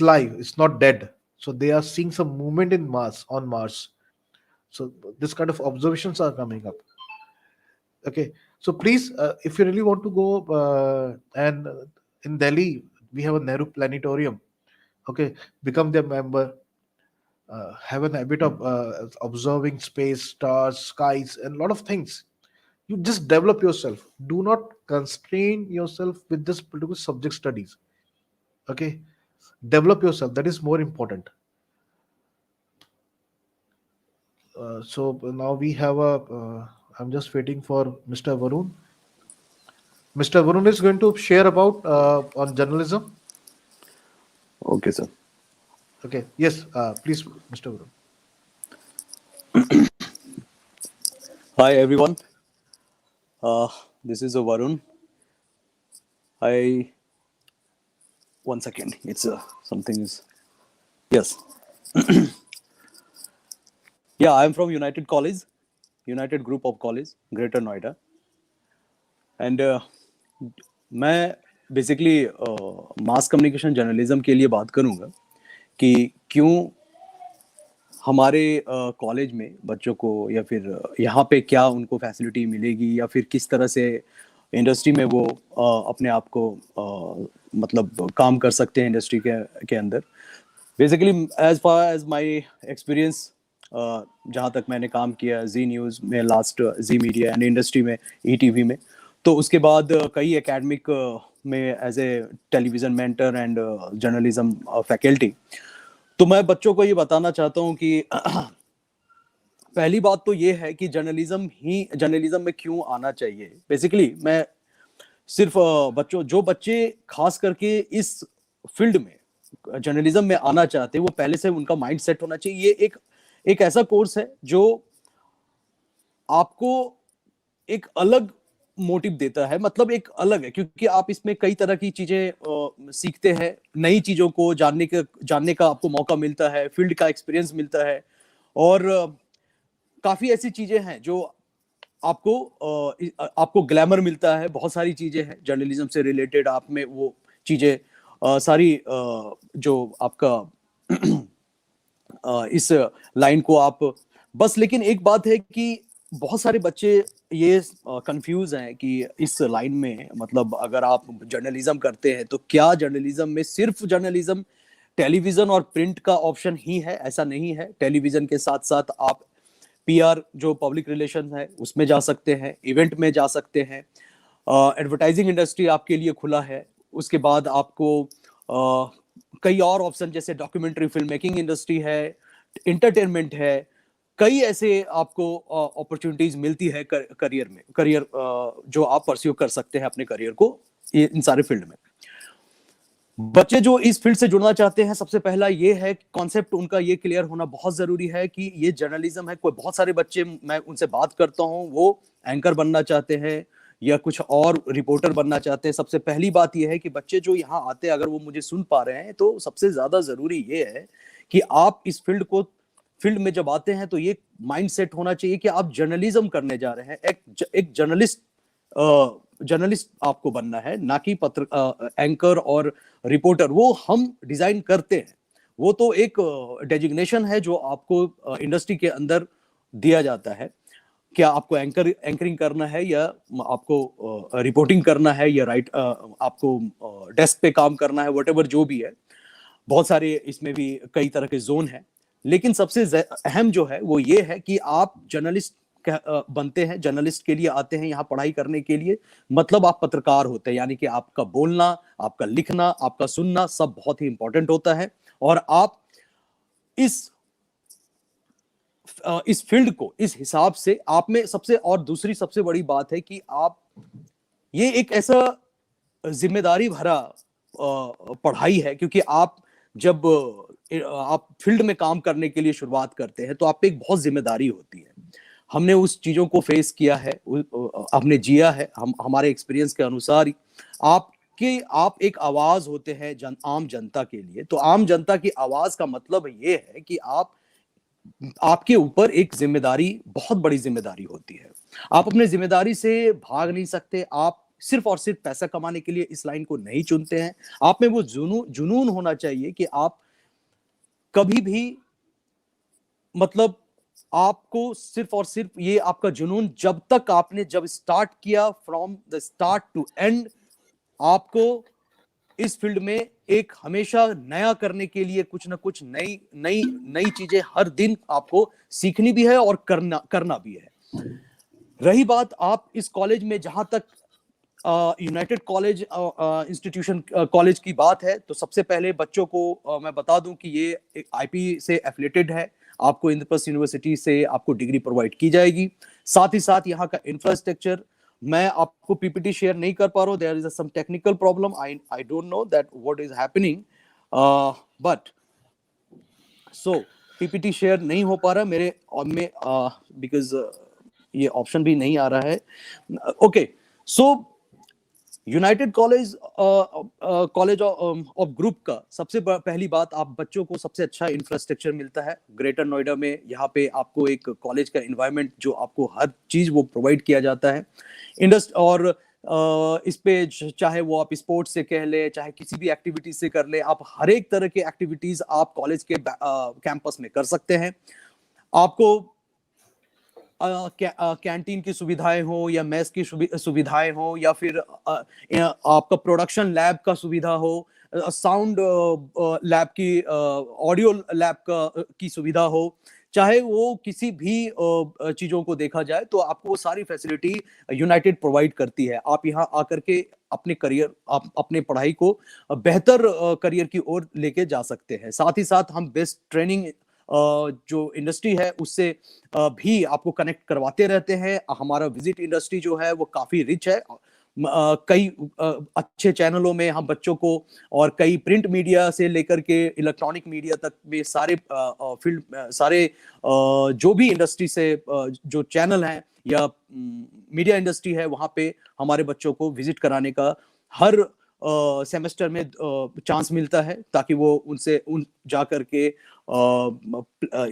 live, it's not dead. So they are seeing some movement in Mars, on Mars. So this kind of observations are coming up. Okay, so please, if you really want to go and in Delhi we have a Nehru Planetarium. Okay, become their member, have an habit of observing space, stars, skies, and a lot of things. You just develop yourself. Do not constrain yourself with this particular subject studies. Okay, develop yourself. That is more important. So now we have a. I'm just waiting for Mr. Varun. Mr. Varun is going to share about on journalism. Okay, sir. Okay. Yes. Please, Mr. Varun. Hi, everyone. This is Varun. I 1 second. It's something is yes. Yeah, I'm from United College, United Group of College, Greater Noida, and मैं basically mass communication journalism के लिए बात करूंगा कि क्यों हमारे college में बच्चों को या फिर यहाँ पे क्या उनको फैसिलिटी मिलेगी या फिर किस तरह से इंडस्ट्री में वो अपने आप को मतलब काम कर सकते हैं इंडस्ट्री के अंदर basically as far as my experience जहाँ तक मैंने काम किया जी न्यूज़ में last Zee media and industry में ईटीवी में तो उसके बाद कई एकेडमिक में as a television mentor and journalism faculty तो मैं बच्चों को ये बताना चाहता हूँ कि पहली बात तो ये है कि जर्नलिज्म में क्यों आना चाहिए बेसिकली मैं सिर्फ बच्चों जो बच्चे खास करके इस फील्ड में जर्नलिज्म में आना चाहते हैं वो पहले से उनका माइंड सेट होना चाहिए ये एक ऐसा कोर्स है जो आपको एक अलग मोटिव देता है मतलब एक अलग है क्योंकि आप इसमें कई तरह की चीजें सीखते हैं नई चीजों को जानने का आपको मौका मिलता है फील्ड का एक्सपीरियंस मिलता है और काफी ऐसी चीजें हैं जो आपको ग्लैमर मिलता है बहुत सारी चीजें हैं जर्नलिज्म से रिलेटेड आप में वो चीजें सारी जो आपका इस लाइन को आप बस लेकिन एक बात है कि बहुत सारे बच्चे ये कंफ्यूज हैं कि इस लाइन में मतलब अगर आप जर्नलिज्म करते हैं तो क्या जर्नलिज्म में सिर्फ जर्नलिज्म टेलीविजन और प्रिंट का ऑप्शन ही है ऐसा नहीं है टेलीविजन के साथ साथ आप पीआर जो पब्लिक रिलेशन है उसमें जा सकते हैं इवेंट में जा सकते हैं एडवर्टाइजिंग इंडस्ट्री आपके लिए खुला है उसके बाद आपको कई और ऑप्शन जैसे डॉक्यूमेंट्री फिल्म मेकिंग इंडस्ट्री है, इंटरटेनमेंट है, कई ऐसे आपको अपॉर्चुनिटीज मिलती है करियर जो आप परस्यू कर सकते हैं अपने करियर को इन सारे फील्ड में। बच्चे जो इस फील्ड से जुड़ना चाहते हैं, सबसे पहला ये है कॉन्सेप्ट उनका ये क्लियर होना बहुत जरूरी है कि ये जर्नलिज्म है। कोई बहुत सारे बच्चे मैं उनसे बात करता हूं, वो एंकर बनना चाहते हैं या कुछ और रिपोर्टर बनना चाहते हैं। सबसे पहली बात ये है कि बच्चे जो यहाँ आते हैं, अगर वो मुझे सुन पा रहे हैं, तो सबसे ज्यादा जरूरी ये है कि आप इस फील्ड में जब आते हैं तो ये माइंड सेट होना चाहिए कि आप जर्नलिज्म करने जा रहे हैं। एक जर्नलिस्ट आपको बनना है, ना कि एंकर और रिपोर्टर। वो हम डिजाइन करते हैं, वो तो एक डेजिग्नेशन है जो आपको इंडस्ट्री के अंदर दिया जाता है। क्या आपको एंकरिंग करना है या आपको रिपोर्टिंग करना है या आपको डेस्क पे काम करना है, व्हाटएवर जो भी है। बहुत सारे इसमें भी कई तरह के जोन हैं, लेकिन सबसे अहम जो है वो ये है कि आप जर्नलिस्ट बनते हैं, जर्नलिस्ट के लिए आते हैं यहाँ पढ़ाई करने के लिए। मतलब आप पत्रकार होते हैं, यानी कि आपका बोलना, आपका लिखना, आपका सुनना सब बहुत ही इंपॉर्टेंट होता है। और आप इस फील्ड को इस हिसाब से आप में दूसरी सबसे बड़ी बात है कि आप ये एक ऐसा जिम्मेदारी भरा पढ़ाई है, क्योंकि आप जब आप फील्ड में काम करने के लिए शुरुआत करते हैं तो आप पे एक बहुत जिम्मेदारी होती है। हमने उस चीजों को फेस किया है, हमने जिया है। हमारे एक्सपीरियंस के अनुसार आप एक आवाज होते हैं आम जनता के लिए। तो आम जनता की आवाज का मतलब ये है कि आपके ऊपर एक जिम्मेदारी, बहुत बड़ी जिम्मेदारी होती है। आप अपने जिम्मेदारी से भाग नहीं सकते। आप सिर्फ और सिर्फ पैसा कमाने के लिए इस लाइन को नहीं चुनते हैं। आप में वो जुनून होना चाहिए कि आप कभी भी, मतलब आपको सिर्फ और सिर्फ ये आपका जुनून, जब स्टार्ट किया, from the start to end, आपको इस फील्ड में एक हमेशा नया करने के लिए कुछ ना कुछ नई चीजें हर दिन आपको सीखनी भी है और करना भी है। रही बात आप इस कॉलेज में, जहां तक यूनाइटेड कॉलेज इंस्टीट्यूशन कॉलेज की बात है, तो सबसे पहले बच्चों को मैं बता दूं कि ये एक आईपी से एफिलेटेड है। आपको इंद्रप्रस्थ यूनिवर्सिटी से आपको डिग्री प्रोवाइड की जाएगी। साथ ही साथ यहाँ का इंफ्रास्ट्रक्चर, मैं आपको पीपीटी शेयर नहीं कर पा रहा हूँ, there is some technical problem, I don't know that what is happening, but so PPT share नहीं हो पा रहा मेरे में, बिकॉज ये ऑप्शन भी नहीं आ रहा है। Okay, so United college of group का सबसे पहली बात, आप बच्चों को सबसे अच्छा इंफ्रास्ट्रक्चर मिलता है ग्रेटर नोएडा में। यहाँ पे आपको एक कॉलेज का एनवायरनमेंट जो आपको हर चीज वो प्रोवाइड किया जाता है। और इस पे चाहे वो आप स्पोर्ट्स से कह ले, चाहे किसी भी एक्टिविटीज से कर ले, आप हर एक तरह के एक्टिविटीज आप कॉलेज के कैंपस में कर सकते हैं। आपको कैंटीन की सुविधाएं हो या मेस की सुविधाएं हो, या फिर आपका प्रोडक्शन लैब का सुविधा हो, साउंड लैब की, ऑडियो लैब की सुविधा हो, चाहे वो किसी भी चीजों को देखा जाए, तो आपको वो सारी फैसिलिटी यूनाइटेड प्रोवाइड करती है। आप यहाँ आकर के अपने पढ़ाई को बेहतर करियर की ओर लेके जा सकते हैं। साथ ही साथ हम बेस्ट ट्रेनिंग जो इंडस्ट्री है उससे भी आपको कनेक्ट करवाते रहते हैं। हमारा विजिट इंडस्ट्री जो है वो काफी रिच है। कई अच्छे चैनलों में हम बच्चों को, और कई प्रिंट मीडिया से लेकर के इलेक्ट्रॉनिक मीडिया तक में सारे फील्ड, सारे जो भी इंडस्ट्री से जो चैनल हैं या मीडिया इंडस्ट्री है, वहां पे हमारे बच्चों को विजिट कराने का हर सेमेस्टर में चांस मिलता है, ताकि वो उन जा करके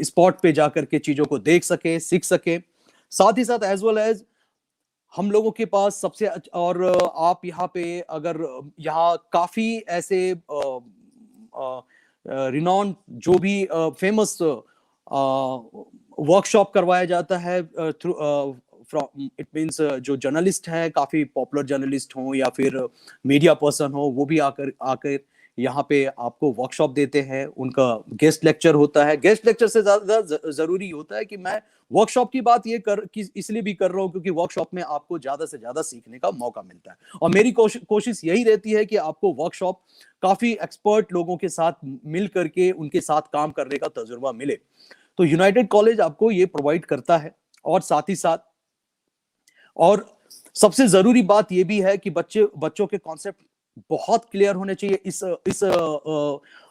स्पॉट पे जा करके चीजों को देख सके, सीख सके। साथ ही साथ एज वेल एज हम लोगों के पास और आप यहाँ पे, अगर यहाँ काफी ऐसे रिनॉन जो भी फेमस वर्कशॉप करवाया जाता है थ्रू फ्रॉम, इट मीन्स जो जर्नलिस्ट हैं, काफी पॉपुलर जर्नलिस्ट हों या फिर मीडिया पर्सन हो, वो भी आकर यहाँ पे आपको वर्कशॉप देते हैं, उनका गेस्ट लेक्चर होता है। गेस्ट लेक्चर से ज्यादा जरूरी होता है कि मैं वर्कशॉप की बात इसलिए भी कर रहा हूँ क्योंकि वर्कशॉप में आपको ज्यादा से ज्यादा सीखने का मौका मिलता है। और मेरी कोशिश यही रहती है कि आपको वर्कशॉप काफी एक्सपर्ट लोगों के साथ मिल करके उनके साथ काम करने का तजुर्बा मिले। तो यूनाइटेड कॉलेज आपको ये प्रोवाइड करता है। और साथ ही साथ और सबसे जरूरी बात यह भी है कि बच्चों के कॉन्सेप्ट बहुत क्लियर होने चाहिए इस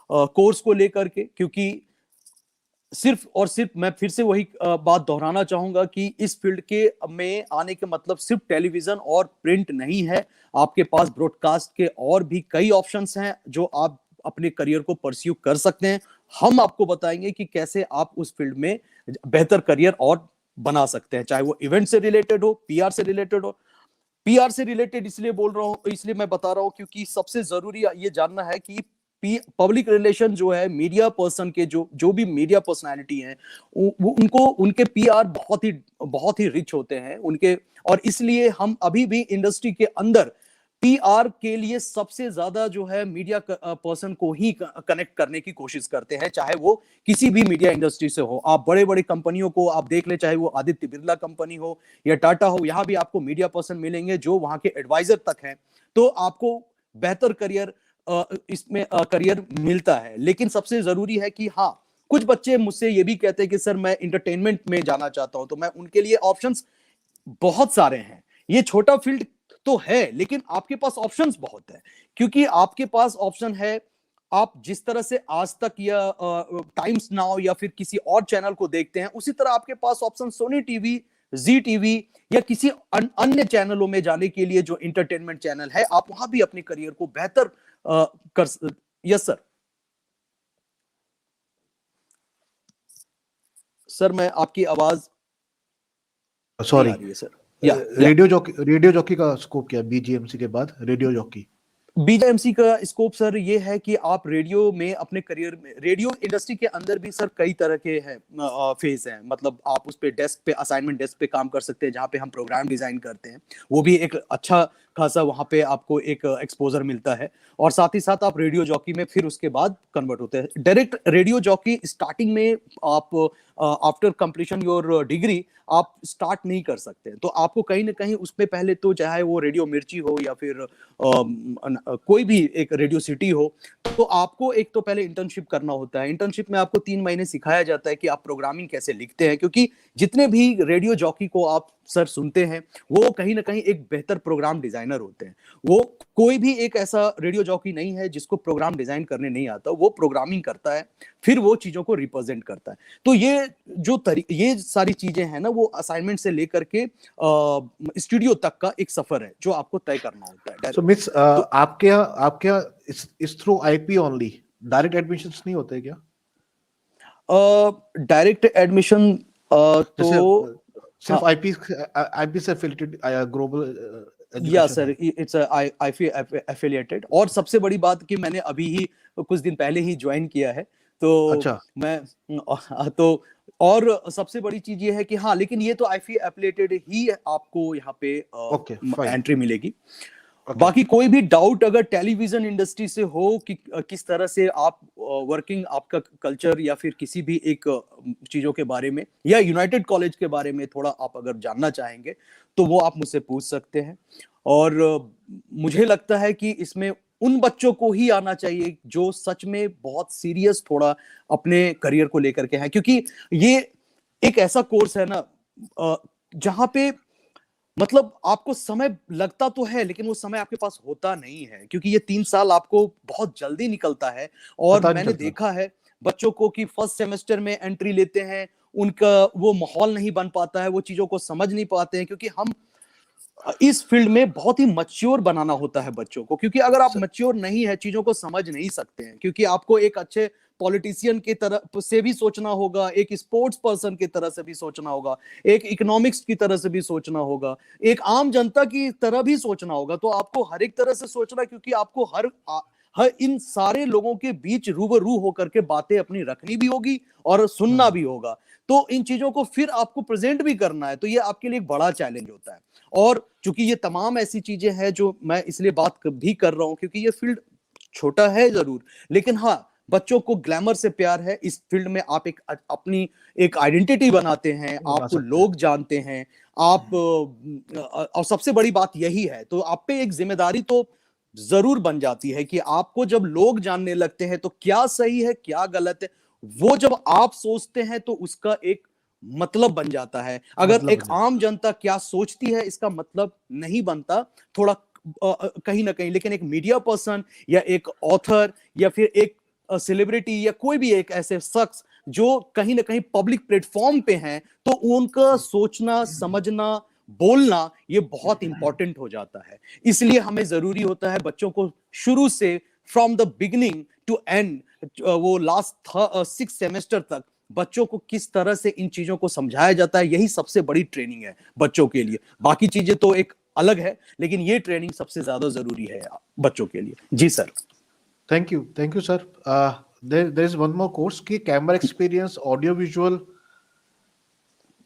कोर्स को लेकर के, क्योंकि सिर्फ और सिर्फ मैं फिर से वही बात दोहराना चाहूंगा कि इस फील्ड के में आने के मतलब सिर्फ टेलीविजन और प्रिंट नहीं है। आपके पास ब्रॉडकास्ट के और भी कई ऑप्शंस हैं जो आप अपने करियर को परस्यू कर सकते हैं। हम आपको बताएंगे कि कैसे आप उस फील्ड में बेहतर करियर और बना सकते हैं, चाहे वो इवेंट से रिलेटेड हो, पीआर से रिलेटेड हो। पीआर से रिलेटेड इसलिए बोल रहा हूं, इसलिए मैं बता रहा हूं क्योंकि सबसे जरूरी ये जानना है कि पब्लिक रिलेशन जो है, मीडिया पर्सन के जो भी मीडिया पर्सनालिटी हैं, उनको उनके पीआर बहुत ही रिच होते हैं उनके। और इसलिए हम अभी भी इंडस्ट्री के अंदर पीआर के लिए सबसे ज्यादा जो है मीडिया पर्सन को ही कनेक्ट करने की कोशिश करते हैं, चाहे वो किसी भी मीडिया इंडस्ट्री से हो। आप बड़े बड़े कंपनियों को आप देख ले, चाहे वो आदित्य बिरला कंपनी हो या टाटा हो, यहाँ भी आपको मीडिया पर्सन मिलेंगे जो वहां के एडवाइजर तक हैं। तो आपको बेहतर करियर इसमें करियर मिलता है। लेकिन सबसे जरूरी है कि हाँ, कुछ बच्चे मुझसे ये भी कहते हैं कि सर मैं इंटरटेनमेंट में जाना चाहता हूं, तो मैं उनके लिए ऑप्शंस बहुत सारे हैं। ये छोटा फील्ड तो है लेकिन आपके पास ऑप्शंस बहुत है, क्योंकि आपके पास ऑप्शन है। आप जिस तरह से आज तक या टाइम्स नाउ या फिर किसी और चैनल को देखते हैं, उसी तरह आपके पास ऑप्शन सोनी टीवी, जी टीवी या किसी अन्य चैनलों में जाने के लिए जो इंटरटेनमेंट चैनल है, आप वहां भी अपने करियर को बेहतर कर। Yes sir. सर मैं आपकी आवाज सॉरी, आ रही है सर। रेडियो जॉकी का स्कोप क्या है बीजीएमसी के बाद? रेडियो जॉकी बीजेएमसी का स्कोप सर ये है कि आप रेडियो में अपने करियर में, रेडियो इंडस्ट्री के अंदर भी सर कई तरह के हैं फेज हैं। मतलब आप उस पे डेस्क पे, असाइनमेंट डेस्क पे काम कर सकते हैं, जहाँ पे हम प्रोग्राम डिजाइन करते हैं। वो भी एक अच्छा खासा वहाँ पे आपको एक एक्सपोजर मिलता है। और साथ ही साथ आप रेडियो जॉकी में फिर उसके बाद कन्वर्ट होते हैं। डायरेक्ट रेडियो जॉकी स्टार्टिंग में आप आफ्टर कंप्लीशन योर डिग्री आप स्टार्ट नहीं कर सकते। तो आपको कहीं ना कहीं उसमें पहले तो चाहे वो रेडियो मिर्ची हो या फिर कोई भी एक रेडियो सिटी हो, तो आपको एक तो पहले इंटर्नशिप करना होता है। इंटर्नशिप में आपको 3 महीने सिखाया जाता है कि आप प्रोग्रामिंग कैसे लिखते हैं, क्योंकि जितने भी रेडियो जॉकी को आप सर सुनते हैं वो कहीं ना कहीं एक बेहतर प्रोग्राम डिजाइनर होते हैं। वो कोई भी एक ऐसा रेडियो जॉकी नहीं है जिसको प्रोग्राम डिजाइन करने नहीं आता। वो प्रोग्रामिंग करता है, फिर वो चीजों को रिप्रेजेंट करता है। तो ये सारी चीजें हैं ना, वो असाइनमेंट से लेकर के स्टूडियो तक का एक सफर है जो आपको तय करना होता है। सो मिस आपके यहाँ इस through IP only, direct admissions नहीं होते क्या? डायरेक्ट एडमिशन तो सिर्फ आईपी से एफिलिएटेड ग्लोबल या सर, इट्स आईपी एफिलिएटेड। और सबसे बड़ी बात कि मैंने अभी ही कुछ दिन पहले ही ज्वाइन किया है, तो अच्छा। मैं तो और सबसे बड़ी चीज ये है कि हाँ, लेकिन ये तो आईपी एफिलिएटेड ही आपको यहाँ पे एंट्री मिलेगी। बाकी कोई भी डाउट अगर टेलीविजन इंडस्ट्री से हो कि किस तरह से आप वर्किंग, आपका कल्चर या फिर किसी भी एक चीजों के बारे में या यूनाइटेड कॉलेज के बारे में थोड़ा आप अगर जानना चाहेंगे, तो वो आप मुझसे पूछ सकते हैं। और मुझे लगता है कि इसमें उन बच्चों को ही आना चाहिए जो सच में बहुत सीरियस थोड़ा अपने करियर को लेकर के हैं, क्योंकि ये एक ऐसा कोर्स है ना जहां पे मतलब आपको समय लगता तो है लेकिन वो समय आपके पास होता नहीं है, क्योंकि ये 3 साल आपको बहुत जल्दी निकलता है। और मैंने देखा है बच्चों को कि फर्स्ट सेमेस्टर में एंट्री लेते हैं, उनका वो माहौल नहीं बन पाता है, वो चीजों को समझ नहीं पाते हैं, क्योंकि हम इस फील्ड में बहुत ही मैच्योर बनाना होता है बच्चों को। क्योंकि अगर आप मैच्योर नहीं है, चीजों को समझ नहीं सकते हैं, क्योंकि आपको एक अच्छे पॉलिटिशियन की तरह से भी सोचना होगा, एक स्पोर्ट्स पर्सन की तरह से भी सोचना होगा, एक इकोनॉमिक्स की तरह से भी सोचना होगा, एक आम जनता की तरह भी सोचना होगा। तो आपको हर एक तरह से सोचना, क्योंकि आपको हर इन सारे लोगों के बीच रूबरू होकर के बातें अपनी रखनी भी होगी और सुनना भी होगा। तो इन चीजों को फिर आपको प्रेजेंट भी करना है, तो ये आपके लिए एक बड़ा चैलेंज होता है। और चूंकि ये तमाम ऐसी चीजें हैं जो मैं इसलिए बात भी कर रहा हूं, क्योंकि ये फील्ड छोटा है जरूर, लेकिन हाँ बच्चों को ग्लैमर से प्यार है। इस फील्ड में आप एक अपनी एक आइडेंटिटी बनाते हैं, बना आपको सकते हैं। लोग जानते हैं, आप और सबसे बड़ी बात यही है, तो आप पे एक जिम्मेदारी तो जरूर बन जाती है कि आपको जब लोग जानने लगते हैं तो क्या सही है क्या गलत है, वो जब आप सोचते हैं तो उसका एक मतलब बन जाता है। अगर मतलब एक बन जाता आम जनता क्या सोचती है इसका मतलब नहीं बनता, थोड़ा कहीं ना कहीं, लेकिन एक मीडिया पर्सन या एक ऑथर या फिर एक सेलिब्रिटी या कोई भी एक ऐसे शख्स जो कहीं ना कहीं पब्लिक प्लेटफॉर्म पे हैं, तो उनका सोचना समझना बोलना ये बहुत इंपॉर्टेंट हो जाता है। इसलिए हमें जरूरी होता है बच्चों को शुरू से from the beginning to end, वो लास्ट 6 सेमेस्टर तक बच्चों को किस तरह से इन चीजों को समझाया जाता है, यही सबसे बड़ी ट्रेनिंग है बच्चों के लिए। बाकी चीजें तो एक अलग है, लेकिन ये ट्रेनिंग सबसे ज्यादा जरूरी है बच्चों के लिए। जी sir. Thank you sir. There is one more course की camera experience audio visual.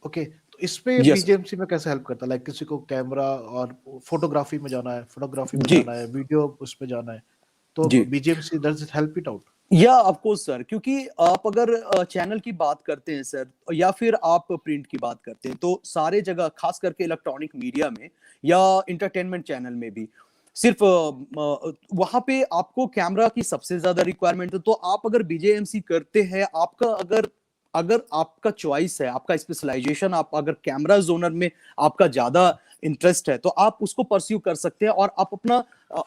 Okay, तो इस पे Yes, sir. बीजेएमसी में कैसे हेल्प करता है? लाइक किसी को कैमरा और फोटोग्राफी में जाना है, फोटोग्राफी में जी जाना है, वीडियो उसमें जाना है, तो जी BJMC does it help it out? या ऑफ कोर्स सर, क्योंकि आप अगर चैनल की बात करते हैं सर, या फिर आप प्रिंट की बात करते हैं, तो सारे जगह खास करके इलेक्ट्रॉनिक मीडिया में या इंटरटेनमेंट चैनल में भी सिर्फ वहां पे आपको कैमरा की सबसे ज्यादा रिक्वायरमेंट है। तो आप अगर बीजेएमसी करते हैं, आपका अगर अगर आपका चॉइस है, आपका स्पेशलाइजेशन, आप अगर कैमरा जोनर में आपका ज्यादा इंटरेस्ट है, तो आप उसको परस्यू कर सकते हैं और आप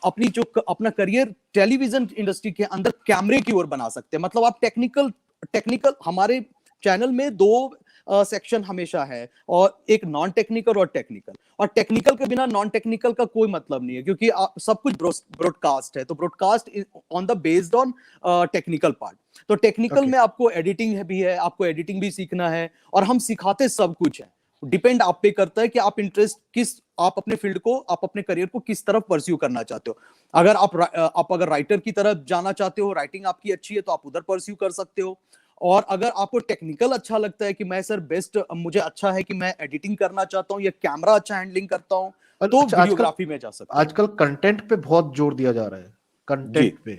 अपनी जो अपना करियर टेलीविजन इंडस्ट्री के अंदर कैमरे की ओर बना सकते हैं। मतलब आप टेक्निकल हमारे चैनल में दो सेक्शन हमेशा है, और एक नॉन टेक्निकल और टेक्निकल, और टेक्निकल के बिना नॉन टेक्निकल का कोई मतलब नहीं है, क्योंकि सब कुछ ब्रॉडकास्ट है, तो broadcast on the based on technical part. तो टेक्निकल में आपको एडिटिंग भी है, आपको एडिटिंग भी सीखना है, और हम सिखाते सब कुछ है। डिपेंड आप पे करता है कि आप इंटरेस्ट किस, आप अपने फील्ड को, आप अपने करियर को किस तरफ परस्यू करना चाहते हो। अगर आप अगर राइटर की तरफ जाना चाहते हो, राइटिंग आपकी अच्छी है, तो आप उधर परस्यू कर सकते हो। और अगर आपको टेक्निकल अच्छा लगता है कि मैं सर बेस्ट, मुझे अच्छा है कि मैं एडिटिंग करना चाहता हूँ या कैमरा अच्छा हैंडलिंग करता हूँ, तो अच्छा, वीडियोग्राफी में जा सकते हैं। आजकल कंटेंट पे बहुत जोर दिया जा रहा है। जी कंटेंट पे,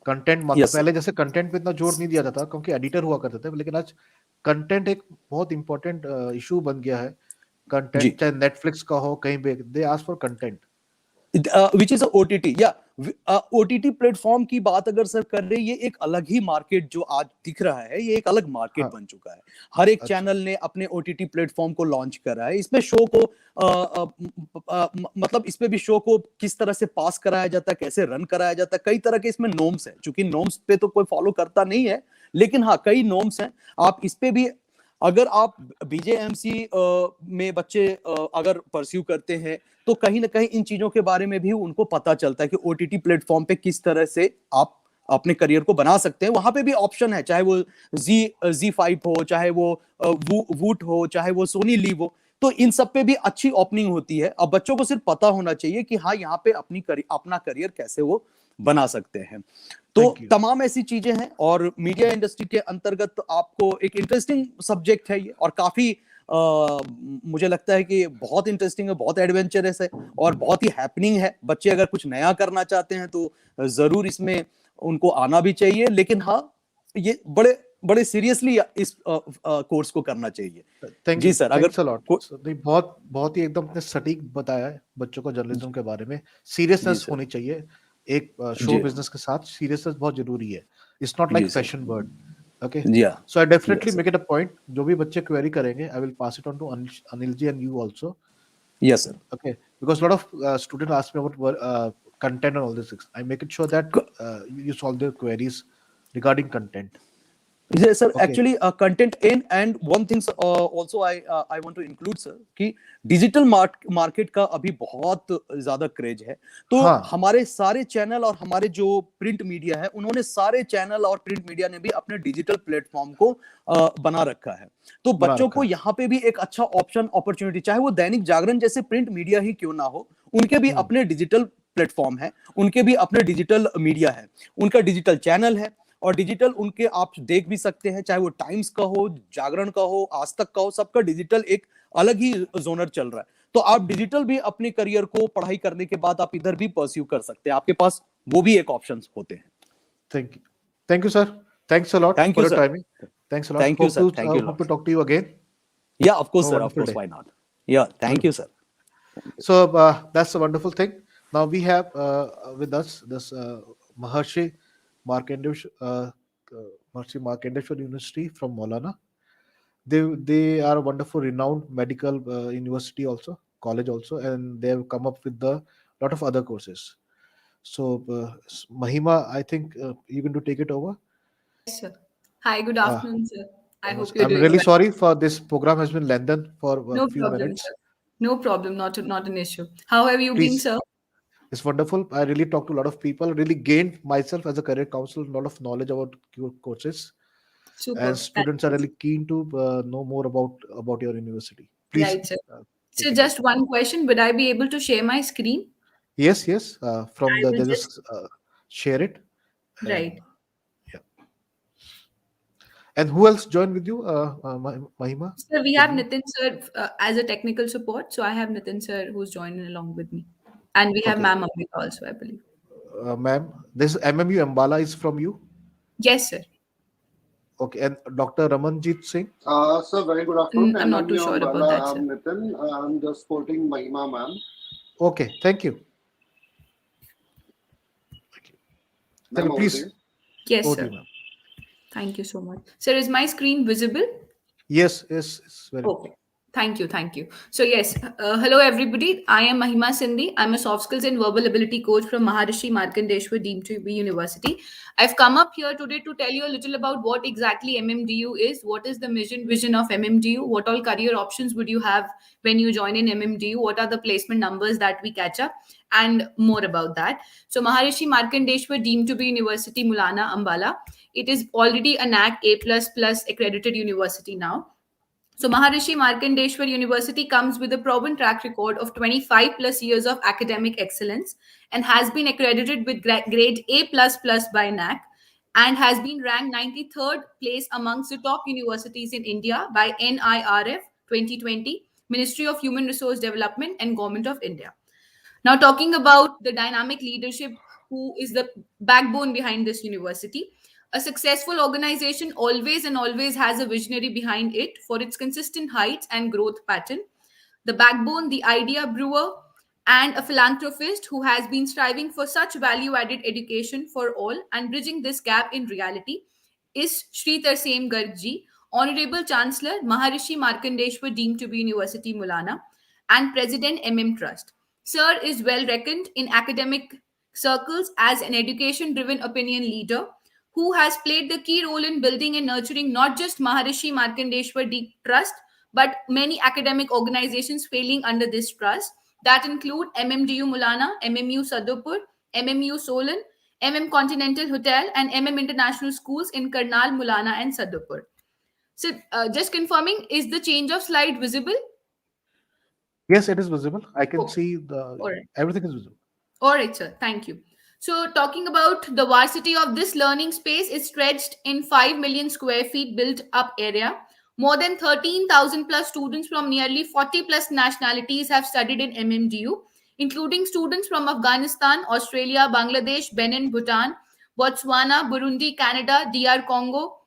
कंटेंट यस सर। पहले जैसे कंटेंट पे इतना जोर नहीं दिया जाता क्योंकि एडिटर हुआ करते थे, लेकिन आज कंटेंट एक बहुत इंपॉर्टेंट इशू बन गया है। जी कंटेंट चाहे नेटफ्लिक्स का हो, कहीं पे they ask for content. Which is OTT या ओटीटी प्लेटफॉर्म की बात अगर सर कर रहे हैं, ये एक अलग ही मार्केट जो आज दिख रहा है, ये एक अलग मार्केट हाँ, बन चुका है। हर एक अच्छा, चैनल ने अपने ओटीटी प्लेटफॉर्म को लॉन्च करा है। इसमें शो को मतलब इसमें भी शो को किस तरह से पास कराया जाता है, कैसे रन कराया जाता है, कई तरह के इसमें नॉर्म्स है। चूंकि नॉर्म्स पे तो कोई फॉलो करता नहीं है, लेकिन हाँ कई नॉर्म्स हैं। आप इस पे भी अगर आप बीजेएमसी में बच्चे अगर परस्यू करते हैं, तो कहीं ना कहीं इन चीजों के बारे में भी उनको पता चलता है कि ओटीटी प्लेटफॉर्म पे किस तरह से आप अपने करियर को बना सकते हैं। वहां पे भी ऑप्शन है, चाहे वो जी5 हो, चाहे वो वूट हो, चाहे वो सोनी लीव हो, तो इन सब पे भी अच्छी ओपनिंग होती है। अब बच्चों को सिर्फ पता होना चाहिए कि हाँ यहाँ पे अपना करियर कैसे वो बना सकते हैं। तो थैंक यू। तमाम ऐसी चीजें हैं, और मीडिया इंडस्ट्री के अंतर्गत आपको एक इंटरेस्टिंग सब्जेक्ट है ये, और काफी मुझे लगता है कि बहुत इंटरेस्टिंग है, बहुत एडवेंचरस है, और बहुत ही हैपनिंग है। बच्चे अगर कुछ नया करना चाहते हैं तो जरूर इसमें उनको आना भी चाहिए, लेकिन हाँ ये बड़े बड़े सीरियसली इस कोर्स को करना चाहिए। थैंक जी यू, सर। अगर थैंक्स अ लॉट। नहीं, बहुत बहुत ही एकदम अपने सटीक बताया है बच्चों को जर्नलिज्म के बारे में। जी सीरियसनेस सर। होनी चाहिए एक शो जी बिजनेस के साथ। सीरियसनेस बहुत जरूरी है। इट्स नॉट जी like sir. Fashion word. Okay, जी हाँ। So I definitely yes make it a point. जो भी बच्चे क्वेरी करेंगे I will pass it on to Anil ji and you also. Yes sir. Okay, because a lot of students ask me about content and all these things. I make it sure that you solve their queries regarding content. Yes, sir. Okay. Actually, content in and one thing also I want to include sir कि digital market का अभी बहुत ज्यादा craze है। तो हाँ, हमारे सारे चैनल और हमारे जो प्रिंट मीडिया है, उन्होंने सारे चैनल और प्रिंट मीडिया ने भी अपने डिजिटल प्लेटफॉर्म को बना रखा है। तो बना बच्चों रखा को है। यहाँ पे भी एक अच्छा ऑप्शन अपॉर्चुनिटी, चाहे वो दैनिक जागरण जैसे प्रिंट मीडिया ही क्यों ना हो, उनके भी अपने डिजिटल प्लेटफॉर्म है, उनके भी अपने डिजिटल मीडिया है, उनका डिजिटल चैनल है, और डिजिटल उनके आप देख भी सकते हैं, चाहे वो टाइम्स का हो, जागरण का हो, आज तक का हो, सबका डिजिटल एक अलग ही जोनर चल रहा है। तो आप डिजिटल भी अपने करियर को पढ़ाई करने के बाद आप इधर भी परस्यू कर सकते हैं। आपके पास वो भी एक ऑप्शंस होते हैं. Thank you, sir. Thanks a lot Thank for you, your sir. timing. Thanks a lot. Thank you, sir. Thank you, Hope to lot. talk to you again. Yeah, of course, Have a sir. Of wonderful course, day. why not? Yeah, thank you, sir. So that's a wonderful thing. Now we have with us this Maharshi Markandesh, Maharshi Markandeshwar University from Maulana. They are a wonderful, renowned medical university also, college also, and they have come up with a lot of other courses. So Mahima, I think you can to take it over. Yes, sir. Hi, good Uh, afternoon, sir. I hope you're I'm doing really well. sorry for this program has been lengthened for a No few problem, minutes. sir. No problem. Not an issue. How have you been, Please. sir? It's wonderful. I really talked to a lot of people, really gained myself as a career counselor, a lot of knowledge about your courses. And Super. students are really keen to know more about your university. Please Right, sir. take So it over. just one question. Would I be able to share my screen? Yes. From I the will they just just share it. And right. yeah. And who else joined with you, Mahima? Sir, we With have you? Nitin sir as a technical support. So I have Nitin sir who's joining along with me. And we have Okay, Ma'am Amrita also, I believe. ma'am. This MMU Ambala is from you. Yes, sir. Okay, and Dr. Ramanjit Singh. Sir, very good afternoon. I'm not too MMU sure about Umbrella, that, sir. I'm Nitin. I'm just supporting Mahima ma'am. Okay, thank you. Tell Ma'am, me, over to please. you. Yes, Over to sir. you, ma'am. Thank you so much. Sir, is my screen visible? Yes, it's very. Okay. Thank you. Thank you. So, yes, hello everybody. I am Mahima Sindhi. I'm a soft skills and verbal ability coach from Maharishi Markandeshwar deemed to be University. I've come up here today to tell you a little about what exactly MMDU is, what is the mission vision of MMDU, what all career options would you have when you join in MMDU, what are the placement numbers that we catch up, and more about that. So, Maharishi Markandeshwar deemed to be University Mulana Ambala. It is already a NAC A++ accredited university now. So Maharishi Markandeshwar University comes with a proven track record of 25 plus years of academic excellence and has been accredited with grade A++ by NAC and has been ranked 93rd place amongst the top universities in India by NIRF 2020, Ministry of Human Resource Development and Government of India. Now, talking about the dynamic leadership, who is the backbone behind this university, a successful organization always and always has a visionary behind it for its consistent heights and growth pattern. The backbone, the idea brewer, and a philanthropist who has been striving for such value added education for all and bridging this gap in reality is Sri Tarsem Gargji, Honorable Chancellor, Maharishi Markandeshwar deemed to be University Mulana, and President MM Trust. Sir is well reckoned in academic circles as an education driven opinion leader who has played the key role in building and nurturing not just Maharishi Markandeshwar Deep Trust, but many academic organizations failing under this trust that include MMDU Mulana, MMU Sadhupur, MMU Solan, Continental Hotel, and International Schools in Karnal, Mulana, and Sadhupur. So, just confirming, is the change of slide visible? Yes, it is visible. I can Okay. see All right. everything is visible. All right, sir. Thank you. So, talking about the varsity of this learning space is stretched in 5 million square feet built up area. More than 13,000 plus students from nearly 40 plus nationalities have studied in MMDU, including students from Afghanistan, Australia, Bangladesh, Benin, Bhutan, Botswana, Burundi, Canada, DR Congo,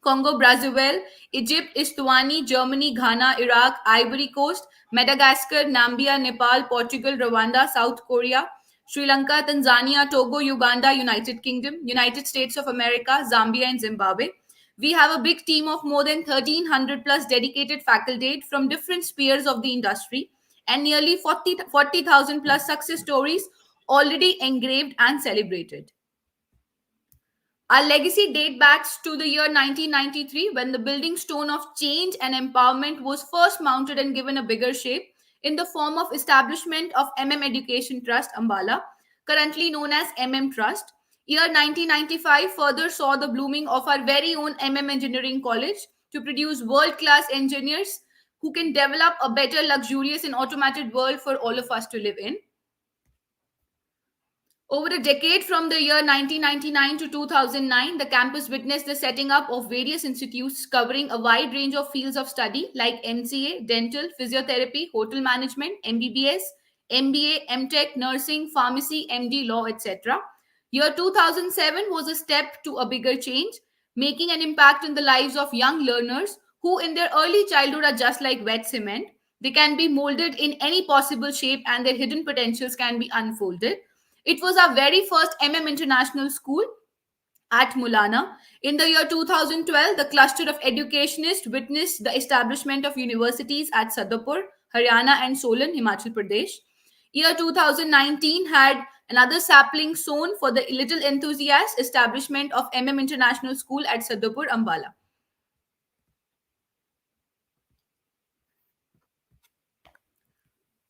Brazzaville, Egypt, Eswatini, Germany, Ghana, Iraq, Ivory Coast, Madagascar, Namibia, Nepal, Portugal, Rwanda, South Korea, Sri Lanka, Tanzania, Togo, Uganda, United Kingdom, United States of America, Zambia, and Zimbabwe. We have a big team of more than 1,300 plus dedicated faculty from different spheres of the industry and nearly 40,000 plus success stories already engraved and celebrated. Our legacy dates back to the year 1993 when the building stone of change and empowerment was first mounted and given a bigger shape in the form of establishment of Education Trust Ambala, currently known as Trust. Year 1995 further saw the blooming of our very own Engineering College to produce world-class engineers who can develop a better, luxurious and automated world for all of us to live in. Over a decade from the year 1999 to 2009, the campus witnessed the setting up of various institutes covering a wide range of fields of study like MCA, dental, physiotherapy, hotel management, MBBS, MBA, MTech, nursing, pharmacy, MD, law, etc. Year 2007 was a step to a bigger change, making an impact in the lives of young learners who in their early childhood are just like wet cement. They can be molded in any possible shape and their hidden potentials can be unfolded. It was our very first International School at Mulana. In the year 2012, the cluster of educationists witnessed the establishment of universities at Sadapur, Haryana, and Solan, Himachal Pradesh. Year 2019 had another sapling sown for the little enthusiast establishment of International School at Sadapur, Ambala.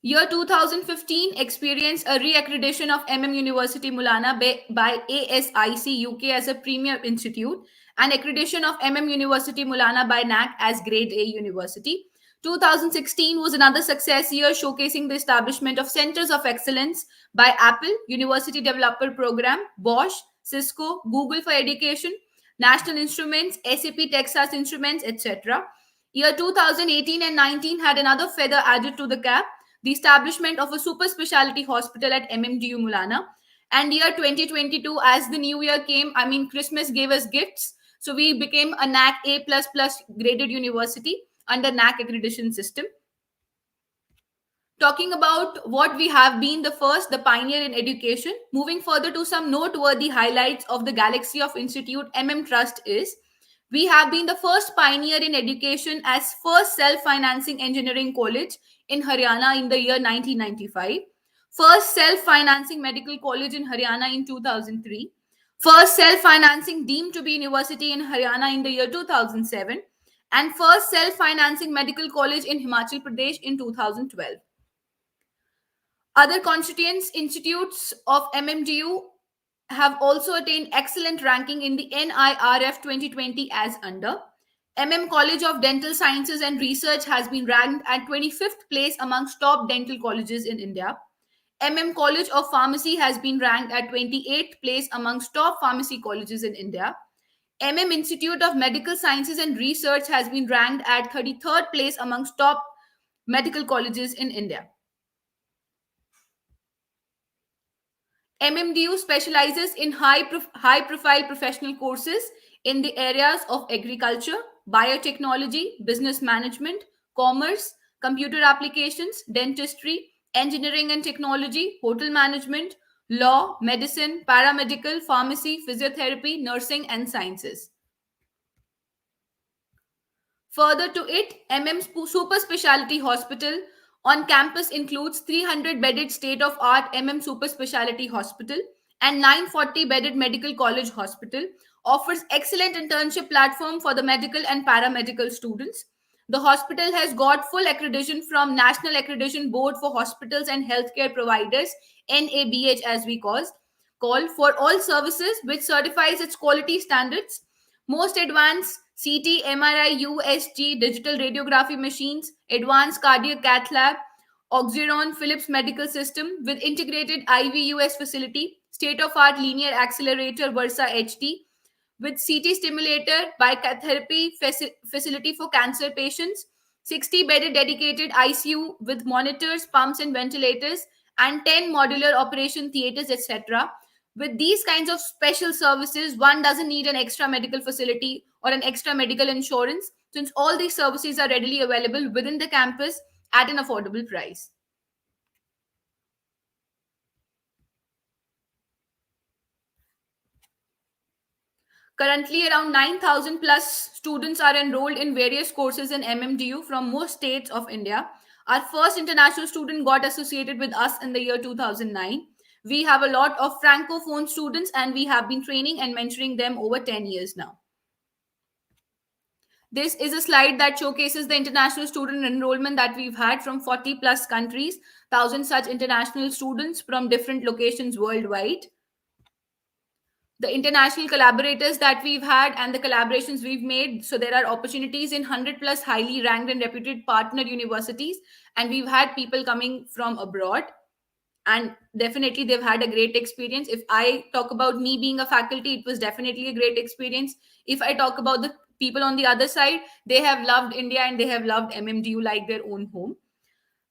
Year 2015 experienced a re-accreditation of University Mulana by ASIC UK as a premier institute and accreditation of University Mulana by NAC as Grade A university. 2016 was another success year showcasing the establishment of centers of excellence by Apple, University Developer Program, Bosch, Cisco, Google for Education, National Instruments, SAP Texas Instruments, etc. Year 2018 and 19 had another feather added to the cap, the establishment of a super specialty hospital at MMDU Mulana. And year 2022, as the new year came, Christmas gave us gifts. So we became a NAC A++ graded university under NAC accreditation system. Talking about what we have been the pioneer in education, moving further to some noteworthy highlights of the galaxy of institute Trust is, we have been the first pioneer in education as first self-financing engineering college in Haryana in the year 1995, first self-financing medical college in Haryana in 2003, first self-financing deemed to be university in Haryana in the year 2007, and first self-financing medical college in Himachal Pradesh in 2012. Other constituents institutes of MMDU have also attained excellent ranking in the NIRF 2020 as under. College of Dental Sciences and Research has been ranked at 25th place amongst top dental colleges in India. College of Pharmacy has been ranked at 28th place amongst top pharmacy colleges in India. Institute of Medical Sciences and Research has been ranked at 33rd place amongst top medical colleges in India. MMDU specializes in high-profile professional courses in the areas of agriculture, biotechnology, business management, commerce, computer applications, dentistry, engineering and technology, hotel management, law, medicine, paramedical, pharmacy, physiotherapy, nursing, and sciences. Further to it, Super Speciality Hospital on campus includes 300-bedded state-of-art Super Speciality Hospital and 940-bedded Medical College Hospital, offers excellent internship platform for the medical and paramedical students. The hospital has got full accreditation from National Accreditation Board for Hospitals and Healthcare Providers, NABH as we call, for all services, which certifies its quality standards. Most advanced CT, MRI, USG, digital radiography machines, advanced cardiac cath lab, Oxyron Philips medical system with integrated IVUS facility, state-of-art linear accelerator Versa HD, with CT stimulator, biotherapy facility for cancer patients, 60-bedded dedicated ICU with monitors, pumps and ventilators, and 10 modular operation theaters, etc. With these kinds of special services, one doesn't need an extra medical facility or an extra medical insurance, since all these services are readily available within the campus at an affordable price. Currently, around 9,000 plus students are enrolled in various courses in MMDU from most states of India. Our first international student got associated with us in the year 2009. We have a lot of francophone students and we have been training and mentoring them over 10 years now. This is a slide that showcases the international student enrollment that we've had from 40 plus countries, 1,000 such international students from different locations worldwide. The international collaborators that we've had and the collaborations we've made. So there are opportunities in 100 plus highly ranked and reputed partner universities. And we've had people coming from abroad. And definitely they've had a great experience. If I talk about me being a faculty, it was definitely a great experience. If I talk about the people on the other side, they have loved India and they have loved MMDU like their own home.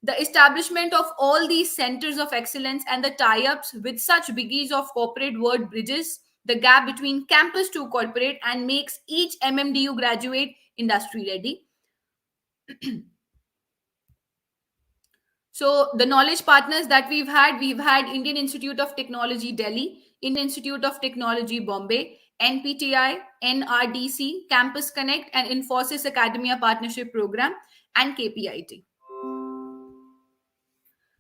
The establishment of all these centers of excellence and the tie-ups with such biggies of corporate world bridges the gap between campus to corporate and makes each MMDU graduate industry ready. So the knowledge partners that we've had Indian Institute of Technology Delhi, Indian Institute of Technology Bombay, NPTI, NRDC, Campus Connect, and Infosys Academia Partnership Program, and KPIT.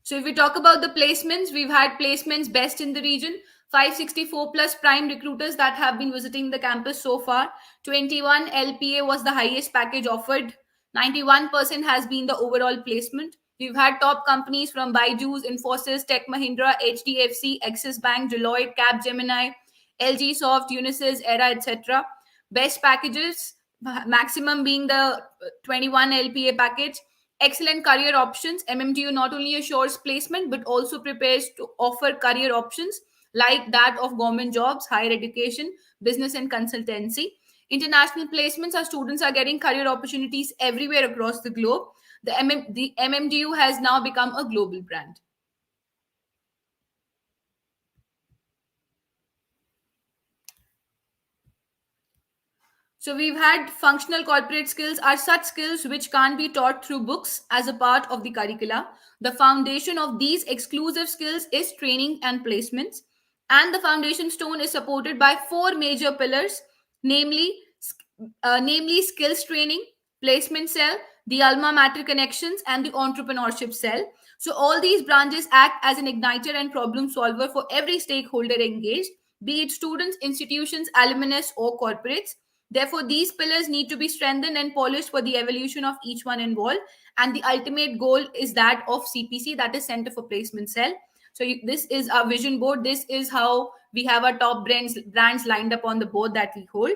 So if we talk about the placements, we've had placements best in the region, 564 plus prime recruiters that have been visiting the campus so far. 21 LPA was the highest package offered. 91% has been the overall placement. We've had top companies from Byju's, Infosys, Tech Mahindra, HDFC, Axis Bank, Deloitte, Capgemini, LG Soft, Unisys, Era, etc. Best packages, maximum being the 21 LPA package. Excellent career options. MMTU not only assures placement but also prepares to offer career options like that of government jobs, higher education, business, and consultancy. International placements, our students are getting career opportunities everywhere across the globe. The MMDU has now become a global brand. So we've had functional corporate skills are such skills which can't be taught through books as a part of the curricula. The foundation of these exclusive skills is training and placements. And the foundation stone is supported by four major pillars, namely, namely skills training, placement cell, the alma mater connections, and the entrepreneurship cell. So all these branches act as an igniter and problem solver for every stakeholder engaged, be it students, institutions, alumnus, or corporates. Therefore, these pillars need to be strengthened and polished for the evolution of each one involved. And the ultimate goal is that of CPC, that is Center for Placement Cell. So this is our vision board. This is how we have our top brands lined up on the board that we hold.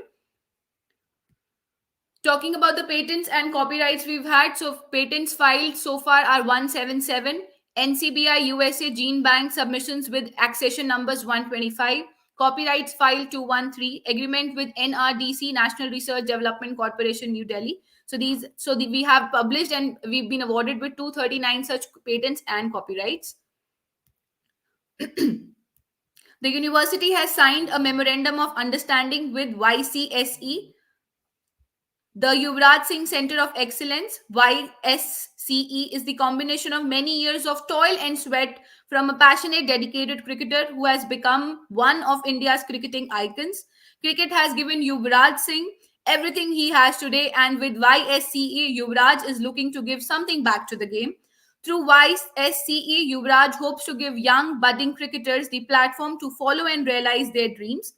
Talking about the patents and copyrights we've had, so patents filed so far are 177, NCBI USA Gene Bank submissions with accession numbers 125, copyrights filed 213, agreement with NRDC National Research Development Corporation New Delhi. So we have published and we've been awarded with 239 such patents and copyrights. The university has signed a memorandum of understanding with YCSE, the Yuvraj Singh Center of Excellence, YSCE, is the combination of many years of toil and sweat from a passionate, dedicated cricketer who has become one of India's cricketing icons. Cricket has given Yuvraj Singh everything he has today, and with YSCE, Yuvraj is looking to give something back to the game. Through YSCE, Yuvraj hopes to give young, budding cricketers the platform to follow and realize their dreams.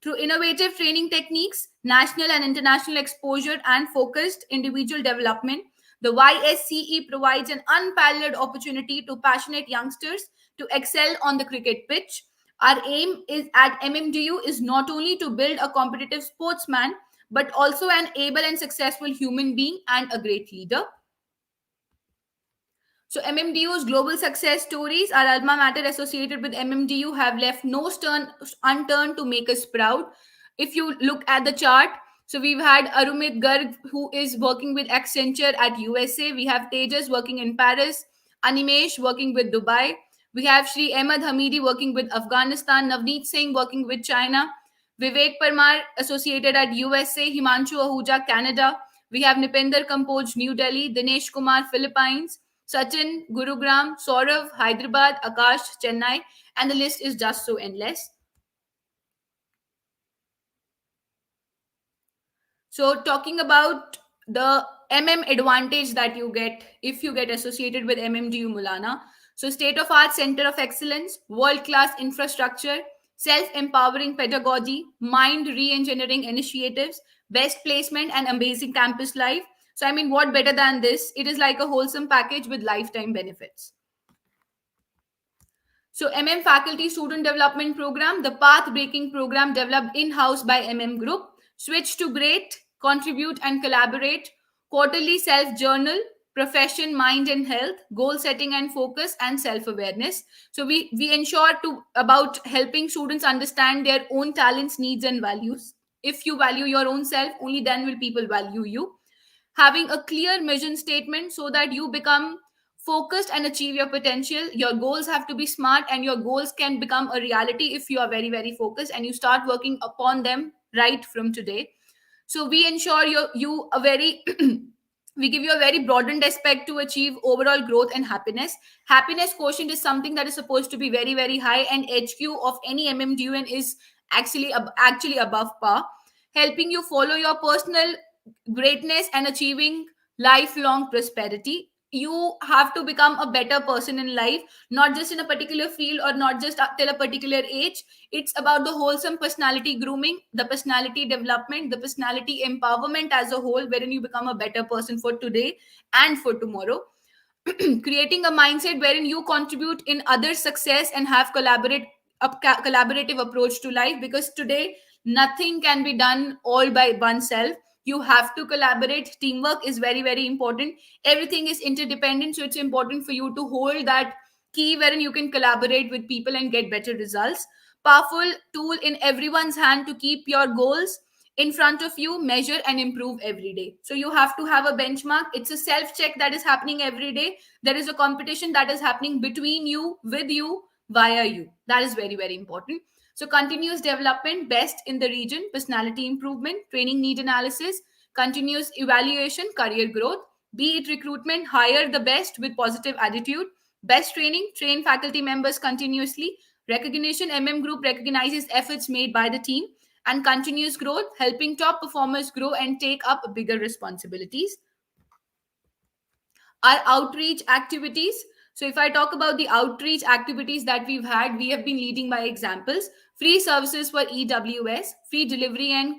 Through innovative training techniques, national and international exposure, and focused individual development, the YSCE provides an unparalleled opportunity to passionate youngsters to excel on the cricket pitch. Our aim is at MMDU is not only to build a competitive sportsman, but also an able and successful human being and a great leader. So MMDU's global success stories, our alma mater associated with MMDU, have left no stone unturned to make us proud. If you look at the chart, so we've had Arumit Garg, who is working with Accenture at USA. We have Tejas working in Paris, Animesh working with Dubai. We have Shri Ahmed Hamidi working with Afghanistan, Navneet Singh working with China, Vivek Parmar associated at USA, Himanshu Ahuja, Canada. We have Nipender Kampoj, New Delhi, Dinesh Kumar, Philippines, Sachin, Gurugram, Saurav, Hyderabad, Akash, Chennai, and the list is just so endless. So talking about the advantage that you get if you get associated with MMDU Mulana. So state-of-art center of excellence, world-class infrastructure, self-empowering pedagogy, mind re-engineering initiatives, best placement, and amazing campus life. So I mean, what better than this? It is like a wholesome package with lifetime benefits. So faculty student development program, the path breaking program developed in-house by Group, switch to great, contribute and collaborate, quarterly self-journal, profession, mind and health, goal setting and focus, and self-awareness. So we ensure about helping students understand their own talents, needs and values. If you value your own self, only then will people value you. Having a clear mission statement so that you become focused and achieve your potential. Your goals have to be smart, and your goals can become a reality if you are very, very focused and you start working upon them right from today. So we ensure you a very we give you a very broadened aspect to achieve overall growth and happiness. Happiness quotient is something that is supposed to be very, very high, and HQ of any MMDUN is actually above par, helping you follow your personal greatness and achieving lifelong prosperity. You have to become a better person in life, not just in a particular field or not just till a particular age. It's about the wholesome personality grooming, the personality development, the personality empowerment as a whole, wherein you become a better person for today and for tomorrow. Creating a mindset wherein you contribute in others' success and have collaborative approach to life, because today nothing can be done all by oneself. You have to collaborate. Teamwork is very, very important. Everything is interdependent, so it's important for you to hold that key wherein you can collaborate with people and get better results. Powerful tool in everyone's hand to keep your goals in front of you, measure and improve every day. So you have to have a benchmark. It's a self check that is happening every day. There is a competition that is happening between you, with you, via you. That is very, very important. So continuous development, best in the region, personality improvement, training need analysis, continuous evaluation, career growth, be it recruitment, hire the best with positive attitude, best training, train faculty members continuously, recognition, Group recognizes efforts made by the team, and continuous growth, helping top performers grow and take up bigger responsibilities. Our outreach activities. So, if I talk about the outreach activities that we've had, we have been leading by examples. Free services for EWS, free delivery and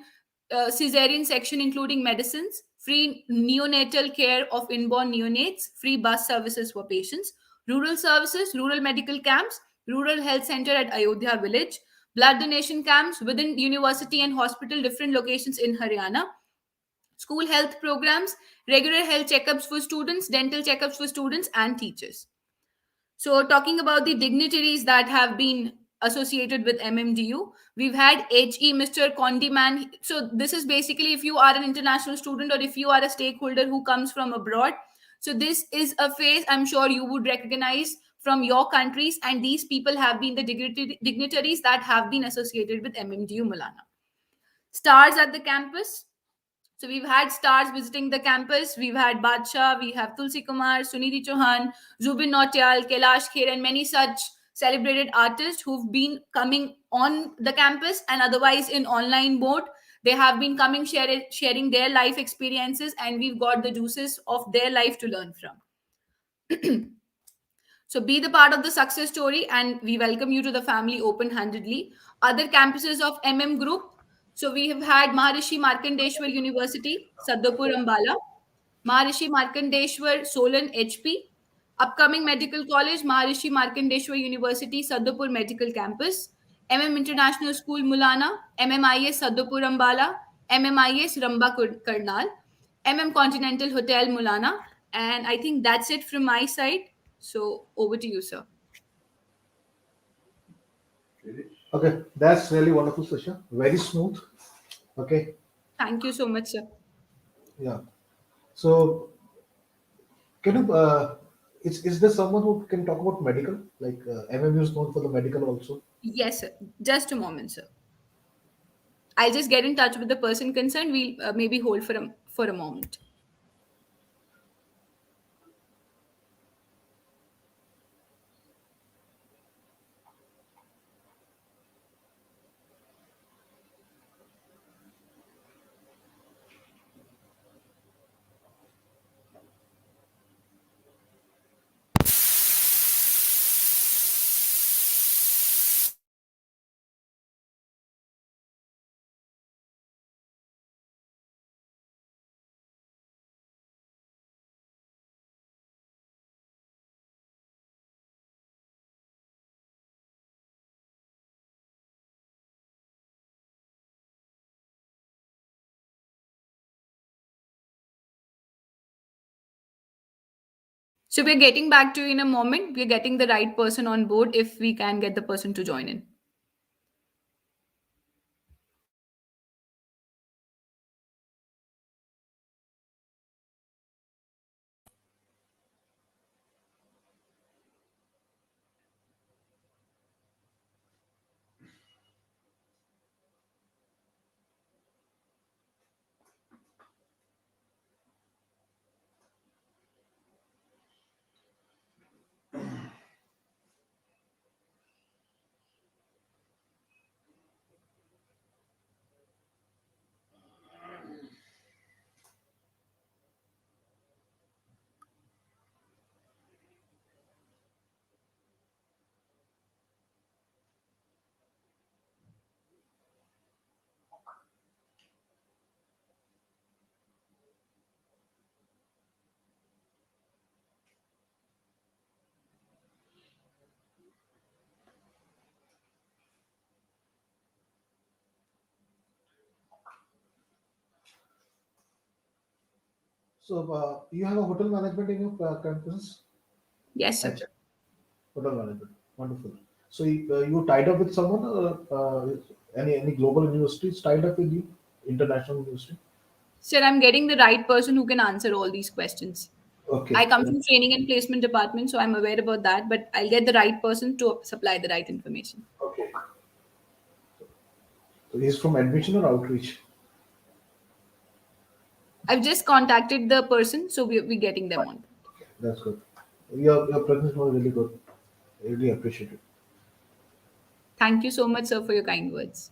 cesarean section, including medicines, free neonatal care of inborn neonates, free bus services for patients, rural services, rural medical camps, rural health center at Ayodhya village, blood donation camps within university and hospital, different locations in Haryana, school health programs, regular health checkups for students, dental checkups for students and teachers. So, talking about the dignitaries that have been associated with MMDU, we've had HE Mr. Condiman. So, this is basically if you are an international student or if you are a stakeholder who comes from abroad. So, this is a phase I'm sure you would recognize from your countries, and these people have been the dignitaries that have been associated with MMDU Malana. Stars at the campus. So we've had stars visiting the campus. We've had Badshah, we have Tulsi Kumar, Sunidhi Chauhan, Zubin Nautiyal, Kailash Kher, and many such celebrated artists who've been coming on the campus and otherwise in online mode. They have been coming, sharing their life experiences, and we've got the juices of their life to learn from. So be the part of the success story, and we welcome you to the family open-handedly. Other campuses of Group. So we have had Maharishi Markandeshwar University, Sadapur Ambala, Maharishi Markandeshwar Solan HP, upcoming medical college, Maharishi Markandeshwar University, Sadapur Medical Campus, International School Mulana, MMIS Sadapur Ambala, MMIS Ramba Karnal, Continental Hotel Mulana, and I think that's it from my side. So over to you, sir. Okay, that's really wonderful, Sasha. Very smooth. Okay, Thank you so much, sir. yeah. So, can you, is there someone who can talk about medical? Like MMU is known for the medical also. Yes, sir. Just a moment, sir. I'll just get in touch with the person concerned. We'll maybe hold for a moment. So we're getting back to you in a moment. We're getting the right person on board if we can get the person to join in. So you have a hotel management in your campus? Yes, I sir. checked. Hotel management. Wonderful. So you tied up with someone? Any global universities tied up with you? International university? Sir, I'm getting the right person who can answer all these questions. I Okay. come from training and placement department, so I'm aware about that, but I'll get the right person to supply the right information. Okay. So he's from admission or outreach? I've just contacted the person, so we're getting them on. That's good. Your presence was really good. I really appreciate it. Thank you so much, sir, for your kind words.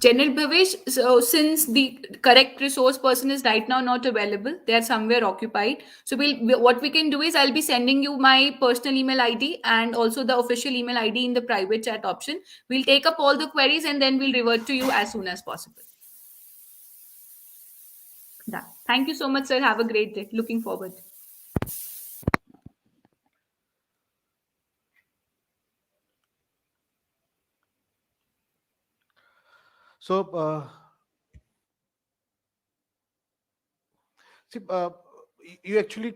General Bhavesh, so since the correct resource person is right now not available, they are somewhere occupied. So what we can do is I'll be sending you my personal email ID and also the official email ID in the private chat option. We'll take up all the queries and then we'll revert to you as soon as possible. Done. Thank you so much, sir. Have a great day. Looking forward. So see, you actually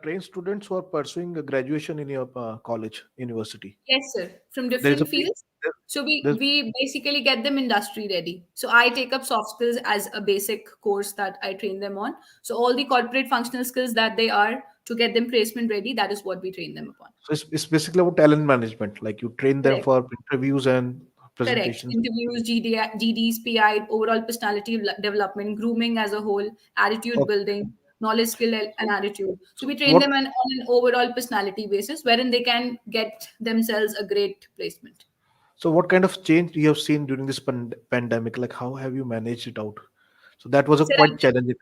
train students who are pursuing a graduation in your college, university. Yes, sir. From There is a different fields. there, So we there's we basically get them industry ready. So I take up soft skills as a basic course that I train them on. So all the corporate functional skills that they are to get them placement ready, that is what we train them upon. so it's basically about talent management. Like you train them Correct. for interviews and Correct. presentations. Interviews, GDs, PI, overall personality development, grooming as a whole, attitude Okay. building, knowledge, skill, and attitude. So we train What them on an overall personality basis, wherein they can get themselves a great placement. so what kind of change you have seen during this pandemic? Like how have you managed it out? So that was a So quite challenging.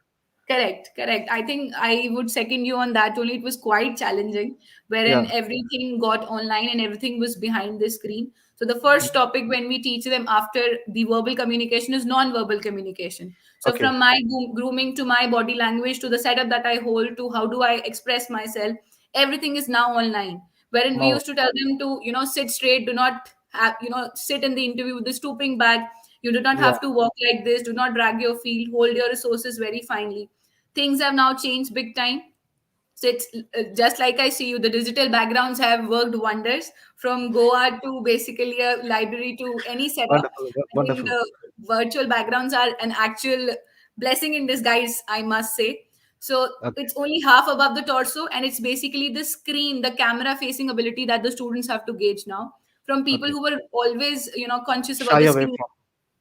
correct, correct. I think I would second you on that. Only it was quite challenging, wherein Yeah. everything got online and everything was behind the screen. So the first topic when we teach them after the verbal communication is non-verbal communication. So Okay. from my grooming to my body language to the setup that I hold to how do I express myself, everything is now online. Wherein we Now, used to tell them to sit straight, do not have sit in the interview with the stooping back. You do not yeah. have to walk like this. Do not drag your feet. Hold your resources very finely. Things have now changed big time. So it's just like I see you, the digital backgrounds have worked wonders from Goa to basically a library to any setup. Wonderful. I think Wonderful. the virtual backgrounds are an actual blessing in disguise, I must say. So Okay. it's only half above the torso, and it's basically the screen, the camera facing ability that the students have to gauge now. From people Okay. who were always, conscious about Shy the away screen. from.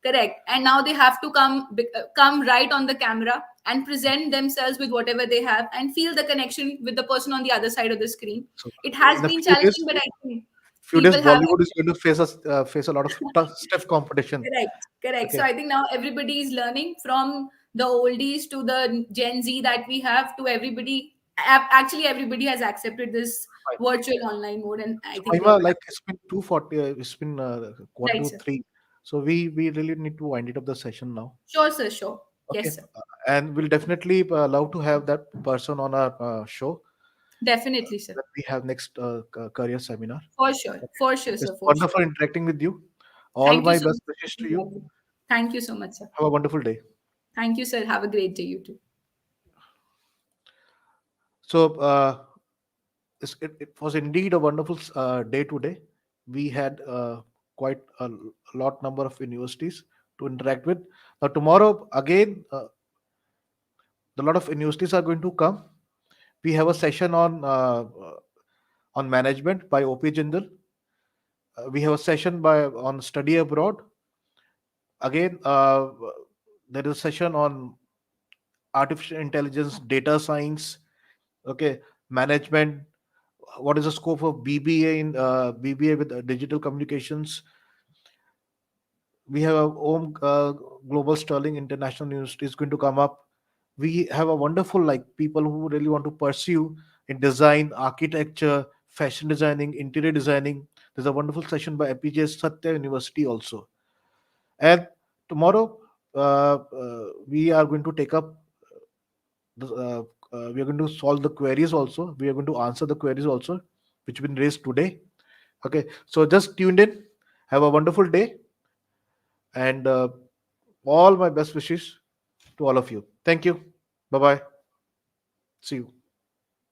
Correct. And now they have to come right on the camera and present themselves with whatever they have and feel the connection with the person on the other side of the screen. So It has in a been few days, challenging, but I think few days, people have Bollywood is going to face a lot of stiff competition. correct, correct. So Okay. I think now everybody is learning from the oldies to the Gen Z that we have to everybody. Actually, everybody has accepted this Fine. virtual online mode, and I So think they Mahima, are like it's been 2:40. It's been quarter right, to sir. three. So we really need to wind it up the session now. Sure, sir. Sure. Okay. Yes, sir. And we'll definitely love to have that person on our show Definitely, sir. that we have next career seminar. For sure. For sure, It's sir. For sure. wonderful interacting with you. All Thank you my so best wishes to you. much. Thank you so much, sir. Have a wonderful day. Thank you, sir. Have a great day, you too. So it was indeed a wonderful day today. We had quite a lot number of universities to interact with. Now tomorrow again, a lot of universities are going to come. We have a session on management by OP Jindal. We have a session by on study abroad. Again, there is a session on artificial intelligence, data science, okay, management. What is the scope of BBA in BBA with digital communications? We have a home Global Sterling International University is going to come up. We have a wonderful like people who really want to pursue in design, architecture, fashion designing, interior designing. There's a wonderful session by APJ Satya University also. And tomorrow we are going to take up we are going to solve the queries also. We are going to answer the queries also, which have been raised today. Okay, so just tuned in. Have a wonderful day, and all my best wishes to all of you. Thank you. Bye bye. See you.